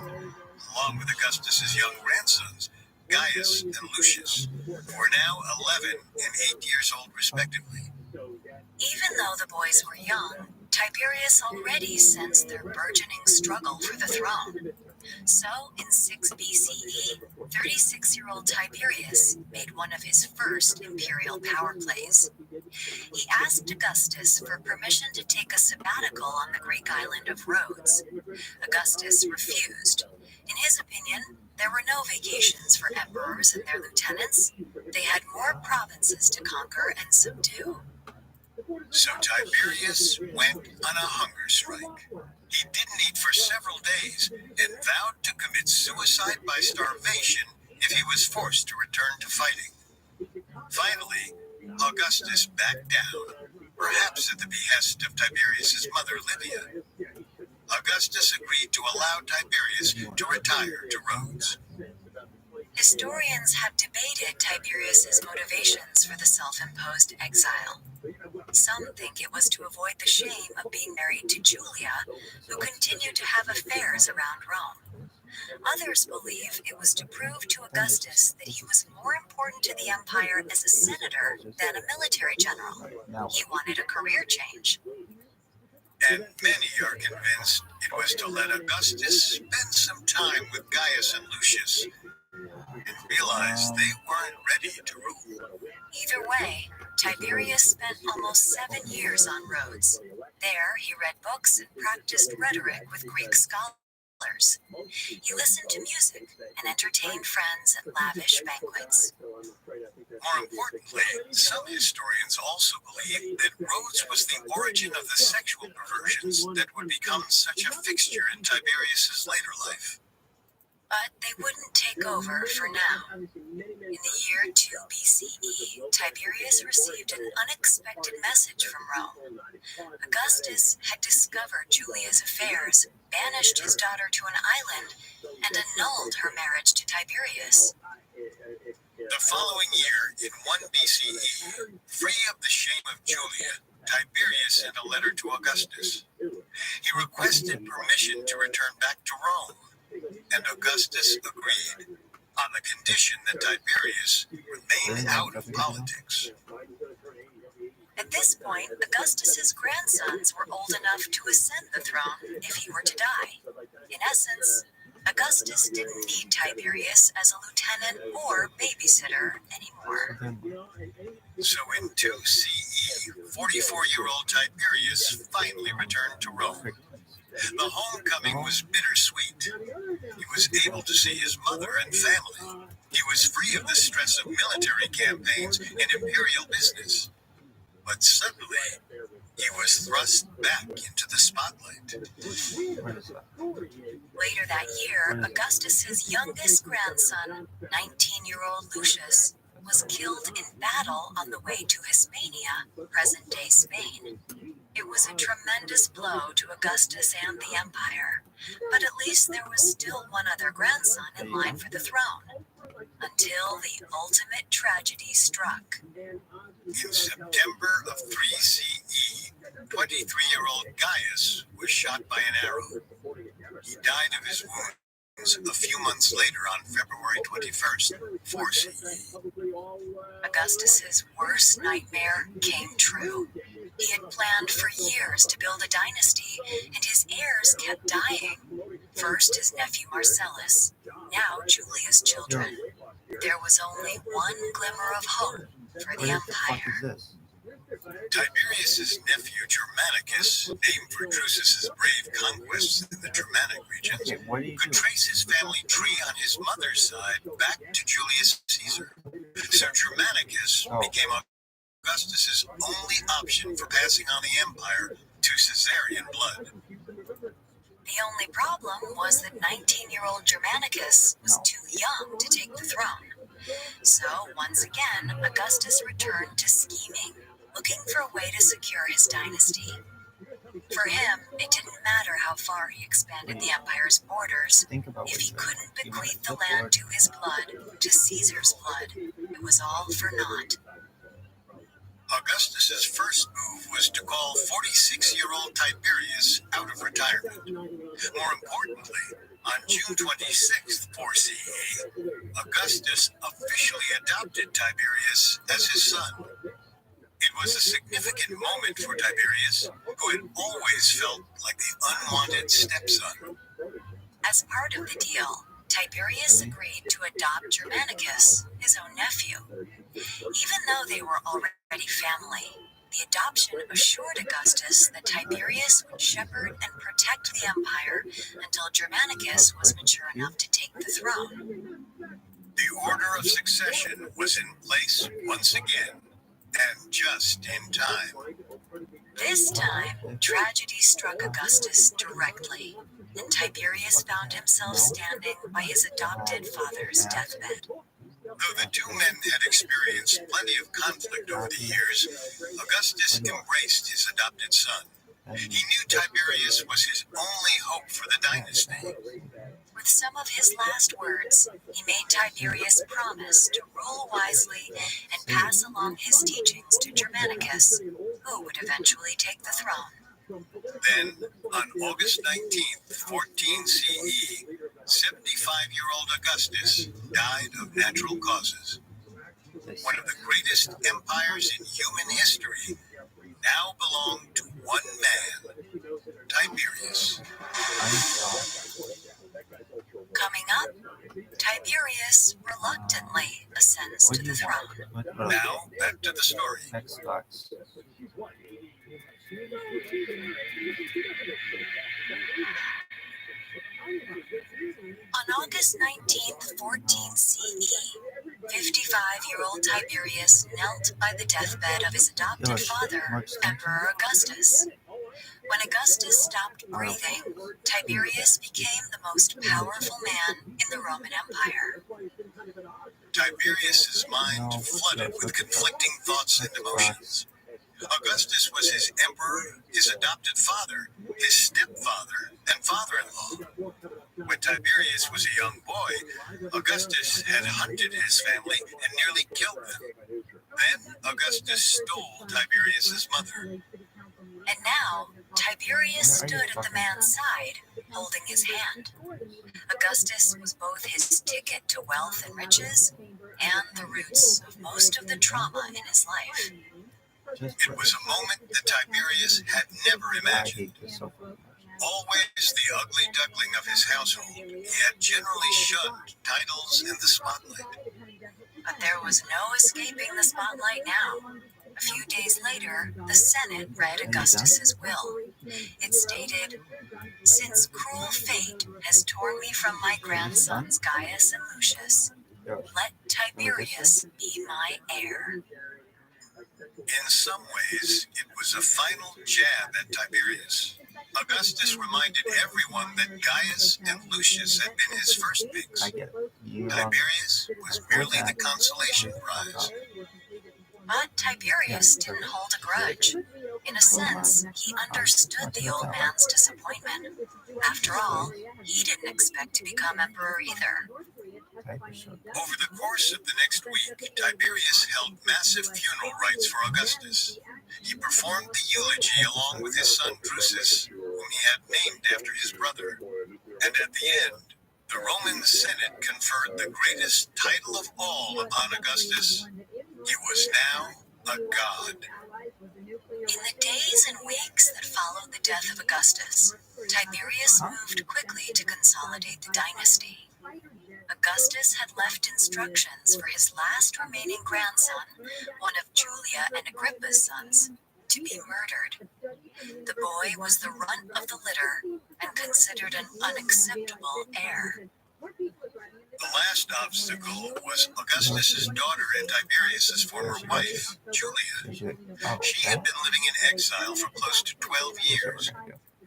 along with Augustus's young grandsons, Gaius and Lucius, who were now 11 and 8 years old respectively. Even though the boys were young, Tiberius already sensed their burgeoning struggle for the throne. So, in 6 BCE, 36-year-old Tiberius made one of his first imperial power plays. He asked Augustus for permission to take a sabbatical on the Greek island of Rhodes. Augustus refused. In his opinion, there were no vacations for emperors and their lieutenants. They had more provinces to conquer and subdue. So Tiberius went on a hunger strike. He didn't eat for several days and vowed to commit suicide by starvation if he was forced to return to fighting. Finally, Augustus backed down, perhaps at the behest of Tiberius's mother Livia. Augustus agreed to allow Tiberius to retire to Rhodes. Historians have debated Tiberius's motivations for the self-imposed exile. Some think it was to avoid the shame of being married to Julia, who continued to have affairs around Rome. Others believe it was to prove to Augustus that he was more important to the empire as a senator than a military general. He wanted a career change. And many are convinced it was to let Augustus spend some time with Gaius and Lucius and realize they weren't ready to rule. Either way, Tiberius spent almost 7 years on Rhodes. There, he read books and practiced rhetoric with Greek scholars. He listened to music and entertained friends at lavish banquets. More importantly, some historians also believe that Rhodes was the origin of the sexual perversions that would become such a fixture in Tiberius's later life. But they wouldn't take over for now. In the year 2 BCE, Tiberius received an unexpected message from Rome. Augustus had discovered Julia's affairs, banished his daughter to an island, and annulled her marriage to Tiberius. The following year, in 1 BCE, free of the shame of Julia, Tiberius sent a letter to Augustus. He requested permission to return back to Rome, and Augustus agreed, on the condition that Tiberius remained out of politics. At this point, Augustus's grandsons were old enough to ascend the throne if he were to die. In essence, Augustus didn't need Tiberius as a lieutenant or babysitter anymore. So in 2 CE, 44-year-old Tiberius finally returned to Rome. The homecoming was bittersweet. He was able to see his mother and family. He was free of the stress of military campaigns and imperial business. But suddenly, he was thrust back into the spotlight. Later that year, Augustus's youngest grandson, 19-year-old Lucius, was killed in battle on the way to Hispania, present-day Spain. It was a tremendous blow to Augustus and the empire, but at least there was still one other grandson in line for the throne, until the ultimate tragedy struck. In September of 3 CE, 23-year-old Gaius was shot by an arrow. He died of his wounds a few months later on February 21st, 4 CE. Augustus's worst nightmare came true. He had planned for years to build a dynasty, and his heirs kept dying. First his nephew Marcellus, now Julia's children. There was only one glimmer of hope for the empire. Tiberius's nephew Germanicus, named for Drusus's brave conquests in the Germanic regions, could trace his family tree on his mother's side back to Julius Caesar. So Germanicus became Augustus's only option for passing on the empire to Caesarian blood. The only problem was that 19-year-old Germanicus was too young to take the throne. So, once again, Augustus returned to scheming, looking for a way to secure his dynasty. For him, it didn't matter how far he expanded the empire's borders. If he couldn't bequeath the land to his blood, to Caesar's blood, it was all for naught. Augustus's first move was to call 46-year-old Tiberius out of retirement. More importantly, on June 26th, 4 CE, Augustus officially adopted Tiberius as his son. It was a significant moment for Tiberius, who had always felt like the unwanted stepson. As part of the deal, Tiberius agreed to adopt Germanicus, his own nephew. Even though they were already family, the adoption assured Augustus that Tiberius would shepherd and protect the empire until Germanicus was mature enough to take the throne. The order of succession was in place once again, and just in time. This time, tragedy struck Augustus directly. and Tiberius found himself standing by his adopted father's deathbed. Though the two men had experienced plenty of conflict over the years, Augustus embraced his adopted son. He knew Tiberius was his only hope for the dynasty. With some of his last words, he made Tiberius promise to rule wisely and pass along his teachings to Germanicus, who would eventually take the throne. Then, on August 19th, 14 CE, 75-year-old Augustus died of natural causes. One of the greatest empires in human history now belonged to one man, Tiberius. Coming up, Tiberius reluctantly ascends to the throne. Now, back to the story. On August 19th, 14 CE, 55-year-old Tiberius knelt by the deathbed of his adopted father, Emperor Augustus. When Augustus stopped breathing, Tiberius became the most powerful man in the Roman Empire. Tiberius's mind flooded with conflicting thoughts and emotions. Augustus was his emperor, his adopted father, his stepfather, and father-in-law. When Tiberius was a young boy, Augustus had hunted his family and nearly killed them. Then Augustus stole Tiberius's mother. And now, Tiberius stood at the man's side, holding his hand. Augustus was both his ticket to wealth and riches, and the roots of most of the trauma in his life. It was a moment that Tiberius had never imagined. Always the ugly duckling of his household, he had generally shunned titles and the spotlight. But there was no escaping the spotlight now. A few days later, the Senate read Augustus's will. It stated, "Since cruel fate has torn me from my grandsons Gaius and Lucius, let Tiberius be my heir." In some ways, it was a final jab at Tiberius. Augustus reminded everyone that Gaius and Lucius had been his first picks. Tiberius was merely the consolation prize. But Tiberius didn't hold a grudge. In a sense, he understood the old man's disappointment. After all, he didn't expect to become emperor either. Over the course of the next week, Tiberius held massive funeral rites for Augustus. He performed the eulogy along with his son Drusus, whom he had named after his brother. And at the end, the Roman Senate conferred the greatest title of all upon Augustus. He was now a god. In the days and weeks that followed the death of Augustus, Tiberius moved quickly to consolidate the dynasty. Augustus had left instructions for his last remaining grandson, one of Julia and Agrippa's sons, to be murdered. The boy was the runt of the litter and considered an unacceptable heir. The last obstacle was Augustus's daughter and Tiberius's former wife, Julia. She had been living in exile for close to 12 years,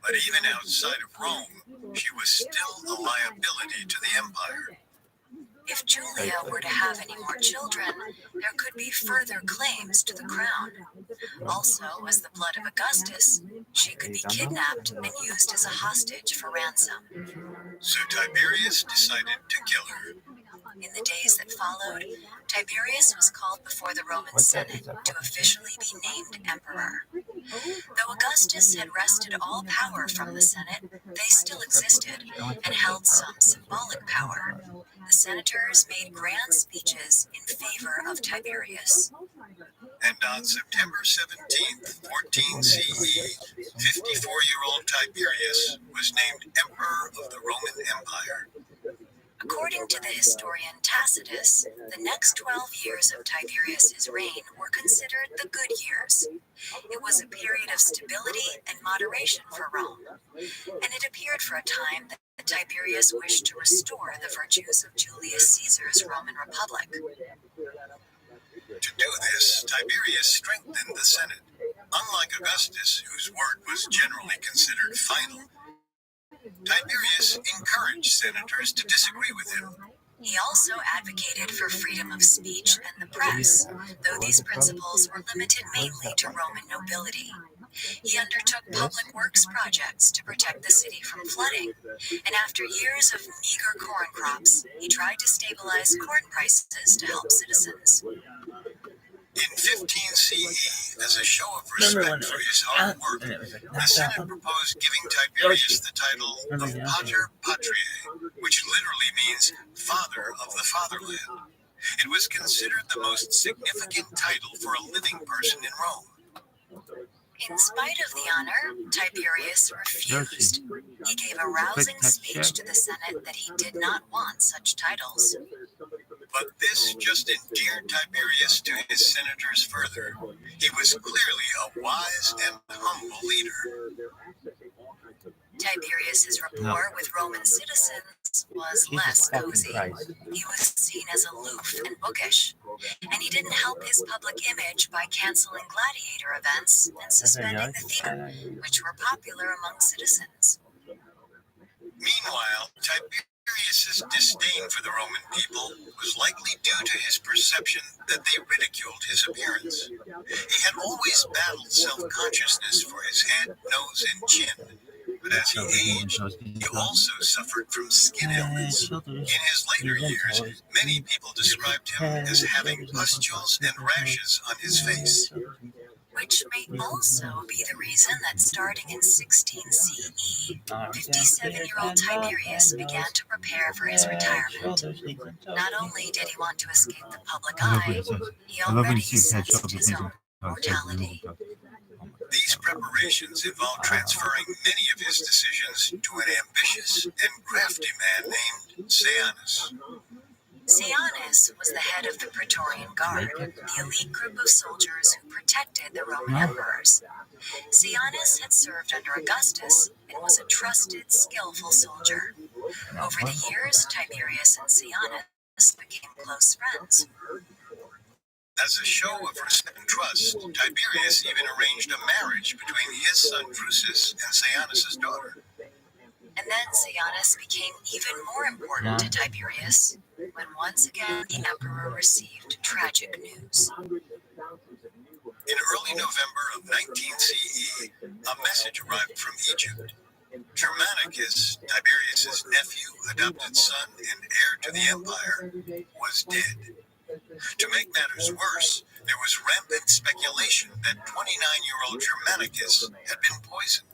but even outside of Rome, she was still a liability to the empire. If Julia were to have any more children, there could be further claims to the crown. Also, as the blood of Augustus, she could be kidnapped and used as a hostage for ransom. So Tiberius decided to kill her. In the days that followed, Tiberius was called before the Roman Senate to officially be named emperor. Though Augustus had wrested all power from the Senate, they still existed and held some symbolic power. The senators made grand speeches in favor of Tiberius. And on September 17th, 14 CE, 54-year-old Tiberius was named emperor of the Roman Empire. According to the historian Tacitus, the next 12 years of Tiberius's reign were considered the good years. It was a period of stability and moderation for Rome, and it appeared for a time that Tiberius wished to restore the virtues of Julius Caesar's Roman Republic. To do this, Tiberius strengthened the Senate. Unlike Augustus, whose word was generally considered final, Tiberius encouraged senators to disagree with him. He also advocated for freedom of speech and the press, though these principles were limited mainly to Roman nobility. He undertook public works projects to protect the city from flooding, and after years of meager corn crops, he tried to stabilize corn prices to help citizens. In 15 CE, as a show of respect for his hard work, the Senate proposed giving Tiberius the title of Pater Patriae, which literally means Father of the Fatherland. It was considered the most significant title for a living person in Rome. In spite of the honor, Tiberius refused. He gave a rousing speech to the Senate that he did not want such titles. But this just endeared Tiberius to his senators further. He was clearly a wise and humble leader. Tiberius's rapport with Roman citizens was less cozy. He was seen as aloof and bookish, and he didn't help his public image by canceling gladiator events and suspending the theater, which were popular among citizens. Meanwhile, Tiberius's disdain for the Roman people was likely due to his perception that they ridiculed his appearance. He had always battled self-consciousness for his head, nose, and chin. But as he aged, he also suffered from skin ailments. In his later years, many people described him as having pustules and rashes on his face. Which may also be the reason that starting in 16 CE, 57-year-old Tiberius began to prepare for his retirement. Not only did he want to escape the public eye, he already sensed his own mortality. These preparations involved transferring many of his decisions to an ambitious and crafty man named Sejanus. Sejanus was the head of the Praetorian Guard, the elite group of soldiers who protected the Roman emperors. Sejanus had served under Augustus and was a trusted, skillful soldier. Over the years, Tiberius and Sejanus became close friends. As a show of respect and trust, Tiberius even arranged a marriage between his son Drusus and Sejanus' daughter. And then Sejanus became even more important to Tiberius when once again the emperor received tragic news. In early November of 19 CE, a message arrived from Egypt. Germanicus, Tiberius' nephew, adopted son, and heir to the empire, was dead. To make matters worse, there was rampant speculation that 29-year-old Germanicus had been poisoned.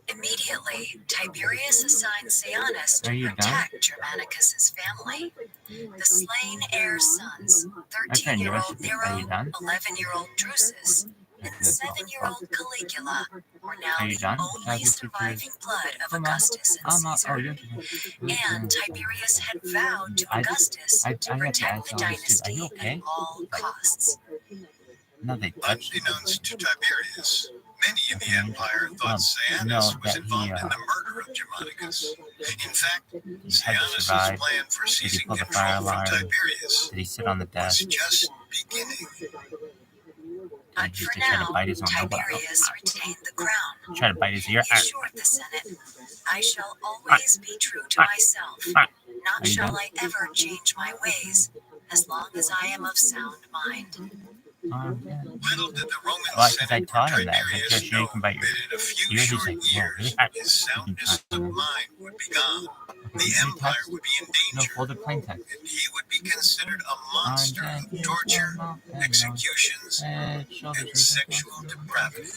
Immediately, Tiberius assigned Sejanus to protect Germanicus' family. The slain heir's sons, 13-year-old Nero, 11-year-old Drusus, and 7-year-old Caligula, were now the only surviving blood of Augustus and Caesar. And Tiberius had vowed to Augustus to protect the dynasty at all costs. Unbeknownst to Tiberius, many in the empire thought Sejanus was involved in the murder of Germanicus. In fact, Sejanus' plan for seizing control from Tiberius was just beginning. But for now, Tiberius retained the crown. Try to bite his ear. He assured the Senate, "I shall always be true to myself, not shall I ever change my ways, as long as I am of sound mind." Little did the Roman Senate or Tiberius know that in a few short years, his soundness of mind would be gone. The empire would be in danger, and he would be considered a monster of torture, executions, and sexual depravity.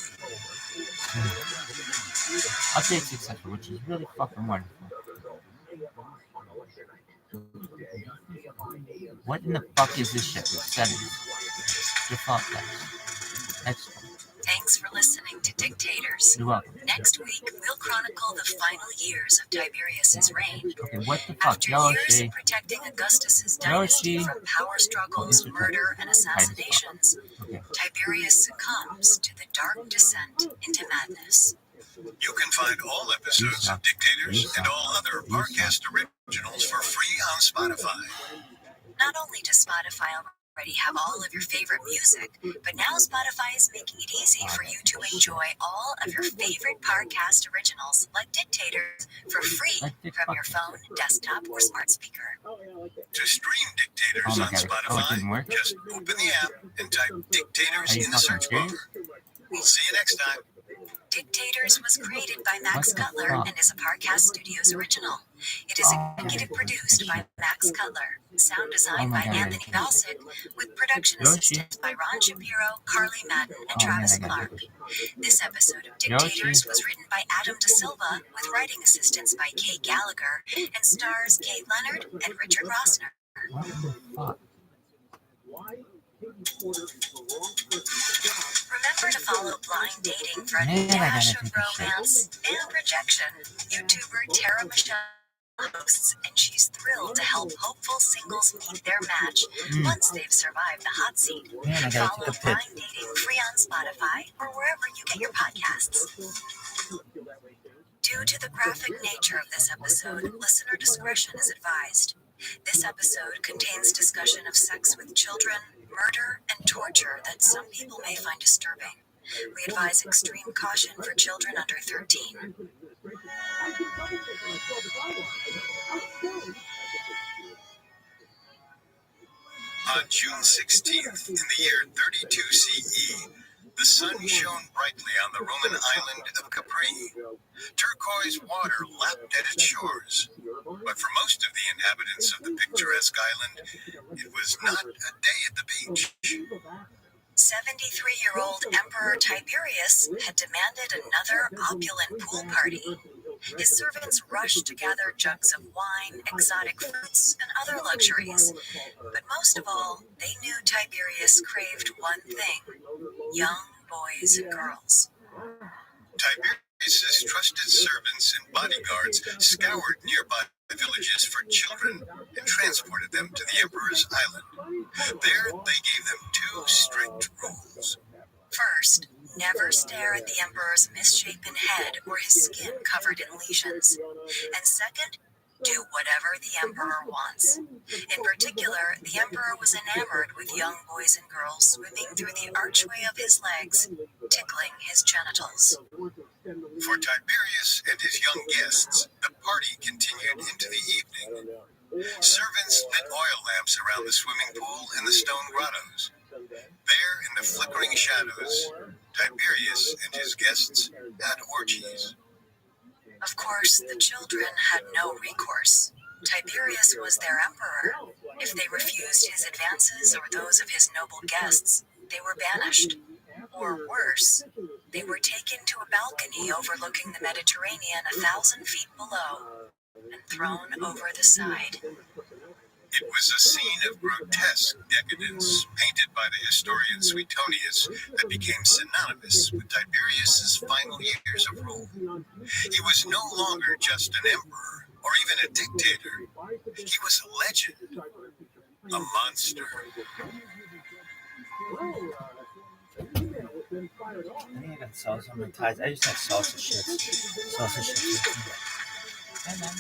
Updates, etc., which is really fucking wonderful. What in the fuck is this shit? It's settings. Default text. Next one. Thanks for listening to Dictators. You're welcome. Next week, we'll chronicle the final years of Tiberius's reign. Okay, what the fuck? After years of protecting Augustus's dynasty from power struggles, murder, and assassinations, Tiberius succumbs to the dark descent into madness. You can find all episodes of Dictators and all other Parcast originals for free on Spotify. Not only does Spotify already have all of your favorite music, but now Spotify is making it easy for you to enjoy all of your favorite podcast originals, like Dictators, for free from your phone, desktop, or smart speaker. To stream Dictators on Spotify, just open the app and type Dictators in the search bar. We'll see you next time. Dictators was created by Max Cutler and is a Parcast Studios original. It is executive produced by Max Cutler, sound designed by Anthony Balsick, with production assistance by Ron Shapiro, Carly Madden, and Travis Clark. This episode of Dictators was written by Adam De Silva, with writing assistance by Kay Gallagher, and stars Kate Leonard and Richard Rossner. What the fuck? Remember to follow Blind Dating for a dash of romance and rejection. YouTuber Tara Michelle hosts, and she's thrilled to help hopeful singles meet their match once they've survived the hot seat. Follow Blind Dating free on Spotify or wherever you get your podcasts. Due to the graphic nature of this episode, listener discretion is advised. This episode contains discussion of sex with children, murder, and torture that some people may find disturbing. We advise extreme caution for children under 13. On June 16th, in the year 32 CE, the sun shone brightly on the Roman island of Capri. Turquoise water lapped at its shores. But for most of the inhabitants of the picturesque island, it was not a day at the beach. 73-year-old Emperor Tiberius had demanded another opulent pool party. His servants rushed to gather jugs of wine, exotic fruits, and other luxuries. But most of all, they knew Tiberius craved one thing: young boys and girls. Tiberius's trusted servants and bodyguards scoured nearby villages for children and transported them to the emperor's island. There, they gave them two strict rules. First, never stare at the emperor's misshapen head or his skin covered in lesions. And second, do whatever the emperor wants. In particular, the emperor was enamored with young boys and girls swimming through the archway of his legs, tickling his genitals. For Tiberius and his young guests, the party continued into the evening. Servants lit oil lamps around the swimming pool and the stone grottos. There, in the flickering shadows, Tiberius and his guests had orgies. Of course, the children had no recourse. Tiberius was their emperor. If they refused his advances or those of his noble guests, they were banished. Or worse, they were taken to a balcony overlooking the Mediterranean 1,000 feet below and thrown over the side. It was a scene of grotesque decadence painted by the historian Suetonius that became synonymous with Tiberius's final years of rule. He was no longer just an emperor or even a dictator. He was a legend, a monster. I think I got sauce on my ties. I just had salsa chips. Salsa chips. Hi, man.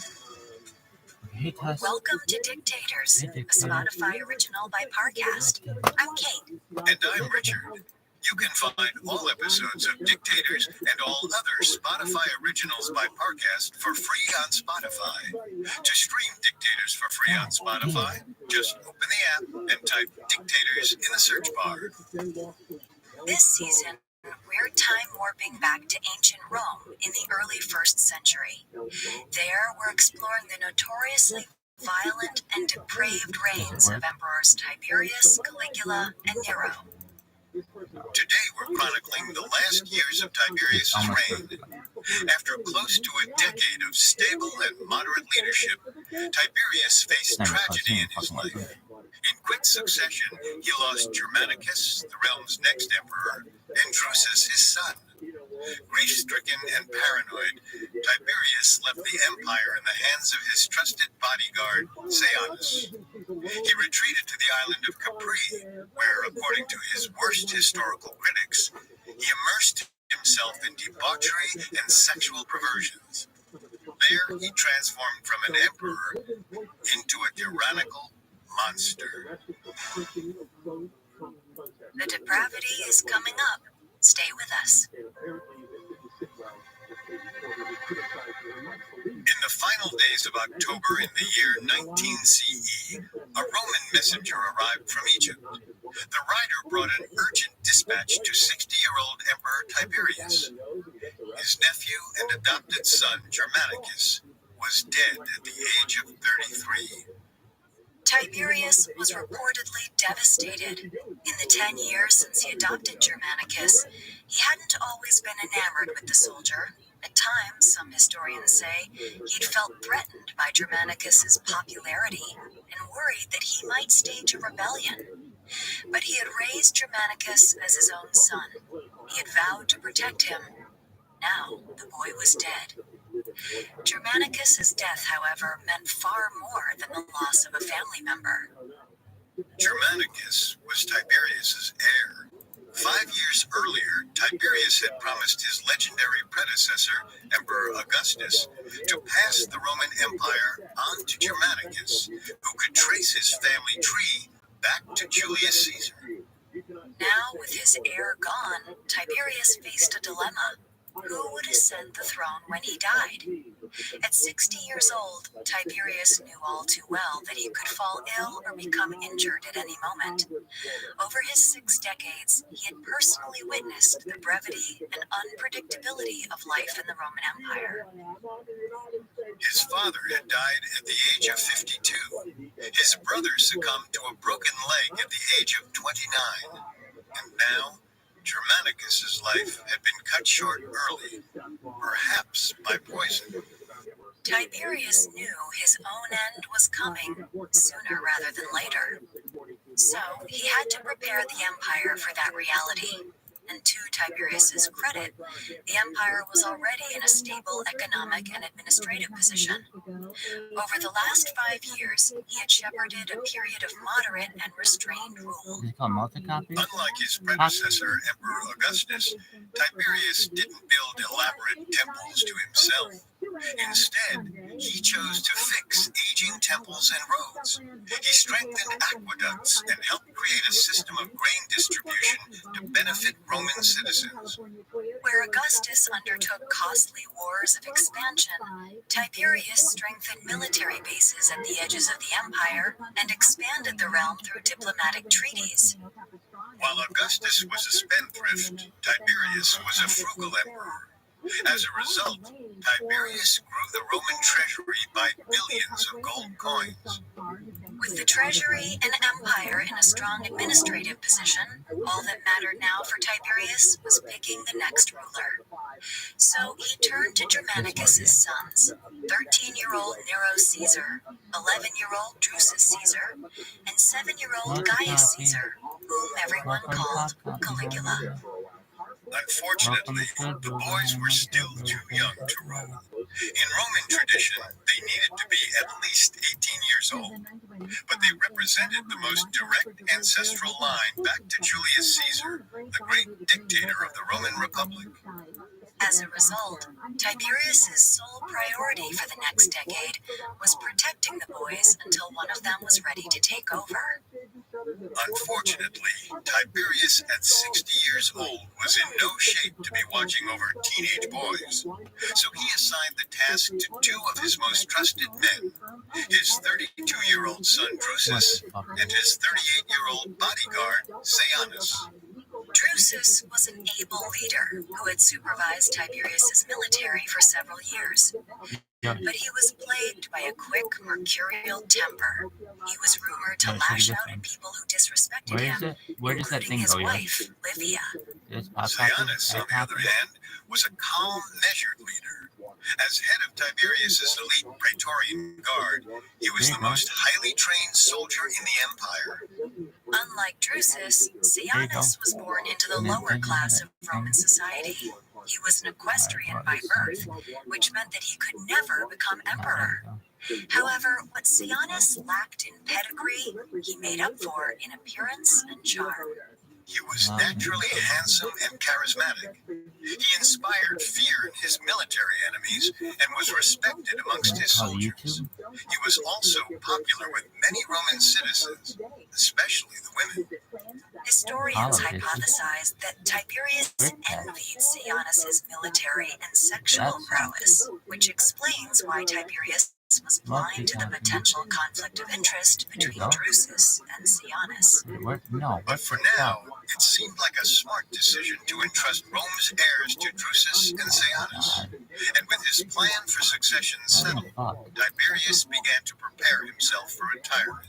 Hey, Tess. Welcome to Dictators, a Spotify original by Parcast. I'm Kate. And I'm Richard. You can find all episodes of Dictators and all other Spotify originals by Parcast for free on Spotify. To stream Dictators for free on Spotify, just open the app and type Dictators in the search bar. This season, we're time warping back to ancient Rome in the early 1st century. There, we're exploring the notoriously violent and depraved reigns of Emperors Tiberius, Caligula, and Nero. Today we're chronicling the last years of Tiberius's reign. After close to a decade of stable and moderate leadership, Tiberius faced tragedy in his life. In quick succession, he lost Germanicus, the realm's next emperor, and Drusus, his son. Grief-stricken and paranoid, Tiberius left the empire in the hands of his trusted bodyguard, Sejanus. He retreated to the island of Capri, where, according to his worst historical critics, he immersed himself in debauchery and sexual perversions. There, he transformed from an emperor into a tyrannical, monster. The depravity is coming up. Stay with us. In the final days of October in the year 19 CE, a Roman messenger arrived from Egypt. The rider brought an urgent dispatch to 60-year-old Emperor Tiberius. His nephew and adopted son, Germanicus, was dead at the age of 33. Tiberius was reportedly devastated. In the 10 years since he adopted Germanicus, he hadn't always been enamored with the soldier. At times, some historians say, he'd felt threatened by Germanicus's popularity and worried that he might stage a rebellion. But he had raised Germanicus as his own son. He had vowed to protect him. Now, the boy was dead. Germanicus's death, however, meant far more than the loss of a family member. Germanicus was Tiberius's heir. 5 years earlier, Tiberius had promised his legendary predecessor, Emperor Augustus, to pass the Roman Empire on to Germanicus, who could trace his family tree back to Julius Caesar. Now, with his heir gone, Tiberius faced a dilemma. Who would ascend the throne when he died? At 60 years old, Tiberius knew all too well that he could fall ill or become injured at any moment. Over his 6 decades, he had personally witnessed the brevity and unpredictability of life in the Roman Empire. His father had died at the age of 52. His brother succumbed to a broken leg at the age of 29. And now, Germanicus's life had been cut short early, perhaps by poison. Tiberius knew his own end was coming, sooner rather than later. So, he had to prepare the empire for that reality. And to Tiberius's credit, the empire was already in a stable economic and administrative position. Over the last 5 years, he had shepherded a period of moderate and restrained rule. Unlike his predecessor, Emperor Augustus, Tiberius didn't build elaborate temples to himself. Instead, he chose to fix aging temples and roads. He strengthened aqueducts and helped create a system of grain distribution to benefit Roman citizens. Where Augustus undertook costly wars of expansion, Tiberius strengthened military bases at the edges of the empire and expanded the realm through diplomatic treaties. While Augustus was a spendthrift, Tiberius was a frugal emperor. As a result, Tiberius grew the Roman treasury by billions of gold coins. With the treasury and empire in a strong administrative position, all that mattered now for Tiberius was picking the next ruler. So he turned to Germanicus's sons, 13-year-old Nero Caesar, 11-year-old Drusus Caesar, and 7-year-old Gaius Caesar, whom everyone called Caligula. Unfortunately, the boys were still too young to rule. In Roman tradition, they needed to be at least 18 years old, but they represented the most direct ancestral line back to Julius Caesar, the great dictator of the Roman Republic. As a result, Tiberius's sole priority for the next decade was protecting the boys until one of them was ready to take over. Unfortunately, Tiberius at 60 years old was in no shape to be watching over teenage boys, so he assigned the task to 2 of his most trusted men, his 32-year-old son Drusus and his 38-year-old bodyguard Sejanus. Drusus was an able leader who had supervised Tiberius's military for several years. But he was plagued by a quick, mercurial temper. He was rumored to lash out at people who disrespected him, including his wife, Livia. Sejanus, on the other hand, was a calm, measured leader. As head of Tiberius's elite Praetorian Guard, he was the most highly trained soldier in the empire. Unlike Drusus, Sejanus was born into the lower class of Roman society. He was an equestrian by birth, which meant that he could never become emperor. However, what Sejanus lacked in pedigree, he made up for in appearance and charm. He was naturally handsome and charismatic. He inspired fear in his military enemies and was respected amongst his soldiers. He was also popular with many Roman citizens, especially the women. Historians hypothesize that Tiberius envied Sejanus's military and sexual prowess, which explains why Tiberius was blind to the potential conflict of interest between Drusus and Sejanus. But for now, it seemed like a smart decision to entrust Rome's heirs to Drusus and Sejanus. And with his plan for succession settled, Tiberius began to prepare himself for retirement.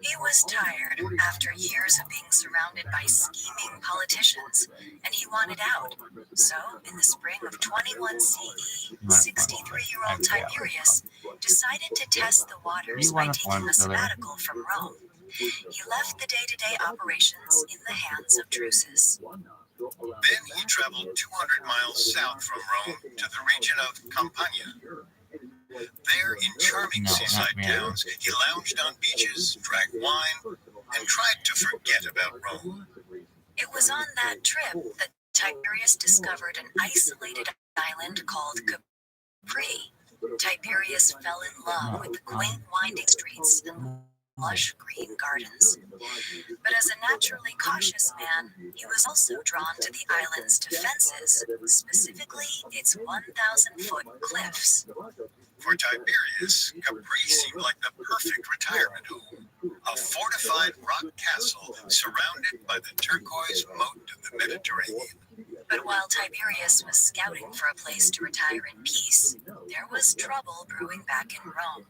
He was tired after years of being surrounded by scheming politicians, and he wanted out. So, in the spring of 21 CE, 63-year-old Tiberius decided to test the waters by taking a sabbatical from Rome. He left the day-to-day operations in the hands of Drusus. Then he traveled 200 miles south from Rome to the region of Campania. There, in charming seaside towns, he lounged on beaches, drank wine, and tried to forget about Rome. It was on that trip that Tiberius discovered an isolated island called Capri. Tiberius fell in love with the quaint winding streets and lush green gardens. But as a naturally cautious man, he was also drawn to the island's defenses, specifically its 1,000-foot cliffs. For Tiberius, Capri seemed like the perfect retirement home, a fortified rock castle surrounded by the turquoise moat of the Mediterranean. But while Tiberius was scouting for a place to retire in peace, there was trouble brewing back in Rome.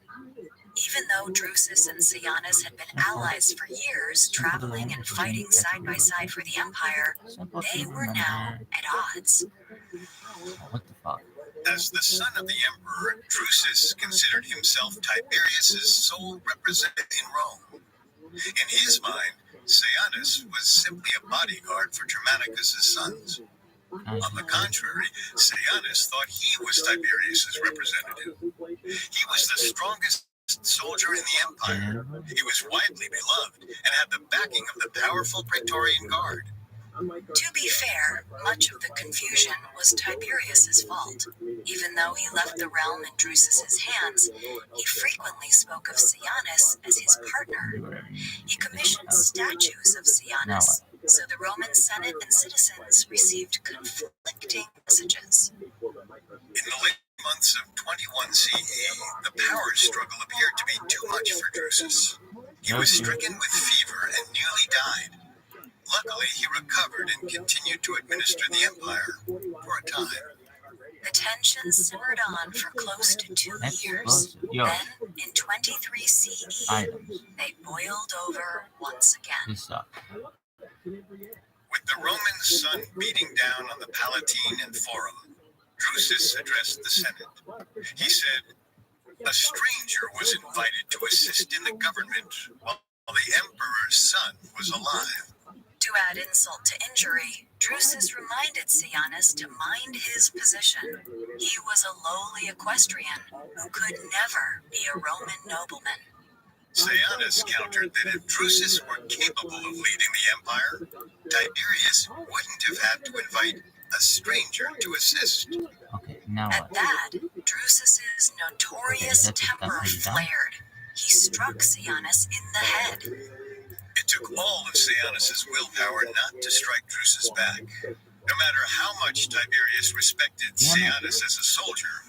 Even though Drusus and Sejanus had been allies for years, traveling and fighting side by side for the empire, they were now at odds. What the fuck? As the son of the emperor, Drusus considered himself Tiberius's sole representative in Rome. In his mind, Sejanus was simply a bodyguard for Germanicus's sons. On the contrary, Sejanus thought he was Tiberius's representative. He was the strongest soldier in the empire. He was widely beloved and had the backing of the powerful Praetorian Guard. To be fair, much of the confusion was Tiberius's fault. Even though he left the realm in Drusus's hands, he frequently spoke of Sejanus as his partner. He commissioned statues of Sejanus, so the Roman Senate and citizens received conflicting messages. In the late months of 21 CE, the power struggle appeared to be too much for Drusus. He was stricken with fever and nearly died. Luckily, he recovered and continued to administer the empire for a time. The tensions simmered on for close to 2 years. Then, in 23 CE, they boiled over once again. With the Roman sun beating down on the Palatine and Forum, Drusus addressed the Senate. He said, "A stranger was invited to assist in the government while the emperor's son was alive." To add insult to injury, Drusus reminded Sejanus to mind his position. He was a lowly equestrian who could never be a Roman nobleman. Sejanus countered that if Drusus were capable of leading the empire, Tiberius wouldn't have had to invite a stranger to assist. At that, Drusus's notorious temper flared. He struck Sejanus in the head. It took all of Sejanus's willpower not to strike Drusus back. No matter how much Tiberius respected Sejanus as a soldier,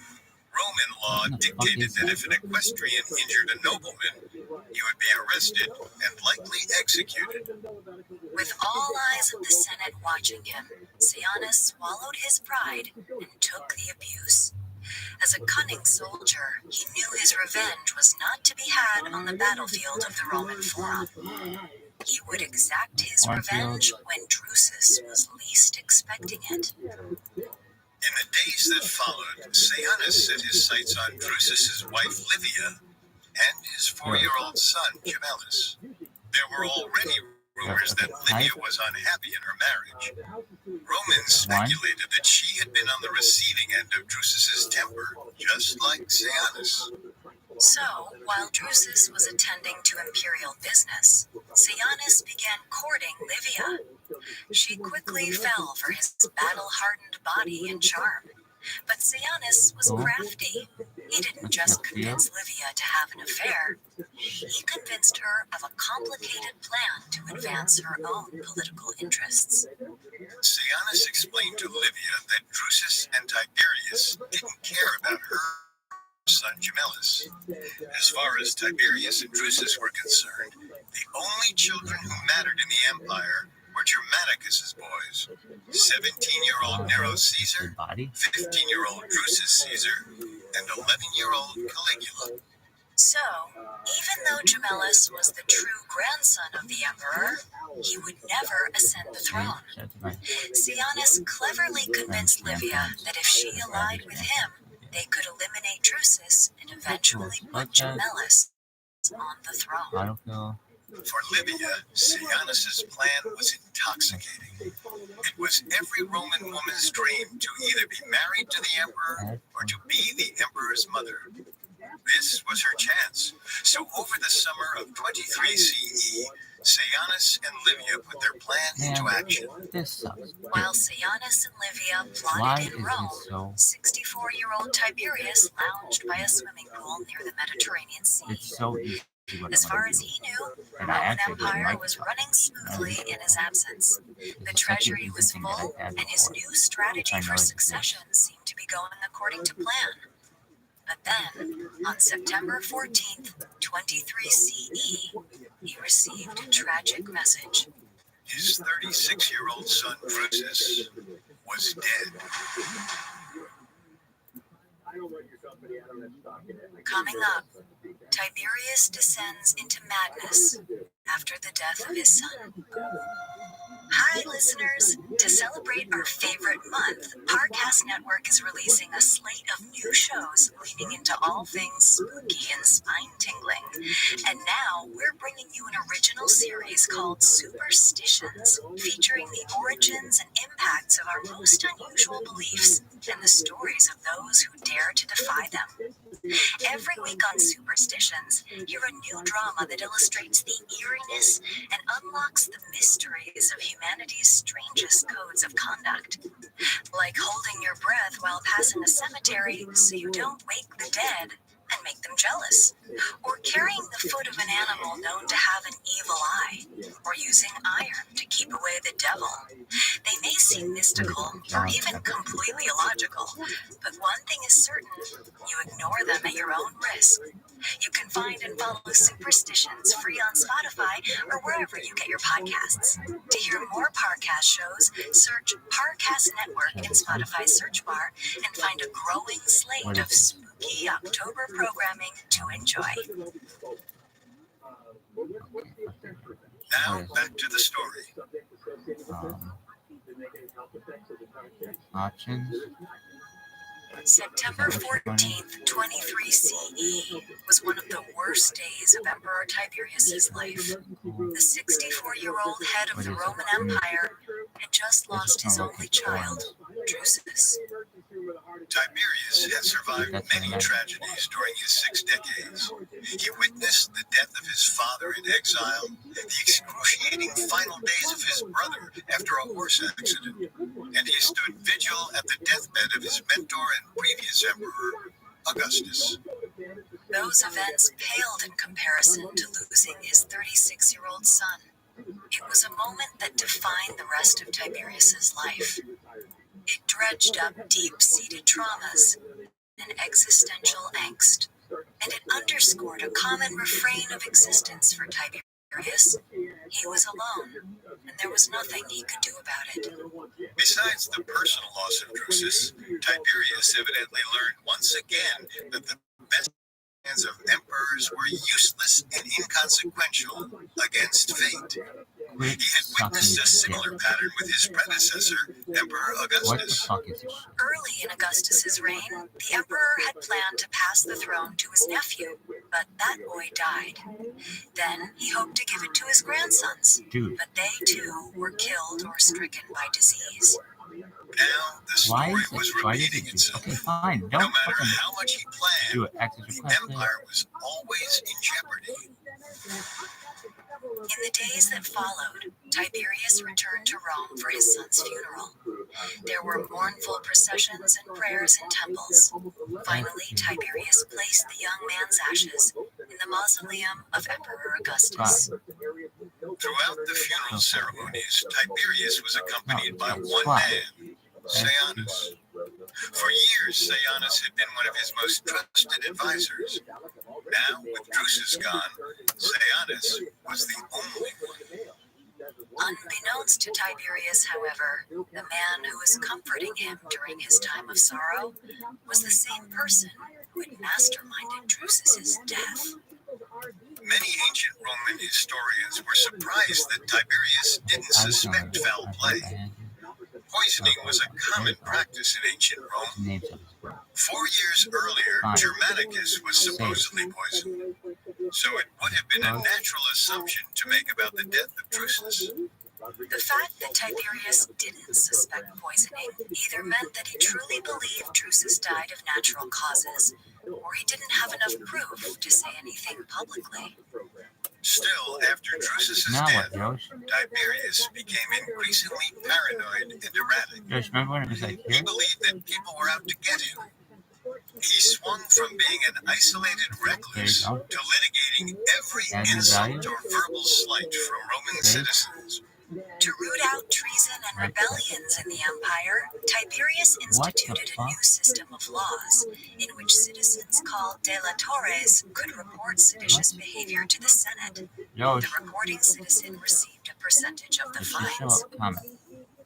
Roman law dictated that if an equestrian injured a nobleman, he would be arrested and likely executed. With all eyes of the Senate watching him, Sejanus swallowed his pride and took the abuse. As a cunning soldier, he knew his revenge was not to be had on the battlefield of the Roman Forum. He would exact his revenge when Drusus was least expecting it. In the days that followed, Sejanus set his sights on Drusus's wife Livia and his 4-year-old son Gemellus. There were already rumors that Livia was unhappy in her marriage. Romans speculated that she had been on the receiving end of Drusus's temper, just like Sejanus. So, while Drusus was attending to imperial business, Sejanus began courting Livia. She quickly fell for his battle-hardened body and charm. But Sejanus was crafty. He didn't just convince Livia to have an affair. He convinced her of a complicated plan to advance her own political interests. Sejanus explained to Livia that Drusus and Tiberius didn't care about her son Gemellus. As far as Tiberius and Drusus were concerned, the only children who mattered in the empire were Germanicus's boys, 17-year-old Nero Caesar, 15-year-old Drusus Caesar, and 11-year-old Caligula. So, even though Gemellus was the true grandson of the emperor, he would never ascend the throne. Sejanus cleverly convinced Livia that if she allied with him, they could eliminate Drusus and eventually put Gemellus on the throne. I don't know. For Livia, Sejanus's plan was intoxicating. It was every Roman woman's dream to either be married to the emperor or to be the emperor's mother. This was her chance. So over the summer of 23 CE, Sejanus and Livia put their plan into action. This sucks. While Sejanus and Livia plotted in Rome, 64-year-old Tiberius lounged by a swimming pool near the Mediterranean Sea. It's so easy. As far as he knew, the Roman Empire was running smoothly in his absence. The treasury was full, and his new strategy for succession seemed to be going according to plan. But then, on September 14th, 23 CE, he received a tragic message. His 36-year-old son Drusus was dead. Coming up, Tiberius descends into madness after the death of his son. Hi, listeners! To celebrate our favorite month, Parcast Network is releasing a slate of new shows leaning into all things spooky and spine-tingling. And now, we're bringing you an original series called Superstitions, featuring the origins and impacts of our most unusual beliefs and the stories of those who dare to defy them. Every week on Superstitions, hear a new drama that illustrates the eeriness and unlocks the mysteries of humanity's strangest codes of conduct. Like holding your breath while passing a cemetery so you don't wake the dead and make them jealous, or carrying the foot of an animal known to have an evil eye, or using iron to keep away the devil. They may seem mystical or even completely illogical, but one thing is certain, you ignore them at your own risk. You can find and follow Superstitions free on Spotify or wherever you get your podcasts. To hear more Parcast shows, search Parcast Network in Spotify's search bar and find a growing slate of spooky October programming to enjoy. Now, back to the story. Options. September 14th, 23 CE was one of the worst days of Emperor Tiberius's life. The 64-year-old head of the Roman Empire had just lost his only child, Drusus. Tiberius had survived many tragedies during his 6 decades. He witnessed the death of his father in exile, the excruciating final days of his brother after a horse accident, and he stood vigil at the deathbed of his mentor and previous emperor, Augustus. Those events paled in comparison to losing his 36-year-old son. It was a moment that defined the rest of Tiberius's life. It dredged up deep-seated traumas and existential angst, and it underscored a common refrain of existence for Tiberius. He was alone, and there was nothing he could do about it. Besides the personal loss of Drusus, Tiberius evidently learned once again that the best plans of emperors were useless and inconsequential against fate. He had witnessed a similar pattern with his predecessor, Emperor Augustus. Early in Augustus's reign, the emperor had planned to pass the throne to his nephew, but that boy died. Then he hoped to give it to his grandsons, but they too were killed or stricken by disease. Now the story was repeating itself. Okay, fine. No Don't matter fucking how much he planned, do it. Access the requested. empire was always in jeopardy. In the days that followed, Tiberius returned to Rome for his son's funeral. There were mournful processions and prayers in temples. Finally, Tiberius placed the young man's ashes in the mausoleum of Emperor Augustus. Throughout the funeral ceremonies, Tiberius was accompanied by one man, Sejanus. For years, Sejanus had been one of his most trusted advisors. Now, with Drusus gone, Sejanus was the only one. Unbeknownst to Tiberius, however, the man who was comforting him during his time of sorrow was the same person who had masterminded Drusus's death. Many ancient Roman historians were surprised that Tiberius didn't suspect foul play. Poisoning was a common practice in ancient Rome. 4 years earlier, Germanicus was supposedly poisoned. So it would have been a natural assumption to make about the death of Drusus. The fact that Tiberius didn't suspect poisoning either meant that he truly believed Drusus died of natural causes, or he didn't have enough proof to say anything publicly. Still, after Drusus's death, Tiberius became increasingly paranoid and erratic. Josh, remember when it was like He here? believed that people were out to get him. He swung from being an isolated recluse to litigating every insult or verbal slight from Roman citizens. To root out treason and rebellions in the empire, Tiberius instituted a new system of laws in which citizens called delatores could report seditious behavior to the Senate. The reporting citizen received a percentage of the fines.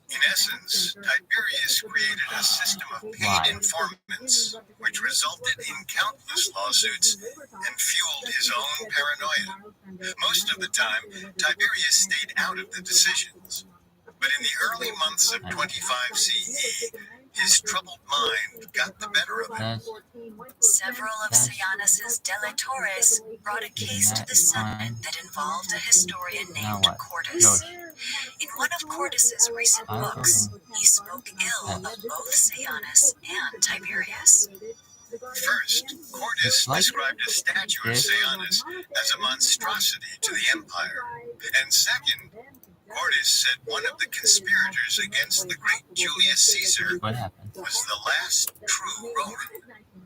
In essence, Tiberius created a system of paid informants, which resulted in countless lawsuits and fueled his own paranoia. Most of the time, Tiberius stayed out of the decisions. But in the early months of 25 CE, his troubled mind got the better of him. Several of Sejanus's delatores brought a case to the Senate that involved a historian named Cordus. In one of Cordus's recent books, he spoke ill of both Sejanus and Tiberius. First, Cordus described a statue of Sejanus as a monstrosity to the empire. And second, Cordus said one of the conspirators against the great Julius Caesar was the last true Roman.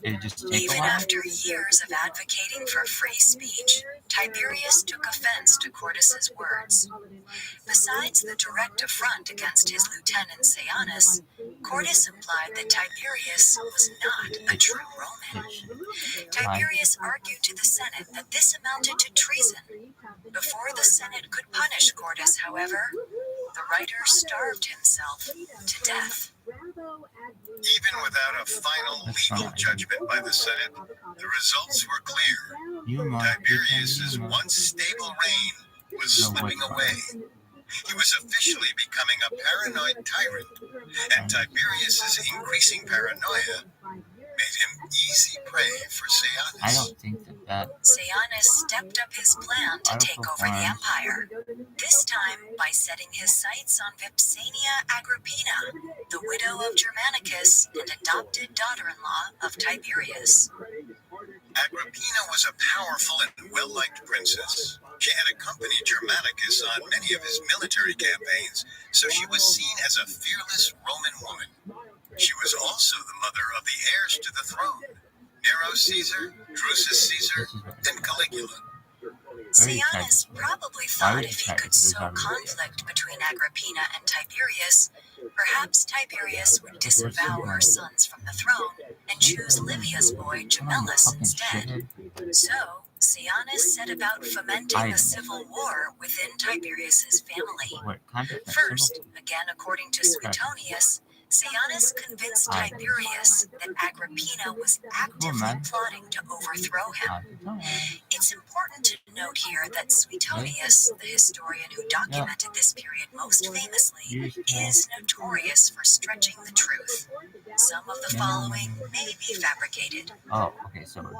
Even after years of advocating for free speech, Tiberius took offense to Cordus's words. Besides the direct affront against his lieutenant Sejanus, Cordus implied that Tiberius was not a true Roman. Tiberius argued to the Senate that this amounted to treason. Before the Senate could punish Cordus, however, the writer starved himself to death. Even without a final legal judgment by the Senate, the results were clear. Tiberius's once stable reign was slipping away. He was officially becoming a paranoid tyrant, and Tiberius's increasing paranoia made him easy prey for Sejanus. I don't think that Sejanus stepped up his plan to take over the empire, this time by setting his sights on Vipsania Agrippina, the widow of Germanicus and adopted daughter-in-law of Tiberius. Agrippina was a powerful and well-liked princess. She had accompanied Germanicus on many of his military campaigns, so she was seen as a fearless Roman woman. She was also the mother of the heirs to the throne, Nero Caesar, Drusus Caesar, and Caligula. Sejanus probably thought if he could sow conflict between Agrippina and Tiberius, perhaps Tiberius would disavow her sons from the throne and choose Livia's boy Gemellus instead. So, Sejanus set about fomenting a civil war within Tiberius's family. First, again according to Suetonius, Sejanus convinced Tiberius that Agrippina was actively plotting to overthrow him. It's important to note here that Suetonius, the historian who documented this period most famously, is notorious for stretching the truth. Some of the following may be fabricated.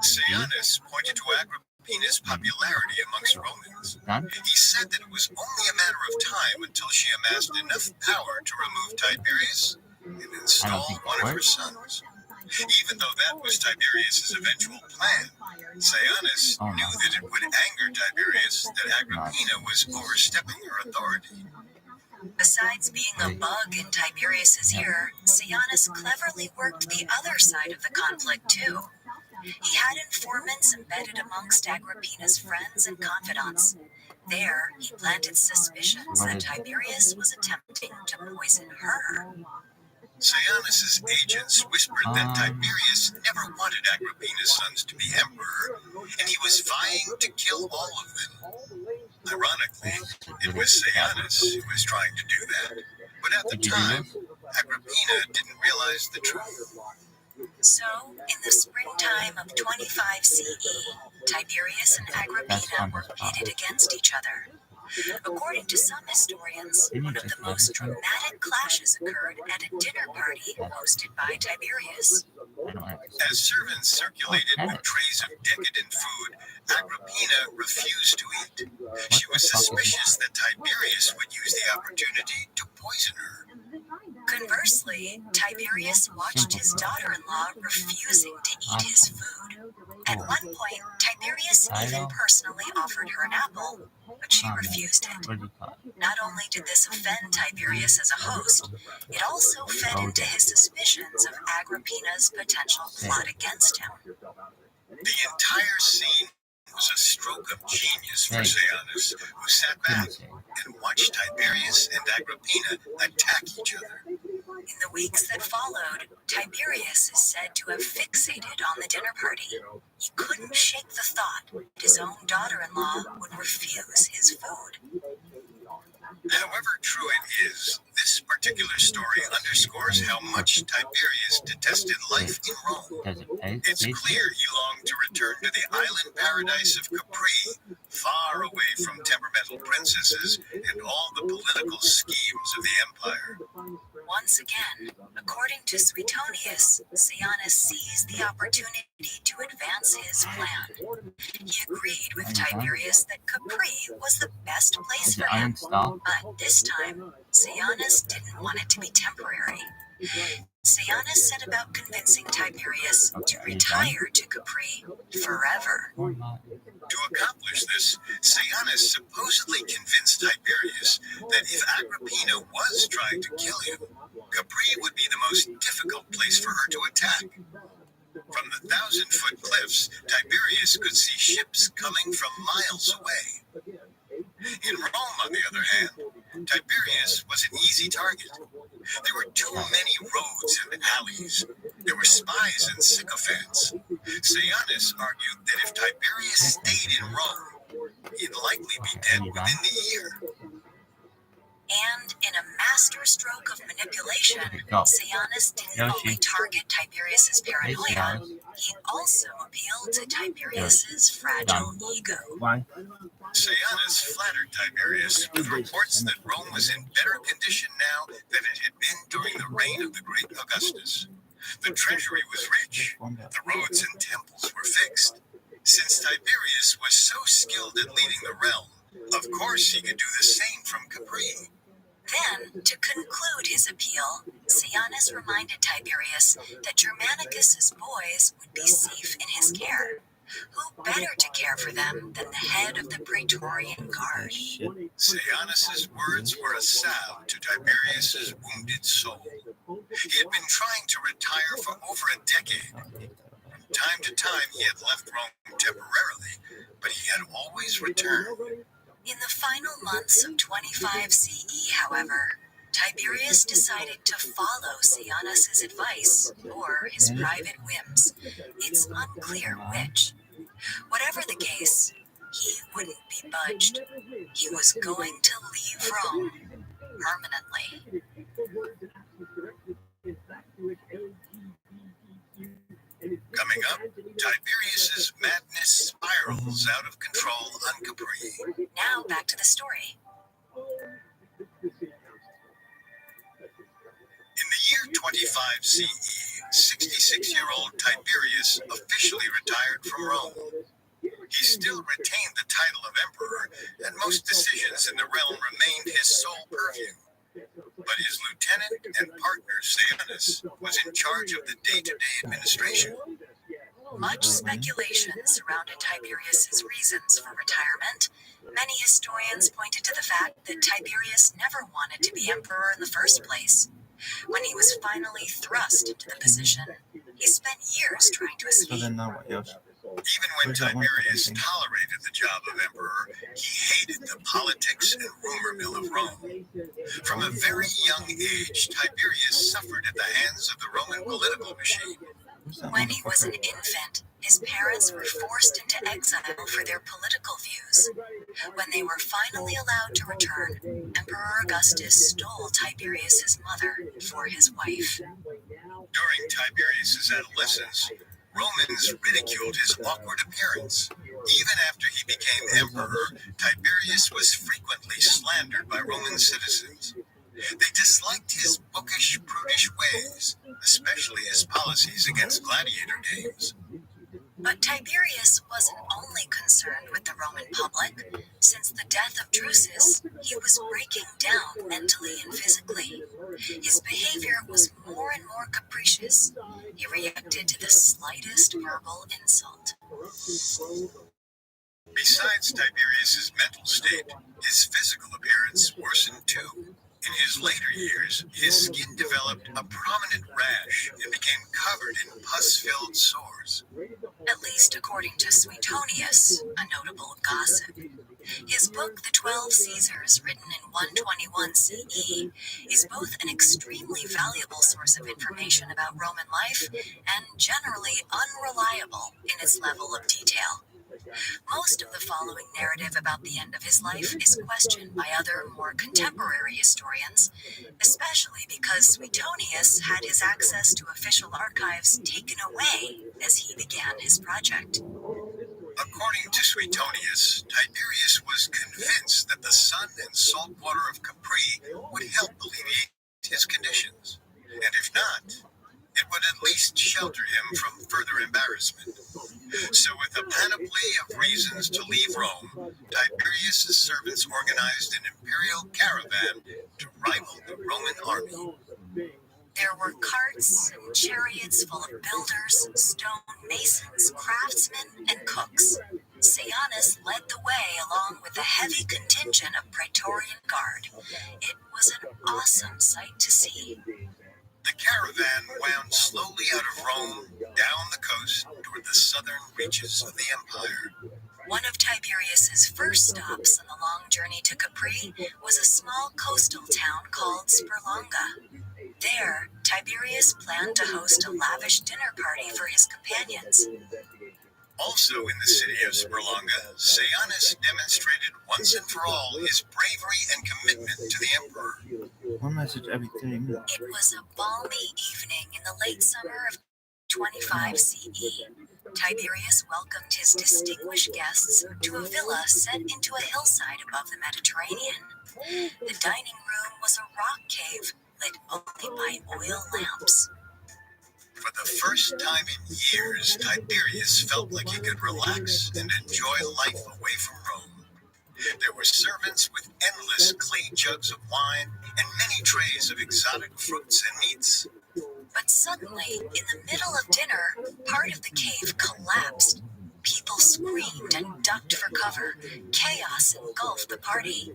Sejanus pointed to Agrippina's popularity amongst Romans. He said that it was only a matter of time until she amassed enough power to remove Tiberius and install one of her sons. Even though that was Tiberius's eventual plan, Sejanus knew that it would anger Tiberius that Agrippina was overstepping her authority. Besides being a bug in Tiberius's ear, Sejanus cleverly worked the other side of the conflict too. He had informants embedded amongst Agrippina's friends and confidants. There, he planted suspicions that Tiberius was attempting to poison her. Sejanus's agents whispered that Tiberius never wanted Agrippina's sons to be emperor, and he was vying to kill all of them. Ironically, it was Sejanus who was trying to do that, but at the time, Agrippina didn't realize the truth. So, in the springtime of 25 CE, Tiberius and Agrippina were pitted against each other. According to some historians, one of the most dramatic clashes occurred at a dinner party hosted by Tiberius. As servants circulated with trays of decadent food, Agrippina refused to eat. She was suspicious that Tiberius would use the opportunity to poison her. Conversely, Tiberius watched his daughter-in-law refusing to eat his food. At one point, Tiberius even personally offered her an apple, but she refused it. Not only did this offend Tiberius as a host, it also fed into his suspicions of Agrippina's potential plot against him. The entire scene was a stroke of genius for Sejanus, who sat back and watched Tiberius and Agrippina attack each other. In the weeks that followed, Tiberius is said to have fixated on the dinner party. He couldn't shake the thought that his own daughter-in-law would refuse his food. However true it is, this particular story underscores how much Tiberius detested life in Rome. It's clear he longed to return to the island paradise of Capri, far away from temperamental princesses and all the political schemes of the empire. Once again, according to Suetonius, Sejanus seized the opportunity to advance his plan. He agreed with Tiberius that Capri was the best place for him, but this time, Sejanus didn't want it to be temporary. Sejanus set about convincing Tiberius to retire to Capri forever. To accomplish this, Sejanus supposedly convinced Tiberius that if Agrippina was trying to kill him, Capri would be the most difficult place for her to attack. From the 1,000-foot cliffs, Tiberius could see ships coming from miles away. In Rome, on the other hand, Tiberius was an easy target. There were too many roads and alleys. There were spies and sycophants. Sejanus argued that if Tiberius stayed in Rome, he'd likely be dead within the year. And in a masterstroke of manipulation, Sejanus didn't only target Tiberius's paranoia, he also appealed to Tiberius's fragile ego. Sejanus flattered Tiberius with reports that Rome was in better condition now than it had been during the reign of the great Augustus. The treasury was rich, the roads and temples were fixed. Since Tiberius was so skilled at leading the realm, of course he could do the same from Capri. Then, to conclude his appeal, Sejanus reminded Tiberius that Germanicus's boys would be safe in his care. Who better to care for them than the head of the Praetorian Guard? Sejanus's words were a salve to Tiberius's wounded soul. He had been trying to retire for over a decade. From time to time, he had left Rome temporarily, but he had always returned. In the final months of 25 CE, however, Tiberius decided to follow Sejanus's advice or his private whims. It's unclear which. Whatever the case, he wouldn't be budged. He was going to leave Rome permanently. Coming up, Tiberius's madness spirals out of control on Capri. Now back to the story. In the year 25 CE, 66-year-old Tiberius officially retired from Rome. He still retained the title of emperor, and most decisions in the realm remained his sole purview. But his lieutenant and partner Sejanus, was in charge of the day-to-day administration. Much speculation surrounded Tiberius's reasons for retirement. Many historians pointed to the fact that Tiberius never wanted to be emperor in the first place. When he was finally thrust into the position, he spent years trying to escape. Even when Tiberius tolerated the job of emperor, he hated the politics and rumor mill of Rome. From a very young age, Tiberius suffered at the hands of the Roman political machine. When he was an infant, his parents were forced into exile for their political views. When they were finally allowed to return, Emperor Augustus stole Tiberius's mother for his wife. During Tiberius's adolescence, Romans ridiculed his awkward appearance. Even after he became emperor, Tiberius was frequently slandered by Roman citizens. They disliked his bookish, prudish ways, especially his policies against gladiator games. But Tiberius wasn't only concerned with the Roman public. Since the death of Drusus, he was breaking down mentally and physically. His behavior was more and more capricious. He reacted to the slightest verbal insult. Besides Tiberius's mental state, his physical appearance worsened too. In his later years, his skin developed a prominent rash and became covered in pus-filled sores. At least according to Suetonius, a notable gossip. His book, The 12 Caesars, written in 121 CE, is both an extremely valuable source of information about Roman life and generally unreliable in its level of detail. Most of the following narrative about the end of his life is questioned by other, more contemporary historians, especially because Suetonius had his access to official archives taken away as he began his project. According to Suetonius, Tiberius was convinced that the sun and salt water of Capri would help alleviate his conditions, and if not, it would at least shelter him from further embarrassment. So with a panoply of reasons to leave Rome, Tiberius' servants organized an imperial caravan to rival the Roman army. There were carts and chariots full of builders, stone masons, craftsmen, and cooks. Sejanus led the way along with a heavy contingent of Praetorian Guard. It was an awesome sight to see. The caravan wound slowly out of Rome, down the coast, toward the southern reaches of the empire. One of Tiberius's first stops on the long journey to Capri was a small coastal town called Sperlonga. There, Tiberius planned to host a lavish dinner party for his companions. Also in the city of Sperlonga, Sejanus demonstrated once and for all his bravery and commitment to the emperor. One message every 30 minutes. It was a balmy evening in the late summer of 25 CE. Tiberius welcomed his distinguished guests to a villa set into a hillside above the Mediterranean. The dining room was a rock cave lit only by oil lamps. For the first time in years, Tiberius felt like he could relax and enjoy life away from Rome. There were servants with endless clay jugs of wine and many trays of exotic fruits and meats. But suddenly, in the middle of dinner, part of the cave collapsed. People screamed and ducked for cover. Chaos engulfed the party.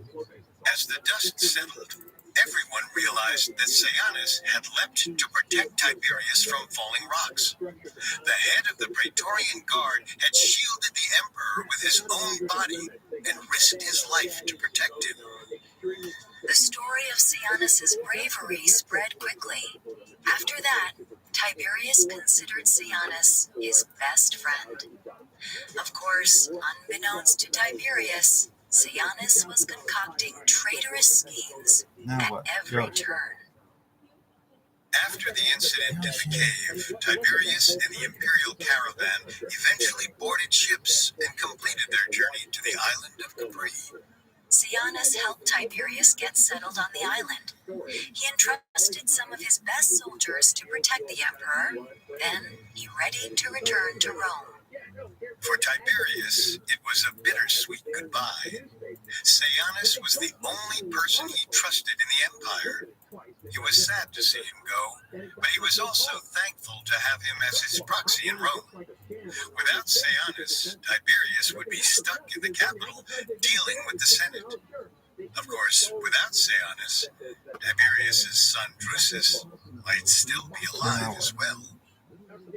As the dust settled, everyone realized that Sejanus had leapt to protect Tiberius from falling rocks. The head of the Praetorian Guard had shielded the emperor with his own body and risked his life to protect him. The story of Sejanus' bravery spread quickly. After that, Tiberius considered Sejanus his best friend. Of course, unbeknownst to Tiberius, Sejanus was concocting traitorous schemes at every turn. After the incident in the cave, Tiberius and the imperial caravan eventually boarded ships and completed their journey to the island of Capri. Sejanus helped Tiberius get settled on the island. He entrusted some of his best soldiers to protect the emperor. Then he readied to return to Rome. For Tiberius, it was a bittersweet goodbye. Sejanus was the only person he trusted in the empire. He was sad to see him go, but he was also thankful to have him as his proxy in Rome. Without Sejanus, Tiberius would be stuck in the capital, dealing with the Senate. Of course, without Sejanus, Tiberius's son Drusus might still be alive as well.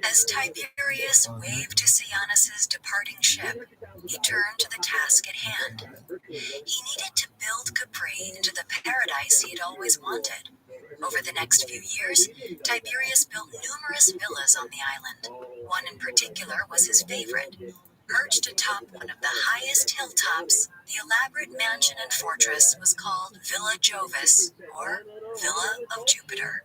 As Tiberius waved to Sejanus's departing ship, he turned to the task at hand. He needed to build Capri into the paradise he had always wanted. Over the next few years, Tiberius built numerous villas on the island. One in particular was his favorite. Perched atop one of the highest hilltops, the elaborate mansion and fortress was called Villa Jovis, or Villa of Jupiter.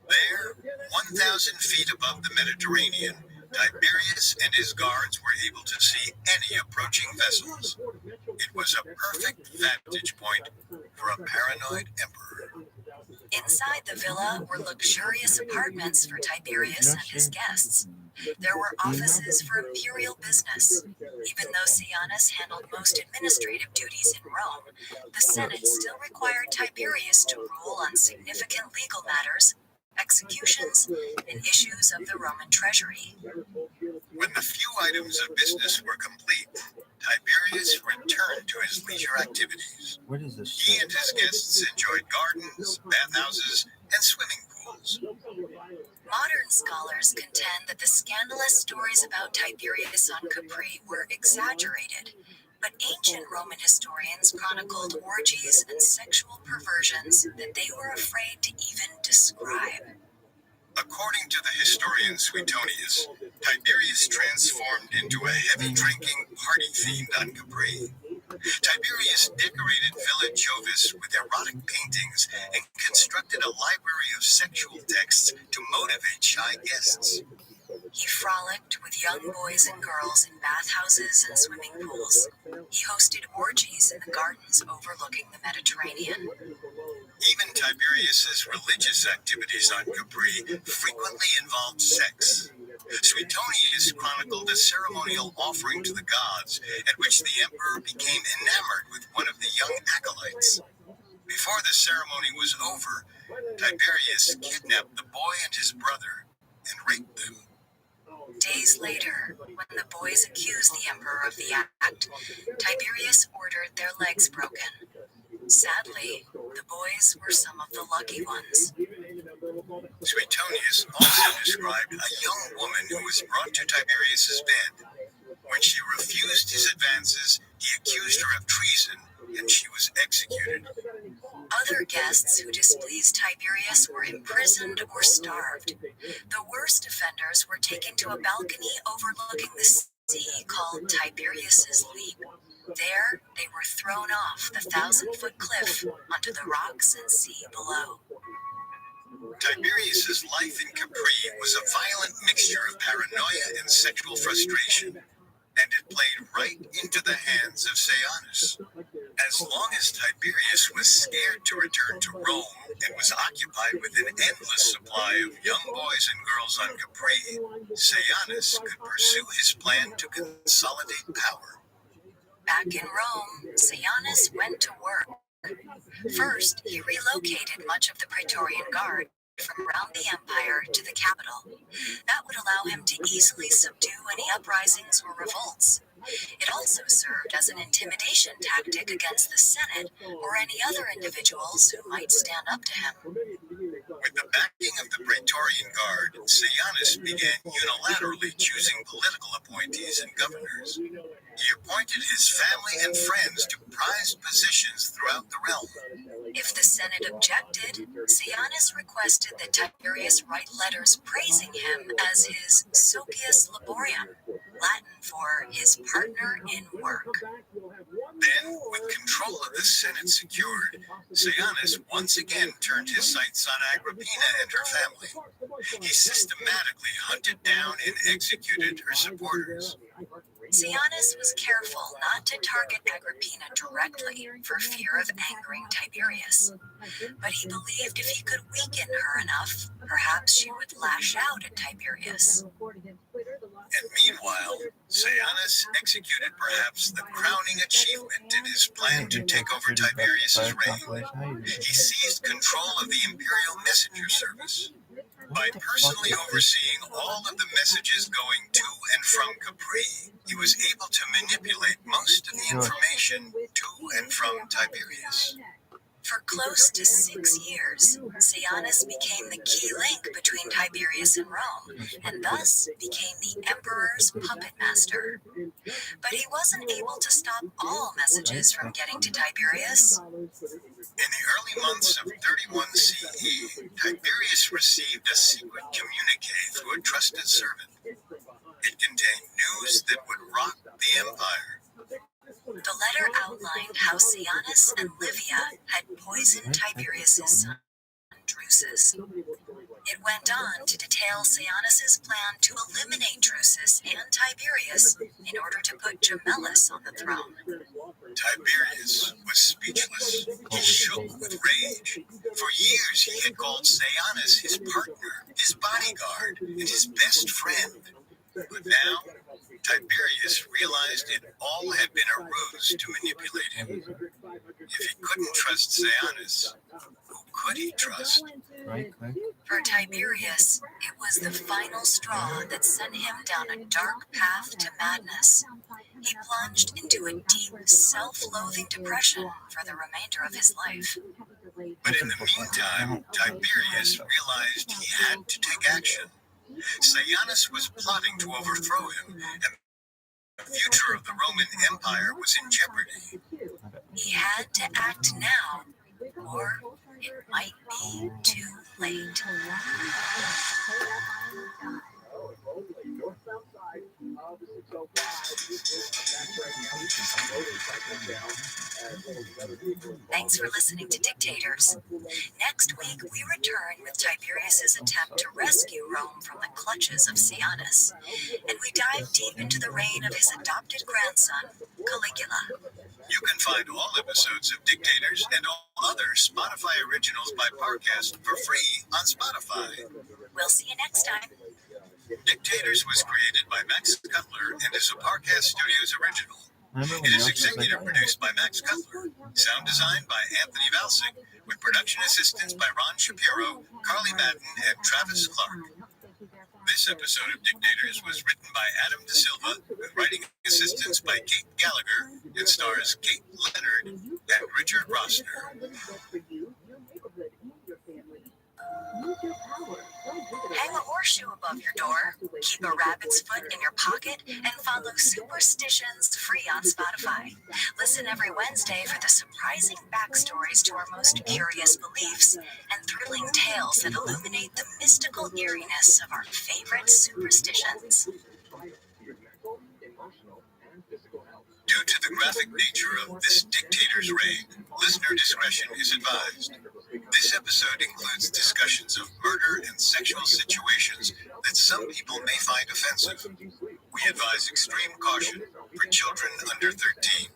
There, 1,000 feet above the Mediterranean, Tiberius and his guards were able to see any approaching vessels. It was a perfect vantage point for a paranoid emperor. Inside the villa were luxurious apartments for Tiberius and his guests. There were offices for imperial business. Even though Sejanus handled most administrative duties in Rome, the Senate still required Tiberius to rule on significant legal matters, executions, and issues of the Roman treasury. When the few items of business were complete, Tiberius returned to his leisure activities. He and his guests enjoyed gardens, bathhouses, and swimming pools. Modern scholars contend that the scandalous stories about Tiberius on Capri were exaggerated, but ancient Roman historians chronicled orgies and sexual perversions that they were afraid to even describe. According to the historian Suetonius, Tiberius transformed into a heavy-drinking party fiend on Capri. Tiberius decorated Villa Jovis with erotic paintings and constructed a library of sexual texts to motivate shy guests. He frolicked with young boys and girls in bathhouses and swimming pools. He hosted orgies in the gardens overlooking the Mediterranean. Even Tiberius's religious activities on Capri frequently involved sex. Suetonius chronicled a ceremonial offering to the gods at which the emperor became enamored with one of the young acolytes. Before the ceremony was over, Tiberius kidnapped the boy and his brother and raped them. Days later, when the boys accused the emperor of the act, Tiberius ordered their legs broken. Sadly, the boys were some of the lucky ones. Suetonius also described a young woman who was brought to Tiberius's bed. When she refused his advances, he accused her of treason, and she was executed. Other guests who displeased Tiberius were imprisoned or starved. The worst offenders were taken to a balcony overlooking the sea called Tiberius's Leap. There, they were thrown off the 1,000-foot cliff onto the rocks and sea below. Tiberius's life in Capri was a violent mixture of paranoia and sexual frustration, and it played right into the hands of Sejanus. As long as Tiberius was scared to return to Rome and was occupied with an endless supply of young boys and girls on Capri, Sejanus could pursue his plan to consolidate power. Back in Rome, Sejanus went to work. First, he relocated much of the Praetorian Guard from around the empire to the capital. That would allow him to easily subdue any uprisings or revolts. It also served as an intimidation tactic against the Senate or any other individuals who might stand up to him. With the backing of the Praetorian Guard, Sejanus began unilaterally choosing political appointees and governors. He appointed his family and friends to prized positions throughout the realm. If the Senate objected, Sejanus requested that Tiberius write letters praising him as his Socius Laborium, Latin for his partner in work. Then, with control of the Senate secured, Sejanus once again turned his sights on Agrippina and her family. He systematically hunted down and executed her supporters. Sejanus was careful not to target Agrippina directly for fear of angering Tiberius. But he believed if he could weaken her enough, perhaps she would lash out at Tiberius. And meanwhile, Sejanus executed perhaps the crowning achievement in his plan to take over Tiberius's reign. He seized control of the imperial messenger service. By personally overseeing all of the messages going to and from Capri, he was able to manipulate most of the information to and from Tiberius. For close to 6 years, Sejanus became the key link between Tiberius and Rome, and thus became the emperor's puppet master. But he wasn't able to stop all messages from getting to Tiberius. In the early months of 31 CE, Tiberius received a secret communique through a trusted servant. It contained news that would rock the empire. The letter outlined how Sejanus and Livia had poisoned Tiberius's son, Drusus. It went on to detail Sejanus's plan to eliminate Drusus and Tiberius in order to put Gemellus on the throne. Tiberius was speechless. He shook with rage. For years he had called Sejanus his partner, his bodyguard, and his best friend. But now, Tiberius realized it all had been a ruse to manipulate him. If he couldn't trust Sejanus, who could he trust? For Tiberius, it was the final straw that sent him down a dark path to madness. He plunged into a deep, self-loathing depression for the remainder of his life. But in the meantime, Tiberius realized he had to take action. Sejanus was plotting to overthrow him, and the future of the Roman Empire was in jeopardy. He had to act now, or it might be too late. Thanks for listening to Dictators. Next week, we return with Tiberius's attempt to rescue Rome from the clutches of Sejanus, and we dive deep into the reign of his adopted grandson, Caligula. You can find all episodes of Dictators and all other Spotify originals by Parcast for free on Spotify. We'll see you next time. Dictators was created by Max Cutler and is a Parcast Studios original. It is executive produced by Max Cutler, sound designed by Anthony Valsic, with production assistance by Ron Shapiro, Carly Madden, and Travis Clark. This episode of Dictators was written by Adam De Silva, with writing assistance by Kate Gallagher, and stars Kate Leonard and Richard Rossner. Hang a horseshoe above your door, keep a rabbit's foot in your pocket, and follow Superstitions free on Spotify. Listen every Wednesday for the surprising backstories to our most curious beliefs and thrilling tales that illuminate the mystical eeriness of our favorite superstitions. Due to the graphic nature of this dictator's reign, listener discretion is advised. This episode includes discussions of murder and sexual situations that some people may find offensive. We advise extreme caution for children under 13.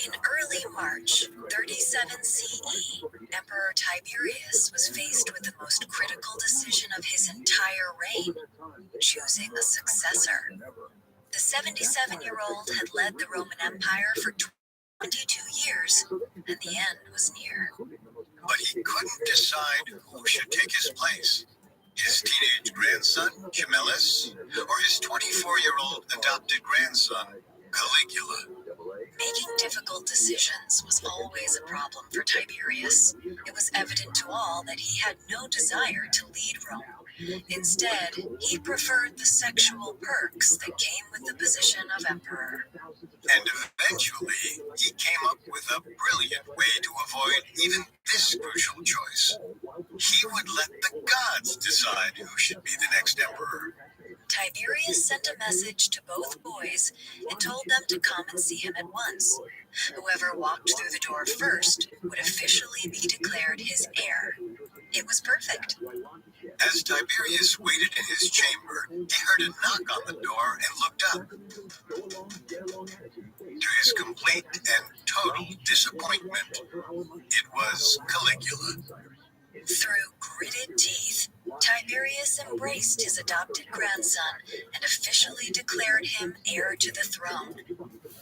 In early March 37 CE, Emperor Tiberius was faced with the most critical decision of his entire reign, choosing a successor. The 77-year-old had led the Roman Empire for 22 years, and the end was near. But he couldn't decide who should take his place. His teenage grandson, Gemellus, or his 24-year-old adopted grandson, Caligula. Making difficult decisions was always a problem for Tiberius. It was evident to all that he had no desire to lead Rome. Instead, he preferred the sexual perks that came with the position of emperor. And eventually, he came up with a brilliant way to avoid even this crucial choice. He would let the gods decide who should be the next emperor. Tiberius sent a message to both boys and told them to come and see him at once. Whoever walked through the door first would officially be declared his heir. It was perfect. As Tiberius waited in his chamber, he heard a knock on the door and looked up. To his complete and total disappointment, it was Caligula. Through gritted teeth, Tiberius embraced his adopted grandson and officially declared him heir to the throne.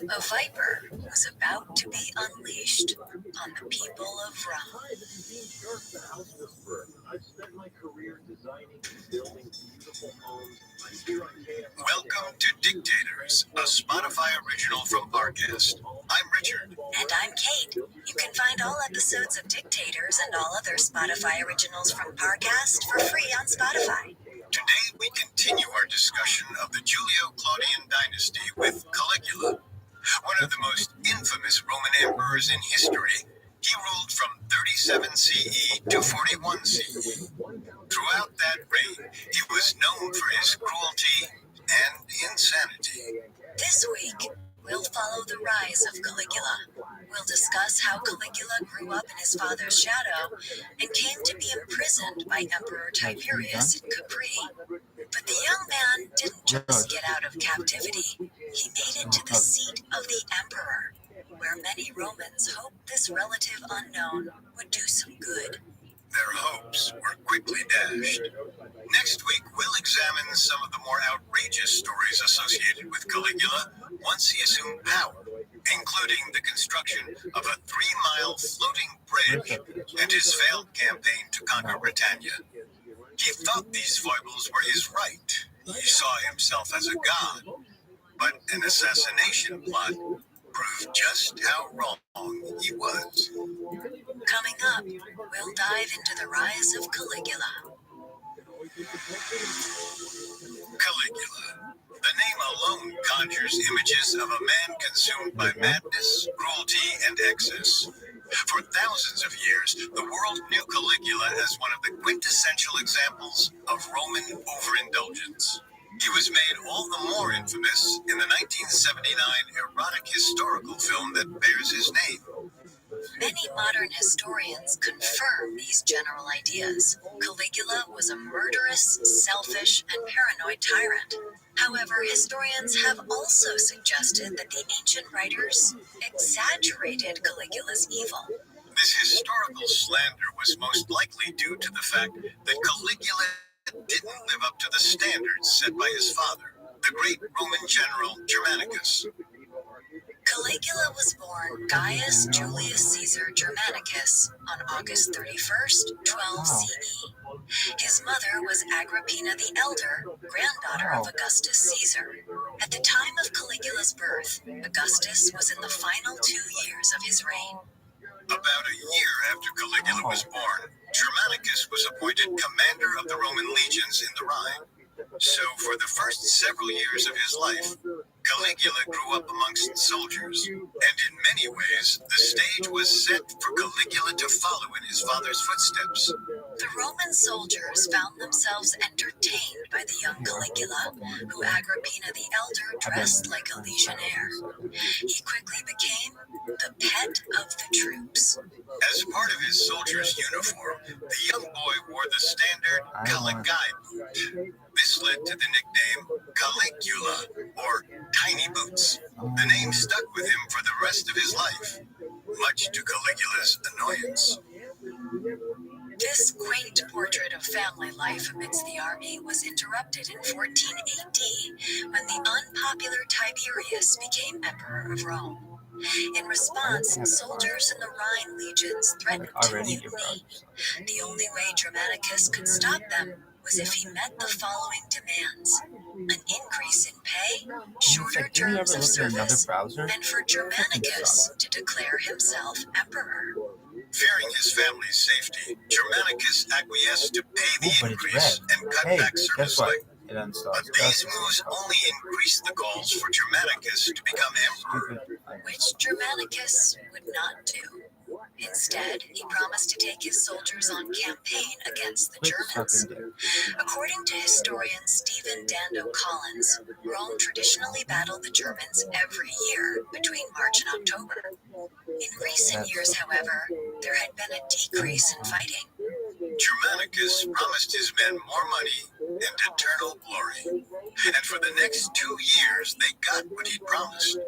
A viper was about to be unleashed on the people of Rome. Welcome to Dictators, a Spotify original from Parcast. I'm Richard. And I'm Kate. You can find all episodes of Dictators and all other Spotify originals from Parcast for free on Spotify. Today we continue our discussion of the Julio-Claudian dynasty with Caligula, one of the most infamous Roman emperors in history. He ruled from 37 CE to 41 CE. Throughout that reign, he was known for his cruelty and insanity. This week, we'll follow the rise of Caligula. We'll discuss how Caligula grew up in his father's shadow and came to be imprisoned by Emperor Tiberius in Capri. But the young man didn't just get out of captivity. He made it to the seat of the emperor, where many Romans hoped this relative unknown would do some good. Their hopes were quickly dashed. Next week, we'll examine some of the more outrageous stories associated with Caligula once he assumed power, including the construction of a 3-mile floating bridge and his failed campaign to conquer Britannia. He thought these foibles were his right. He saw himself as a god. But an assassination plot proved just how wrong he was. Coming up, we'll dive into the rise of Caligula. Caligula. The name alone conjures images of a man consumed by madness, cruelty, and excess. For thousands of years, the world knew Caligula as one of the quintessential examples of Roman overindulgence. He was made all the more infamous in the 1979 erotic historical film that bears his name. Many modern historians confirm these general ideas. Caligula was a murderous, selfish, and paranoid tyrant. However, historians have also suggested that the ancient writers exaggerated Caligula's evil. This historical slander was most likely due to the fact that Caligula didn't live up to the standards set by his father, the great Roman general Germanicus. Caligula was born Gaius Julius Caesar Germanicus on August 31st, 12 CE. His mother was Agrippina the Elder, granddaughter of Augustus Caesar. At the time of Caligula's birth, Augustus was in the final 2 years of his reign. About a year after Caligula was born, Germanicus was appointed commander of the Roman legions in the Rhine. So for the first several years of his life, Caligula grew up amongst soldiers, and in many ways, the stage was set for Caligula to follow in his father's footsteps. The Roman soldiers found themselves entertained by the young Caligula, who Agrippina the Elder dressed like a legionnaire. He quickly became the pet of the troops. As part of his soldier's uniform, the young boy wore the standard Caligai boot. This led to the nickname Caligula, or Tiny Boots. The name stuck with him for the rest of his life, much to Caligula's annoyance. This quaint portrait of family life amidst the army was interrupted in 14 AD when the unpopular Tiberius became emperor of Rome. In response, soldiers in the Rhine legions threatened to mutiny. The only way Germanicus could stop them was if he met the following demands: an increase in pay, shorter terms of service, and for Germanicus to declare himself emperor. Fearing his family's safety, Germanicus acquiesced to pay the increase and cut back service length. But these moves only increased the calls for Germanicus to become emperor, which Germanicus would not do. Instead, he promised to take his soldiers on campaign against the Germans. According to historian Stephen Dando Collins, Rome traditionally battled the Germans every year between March and October. In recent years, however, there had been a decrease in fighting. Germanicus promised his men more money and eternal glory. And for the next 2 years, they got what he promised.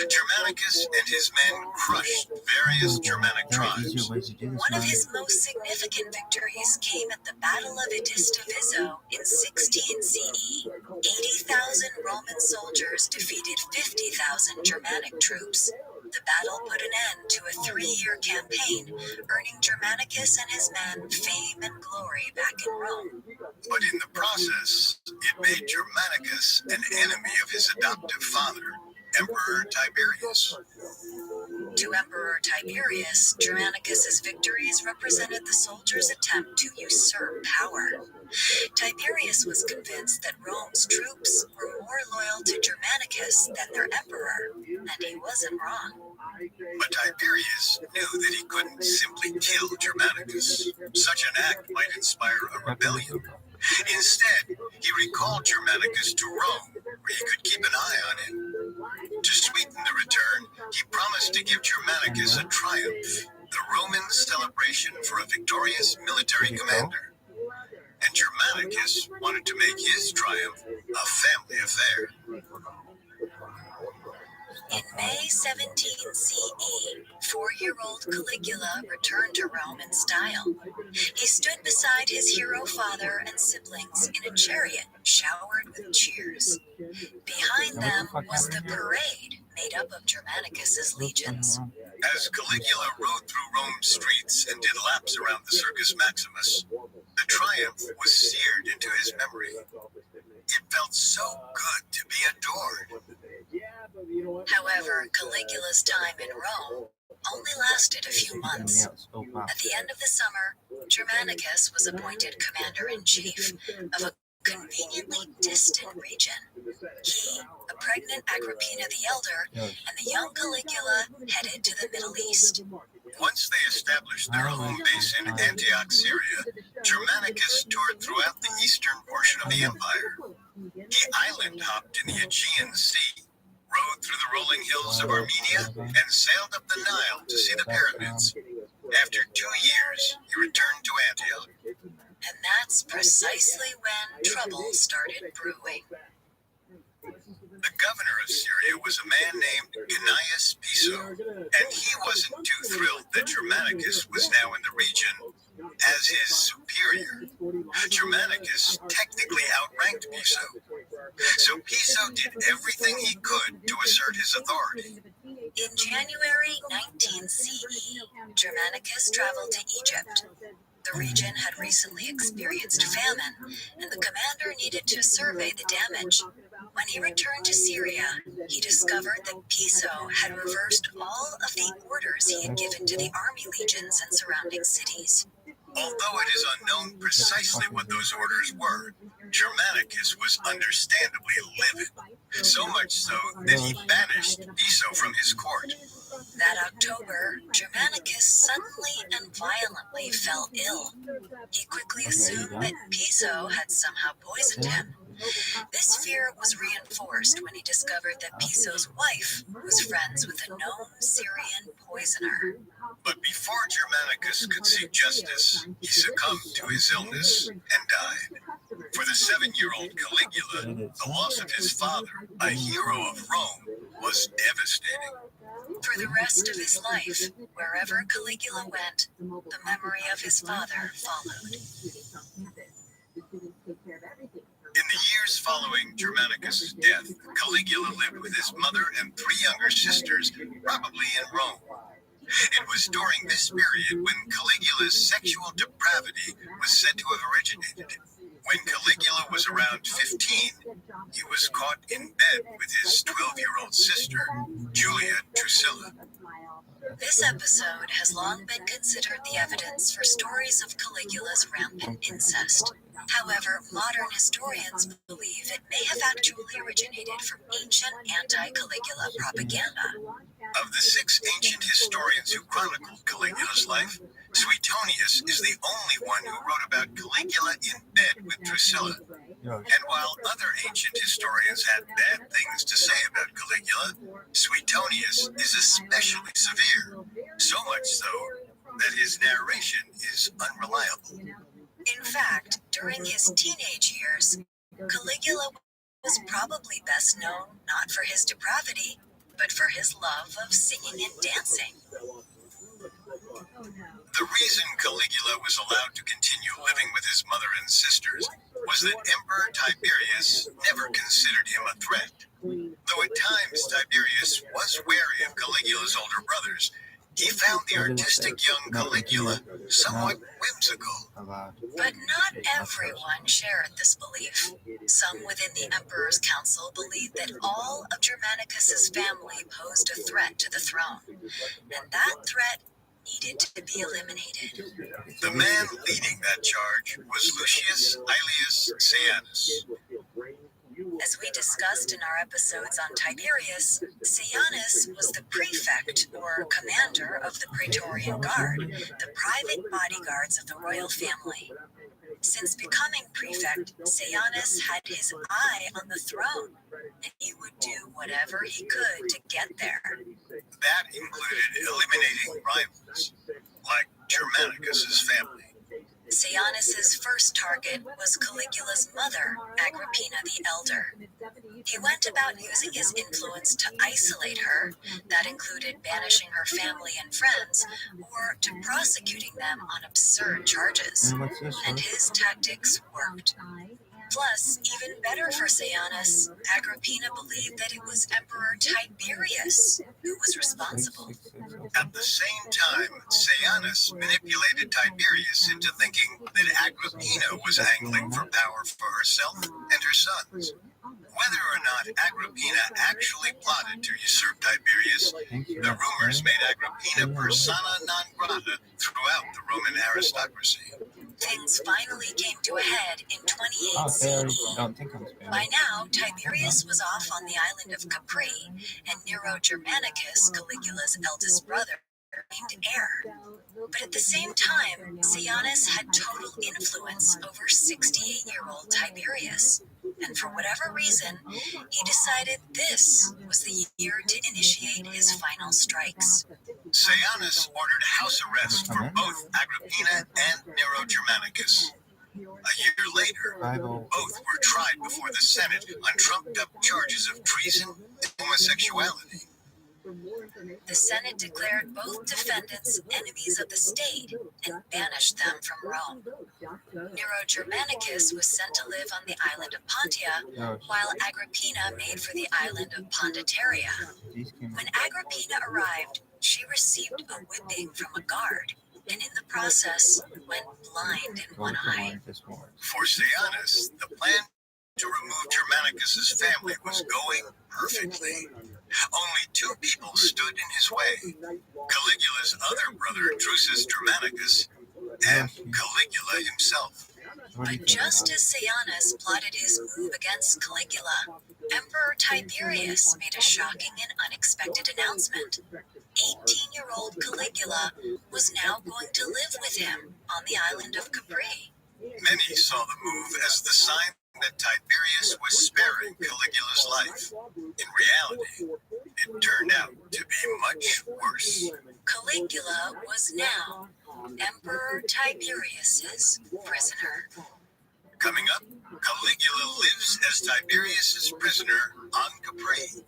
Germanicus and his men crushed various Germanic tribes. One of his most significant victories came at the Battle of Edistovizo in 16 CE. 80,000 Roman soldiers defeated 50,000 Germanic troops. The battle put an end to a 3-year campaign, earning Germanicus and his men fame and glory back in Rome. But in the process, it made Germanicus an enemy of his adoptive father, Emperor Tiberius. To Emperor Tiberius, Germanicus's victories represented the soldiers' attempt to usurp power. Tiberius was convinced that Rome's troops were more loyal to Germanicus than their emperor, and he wasn't wrong. But Tiberius knew that he couldn't simply kill Germanicus. Such an act might inspire a rebellion. Instead, he recalled Germanicus to Rome, where he could keep an eye on him. To sweeten the return, he promised to give Germanicus a triumph, the Roman celebration for a victorious military commander. And Germanicus wanted to make his triumph a family affair. In May 17 CE, 4-year-old Caligula returned to Rome in style. He stood beside his hero father and siblings in a chariot showered with cheers. Behind them was the parade made up of Germanicus's legions. As Caligula rode through Rome's streets and did laps around the Circus Maximus, the triumph was seared into his memory. It felt so good to be adored. However, Caligula's time in Rome only lasted a few months. At the end of the summer, Germanicus was appointed commander-in-chief of a conveniently distant region. He, a pregnant Agrippina the Elder, and the young Caligula headed to the Middle East. Once they established their home base in Antioch, Syria, Germanicus toured throughout the eastern portion of the empire. He island-hopped in the Aegean Sea, rode through the rolling hills of Armenia, and sailed up the Nile to see the pyramids. After 2 years, he returned to Antioch. And that's precisely when trouble started brewing. The governor of Syria was a man named Gnaeus Piso, and he wasn't too thrilled that Germanicus was now in the region as his superior. Germanicus technically outranked Piso, so Piso did everything he could to assert his authority. In January 19 CE, Germanicus traveled to Egypt. The region had recently experienced famine, and the commander needed to survey the damage. When he returned to Syria, he discovered that Piso had reversed all of the orders he had given to the army legions and surrounding cities. Although it is unknown precisely what those orders were, Germanicus was understandably livid, so much so that he banished Piso from his court. That October, Germanicus suddenly and violently fell ill. He quickly assumed that Piso had somehow poisoned him. This fear was reinforced when he discovered that Piso's wife was friends with a known Syrian poisoner. But before Germanicus could seek justice, he succumbed to his illness and died. For the 7-year-old Caligula, the loss of his father, a hero of Rome, was devastating. For the rest of his life, wherever Caligula went, the memory of his father followed. In the years following Germanicus' death, Caligula lived with his mother and 3 younger sisters, probably in Rome. It was during this period when Caligula's sexual depravity was said to have originated. When Caligula was around 15, he was caught in bed with his 12-year-old sister, Julia Drusilla. This episode has long been considered the evidence for stories of Caligula's rampant incest. However, modern historians believe it may have actually originated from ancient anti-Caligula propaganda. Of the 6 ancient historians who chronicled Caligula's life, Suetonius is the only one who wrote about Caligula in bed with Drusilla. And while other ancient historians had bad things to say about Caligula, Suetonius is especially severe, so much so that his narration is unreliable. In fact, during his teenage years, Caligula was probably best known not for his depravity, but for his love of singing and dancing. The reason Caligula was allowed to continue living with his mother and sisters was that Emperor Tiberius never considered him a threat. Though at times Tiberius was wary of Caligula's older brothers, he found the artistic young Caligula somewhat whimsical. But not everyone shared this belief. Some within the emperor's council believed that all of Germanicus's family posed a threat to the throne, and that threat needed to be eliminated. The man leading that charge was Lucius Aelius Sejanus. As we discussed in our episodes on Tiberius, Sejanus was the prefect or commander of the Praetorian Guard, the private bodyguards of the royal family. Since becoming prefect, Sejanus had his eye on the throne, and he would do whatever he could to get there. That included eliminating rivals, like Germanicus's family. Sejanus's first target was Caligula's mother, Agrippina the Elder. He went about using his influence to isolate her. That included banishing her family and friends, or to prosecuting them on absurd charges. And his tactics worked. Plus, even better for Sejanus, Agrippina believed that it was Emperor Tiberius who was responsible. At the same time, Sejanus manipulated Tiberius into thinking that Agrippina was angling for power for herself and her sons. Whether or not Agrippina actually plotted to usurp Tiberius, the rumors made Agrippina persona non grata throughout the Roman aristocracy. Things finally came to a head in 28 CE. By now, Tiberius was off on the island of Capri, and Nero Germanicus, Caligula's eldest brother, remained heir. But at the same time, Sejanus had total influence over 68-year-old Tiberius. And for whatever reason, he decided this was the year to initiate his final strikes. Sejanus ordered house arrest for both Agrippina and Nero Germanicus. A year later, both were tried before the Senate on trumped-up charges of treason and homosexuality. The Senate declared both defendants enemies of the state and banished them from Rome. Nero Germanicus was sent to live on the island of Pontia, while Agrippina made for the island of Pondicherra. When Agrippina arrived, she received a whipping from a guard, and in the process went blind in one eye. For Sejanus, the plan to remove Germanicus's family was going perfectly. Only two people stood in his way: Caligula's other brother, Drusus Germanicus, and Caligula himself. But just as Sejanus plotted his move against Caligula, Emperor Tiberius made a shocking and unexpected announcement. 18-year-old Caligula was now going to live with him on the island of Capri. Many saw the move as the sign that Tiberius was sparing Caligula's life. In reality, it turned out to be much worse. Caligula was now Emperor Tiberius's prisoner. Coming up, Caligula lives as Tiberius's prisoner on Capri.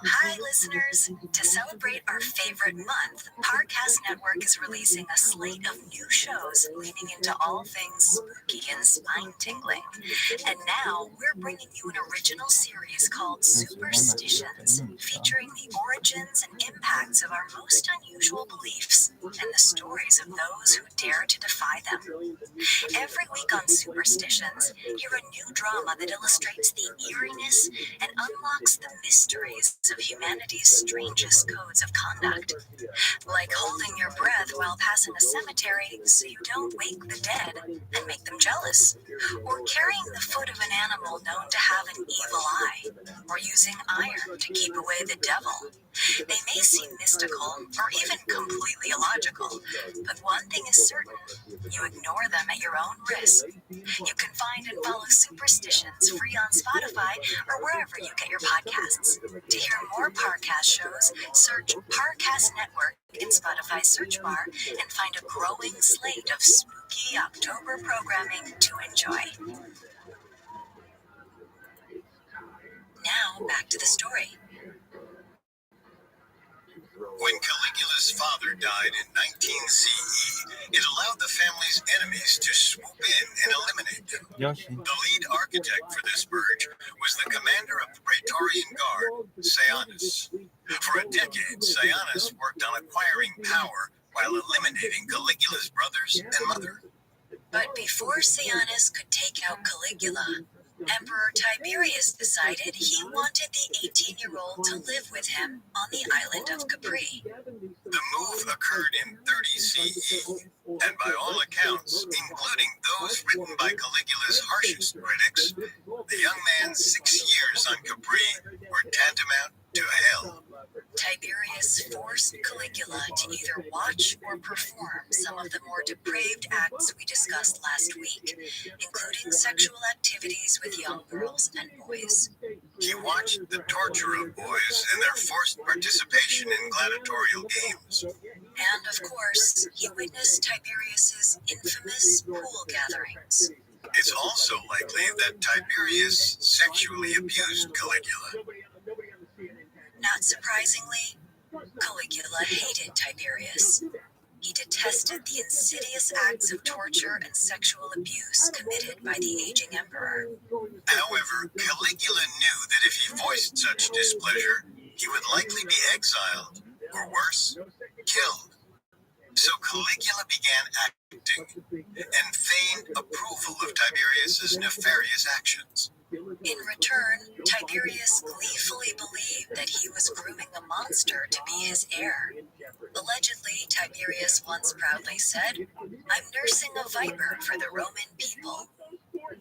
Hi, listeners. To celebrate our favorite month, Podcast Network is releasing a slate of new shows leaning into all things spooky and spine-tingling. And now, we're bringing you an original series called Superstitions, featuring the origins and impacts of our most unusual beliefs and the stories of those who dare to defy them. Every week on Superstitions, hear a new drama that illustrates the eeriness and unlocks the mysteries of humanity's strangest codes of conduct. Like holding your breath while passing a cemetery so you don't wake the dead and make them jealous. Or carrying the foot of an animal known to have an evil eye. Or using iron to keep away the devil. They may seem mystical or even completely illogical, but one thing is certain, you ignore them at your own risk. You can find and follow Superstitions free on Spotify or wherever you get your podcasts. To hear more Parcast shows, search Parcast Network in Spotify's search bar and find a growing slate of spooky October programming to enjoy. Now, back to the story. When Caligula's father died in 19 CE, it allowed the family's enemies to swoop in and eliminate them. The lead architect for this purge was the commander of the Praetorian Guard, Sejanus. For a decade, Sejanus worked on acquiring power while eliminating Caligula's brothers and mother. But before Sejanus could take out Caligula, Emperor Tiberius decided he wanted the 18-year-old to live with him on the island of Capri. The move occurred in 30 CE, and by all accounts, including those written by Caligula's harshest critics, the young man's 6 years on Capri were tantamount to hell. Tiberius forced Caligula to either watch or perform some of the more depraved acts we discussed last week, including sexual activities with young girls and boys. He watched the torture of boys and their forced participation in gladiatorial games. And of course, he witnessed Tiberius's infamous pool gatherings. It's also likely that Tiberius sexually abused Caligula. Not surprisingly, Caligula hated Tiberius. He detested the insidious acts of torture and sexual abuse committed by the aging emperor. However, Caligula knew that if he voiced such displeasure, he would likely be exiled, or worse, killed. So Caligula began acting and feigned approval of Tiberius's nefarious actions. In return, Tiberius gleefully believed that he was grooming a monster to be his heir. Allegedly, Tiberius once proudly said, "I'm nursing a viper for the Roman people."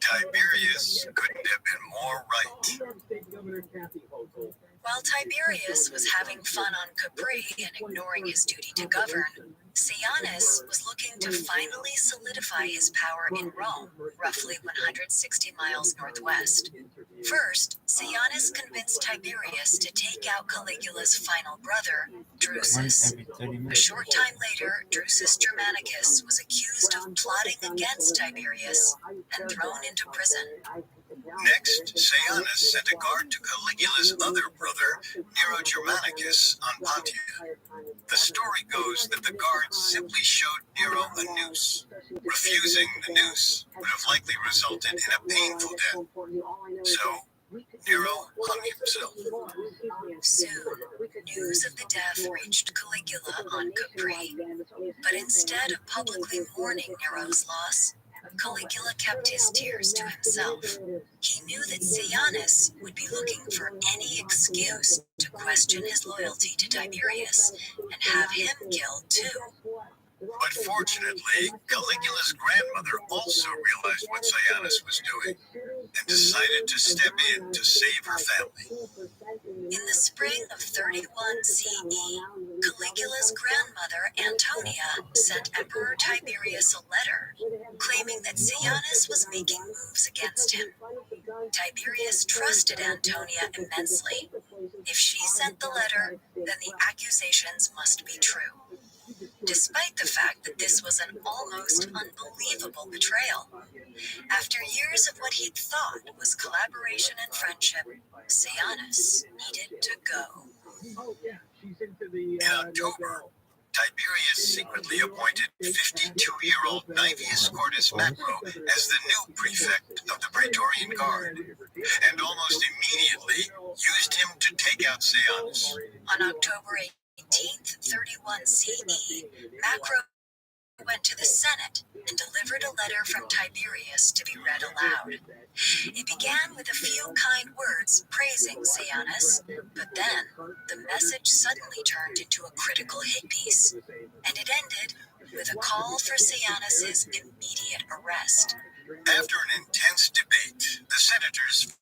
Tiberius couldn't have been more right. While Tiberius was having fun on Capri and ignoring his duty to govern, Sejanus was looking to finally solidify his power in Rome, roughly 160 miles northwest. First, Sejanus convinced Tiberius to take out Caligula's final brother, Drusus. A short time later, Drusus Germanicus was accused of plotting against Tiberius and thrown into prison. Next, Sejanus sent a guard to Caligula's other brother, Nero Germanicus, on Pontia. The story goes that the guard simply showed Nero a noose. Refusing the noose would have likely resulted in a painful death. So, Nero hung himself. Soon, news of the death reached Caligula on Capri. But instead of publicly mourning Nero's loss, Caligula kept his tears to himself. He knew that Sejanus would be looking for any excuse to question his loyalty to Tiberius and have him killed too. But fortunately, Caligula's grandmother also realized what Sejanus was doing and decided to step in to save her family. In the spring of 31 CE, Caligula's grandmother Antonia sent Emperor Tiberius a letter claiming that Sejanus was making moves against him. Tiberius trusted Antonia immensely. If she sent the letter, then the accusations must be true. Despite the fact that this was an almost unbelievable betrayal. After years of what he'd thought was collaboration and friendship, Sejanus needed to go. In October, Tiberius secretly appointed 52-year-old Naevius Cordus Macro as the new prefect of the Praetorian Guard, and almost immediately used him to take out Sejanus. On October 18th, 31 CE, Macro went to the Senate and delivered a letter from Tiberius to be read aloud. It began with a few kind words praising Sejanus, but then the message suddenly turned into a critical hit piece, and it ended with a call for Sejanus's immediate arrest. After an intense debate, the senators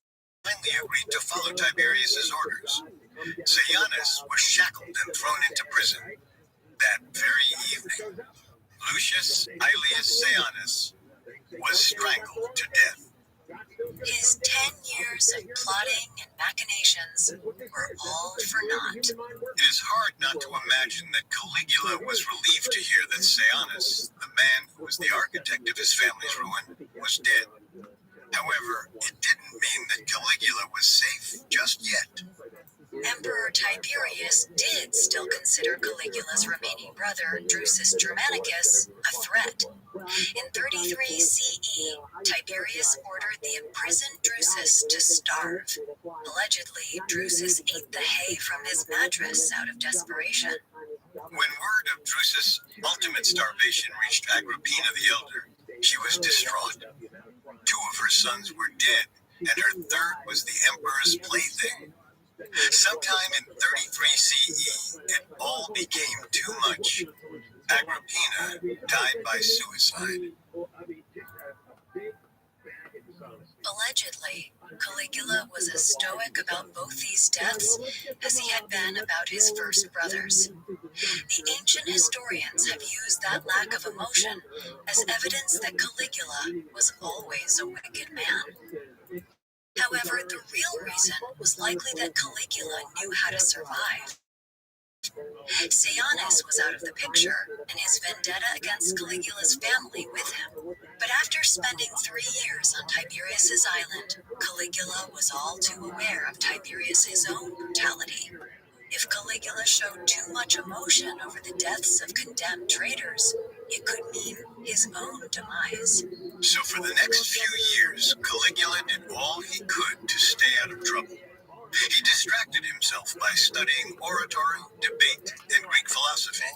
finally agreed to follow Tiberius's orders. Sejanus was shackled and thrown into prison. That very evening, Lucius Aelius Sejanus was strangled to death. His 10 years of plotting and machinations were all for naught. It is hard not to imagine that Caligula was relieved to hear that Sejanus, the man who was the architect of his family's ruin, was dead. However, it didn't mean that Caligula was safe just yet. Emperor Tiberius did still consider Caligula's remaining brother, Drusus Germanicus, a threat. In 33 CE, Tiberius ordered the imprisoned Drusus to starve. Allegedly, Drusus ate the hay from his mattress out of desperation. When word of Drusus' ultimate starvation reached Agrippina the Elder, she was distraught. 2 of her sons were dead, and her third was the emperor's plaything. Sometime in 33 CE, it all became too much. Agrippina died by suicide. Allegedly, Caligula was as stoic about both these deaths as he had been about his first brothers. The ancient historians have used that lack of emotion as evidence that Caligula was always a wicked man. However, the real reason was likely that Caligula knew how to survive. Sejanus was out of the picture, and his vendetta against Caligula's family with him. But after spending 3 years on Tiberius's island, Caligula was all too aware of Tiberius's own brutality. If Caligula showed too much emotion over the deaths of condemned traitors, it could mean his own demise. So for the next few years, Caligula did all he could to stay out of trouble. He distracted himself by studying oratory, debate, and Greek philosophy.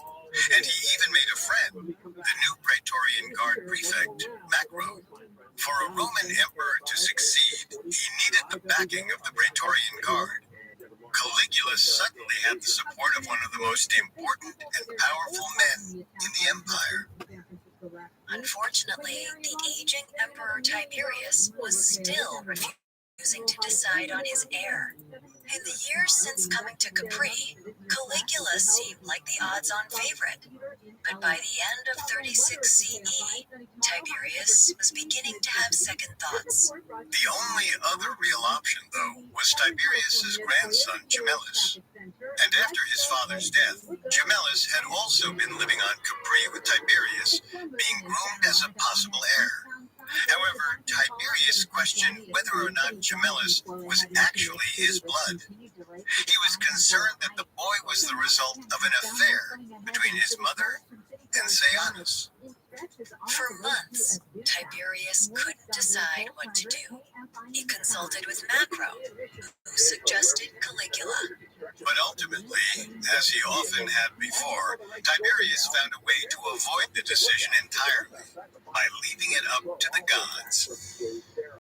And he even made a friend, the new Praetorian Guard prefect, Macro. For a Roman emperor to succeed, he needed the backing of the Praetorian Guard. Caligula suddenly had the support of one of the most important and powerful men in the empire. Unfortunately, the aging Emperor Tiberius was still refusing to decide on his heir. In the years since coming to Capri, Caligula seemed like the odds-on favorite. But by the end of 36 CE, Tiberius was beginning to have second thoughts. The only other real option, though, was Tiberius's grandson, Gemellus. And after his father's death, Gemellus had also been living on Capri with Tiberius, being groomed as a possible heir. However, Tiberius questioned whether or not Gemellus was actually his blood. He was concerned that the boy was the result of an affair between his mother and Sejanus. For months, Tiberius couldn't decide what to do. He consulted with Macro, who suggested Caligula. But ultimately, as he often had before, Tiberius found a way to avoid the decision entirely by leaving it up to the gods.